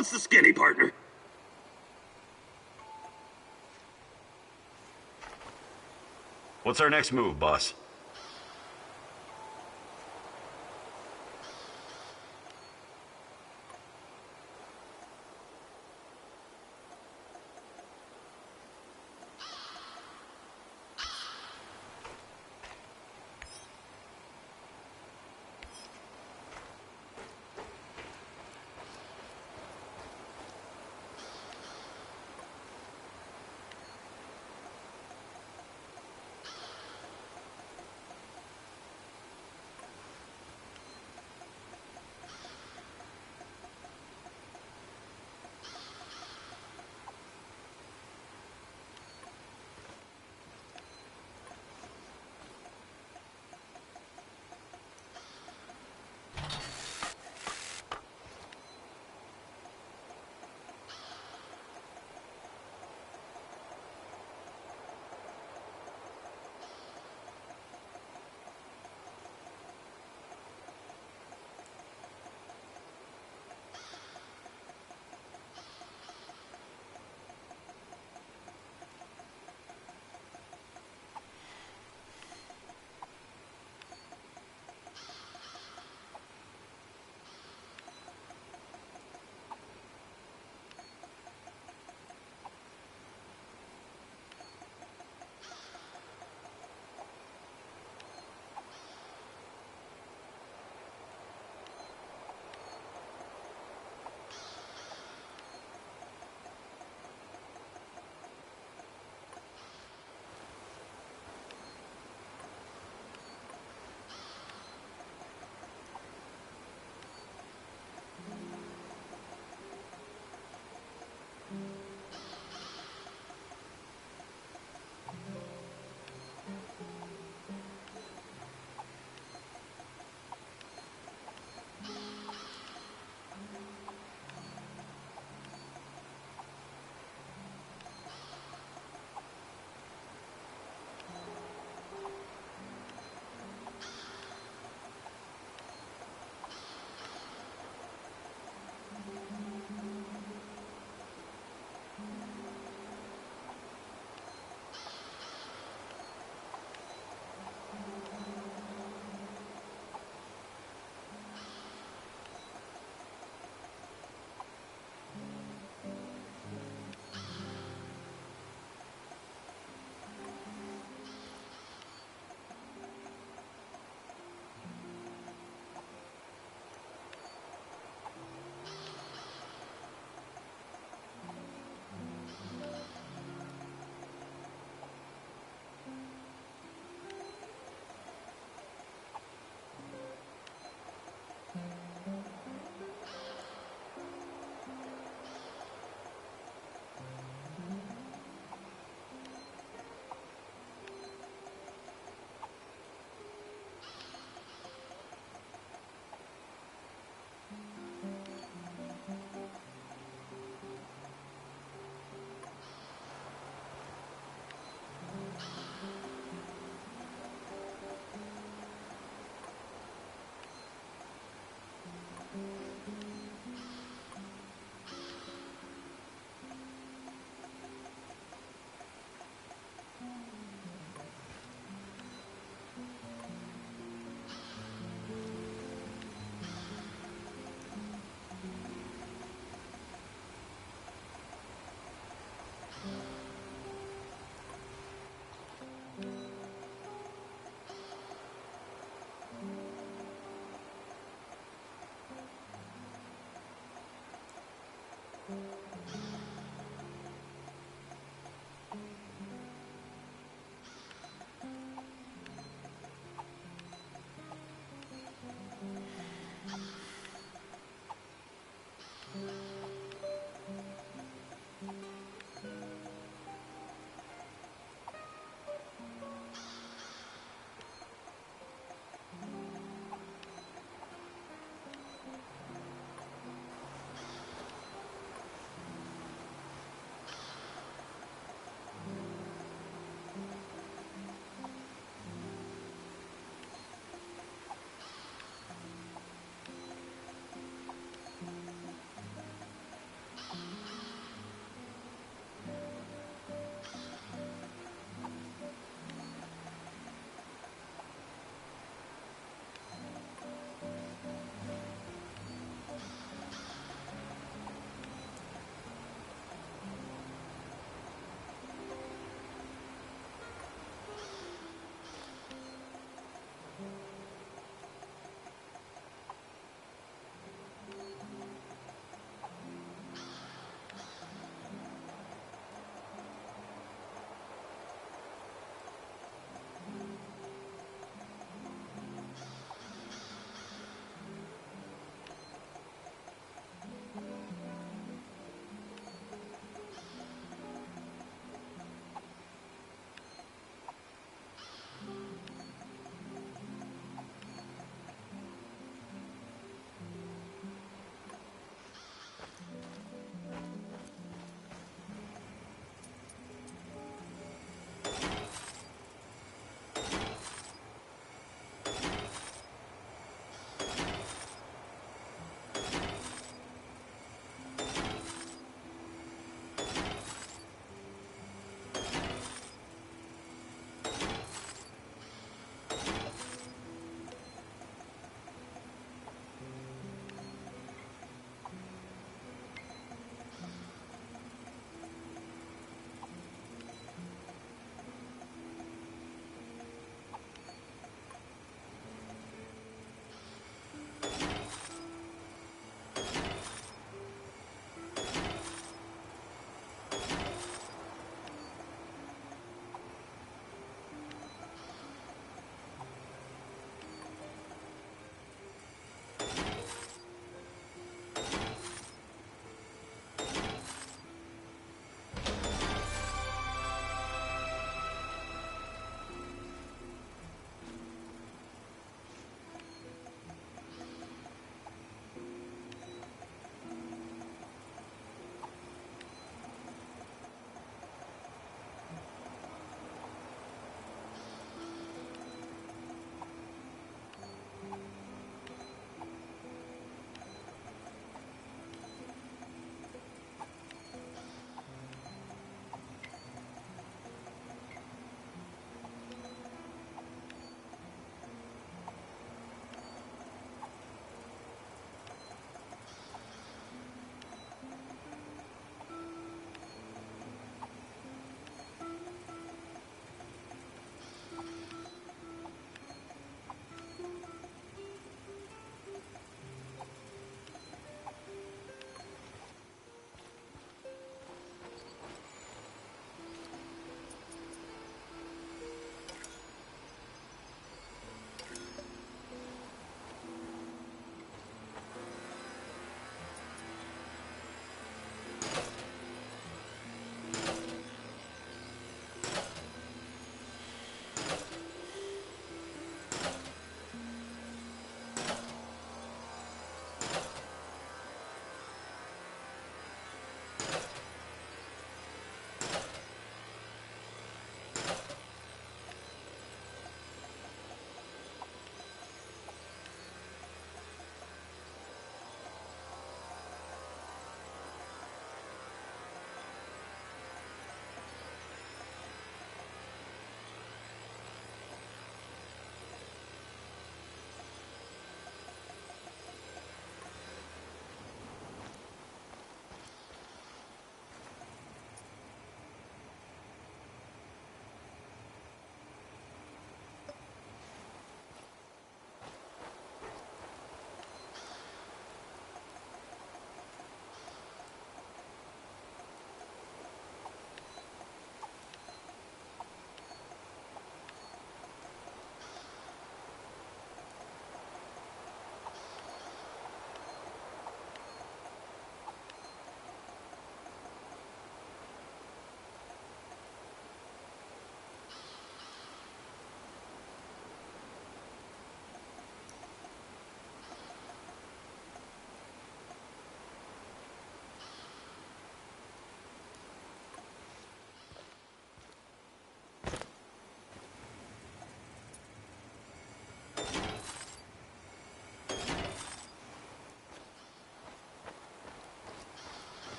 What's the skinny, partner? What's our next move, boss?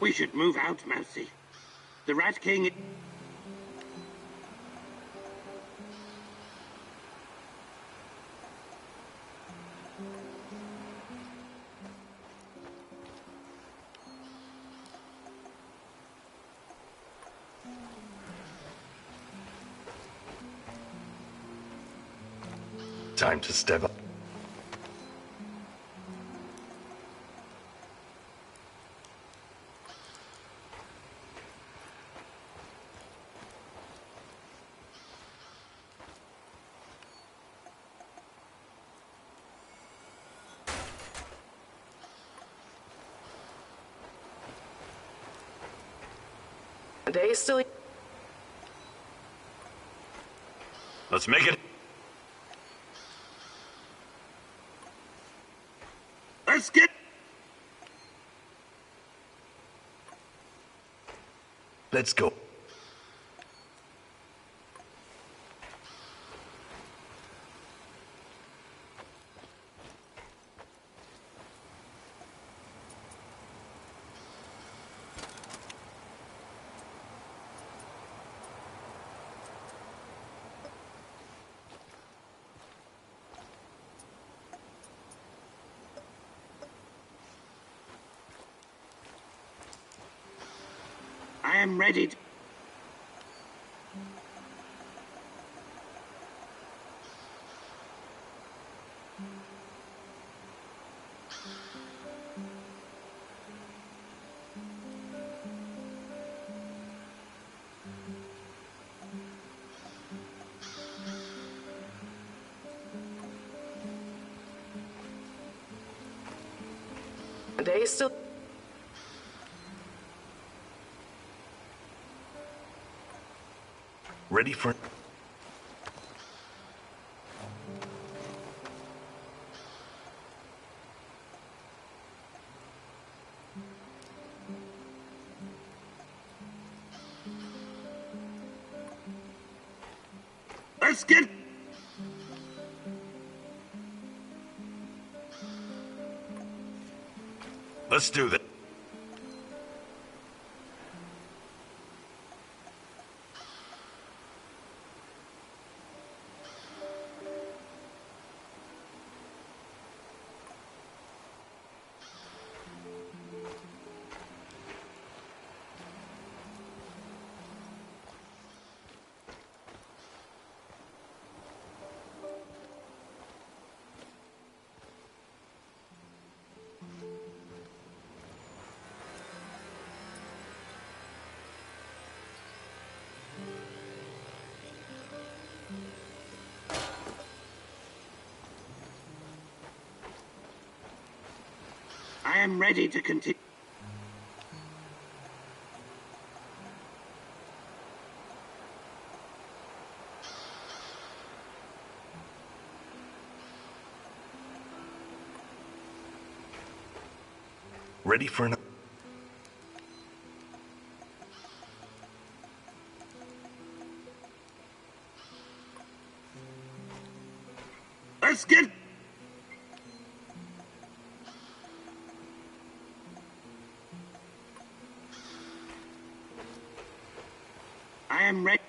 We should move out, Mousy. The Rat King... Time to step up. They still... Let's make it. Let's get... Let's go. I am ready to... They still... Ready for... Let's get... Let's do this. I am ready to continue. Ready for an... Let's get... I am ready.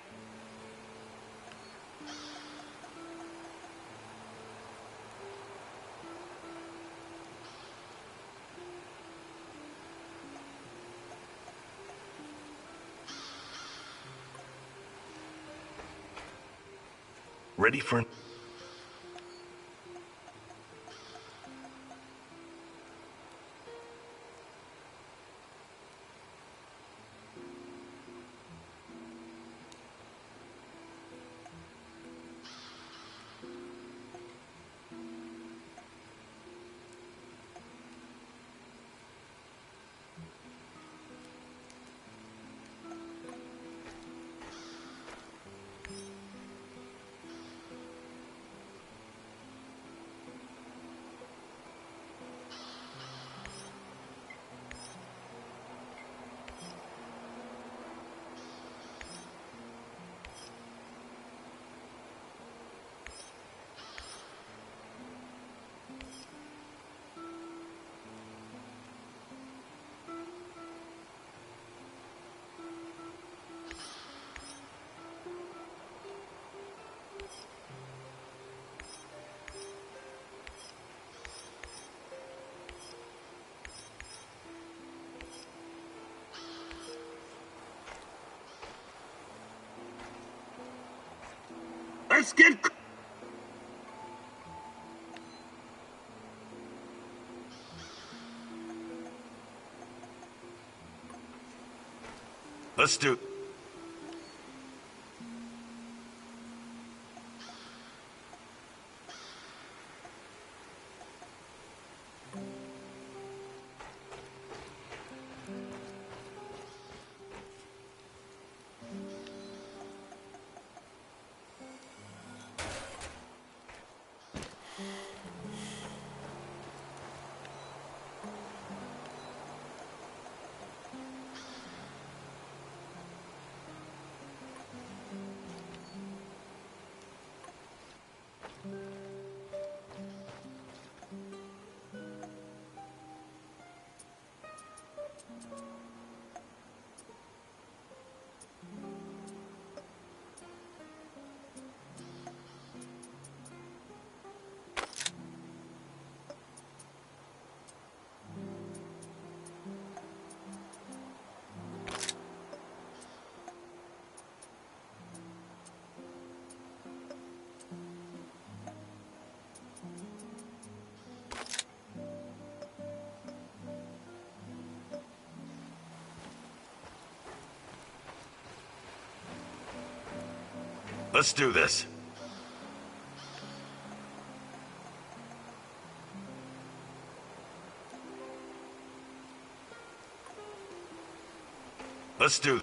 Ready for an... Let's get... Let's do... Let's do this. Let's do...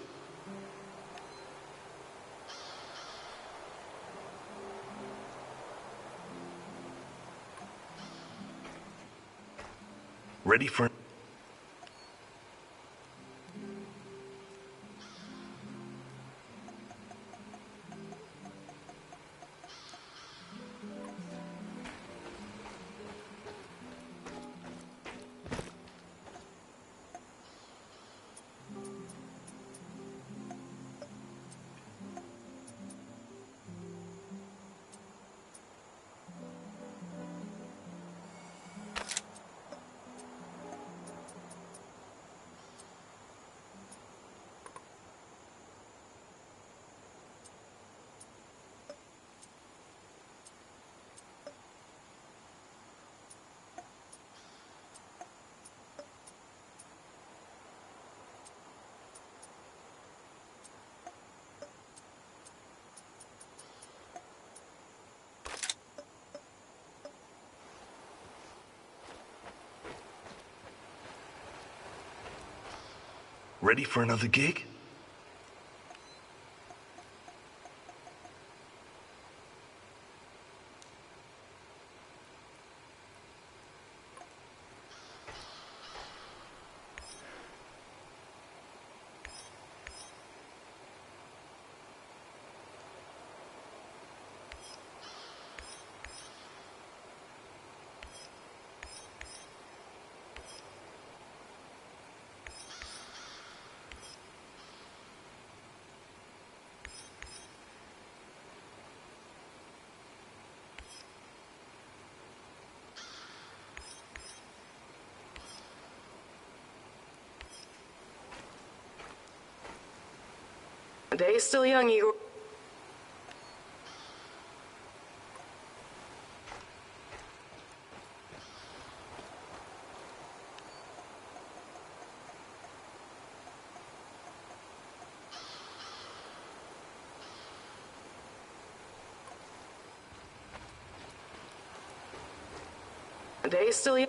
Ready for... Ready for another gig? The day is still young, Igor. The day is still young.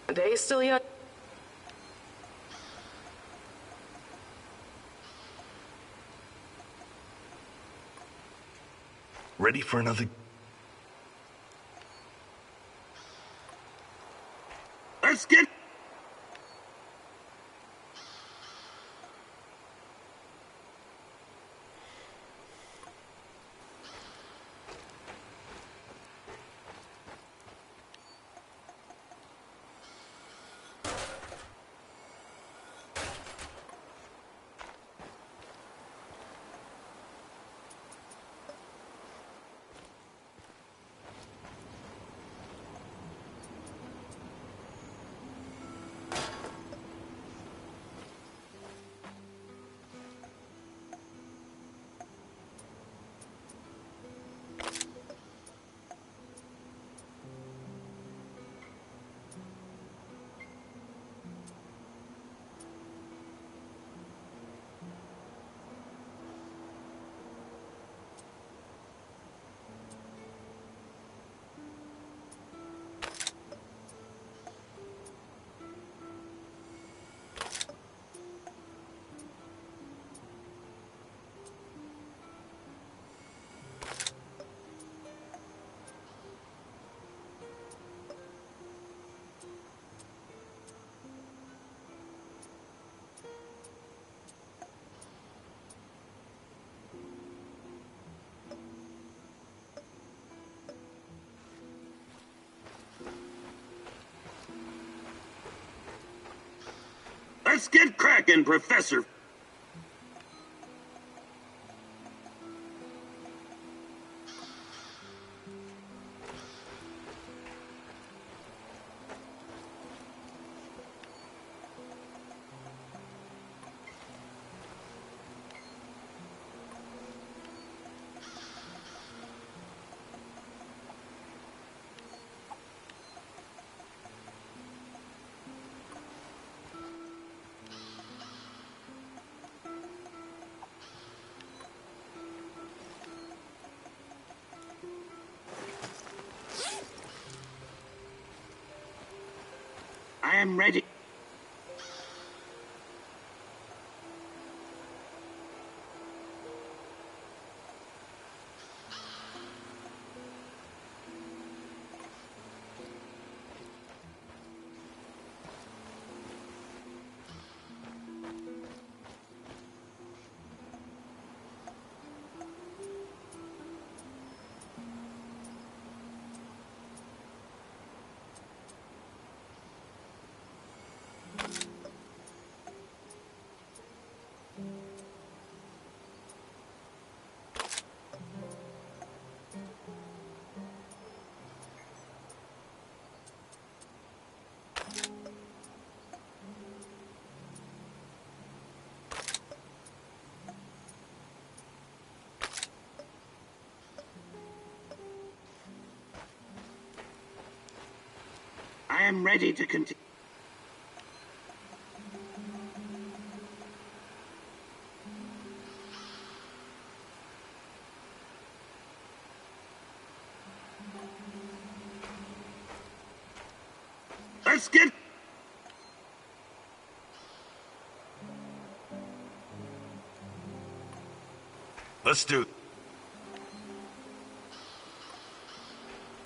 They still young. Ready for another? Let's get... Let's get cracking, Professor. I am ready. I am ready to continue. Let's get... Let's do it.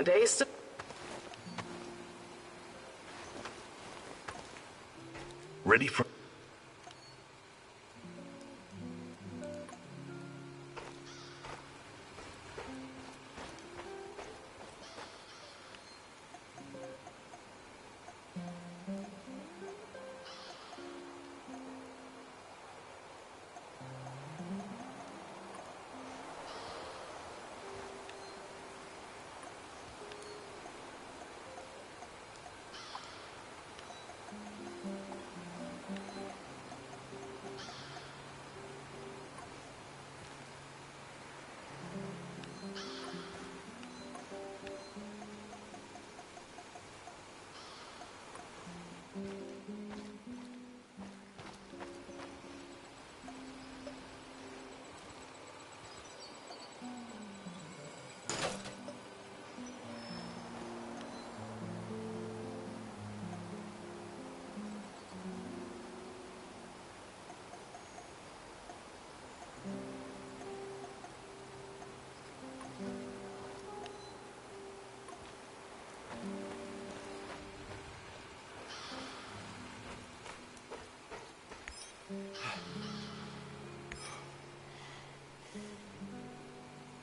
They still... Ready for...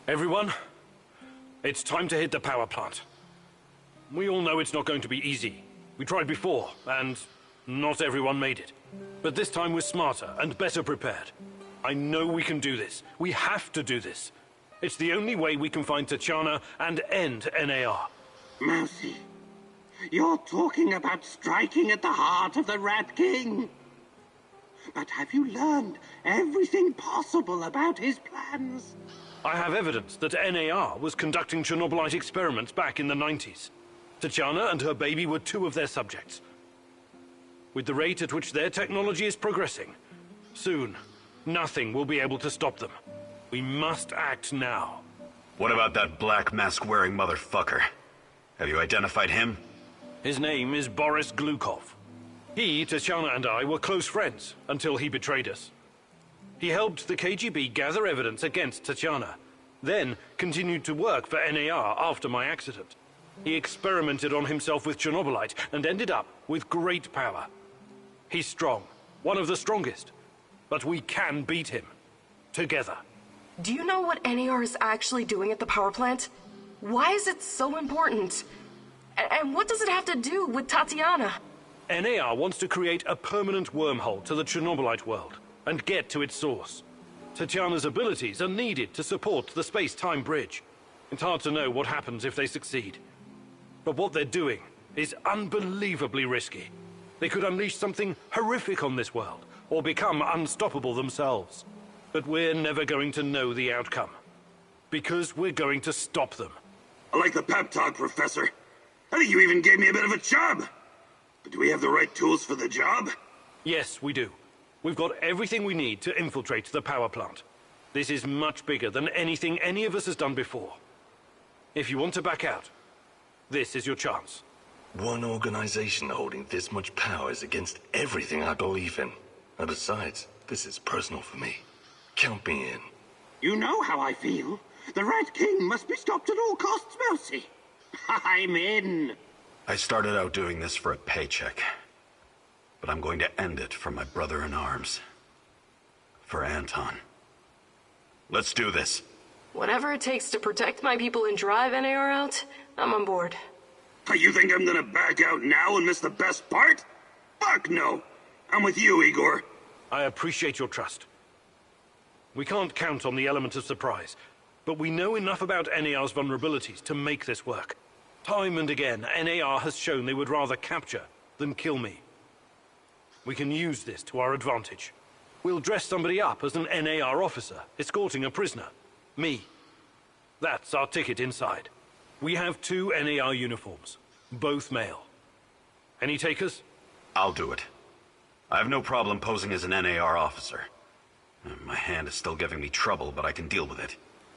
Everyone, it's time to hit the power plant. We all know it's not going to be easy. We tried before, and not everyone made it. But this time we're smarter and better prepared. I know we can do this. We have to do this. It's the only way we can find Tatiana and end NAR. Mousy, you're talking about striking at the heart of the Rat King. But have you learned everything possible about his plans? I have evidence that NAR was conducting Chernobylite experiments back in the 90s. Tatiana and her baby were 2 of their subjects. With the rate at which their technology is progressing, soon, nothing will be able to stop them. We must act now. What about that black mask-wearing motherfucker? Have you identified him? His name is Boris Glukov. He, Tatiana, and I were close friends until he betrayed us. He helped the KGB gather evidence against Tatiana, then continued to work for NAR after my accident. He experimented on himself with Chernobylite and ended up with great power. He's strong, one of the strongest, but we can beat him. Together. Do you know what NAR is actually doing at the power plant? Why is it so important? And what does it have to do with Tatiana? NAR wants to create a permanent wormhole to the Chernobylite world and get to its source. Tatiana's abilities are needed to support the space-time bridge. It's hard to know what happens if they succeed. But what they're doing is unbelievably risky. They could unleash something horrific on this world, or become unstoppable themselves. But we're never going to know the outcome. Because we're going to stop them. I like the pep talk, Professor. I think you even gave me a bit of a job. But do we have the right tools for the job? Yes, we do. We've got everything we need to infiltrate the power plant. This is much bigger than anything any of us has done before. If you want to back out, this is your chance. One organization holding this much power is against everything I believe in. And besides, this is personal for me. Count me in. You know how I feel. The Rat King must be stopped at all costs, Mousy. I'm in. I started out doing this for a paycheck. But I'm going to end it for my brother in arms. For Anton. Let's do this. Whatever it takes to protect my people and drive NAR out, I'm on board. You think I'm gonna back out now and miss the best part? Fuck no! I'm with you, Igor. I appreciate your trust. We can't count on the element of surprise, but we know enough about NAR's vulnerabilities to make this work. Time and again, NAR has shown they would rather capture than kill me. We can use this to our advantage. We'll dress somebody up as an NAR officer, escorting a prisoner. Me. That's our ticket inside. We have 2 NAR uniforms, both male. Any takers? I'll do it. I have no problem posing as an NAR officer. My hand is still giving me trouble, but I can deal with it.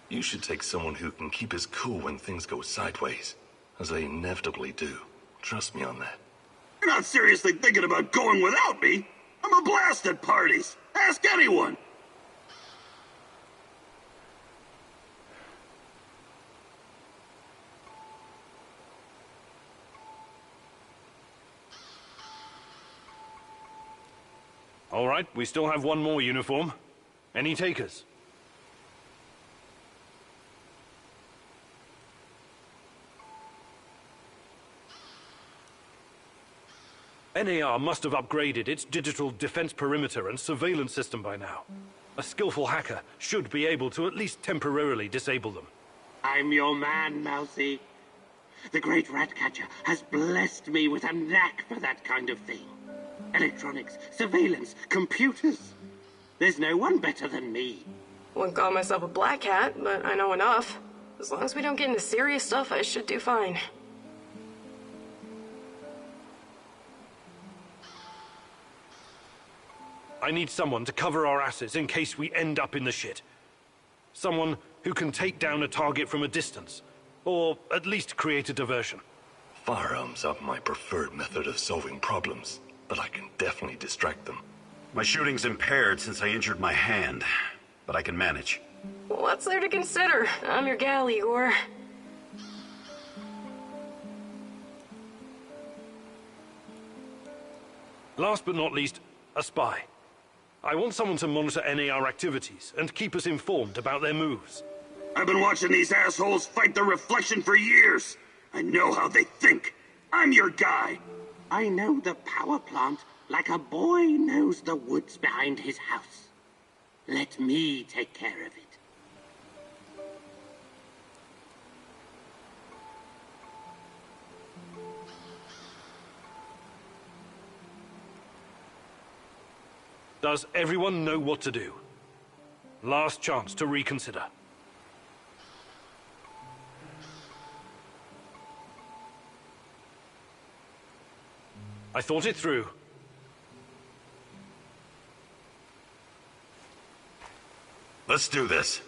You should take someone who can keep his cool when things go sideways, as they inevitably do. Trust me on that. You're not seriously thinking about going without me? I'm a blast at parties. Ask anyone. All right, we still have 1 more uniform. Any takers? NAR must have upgraded its digital defense perimeter and surveillance system by now. A skillful hacker should be able to at least temporarily disable them. I'm your man, Mousy. The great Ratcatcher has blessed me with a knack for that kind of thing. Electronics, surveillance, computers. There's no one better than me. Wouldn't call myself a black hat, but I know enough. As long as we don't get into serious stuff, I should do fine. I need someone to cover our asses in case we end up in the shit. Someone who can take down a target from a distance, or at least create a diversion. Firearms are my preferred method of solving problems, but I can definitely distract them. My shooting's impaired since I injured my hand, but I can manage. What's there to consider? I'm your gal, Igor. Last but not least, a spy. I want someone to monitor NAR activities and keep us informed about their moves. I've been watching these assholes fight the reflection for years. I know how they think. I'm your guy. I know the power plant like a boy knows the woods behind his house. Let me take care of it. Does everyone know what to do? Last chance to reconsider. I thought it through. Let's do this.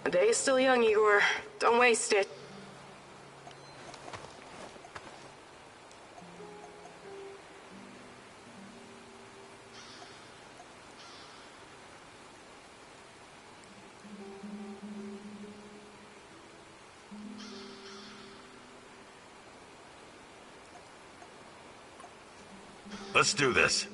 The day is still young, Igor. Don't waste it. Let's do this.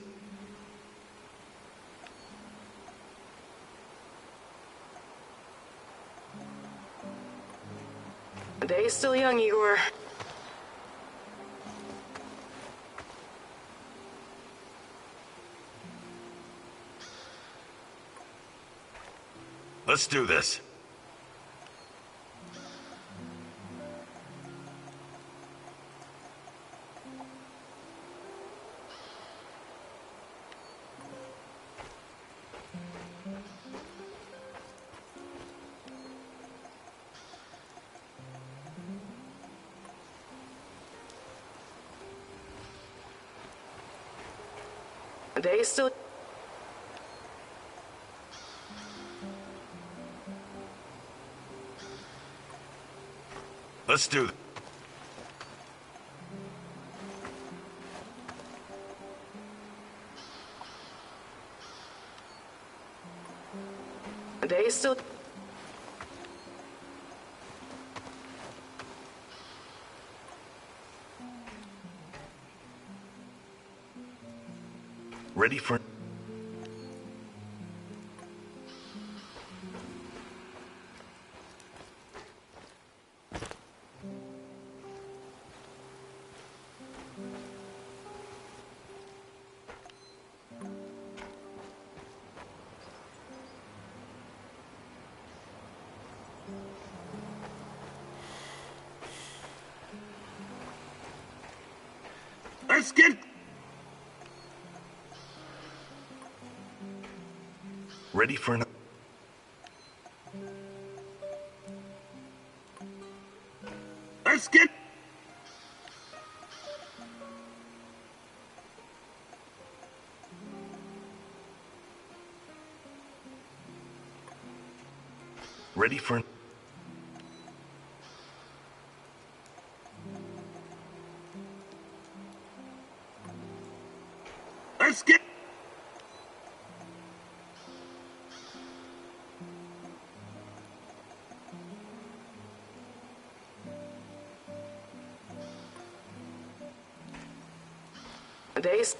The day is still young, Igor. Let's do this. The day is still... Let's do. The day is still... Ready for... Let's get... Ready for an... Let's get... Ready for an... Let's get... The day is...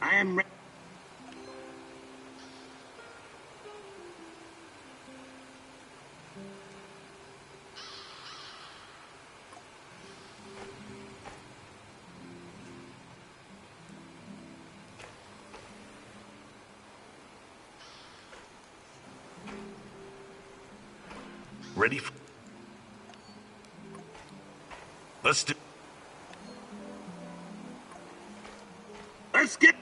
I am ready. Ready for... Let's do... Let's get...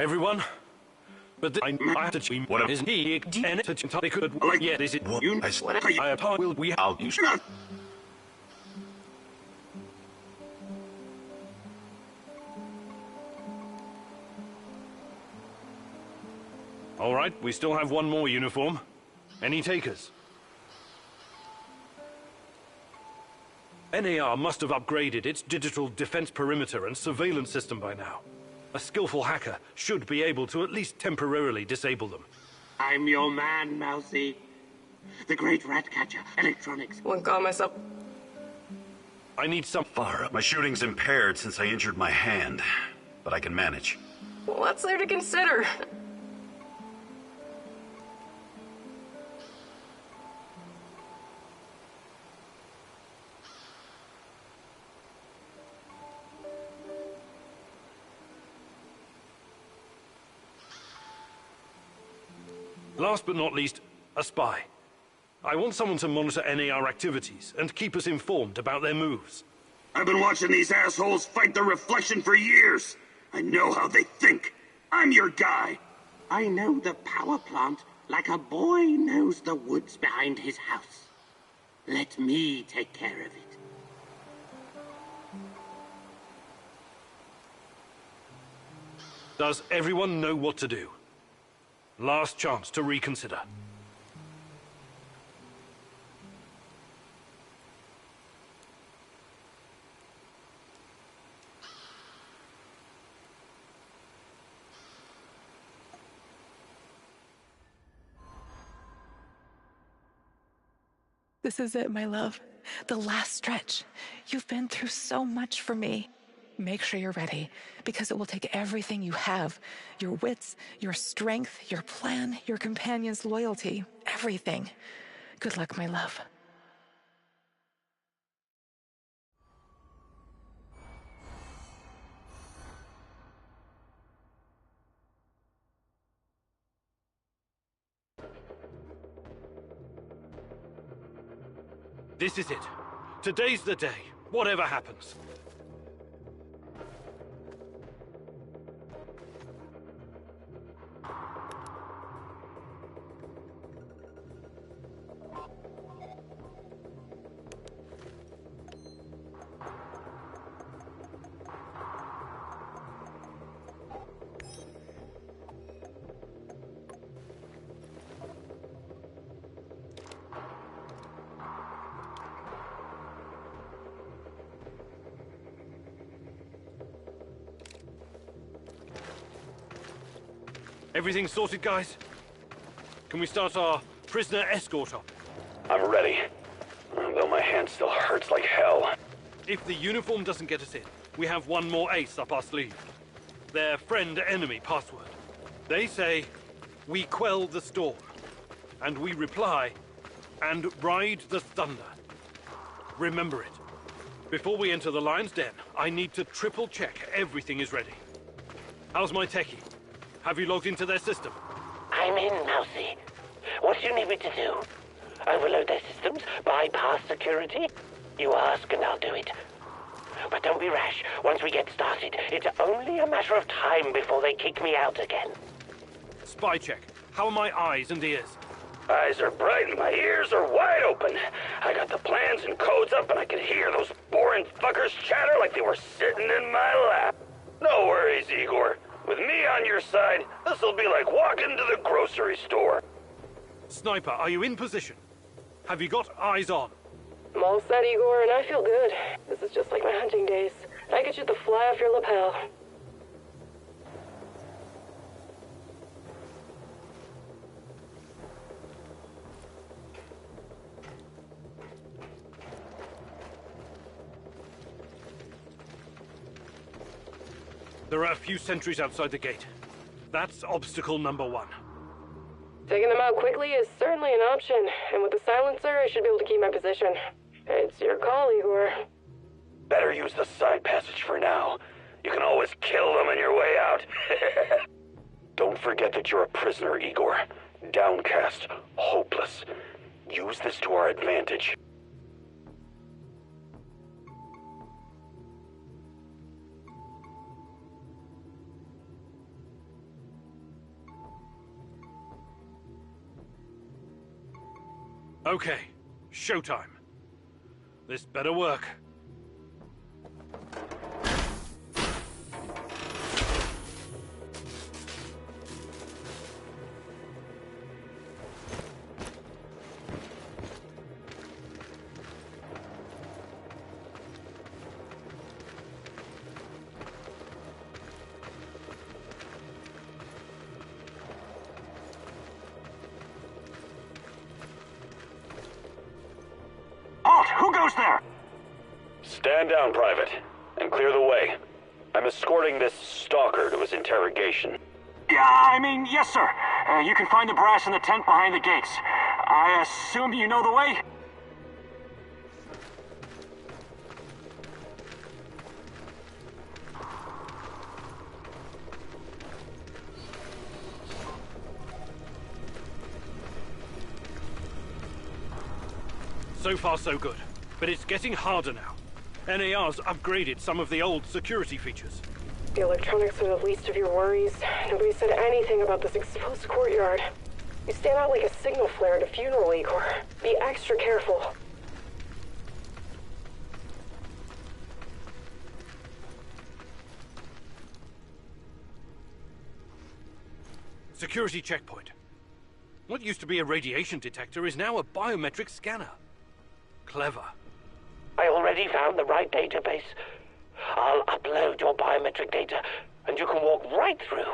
Everyone? But I have to cheat. What is he? And they could. Yeah, this is. You. I will. We. I'll use. All right, we still have one more uniform. Any takers? NAR must have upgraded its digital defense perimeter and surveillance system by now. A skillful hacker should be able to at least temporarily disable them. I'm your man, Mousy. The great rat catcher, electronics. Wouldn't call myself. I need some fire. My shooting's impaired since I injured my hand, but I can manage. What's there to consider? Last but not least, a spy. I want someone to monitor NAR activities and keep us informed about their moves. I've been watching these assholes fight the reflection for years. I know how they think. I'm your guy. I know the power plant like a boy knows the woods behind his house. Let me take care of it. Does everyone know what to do? Last chance to reconsider. This is it, my love. The last stretch. You've been through so much for me. Make sure you're ready, because it will take everything you have. Your wits, your strength, your plan, your companion's loyalty. Everything. Good luck, my love. This is it. Today's the day. Whatever happens. Everything sorted, guys? Can we start our prisoner escort up? I'm ready. Though my hand still hurts like hell. If the uniform doesn't get us in, we have one more ace up our sleeve. Their friend-enemy password. They say, we quell the storm. And we reply, and ride the thunder. Remember it. Before we enter the lion's den, I need to triple-check everything is ready. How's my techie? Have you logged into their system? I'm in, Mousy. What do you need me to do? Overload their systems? Bypass security? You ask and I'll do it. But don't be rash. Once we get started, it's only a matter of time before they kick me out again. Spy check. How are my eyes and ears? Eyes are bright and my ears are wide open. I got the plans and codes up and I can hear those boring fuckers chatter like they were sitting in my lap. No worries, Igor. With me on your side, this'll be like walking to the grocery store. Sniper, are you in position? Have you got eyes on? I'm all set, Igor, and I feel good. This is just like my hunting days. I could shoot the fly off your lapel. There are a few sentries outside the gate. That's obstacle number 1. Taking them out quickly is certainly an option, and with the silencer, I should be able to keep my position. It's your call, Igor. Better use the side passage for now. You can always kill them on your way out. Don't forget that you're a prisoner, Igor. Downcast, hopeless. Use this to our advantage. Okay, showtime. This better work. Who goes there? Stand down, Private, and clear the way. I'm escorting this stalker to his interrogation. Yeah, I mean, yes, sir. You can find the brass in the tent behind the gates. I assume you know the way? So far, so good. But it's getting harder now. NAR's upgraded some of the old security features. The electronics are the least of your worries. Nobody said anything about this exposed courtyard. You stand out like a signal flare at a funeral, Igor. Be extra careful. Security checkpoint. What used to be a radiation detector is now a biometric scanner. Clever. I already found the right database. I'll upload your biometric data, and you can walk right through.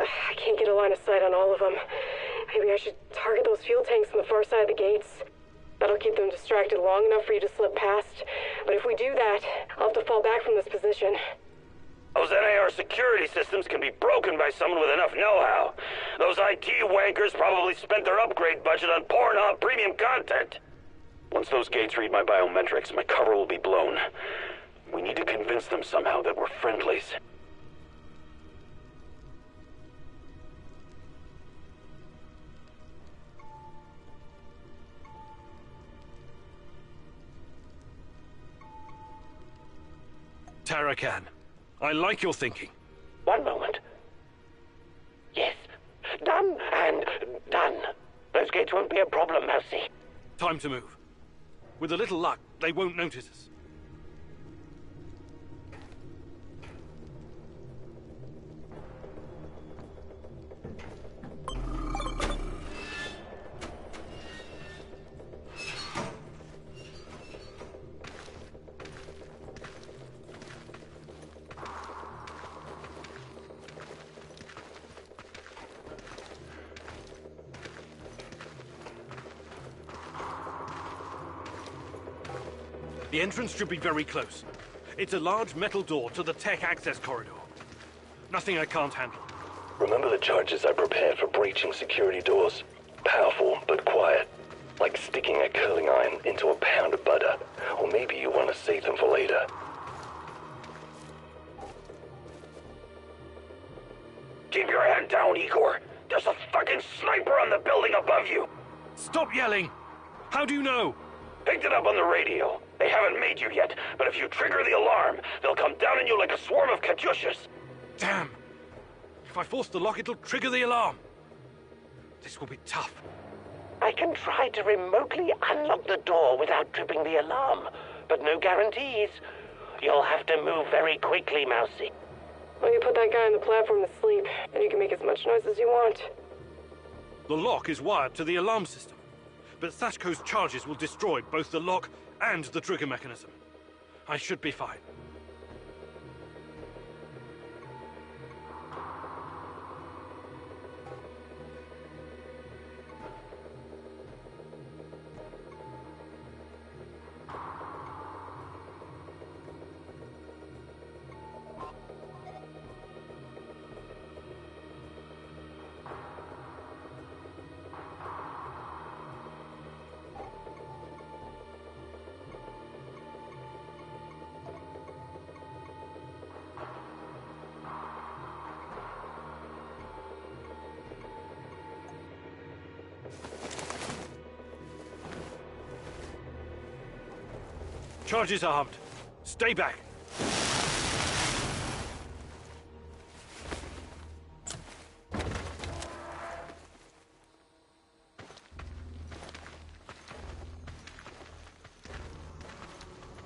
I can't get a line of sight on all of them. Maybe I should target those fuel tanks on the far side of the gates. That'll keep them distracted long enough for you to slip past. But if we do that, I'll have to fall back from this position. Those NAR security systems can be broken by someone with enough know-how. Those IT wankers probably spent their upgrade budget on Pornhub premium content. Once those gates read my biometrics, my cover will be blown. We need to convince them somehow that we're friendlies. Tarakan, I like your thinking. One moment. Yes. Done and done. Those gates won't be a problem, Mousy. Time to move. With a little luck, they won't notice us. The entrance should be very close. It's a large metal door to the tech access corridor. Nothing I can't handle. Remember the charges I prepared for breaching security doors? Powerful, but quiet. Like sticking a curling iron into a pound of butter. Or maybe you want to save them for later. Keep your head down, Igor. There's a fucking sniper on the building above you. Stop yelling! How do you know? Picked it up on the radio. They haven't made you yet, but if you trigger the alarm, they'll come down on you like a swarm of Katyushas. Damn! If I force the lock, it'll trigger the alarm. This will be tough. I can try to remotely unlock the door without tripping the alarm, but no guarantees. You'll have to move very quickly, Mousy. Well, you put that guy on the platform to sleep, and you can make as much noise as you want. The lock is wired to the alarm system, but Sashko's charges will destroy both the lock and the trigger mechanism. I should be fine. Charges armed. Stay back.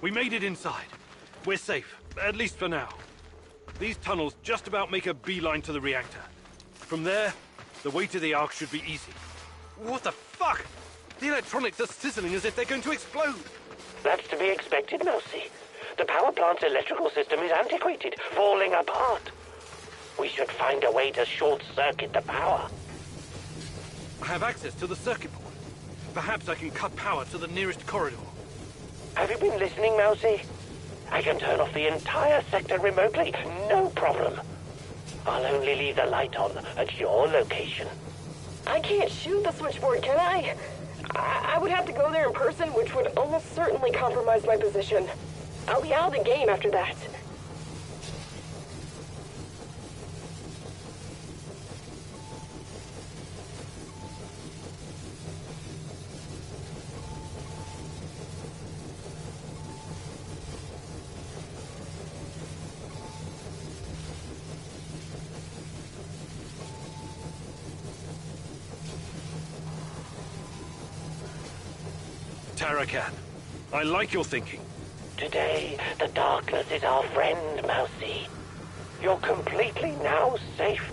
We made it inside. We're safe, at least for now. These tunnels just about make a beeline to the reactor. From there, the way to the Ark should be easy. What the fuck? The electronics are sizzling as if they're going to explode. That's to be expected, Mousy. The power plant's electrical system is antiquated, falling apart. We should find a way to short-circuit the power. I have access to the circuit board. Perhaps I can cut power to the nearest corridor. Have you been listening, Mousy? I can turn off the entire sector remotely, no problem. I'll only leave the light on at your location. I can't shoot the switchboard, can I? I would have to go there in person, which would almost certainly compromise my position. I'll be out of the game after that. Tarakan, I like your thinking. Today, the darkness is our friend, Mousy. You're completely now safe.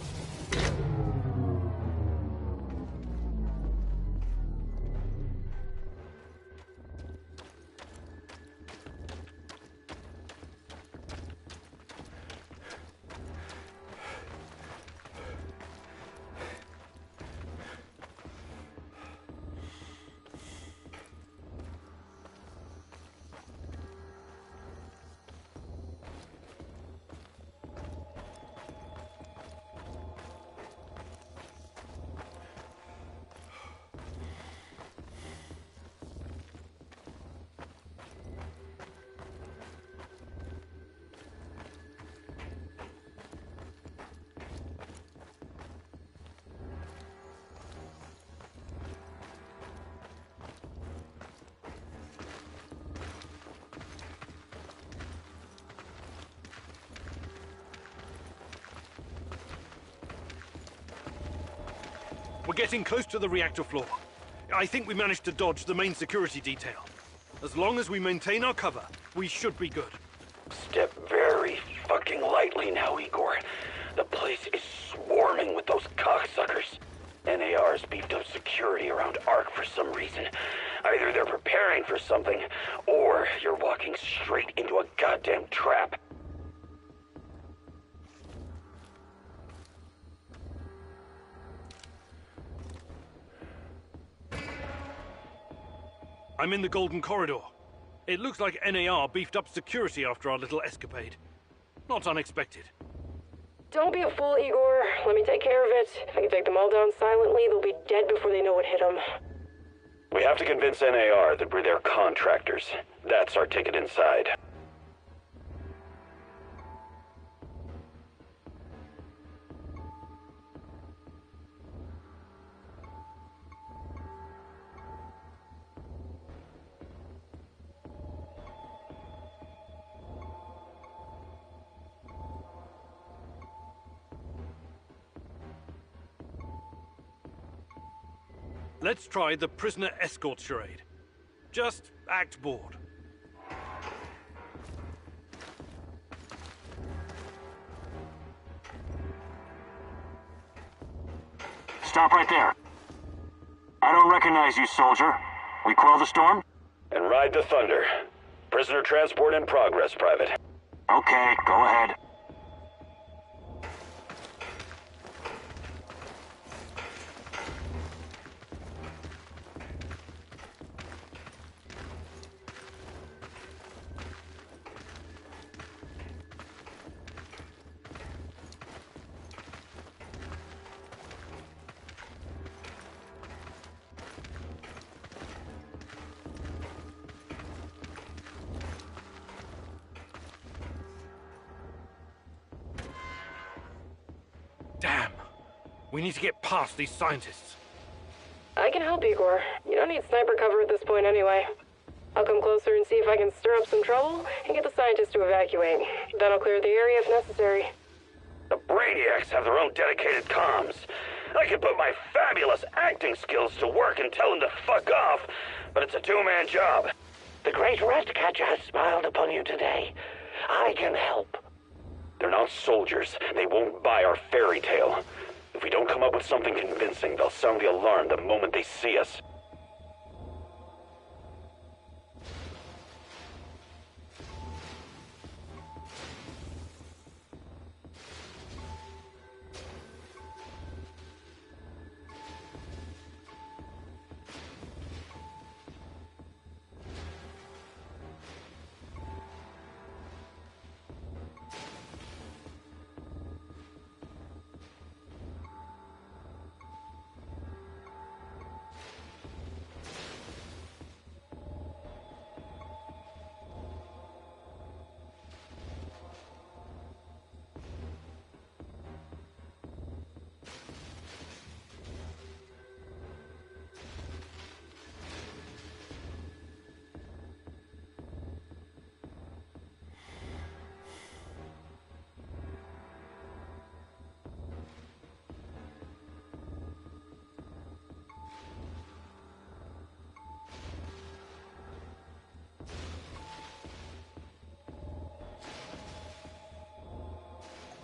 We're getting close to the reactor floor. I think we managed to dodge the main security detail. As long as we maintain our cover, we should be good. Step very fucking lightly now, Igor. The place is swarming with those cocksuckers. NAR's beefed up security around Ark for some reason. Either they're preparing for something, or you're walking straight into a goddamn trap. I'm in the Golden Corridor. It looks like NAR beefed up security after our little escapade. Not unexpected. Don't be a fool, Igor. Let me take care of it. If I can take them all down silently, they'll be dead before they know what hit them. We have to convince NAR that we're their contractors. That's our ticket inside. Let's try the prisoner escort charade. Just act bored. Stop right there. I don't recognize you, soldier. We quell the storm? And ride the thunder. Prisoner transport in progress, Private. Okay, go ahead. Damn. We need to get past these scientists. I can help, Igor. You don't need sniper cover at this point anyway. I'll come closer and see if I can stir up some trouble and get the scientists to evacuate. Then I'll clear the area if necessary. The Brainiacs have their own dedicated comms. I could put my fabulous acting skills to work and tell them to fuck off, but it's a two-man job. The great rat catcher has smiled upon you today. I can help. They're not soldiers. They won't buy our fairy tale. If we don't come up with something convincing, they'll sound the alarm the moment they see us.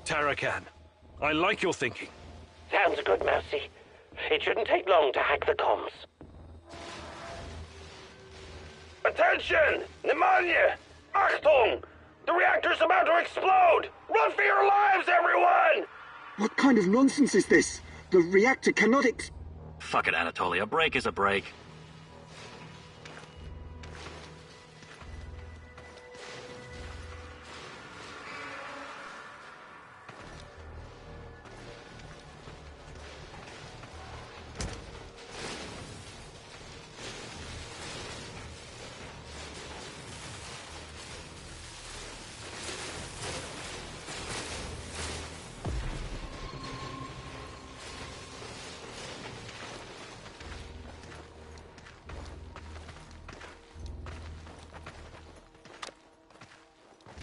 Tarakan, I like your thinking. Sounds good, Mousy. It shouldn't take long to hack the comms. Attention! Pneumonia! Achtung! The reactor's about to explode! Run for your lives, everyone! What kind of nonsense is this? The reactor cannot Fuck it, Anatoly. A break is a break.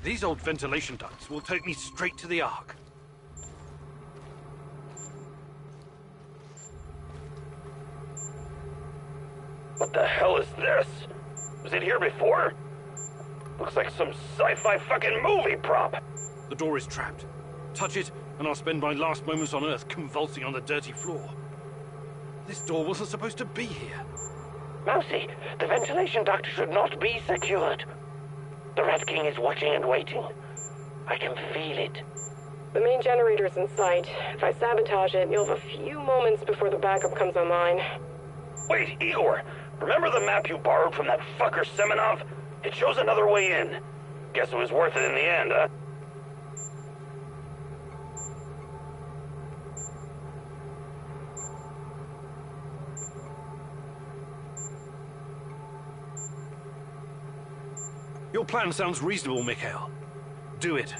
These old ventilation ducts will take me straight to the Ark. What the hell is this? Was it here before? Looks like some sci-fi fucking movie prop. The door is trapped. Touch it, and I'll spend my last moments on Earth convulsing on the dirty floor. This door wasn't supposed to be here. Mousy, the ventilation duct should not be secured. The Rat King is watching and waiting. I can feel it. The main generator's in sight. If I sabotage it, you'll have a few moments before the backup comes online. Wait, Igor! Remember the map you borrowed from that fucker Semenov? It shows another way in. Guess it was worth it in the end, huh? Your plan sounds reasonable, Mikhail. Do it.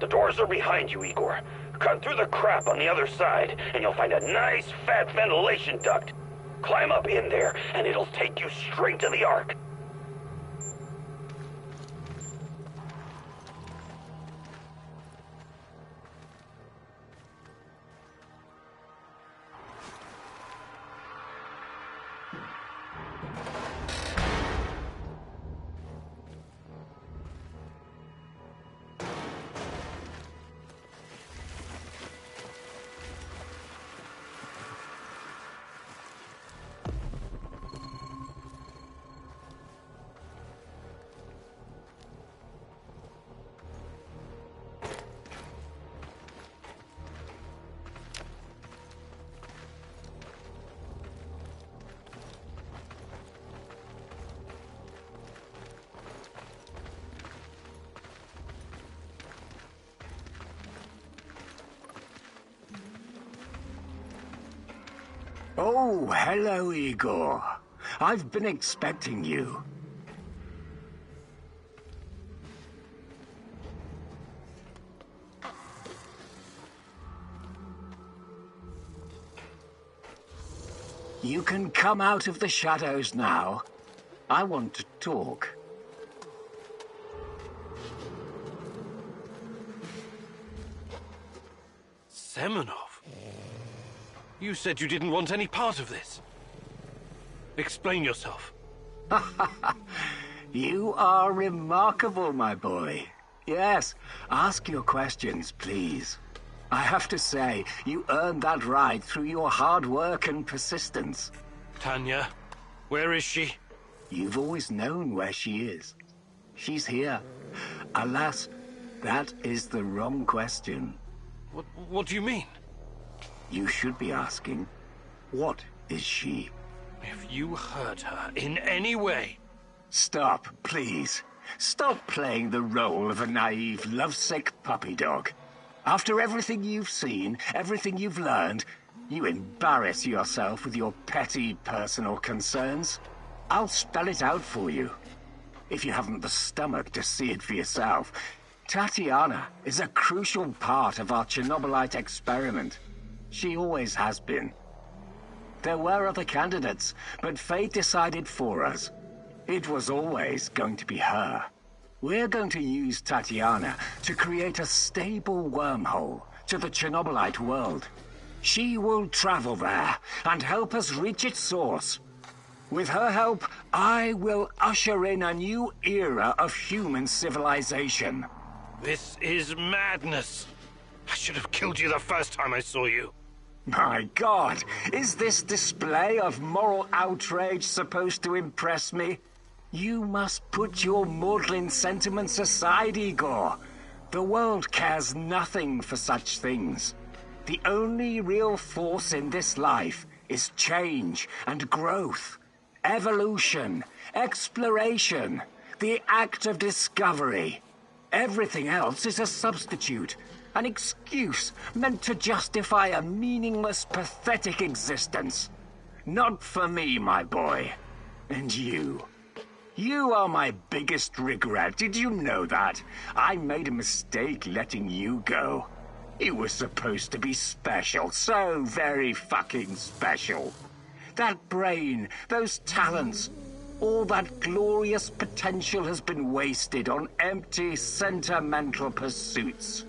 The doors are behind you, Igor. Cut through the crap on the other side, and you'll find a nice, fat ventilation duct. Climb up in there, and it'll take you straight to the Ark. Oh, hello, Igor. I've been expecting you. You can come out of the shadows now. I want to talk. Semenov? You said you didn't want any part of this. Explain yourself. You are remarkable, my boy. Yes, ask your questions, please. I have to say, you earned that right through your hard work and persistence. Tanya, where is she? You've always known where she is. She's here. Alas, that is the wrong question. What do you mean? You should be asking, what is she? If you hurt her in any way... Stop, please. Stop playing the role of a naive, lovesick puppy dog. After everything you've seen, everything you've learned, you embarrass yourself with your petty personal concerns. I'll spell it out for you. If you haven't the stomach to see it for yourself, Tatiana is a crucial part of our Chernobylite experiment. She always has been. There were other candidates, but fate decided for us. It was always going to be her. We're going to use Tatiana to create a stable wormhole to the Chernobylite world. She will travel there and help us reach its source. With her help, I will usher in a new era of human civilization. This is madness. I should have killed you the first time I saw you. My God, is this display of moral outrage supposed to impress me? You must put your maudlin sentiments aside, Igor. The world cares nothing for such things. The only real force in this life is change and growth, evolution, exploration, the act of discovery. Everything else is a substitute, an excuse meant to justify a meaningless, pathetic existence. Not for me, my boy. And you. You are my biggest regret. Did you know that? I made a mistake letting you go. You were supposed to be special, so very fucking special. That brain, those talents, all that glorious potential has been wasted on empty, sentimental pursuits.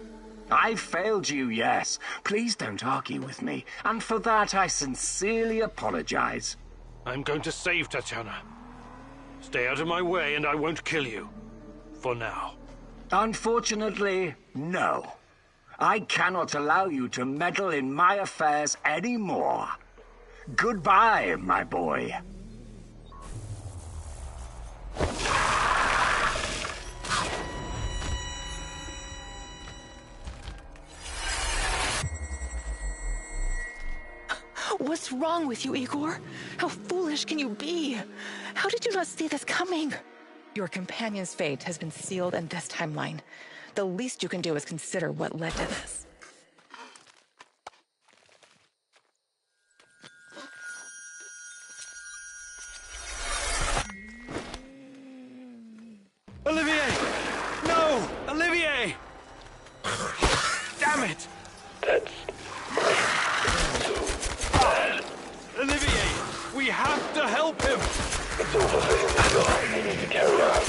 I failed you, yes. Please don't argue with me, and for that I sincerely apologize. I'm going to save Tatiana. Stay out of my way and I won't kill you. For now. Unfortunately, no. I cannot allow you to meddle in my affairs anymore. Goodbye, my boy. What's wrong with you, Igor? How foolish can you be? How did you not see this coming? Your companion's fate has been sealed in this timeline. The least you can do is consider what led to this. Olivier! No! Olivier! Damn it! That's Olivier! We have to help him! It's over for him, so we need to carry on.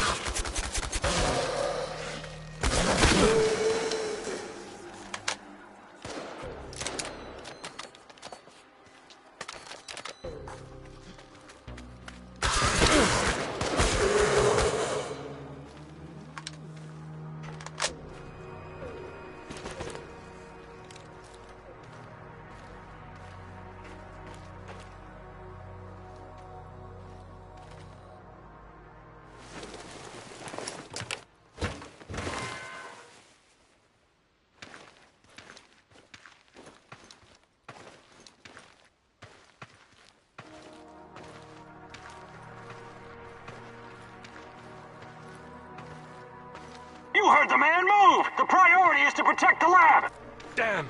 You heard the man. Move! The priority is to protect the lab! Damn!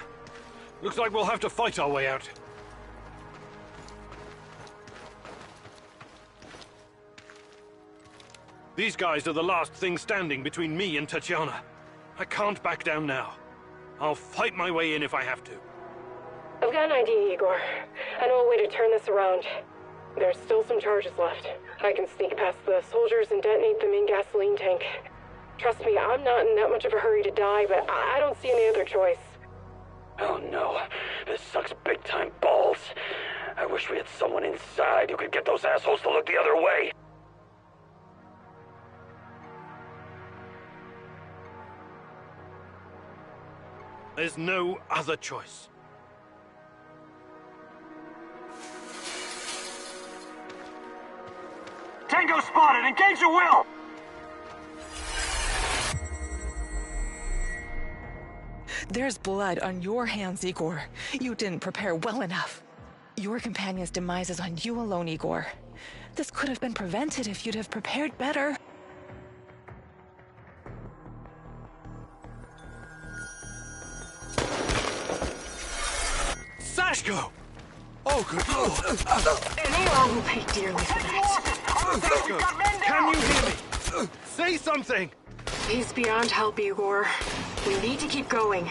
Looks like we'll have to fight our way out. These guys are the last thing standing between me and Tatiana. I can't back down now. I'll fight my way in if I have to. I've got an idea, Igor. I know a way to turn this around. There's still some charges left. I can sneak past the soldiers and detonate the main gasoline tank. Trust me, I'm not in that much of a hurry to die, but I don't see any other choice. Oh no, this sucks big time balls. I wish we had someone inside who could get those assholes to look the other way. There's no other choice. Tango spotted! Engage your will! There's blood on your hands, Igor. You didn't prepare well enough. Your companion's demise is on you alone, Igor. This could have been prevented if you'd have prepared better. Sashko! Oh, good lord! Anyone will pay dearly for that. Sashko, can you hear me? Say something! He's beyond help, Igor. We need to keep going.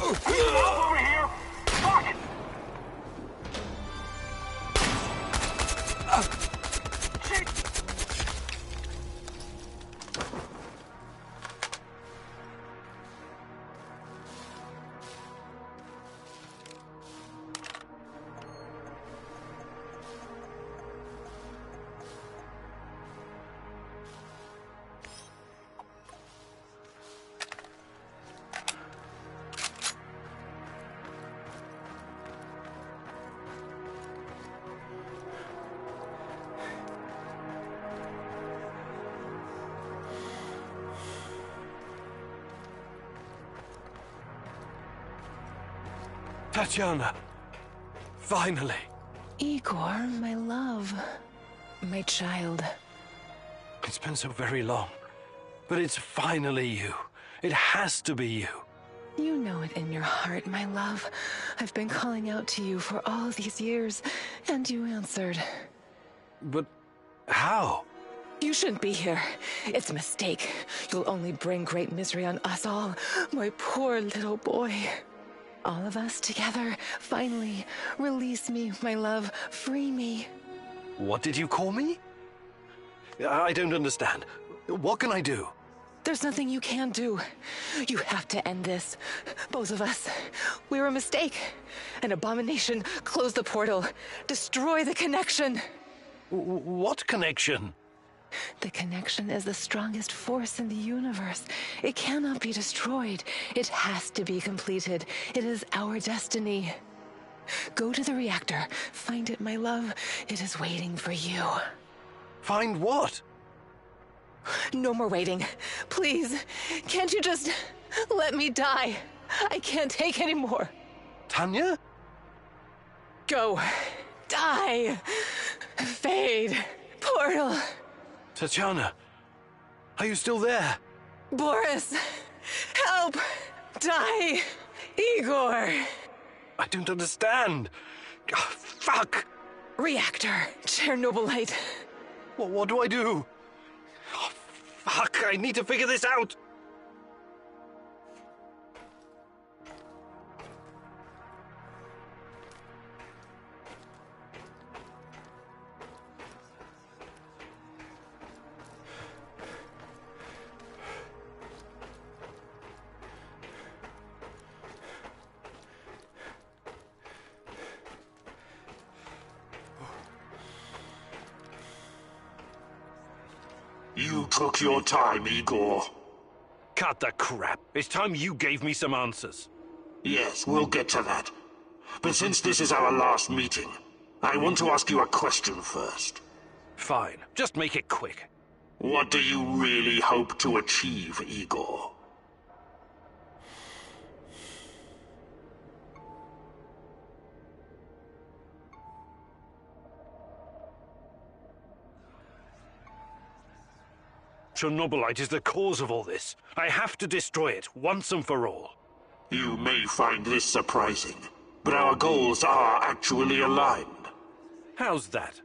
Over here! Fuck it! Tatiana! Finally! Igor, my love. My child. It's been so very long. But it's finally you. It has to be you. You know it in your heart, my love. I've been calling out to you for all these years, and you answered. But how? You shouldn't be here. It's a mistake. You'll only bring great misery on us all. My poor little boy. All of us together, finally. Release me, my love. Free me. What did you call me? I don't understand. What can I do? There's nothing you can do. You have to end this. Both of us. We're a mistake. An abomination. Close the portal. Destroy the connection. What connection? The connection is the strongest force in the universe. It cannot be destroyed. It has to be completed. It is our destiny. Go to the reactor. Find it, my love. It is waiting for you. Find what? No more waiting. Please, can't you just let me die? I can't take any more. Tanya? Go. Die. Fade. Portal. Tatiana, are you still there? Boris, help! Die! Igor! I don't understand. Oh, fuck! Reactor, Chernobylite. What do I do? Oh, fuck, I need to figure this out! You took your time, Igor. Cut the crap. It's time you gave me some answers. Yes, we'll get to that. But since this is our last meeting, I want to ask you a question first. Fine. Just make it quick. What do you really hope to achieve, Igor? Chernobylite is the cause of all this. I have to destroy it once and for all. You may find this surprising, but our goals are actually aligned. How's that?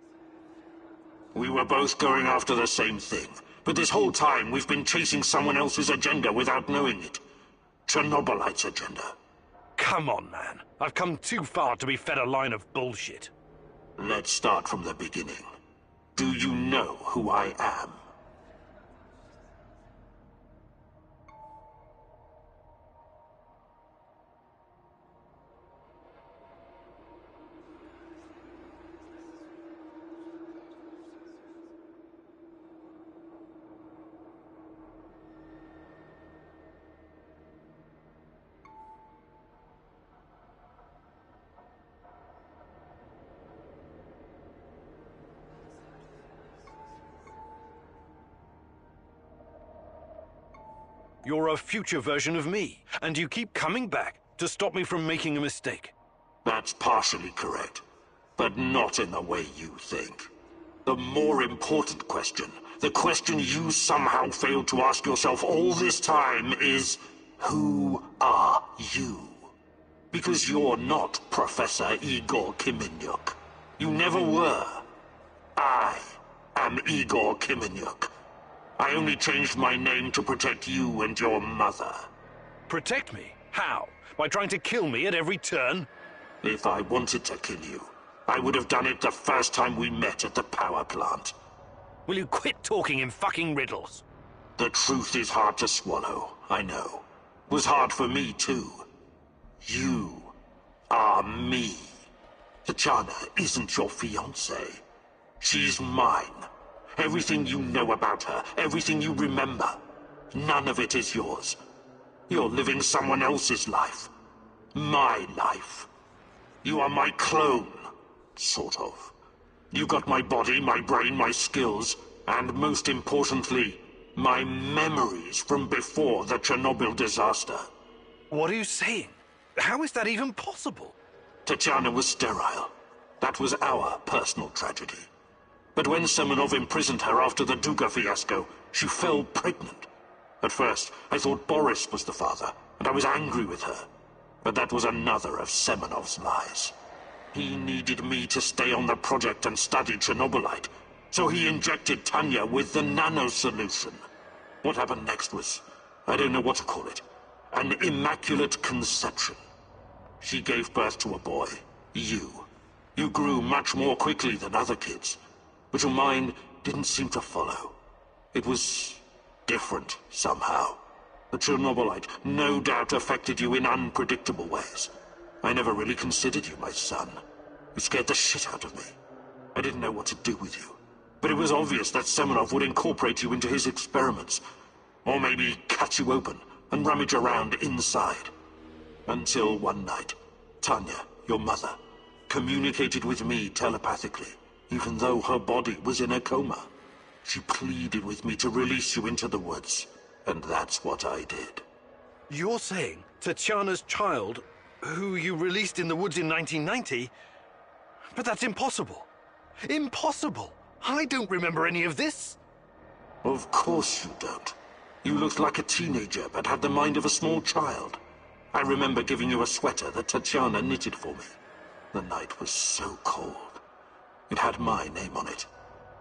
We were both going after the same thing, but this whole time we've been chasing someone else's agenda without knowing it. Chernobylite's agenda. Come on, man. I've come too far to be fed a line of bullshit. Let's start from the beginning. Do you know who I am? You're a future version of me, and you keep coming back to stop me from making a mistake. That's partially correct, but not in the way you think. The more important question, the question you somehow failed to ask yourself all this time is, who are you? Because you're not Professor Igor Kiminyuk. You never were. I am Igor Kiminyuk. I only changed my name to protect you and your mother. Protect me? How? By trying to kill me at every turn? If I wanted to kill you, I would have done it the first time we met at the power plant. Will you quit talking in fucking riddles? The truth is hard to swallow, I know. It was hard for me too. You are me. Tatiana isn't your fiancée. She's mine. Everything you know about her, everything you remember, none of it is yours. You're living someone else's life. My life. You are my clone, sort of. You got my body, my brain, my skills, and most importantly, my memories from before the Chernobyl disaster. What are you saying? How is that even possible? Tatiana was sterile. That was our personal tragedy. But when Semenov imprisoned her after the Duga fiasco, she fell pregnant. At first, I thought Boris was the father, and I was angry with her. But that was another of Semenov's lies. He needed me to stay on the project and study Chernobylite, so he injected Tanya with the nano solution. What happened next was, I don't know what to call it, an immaculate conception. She gave birth to a boy, you. You grew much more quickly than other kids. But your mind didn't seem to follow. It was different, somehow. The Chernobylite no doubt affected you in unpredictable ways. I never really considered you my son. You scared the shit out of me. I didn't know what to do with you. But it was obvious that Semenov would incorporate you into his experiments. Or maybe cut you open and rummage around inside. Until one night, Tanya, your mother, communicated with me telepathically. Even though her body was in a coma. She pleaded with me to release you into the woods, and that's what I did. You're saying Tatiana's child, who you released in the woods in 1990? But that's impossible. Impossible! I don't remember any of this. Of course you don't. You looked like a teenager, but had the mind of a small child. I remember giving you a sweater that Tatiana knitted for me. The night was so cold. It had my name on it.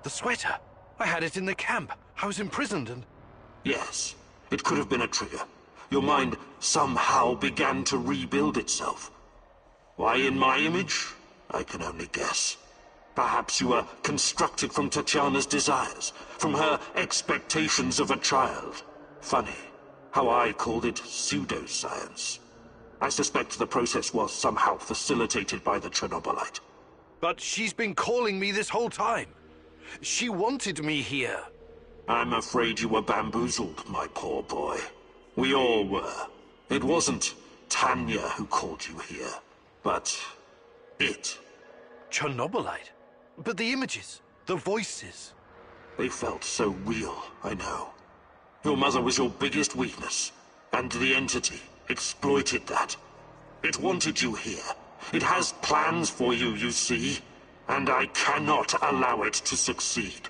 The sweater? I had it in the camp. I was imprisoned and... Yes, it could have been a trigger. Your mind somehow began to rebuild itself. Why in my image? I can only guess. Perhaps you were constructed from Tatiana's desires, from her expectations of a child. Funny, how I called it pseudoscience. I suspect the process was somehow facilitated by the Chernobylite. But she's been calling me this whole time. She wanted me here. I'm afraid you were bamboozled, my poor boy. We all were. It wasn't Tanya who called you here, but it. Chernobylite? But the images, the voices. They felt so real, I know. Your mother was your biggest weakness, and the entity exploited that. It wanted you here. It has plans for you, you see, and I cannot allow it to succeed.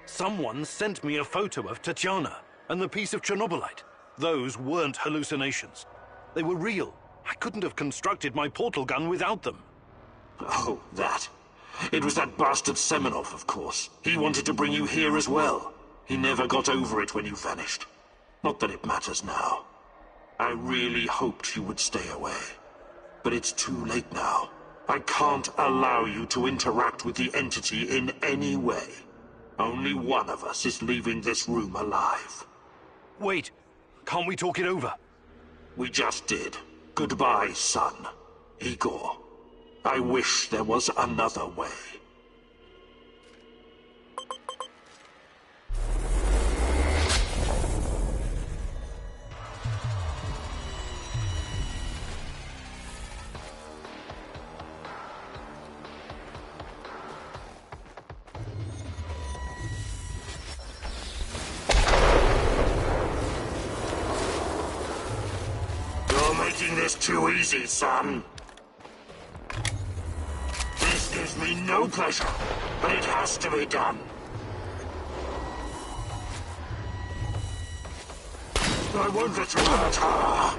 Someone sent me a photo of Tatiana and the piece of Chernobylite. Those weren't hallucinations. They were real. I couldn't have constructed my portal gun without them. Oh, that. It was that bastard Semenov, of course. He wanted to bring you here as well. He never got over it when you vanished. Not that it matters now. I really hoped you would stay away. But it's too late now. I can't allow you to interact with the entity in any way. Only one of us is leaving this room alive. Wait, can't we talk it over? We just did. Goodbye, son. Igor. I wish there was another way. Making this too easy, son. This gives me no pleasure, but it has to be done. I won't let you hurt her.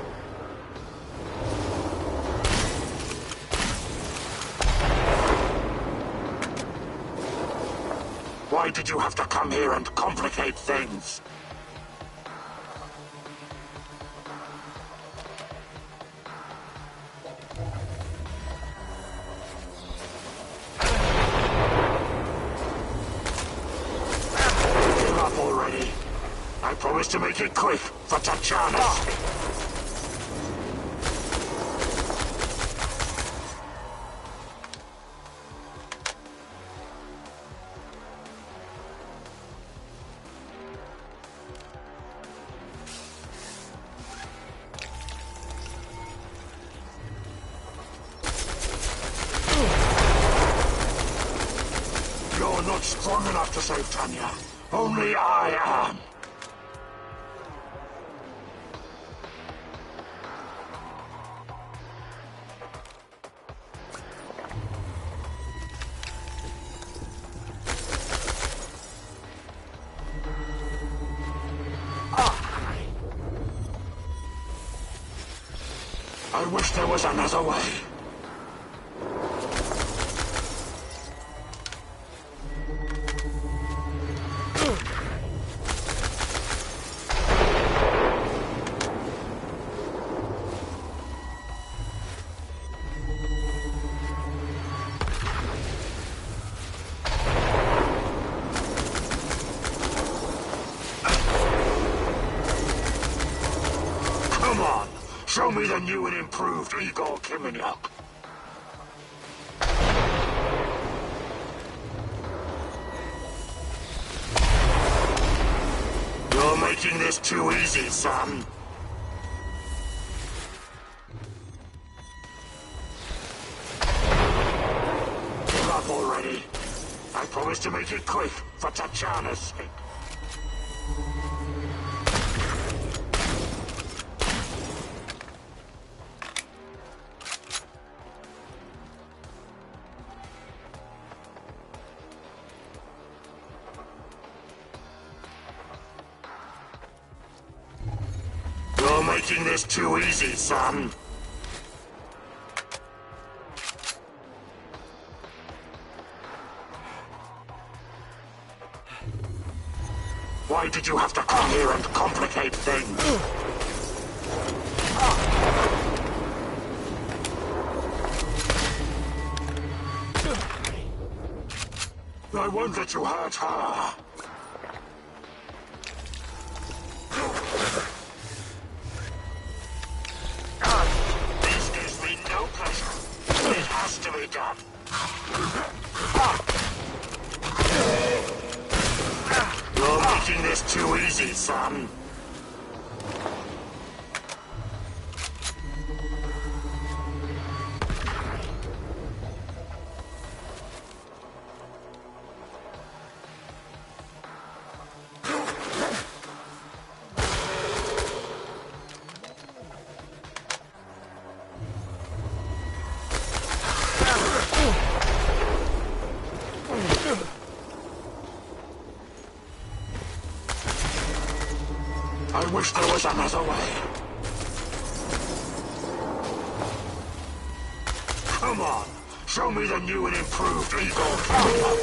Why did you have to come here and complicate things? I promise to make it quick for Tatiana. You're not strong enough to save Tanya. Only I am. I wish there was another way. Come on, show me the new and improved Igor Kiminyuk. You're making this too easy, son. Give up already. I promise to make it quick for Tatiana's sake. You're making this too easy, son. Why did you have to come here and complicate things? I won't let you hurt her. This gives me no pleasure. It has to be done. You're making this too easy, son. I wish there was another way. Come on, show me the new and improved Eagle Camera.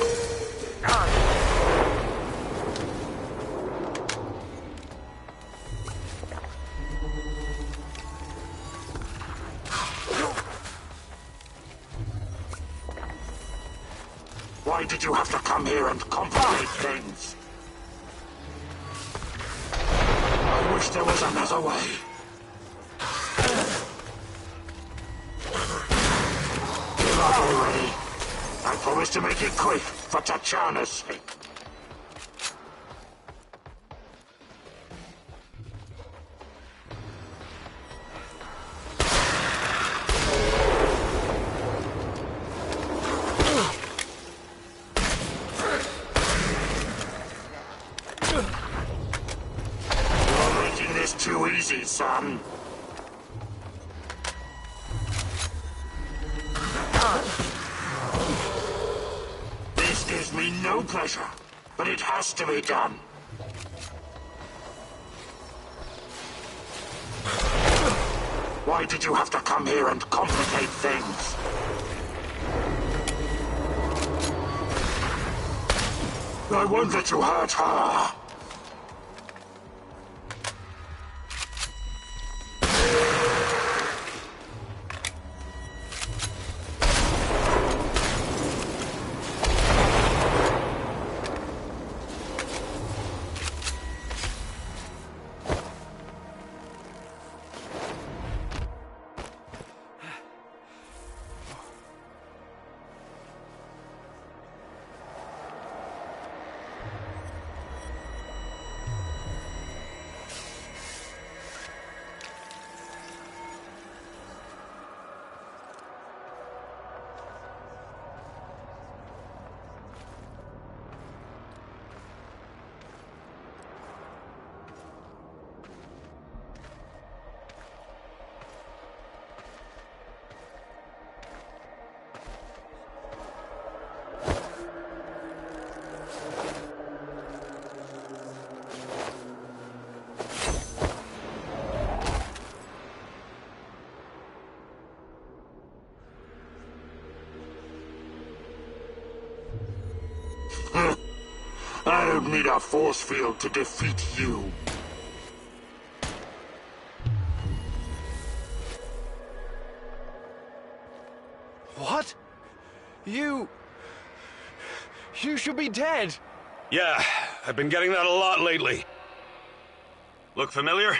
Why did you have to come here and complicate things? I wish there was another way. Give up already. I promise to make it quick for Tatiana's sake. Too easy, son. This gives me no pleasure, but it has to be done. Why did you have to come here and complicate things? I won't let you hurt her. I don't need a force field to defeat you. What? You should be dead. Yeah, I've been getting that a lot lately. Look familiar?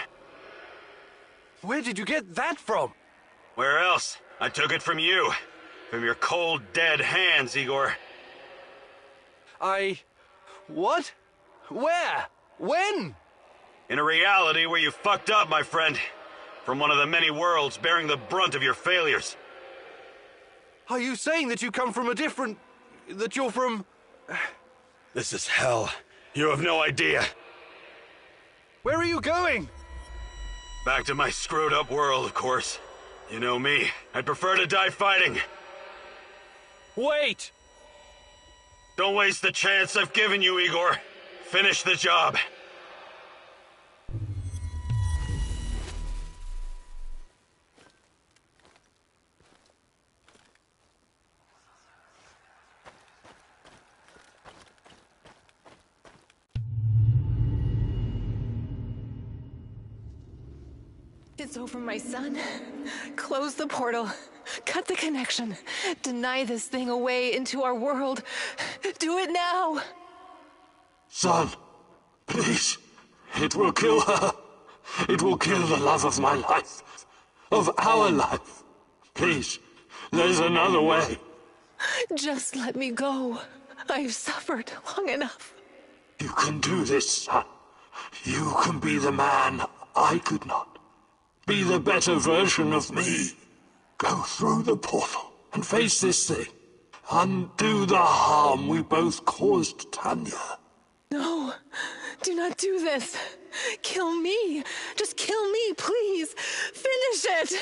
Where did you get that from? Where else? I took it from you. From your cold, dead hands, Igor. What? Where? When? In a reality where you fucked up, my friend. From one of the many worlds bearing the brunt of your failures. Are you saying that you come from a different... that you're from... This is hell. You have no idea. Where are you going? Back to my screwed up world, of course. You know me. I'd prefer to die fighting. Wait! Don't waste the chance I've given you, Igor. Finish the job. It's over, my son. Close the portal. Cut the connection. Deny this thing away into our world. Do it now! Son, please. It will kill her. It will kill the love of my life. Of our life. Please, there's another way. Just let me go. I've suffered long enough. You can do this, son. You can be the man I could not. Be the better version of me. Go through the portal and face this thing. Undo the harm we both caused Tanya. No, do not do this. Kill me. Just kill me, please. Finish it.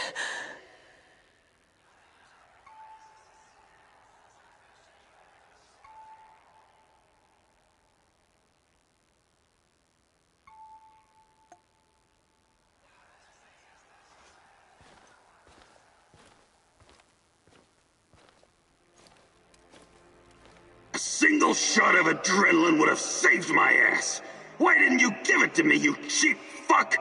single shot of adrenaline would have saved my ass. Why didn't you give it to me, you cheap fuck?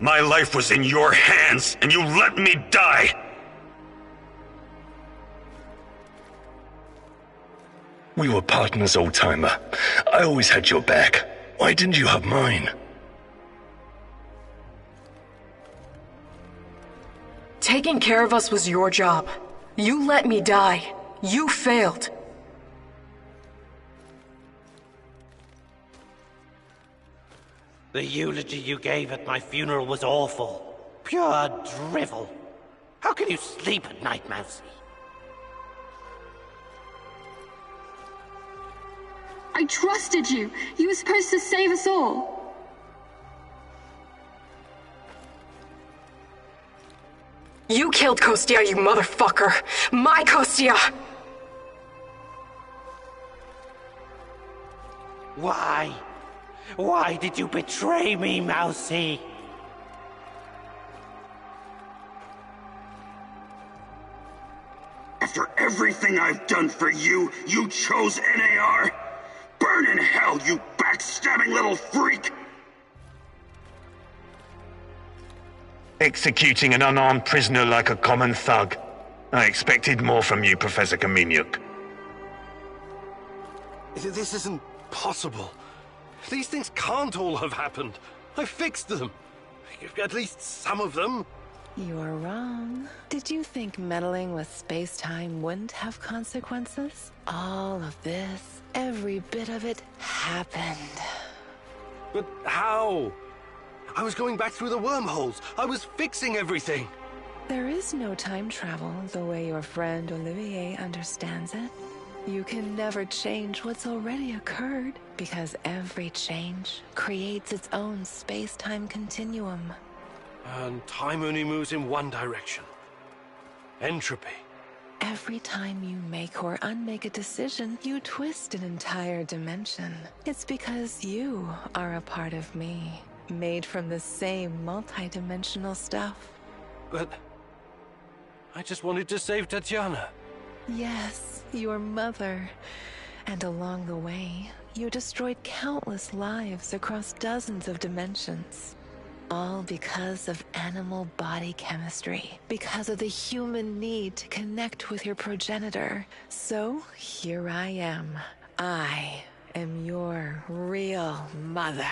My life was in your hands, and you let me die! We were partners, old-timer. I always had your back. Why didn't you have mine? Taking care of us was your job. You let me die. You failed. The eulogy you gave at my funeral was awful. Pure drivel. How can you sleep at night, Mousy? I trusted you. You were supposed to save us all. You killed Kostia, you motherfucker! My Kostia! Why? Why did you betray me, Mousy? After everything I've done for you, you chose NAR? Burn in hell, you backstabbing little freak! Executing an unarmed prisoner like a common thug. I expected more from you, Professor Kaminyuk. This isn't possible. These things can't all have happened. I fixed them. At least some of them. You're wrong. Did you think meddling with space-time wouldn't have consequences? All of this, every bit of it, happened. But how? I was going back through the wormholes. I was fixing everything. There is no time travel the way your friend Olivier understands it. You can never change what's already occurred, because every change creates its own space-time continuum. And time only moves in one direction. Entropy. Every time you make or unmake a decision, you twist an entire dimension. It's because you are a part of me, made from the same multi-dimensional stuff. But I just wanted to save Tatiana. Yes, your mother. And along the way, you destroyed countless lives across dozens of dimensions. All because of animal body chemistry, because of the human need to connect with your progenitor. So here I am. I am your real mother.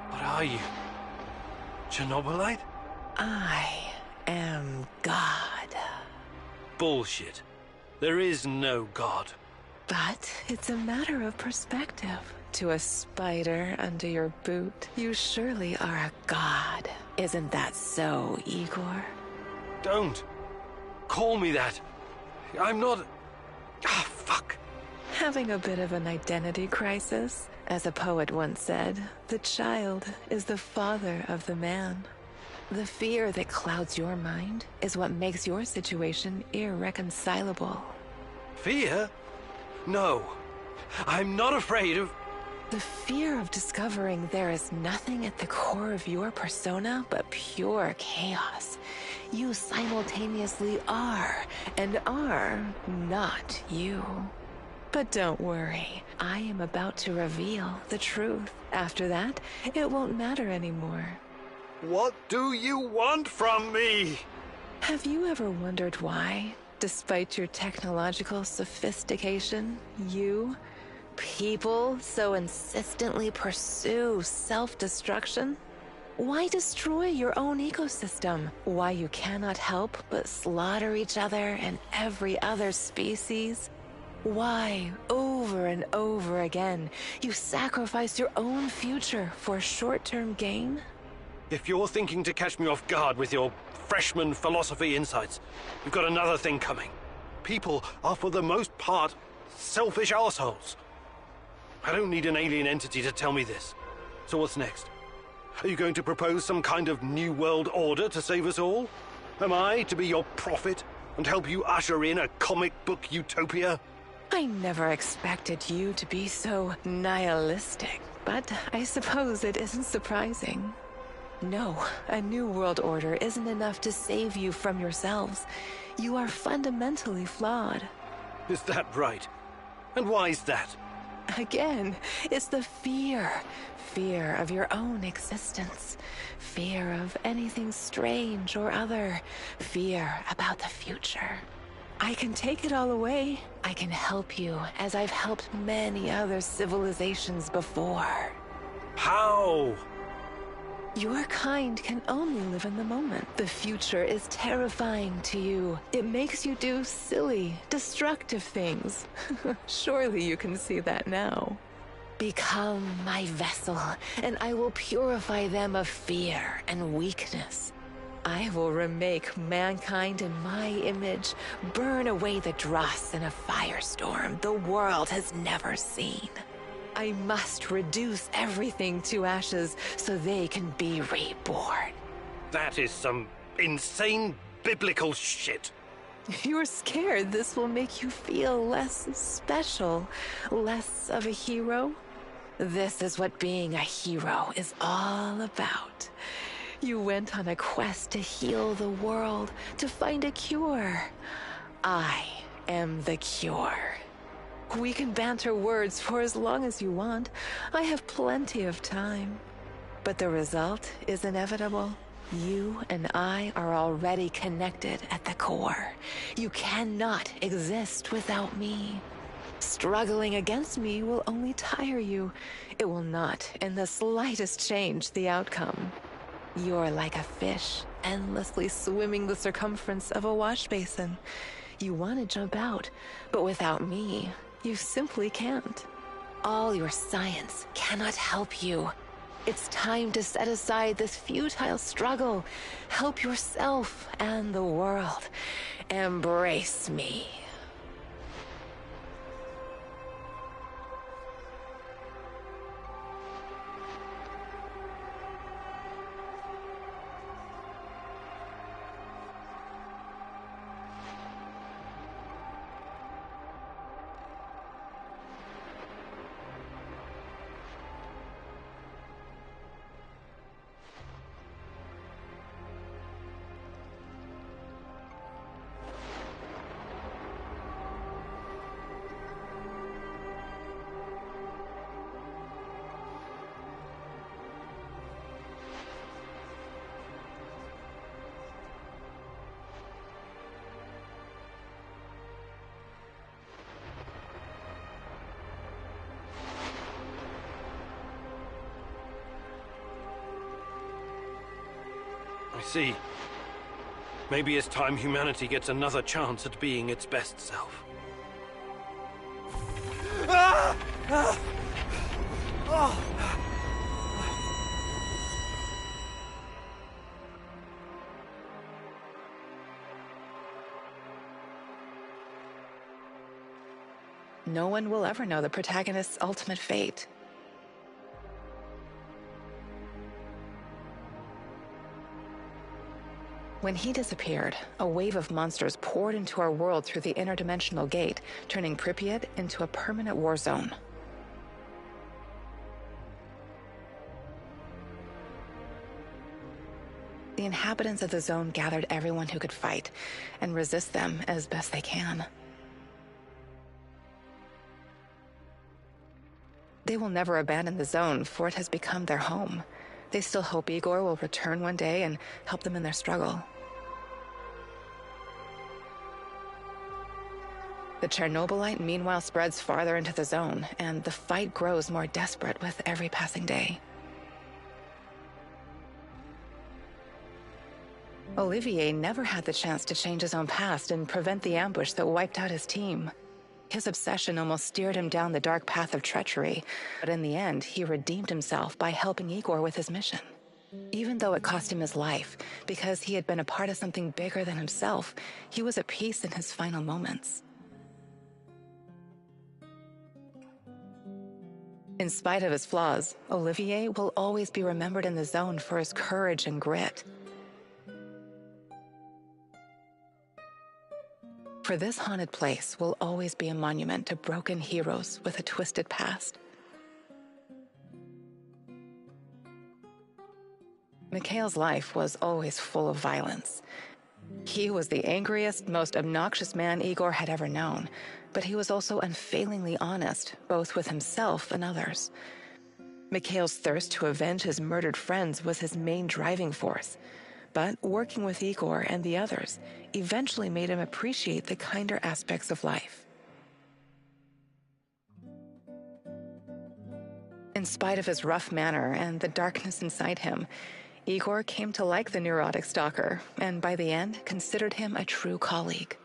What are you? Chernobylite? I am God. Bullshit. There is no God. But it's a matter of perspective. To a spider under your boot, you surely are a god. Isn't that so, Igor? Don't. Call me that. I'm not... Ah, fuck. Having a bit of an identity crisis? As a poet once said, the child is the father of the man. The fear that clouds your mind is what makes your situation irreconcilable. Fear? No. I'm not afraid of... The fear of discovering there is nothing at the core of your persona but pure chaos. You simultaneously are and are not you. But don't worry, I am about to reveal the truth. After that, it won't matter anymore. What do you want from me? Have you ever wondered why, despite your technological sophistication, people so insistently pursue self-destruction? Why destroy your own ecosystem? Why you cannot help but slaughter each other and every other species? Why, over and over again, you sacrifice your own future for short-term gain? If you're thinking to catch me off guard with your freshman philosophy insights, you've got another thing coming. People are for the most part selfish assholes. I don't need an alien entity to tell me this. So what's next? Are you going to propose some kind of new world order to save us all? Am I to be your prophet and help you usher in a comic book utopia? I never expected you to be so nihilistic, but I suppose it isn't surprising. No, a new world order isn't enough to save you from yourselves. You are fundamentally flawed. Is that right? And why is that? Again, it's the fear. Fear of your own existence. Fear of anything strange or other. Fear about the future. I can take it all away. I can help you, as I've helped many other civilizations before. How? Your kind can only live in the moment. The future is terrifying to you. It makes you do silly, destructive things. Surely you can see that now. Become my vessel, and I will purify them of fear and weakness. I will remake mankind in my image, burn away the dross in a firestorm the world has never seen. I must reduce everything to ashes so they can be reborn. That is some insane biblical shit. You're scared this will make you feel less special, less of a hero? This is what being a hero is all about. You went on a quest to heal the world, to find a cure. I am the cure. We can banter words for as long as you want. I have plenty of time. But the result is inevitable. You and I are already connected at the core. You cannot exist without me. Struggling against me will only tire you. It will not in the slightest change the outcome. You're like a fish, endlessly swimming the circumference of a wash basin. You want to jump out, but without me, you simply can't. All your science cannot help you. It's time to set aside this futile struggle. Help yourself and the world. Embrace me. I see. Maybe it's time humanity gets another chance at being its best self. Ah! Ah! Oh! No one will ever know the protagonist's ultimate fate. When he disappeared, a wave of monsters poured into our world through the interdimensional gate, turning Pripyat into a permanent war zone. The inhabitants of the zone gathered everyone who could fight and resist them as best they can. They will never abandon the zone, for it has become their home. They still hope Igor will return one day and help them in their struggle. The Chernobylite meanwhile spreads farther into the zone, and the fight grows more desperate with every passing day. Olivier never had the chance to change his own past and prevent the ambush that wiped out his team. His obsession almost steered him down the dark path of treachery, but in the end, he redeemed himself by helping Igor with his mission. Even though it cost him his life, because he had been a part of something bigger than himself, he was at peace in his final moments. In spite of his flaws, Olivier will always be remembered in the zone for his courage and grit. For this haunted place will always be a monument to broken heroes with a twisted past. Mikhail's life was always full of violence. He was the angriest, most obnoxious man Igor had ever known, but he was also unfailingly honest, both with himself and others. Mikhail's thirst to avenge his murdered friends was his main driving force, but working with Igor and the others eventually made him appreciate the kinder aspects of life. In spite of his rough manner and the darkness inside him, Igor came to like the neurotic stalker, and by the end, considered him a true colleague.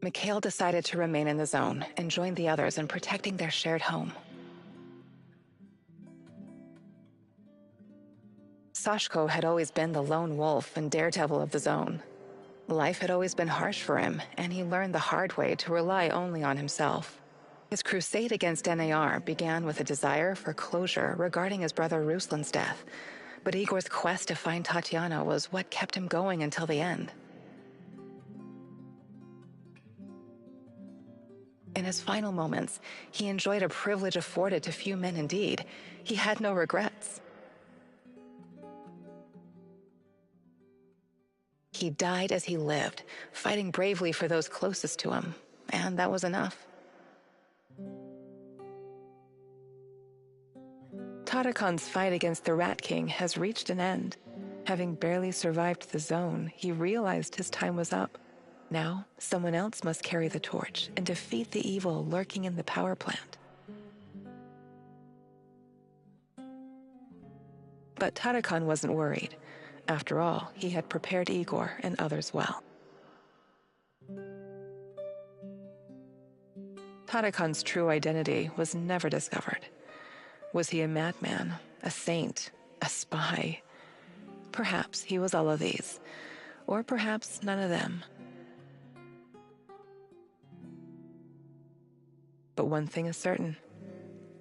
Mikhail decided to remain in the zone and join the others in protecting their shared home. Sashko had always been the lone wolf and daredevil of the zone. Life had always been harsh for him, and he learned the hard way to rely only on himself. His crusade against NAR began with a desire for closure regarding his brother Ruslan's death, but Igor's quest to find Tatiana was what kept him going until the end. In his final moments, he enjoyed a privilege afforded to few men indeed. He had no regrets. He died as he lived, fighting bravely for those closest to him, and that was enough. Tarakan's fight against the Rat King has reached an end. Having barely survived the zone, he realized his time was up. Now, someone else must carry the torch and defeat the evil lurking in the power plant. But Tarakan wasn't worried. After all, he had prepared Igor and others well. Tarakan's true identity was never discovered. Was he a madman, a saint, a spy? Perhaps he was all of these, or perhaps none of them. But one thing is certain.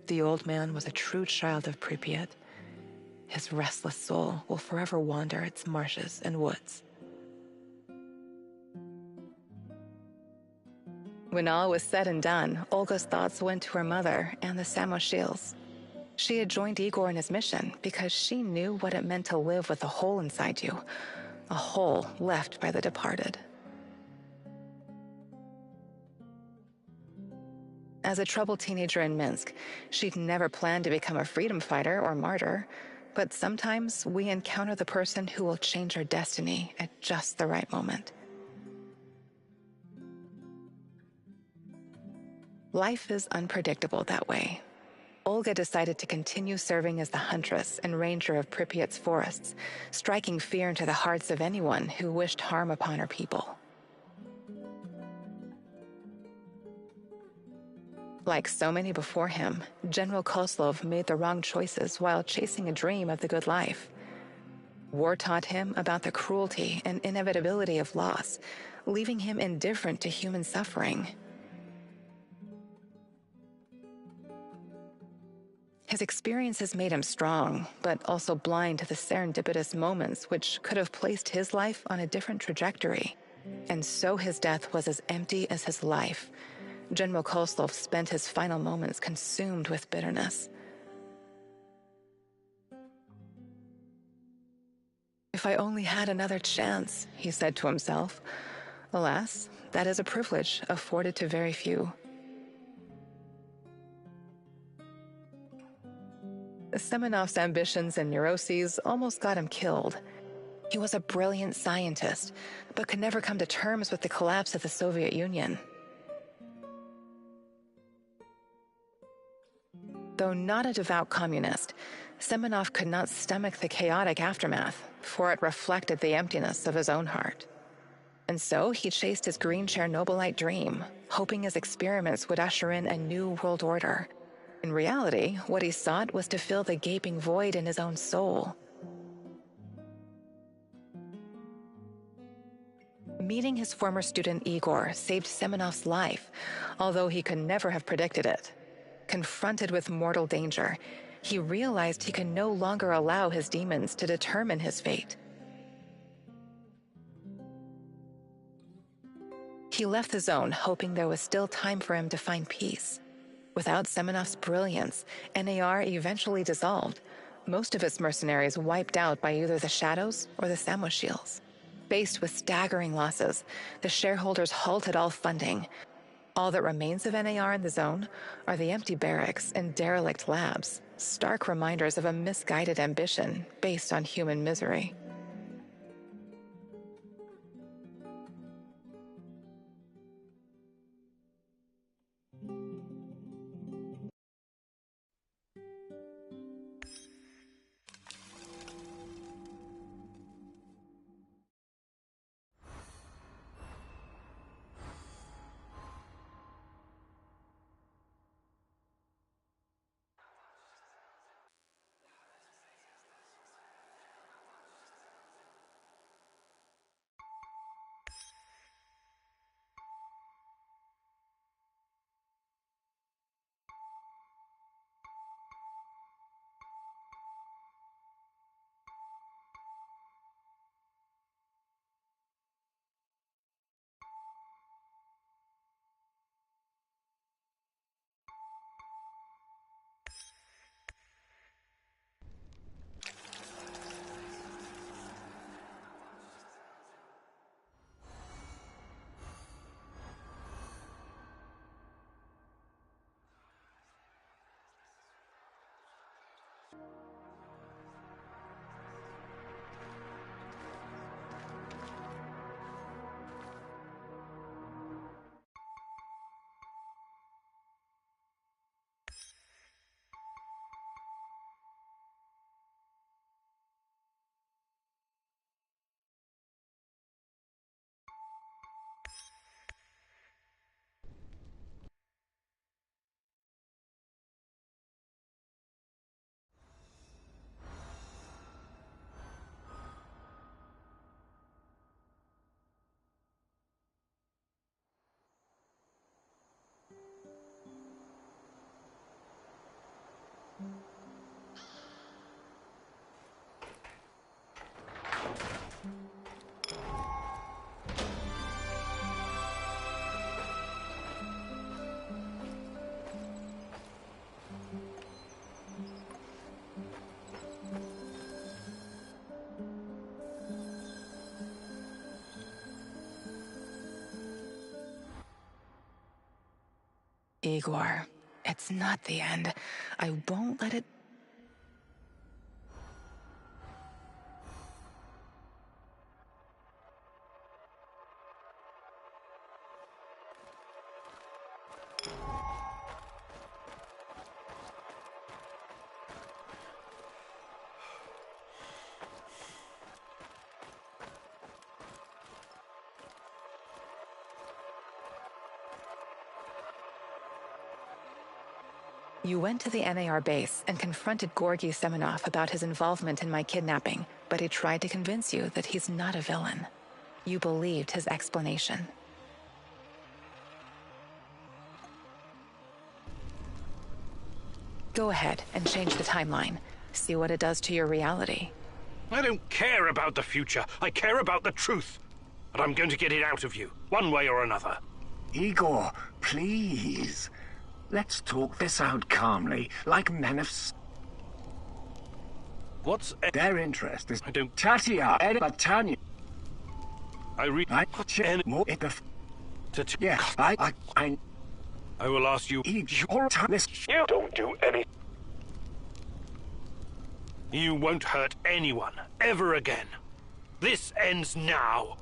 The old man was a true child of Pripyat. His restless soul will forever wander its marshes and woods. When all was said and done, Olga's thoughts went to her mother and the Samoshils. She had joined Igor in his mission because she knew what it meant to live with a hole inside you, a hole left by the departed. As a troubled teenager in Minsk, she'd never planned to become a freedom fighter or martyr, but sometimes we encounter the person who will change our destiny at just the right moment. Life is unpredictable that way. Olga decided to continue serving as the huntress and ranger of Pripyat's forests, striking fear into the hearts of anyone who wished harm upon her people. Like so many before him, General Kozlov made the wrong choices while chasing a dream of the good life. War taught him about the cruelty and inevitability of loss, leaving him indifferent to human suffering. His experiences made him strong, but also blind to the serendipitous moments which could have placed his life on a different trajectory. And so his death was as empty as his life. General Kozlov spent his final moments consumed with bitterness. If I only had another chance, he said to himself. Alas, that is a privilege afforded to very few. Semenov's ambitions and neuroses almost got him killed. He was a brilliant scientist, but could never come to terms with the collapse of the Soviet Union. Though not a devout communist, Semenov could not stomach the chaotic aftermath, for it reflected the emptiness of his own heart. And so he chased his green Chernobylite dream, hoping his experiments would usher in a new world order. In reality, what he sought was to fill the gaping void in his own soul. Meeting his former student Igor saved Semenov's life, although he could never have predicted it. Confronted with mortal danger, he realized he could no longer allow his demons to determine his fate. He left the zone hoping there was still time for him to find peace. Without Semenov's brilliance, NAR eventually dissolved, most of its mercenaries wiped out by either the Shadows or the Samoshils. Faced with staggering losses, the shareholders halted all funding. All that remains of NAR in the zone are the empty barracks and derelict labs, stark reminders of a misguided ambition based on human misery. Igor, it's not the end. I won't let it... You went to the NAR base and confronted Gorgy Semenov about his involvement in my kidnapping, but he tried to convince you that he's not a villain. You believed his explanation. Go ahead and change the timeline. See what it does to your reality. I don't care about the future. I care about the truth. And I'm going to get it out of you, one way or another. Igor, please. Let's talk this out calmly, like men of... What's... Their interest is... I don't... Tatia, Tanya. I read... More in the... Yes, I... I will ask you... You don't do any... You won't hurt anyone, ever again. This ends now.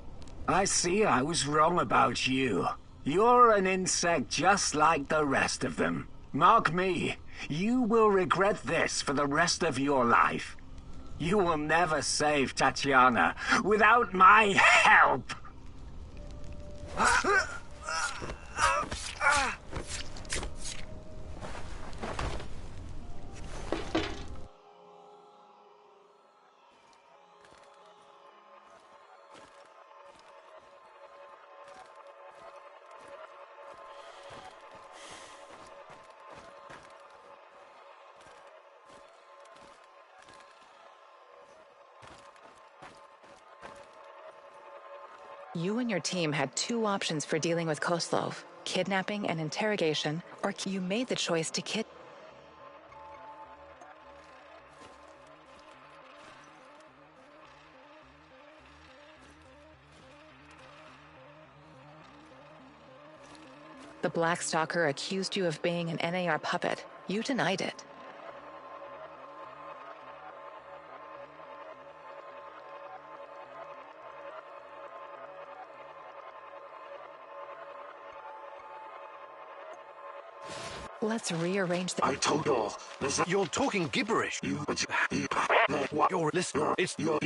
I see I was wrong about you. You're an insect just like the rest of them. Mark me, you will regret this for the rest of your life. You will never save Tatiana without my help! You and your team had two options for dealing with Koslov: kidnapping and interrogation, or you made the choice to The Black Stalker accused you of being an NAR puppet. You denied it. Let's rearrange the— I told you all. You're talking gibberish. You're a listener. It's your...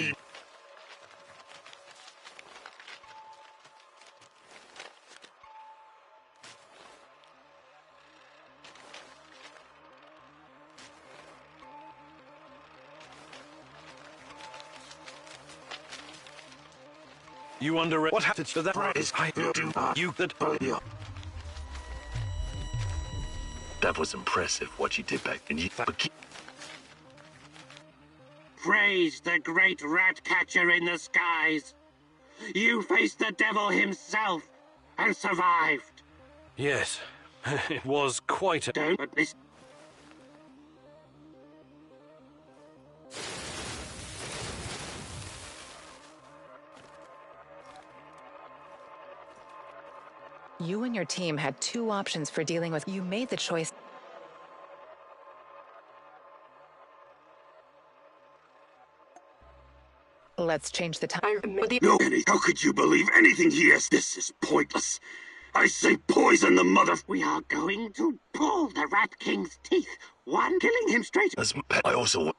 You underrate what happened to that is you that That was impressive, what you did back then. Praise the great rat catcher in the skies. You faced the devil himself and survived. Yes, it was quite a... Don't but this... You and your team had two options for dealing with— You made the choice. Let's change the time. No, Annie, how could you believe anything he has? This is pointless. I say poison the mother... We are going to pull the Rat King's teeth. One, killing him straight... I also...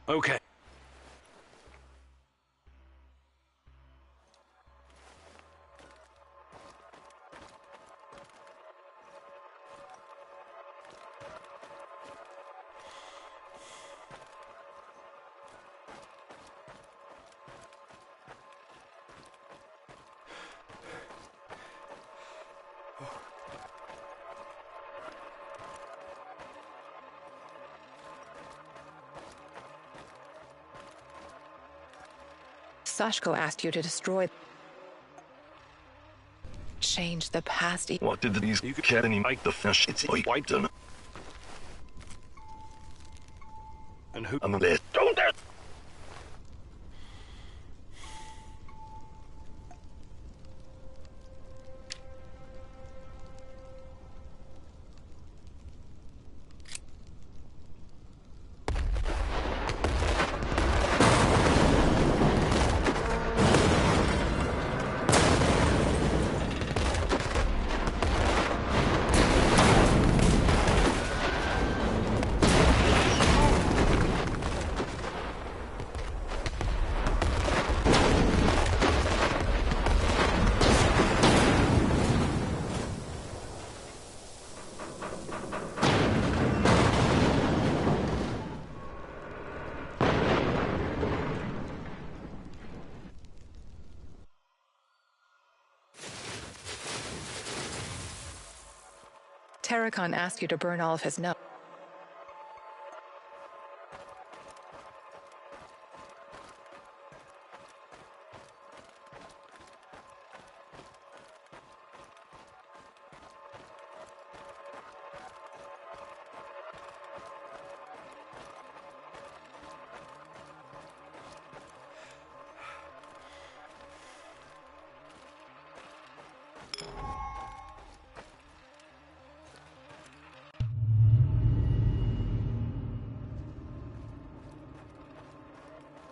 Okay. Sashko asked you to destroy— Change the past— What did these academy make the fish? It's white done. And who? I'm there. Don't there! Terracon asked you to burn all of his notes.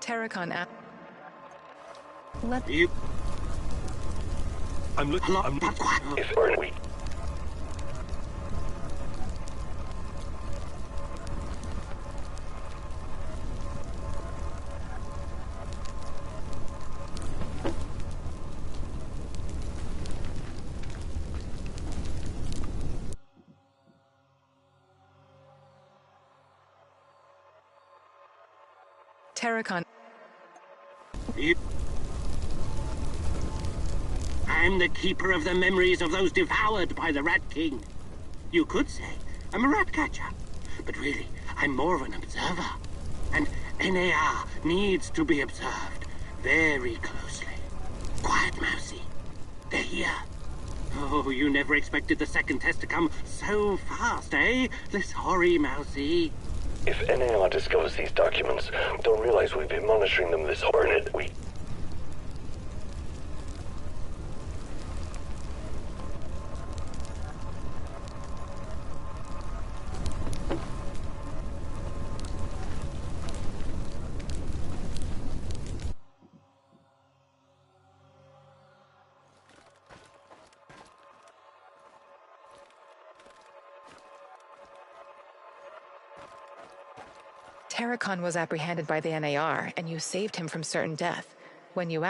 Terracon app. Let you. I'm looking. If we're weak. Terracon. I'm the keeper of the memories of those devoured by the Rat King. You could say I'm a rat catcher, but really, I'm more of an observer. and NAR needs to be observed very closely. Quiet, Mousy. They're here. Oh, you never expected the second test to come so fast, eh? Sorry, Mousy. If NAR discovers these documents, they'll realize we've been monitoring them this whole week. Terracon was apprehended by the NAR, and you saved him from certain death. When you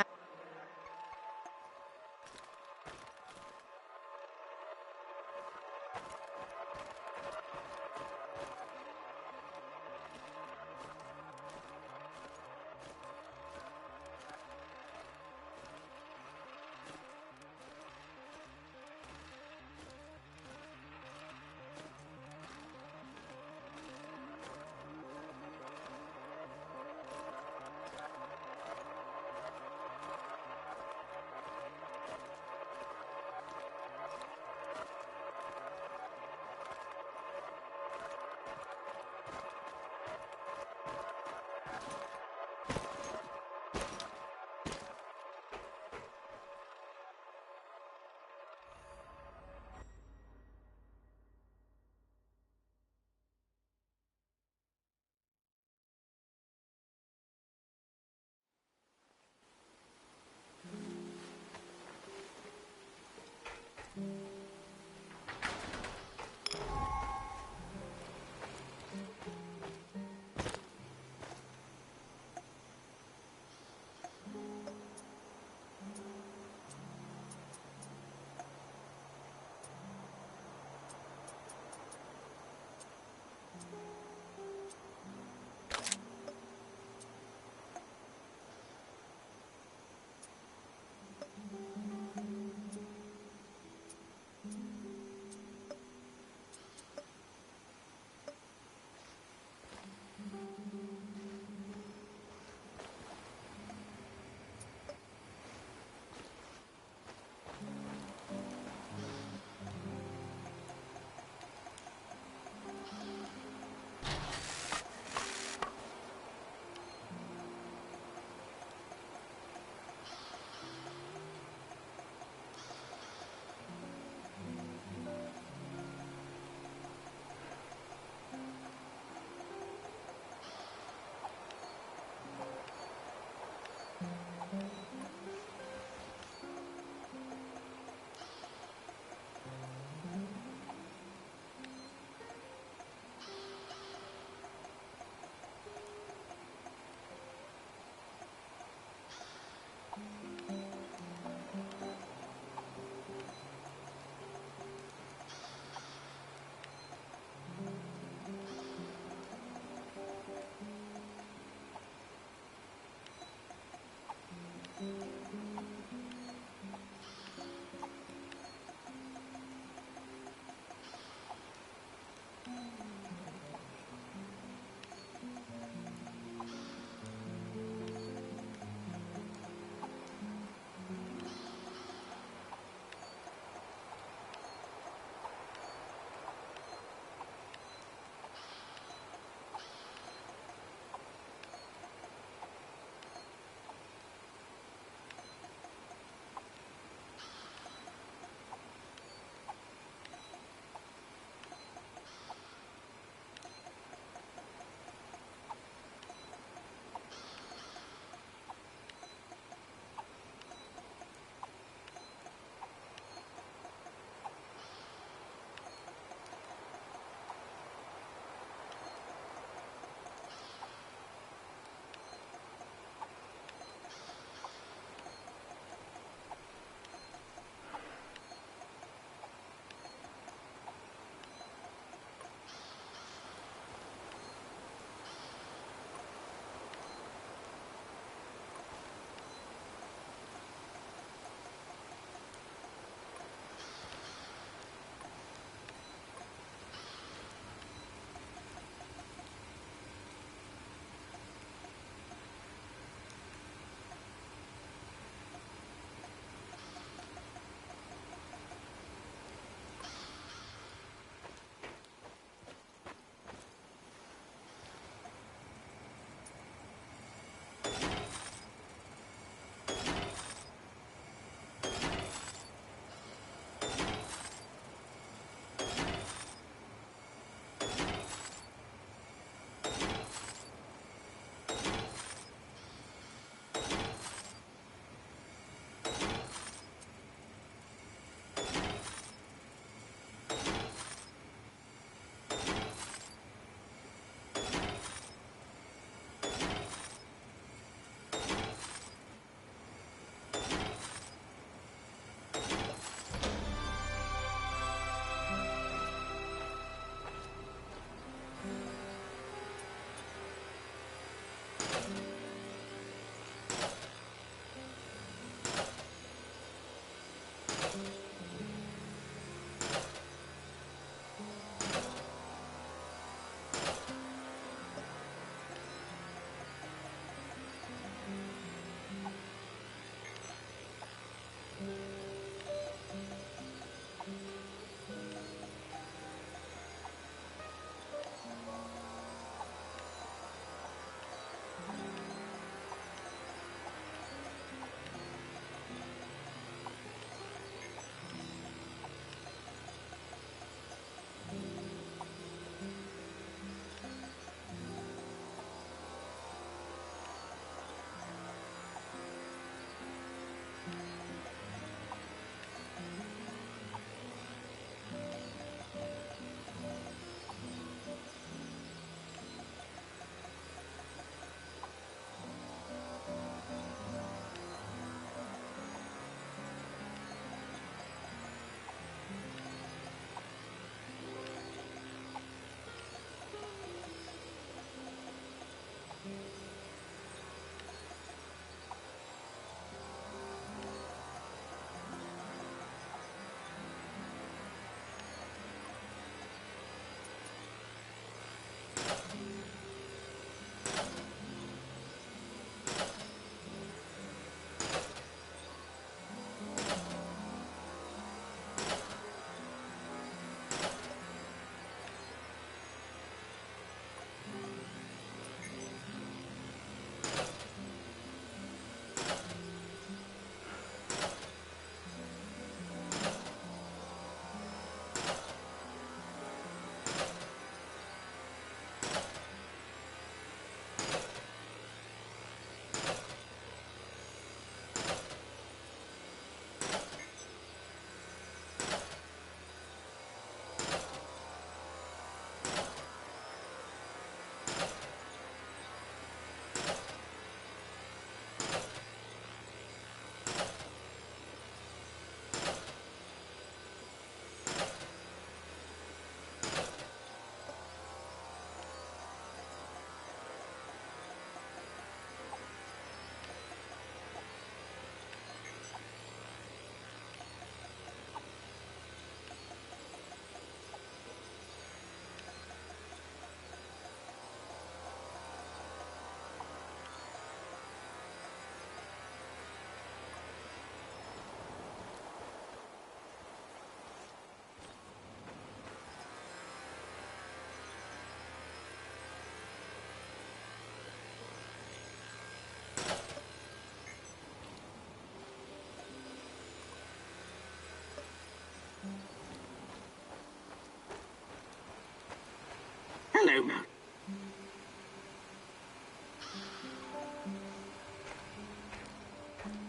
Hello, Mouse.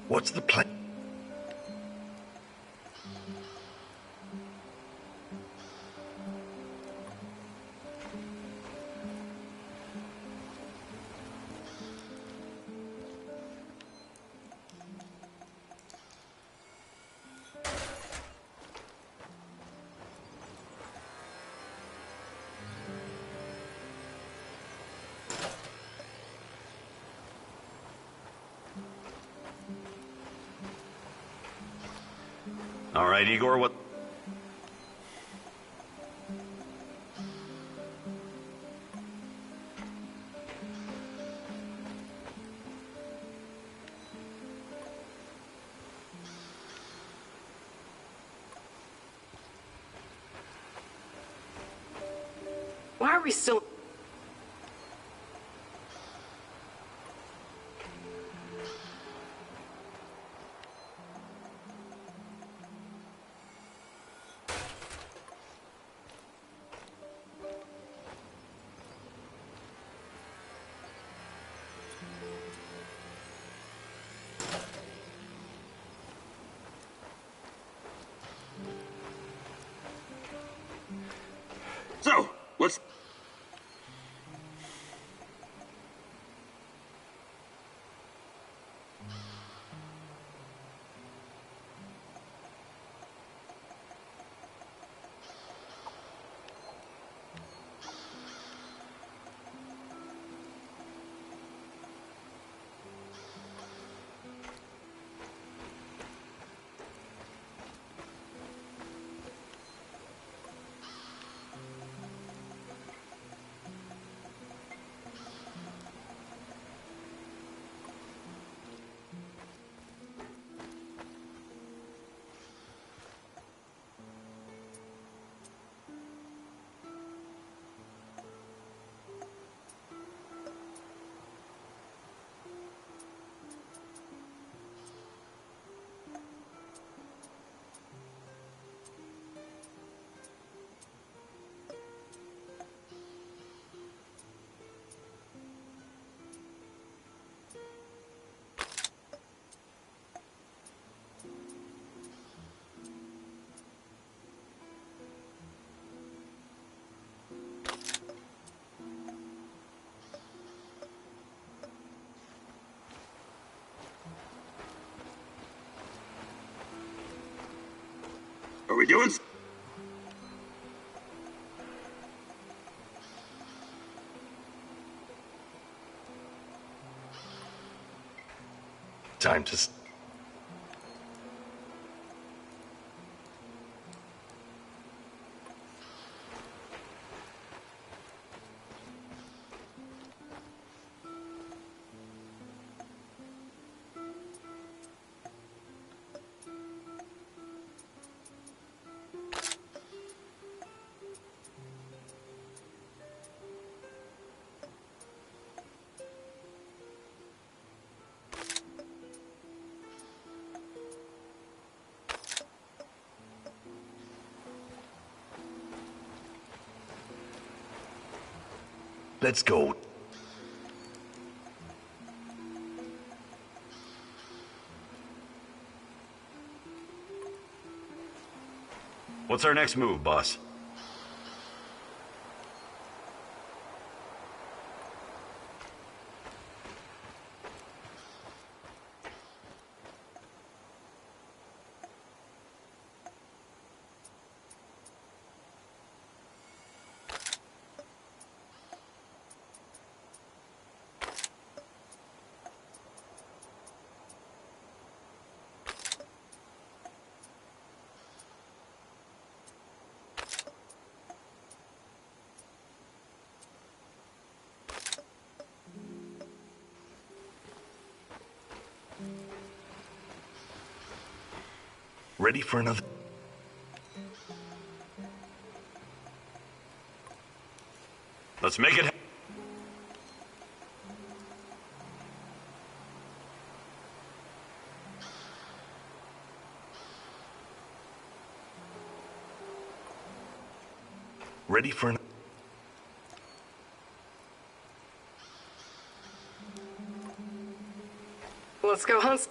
What's the plan? All right, Igor, what... Why are we still... So, what's... Are we doing... Time to... Let's go. What's our next move, boss? Ready for another? Let's make it. Ready for an... Let's go, Hans.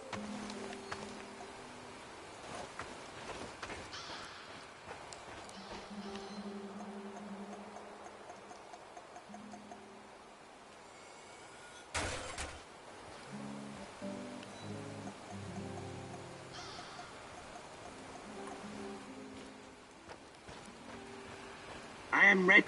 I am ready.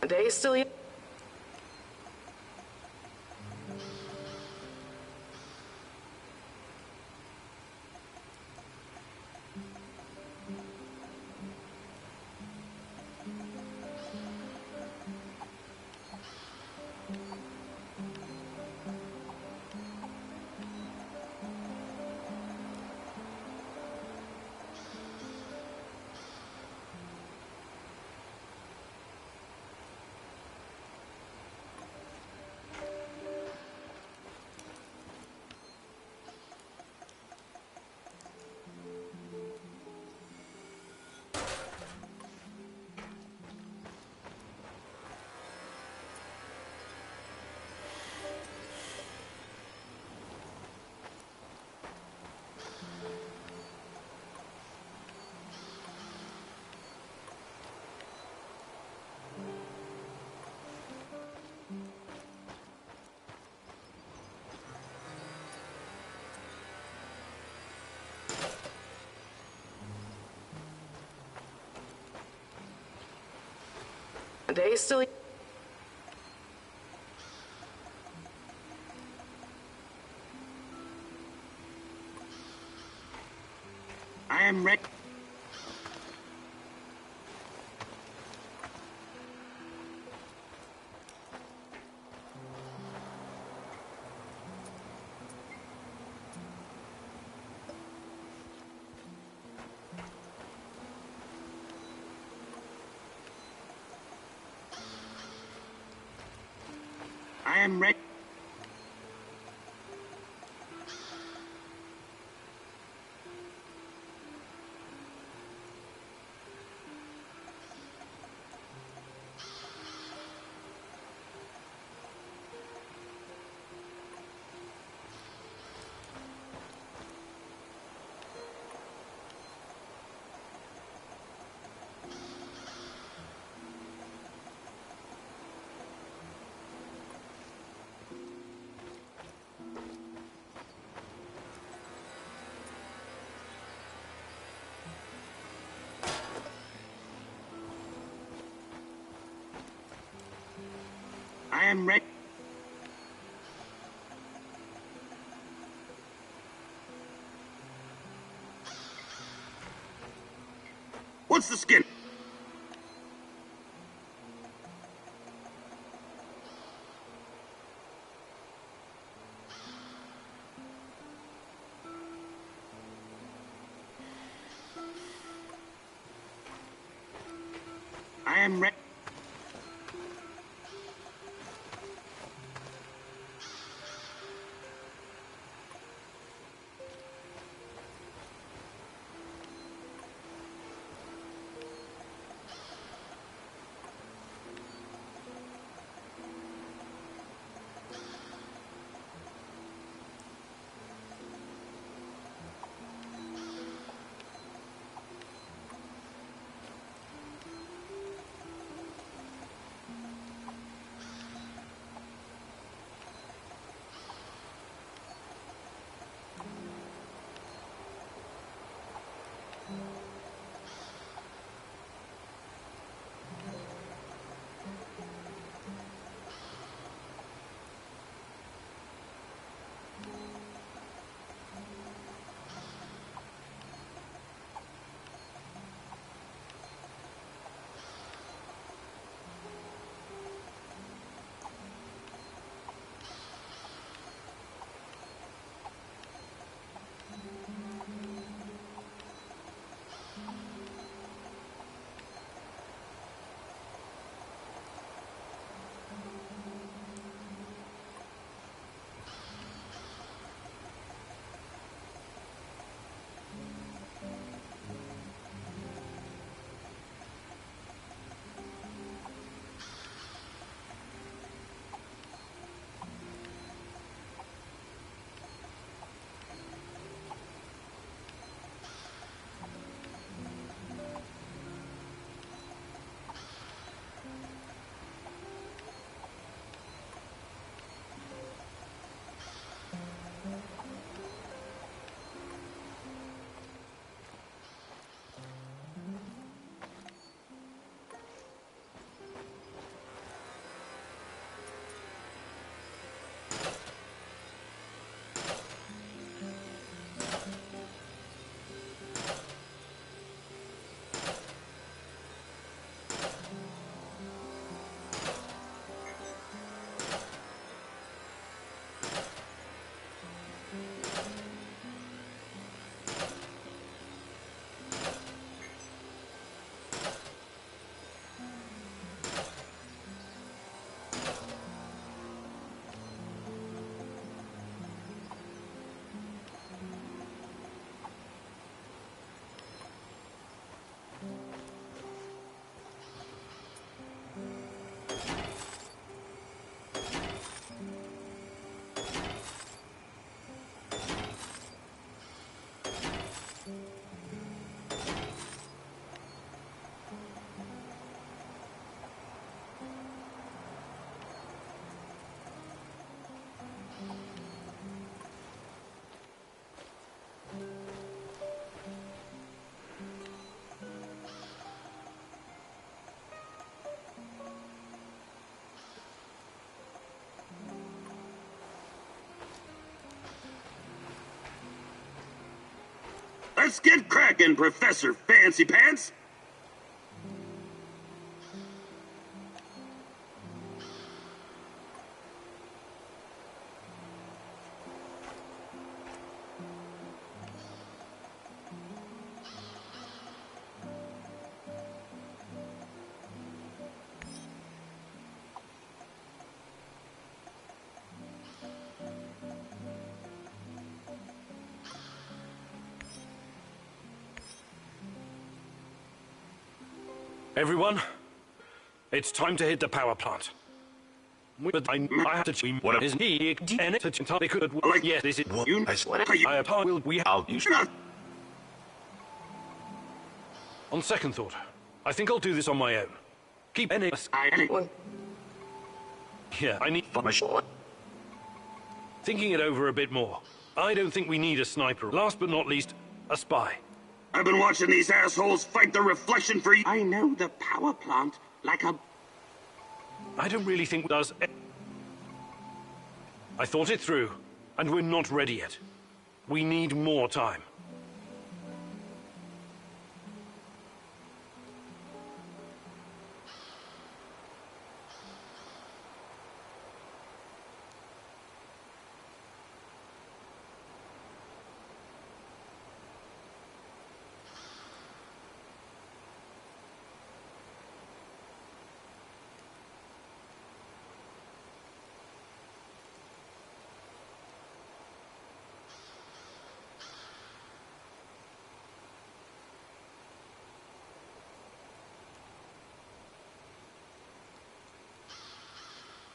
The day is still young. The day is still. I am ready. I am ready. I am ready. What's the skin? I am ready. Let's get cracking, Professor Fancy Pants! Everyone, it's time to hit the power plant. But I have to see what is he and it's they could like yes, this is you. I will we how you should. On second thought, I think I'll do this on my own. Keep any yeah, I need thinking it over a bit more. I don't think we need a sniper. Last but not least, a spy. I've been watching these assholes fight the reflection for I know the power plant like a... I don't really think it does... I thought it through, and we're not ready yet. We need more time.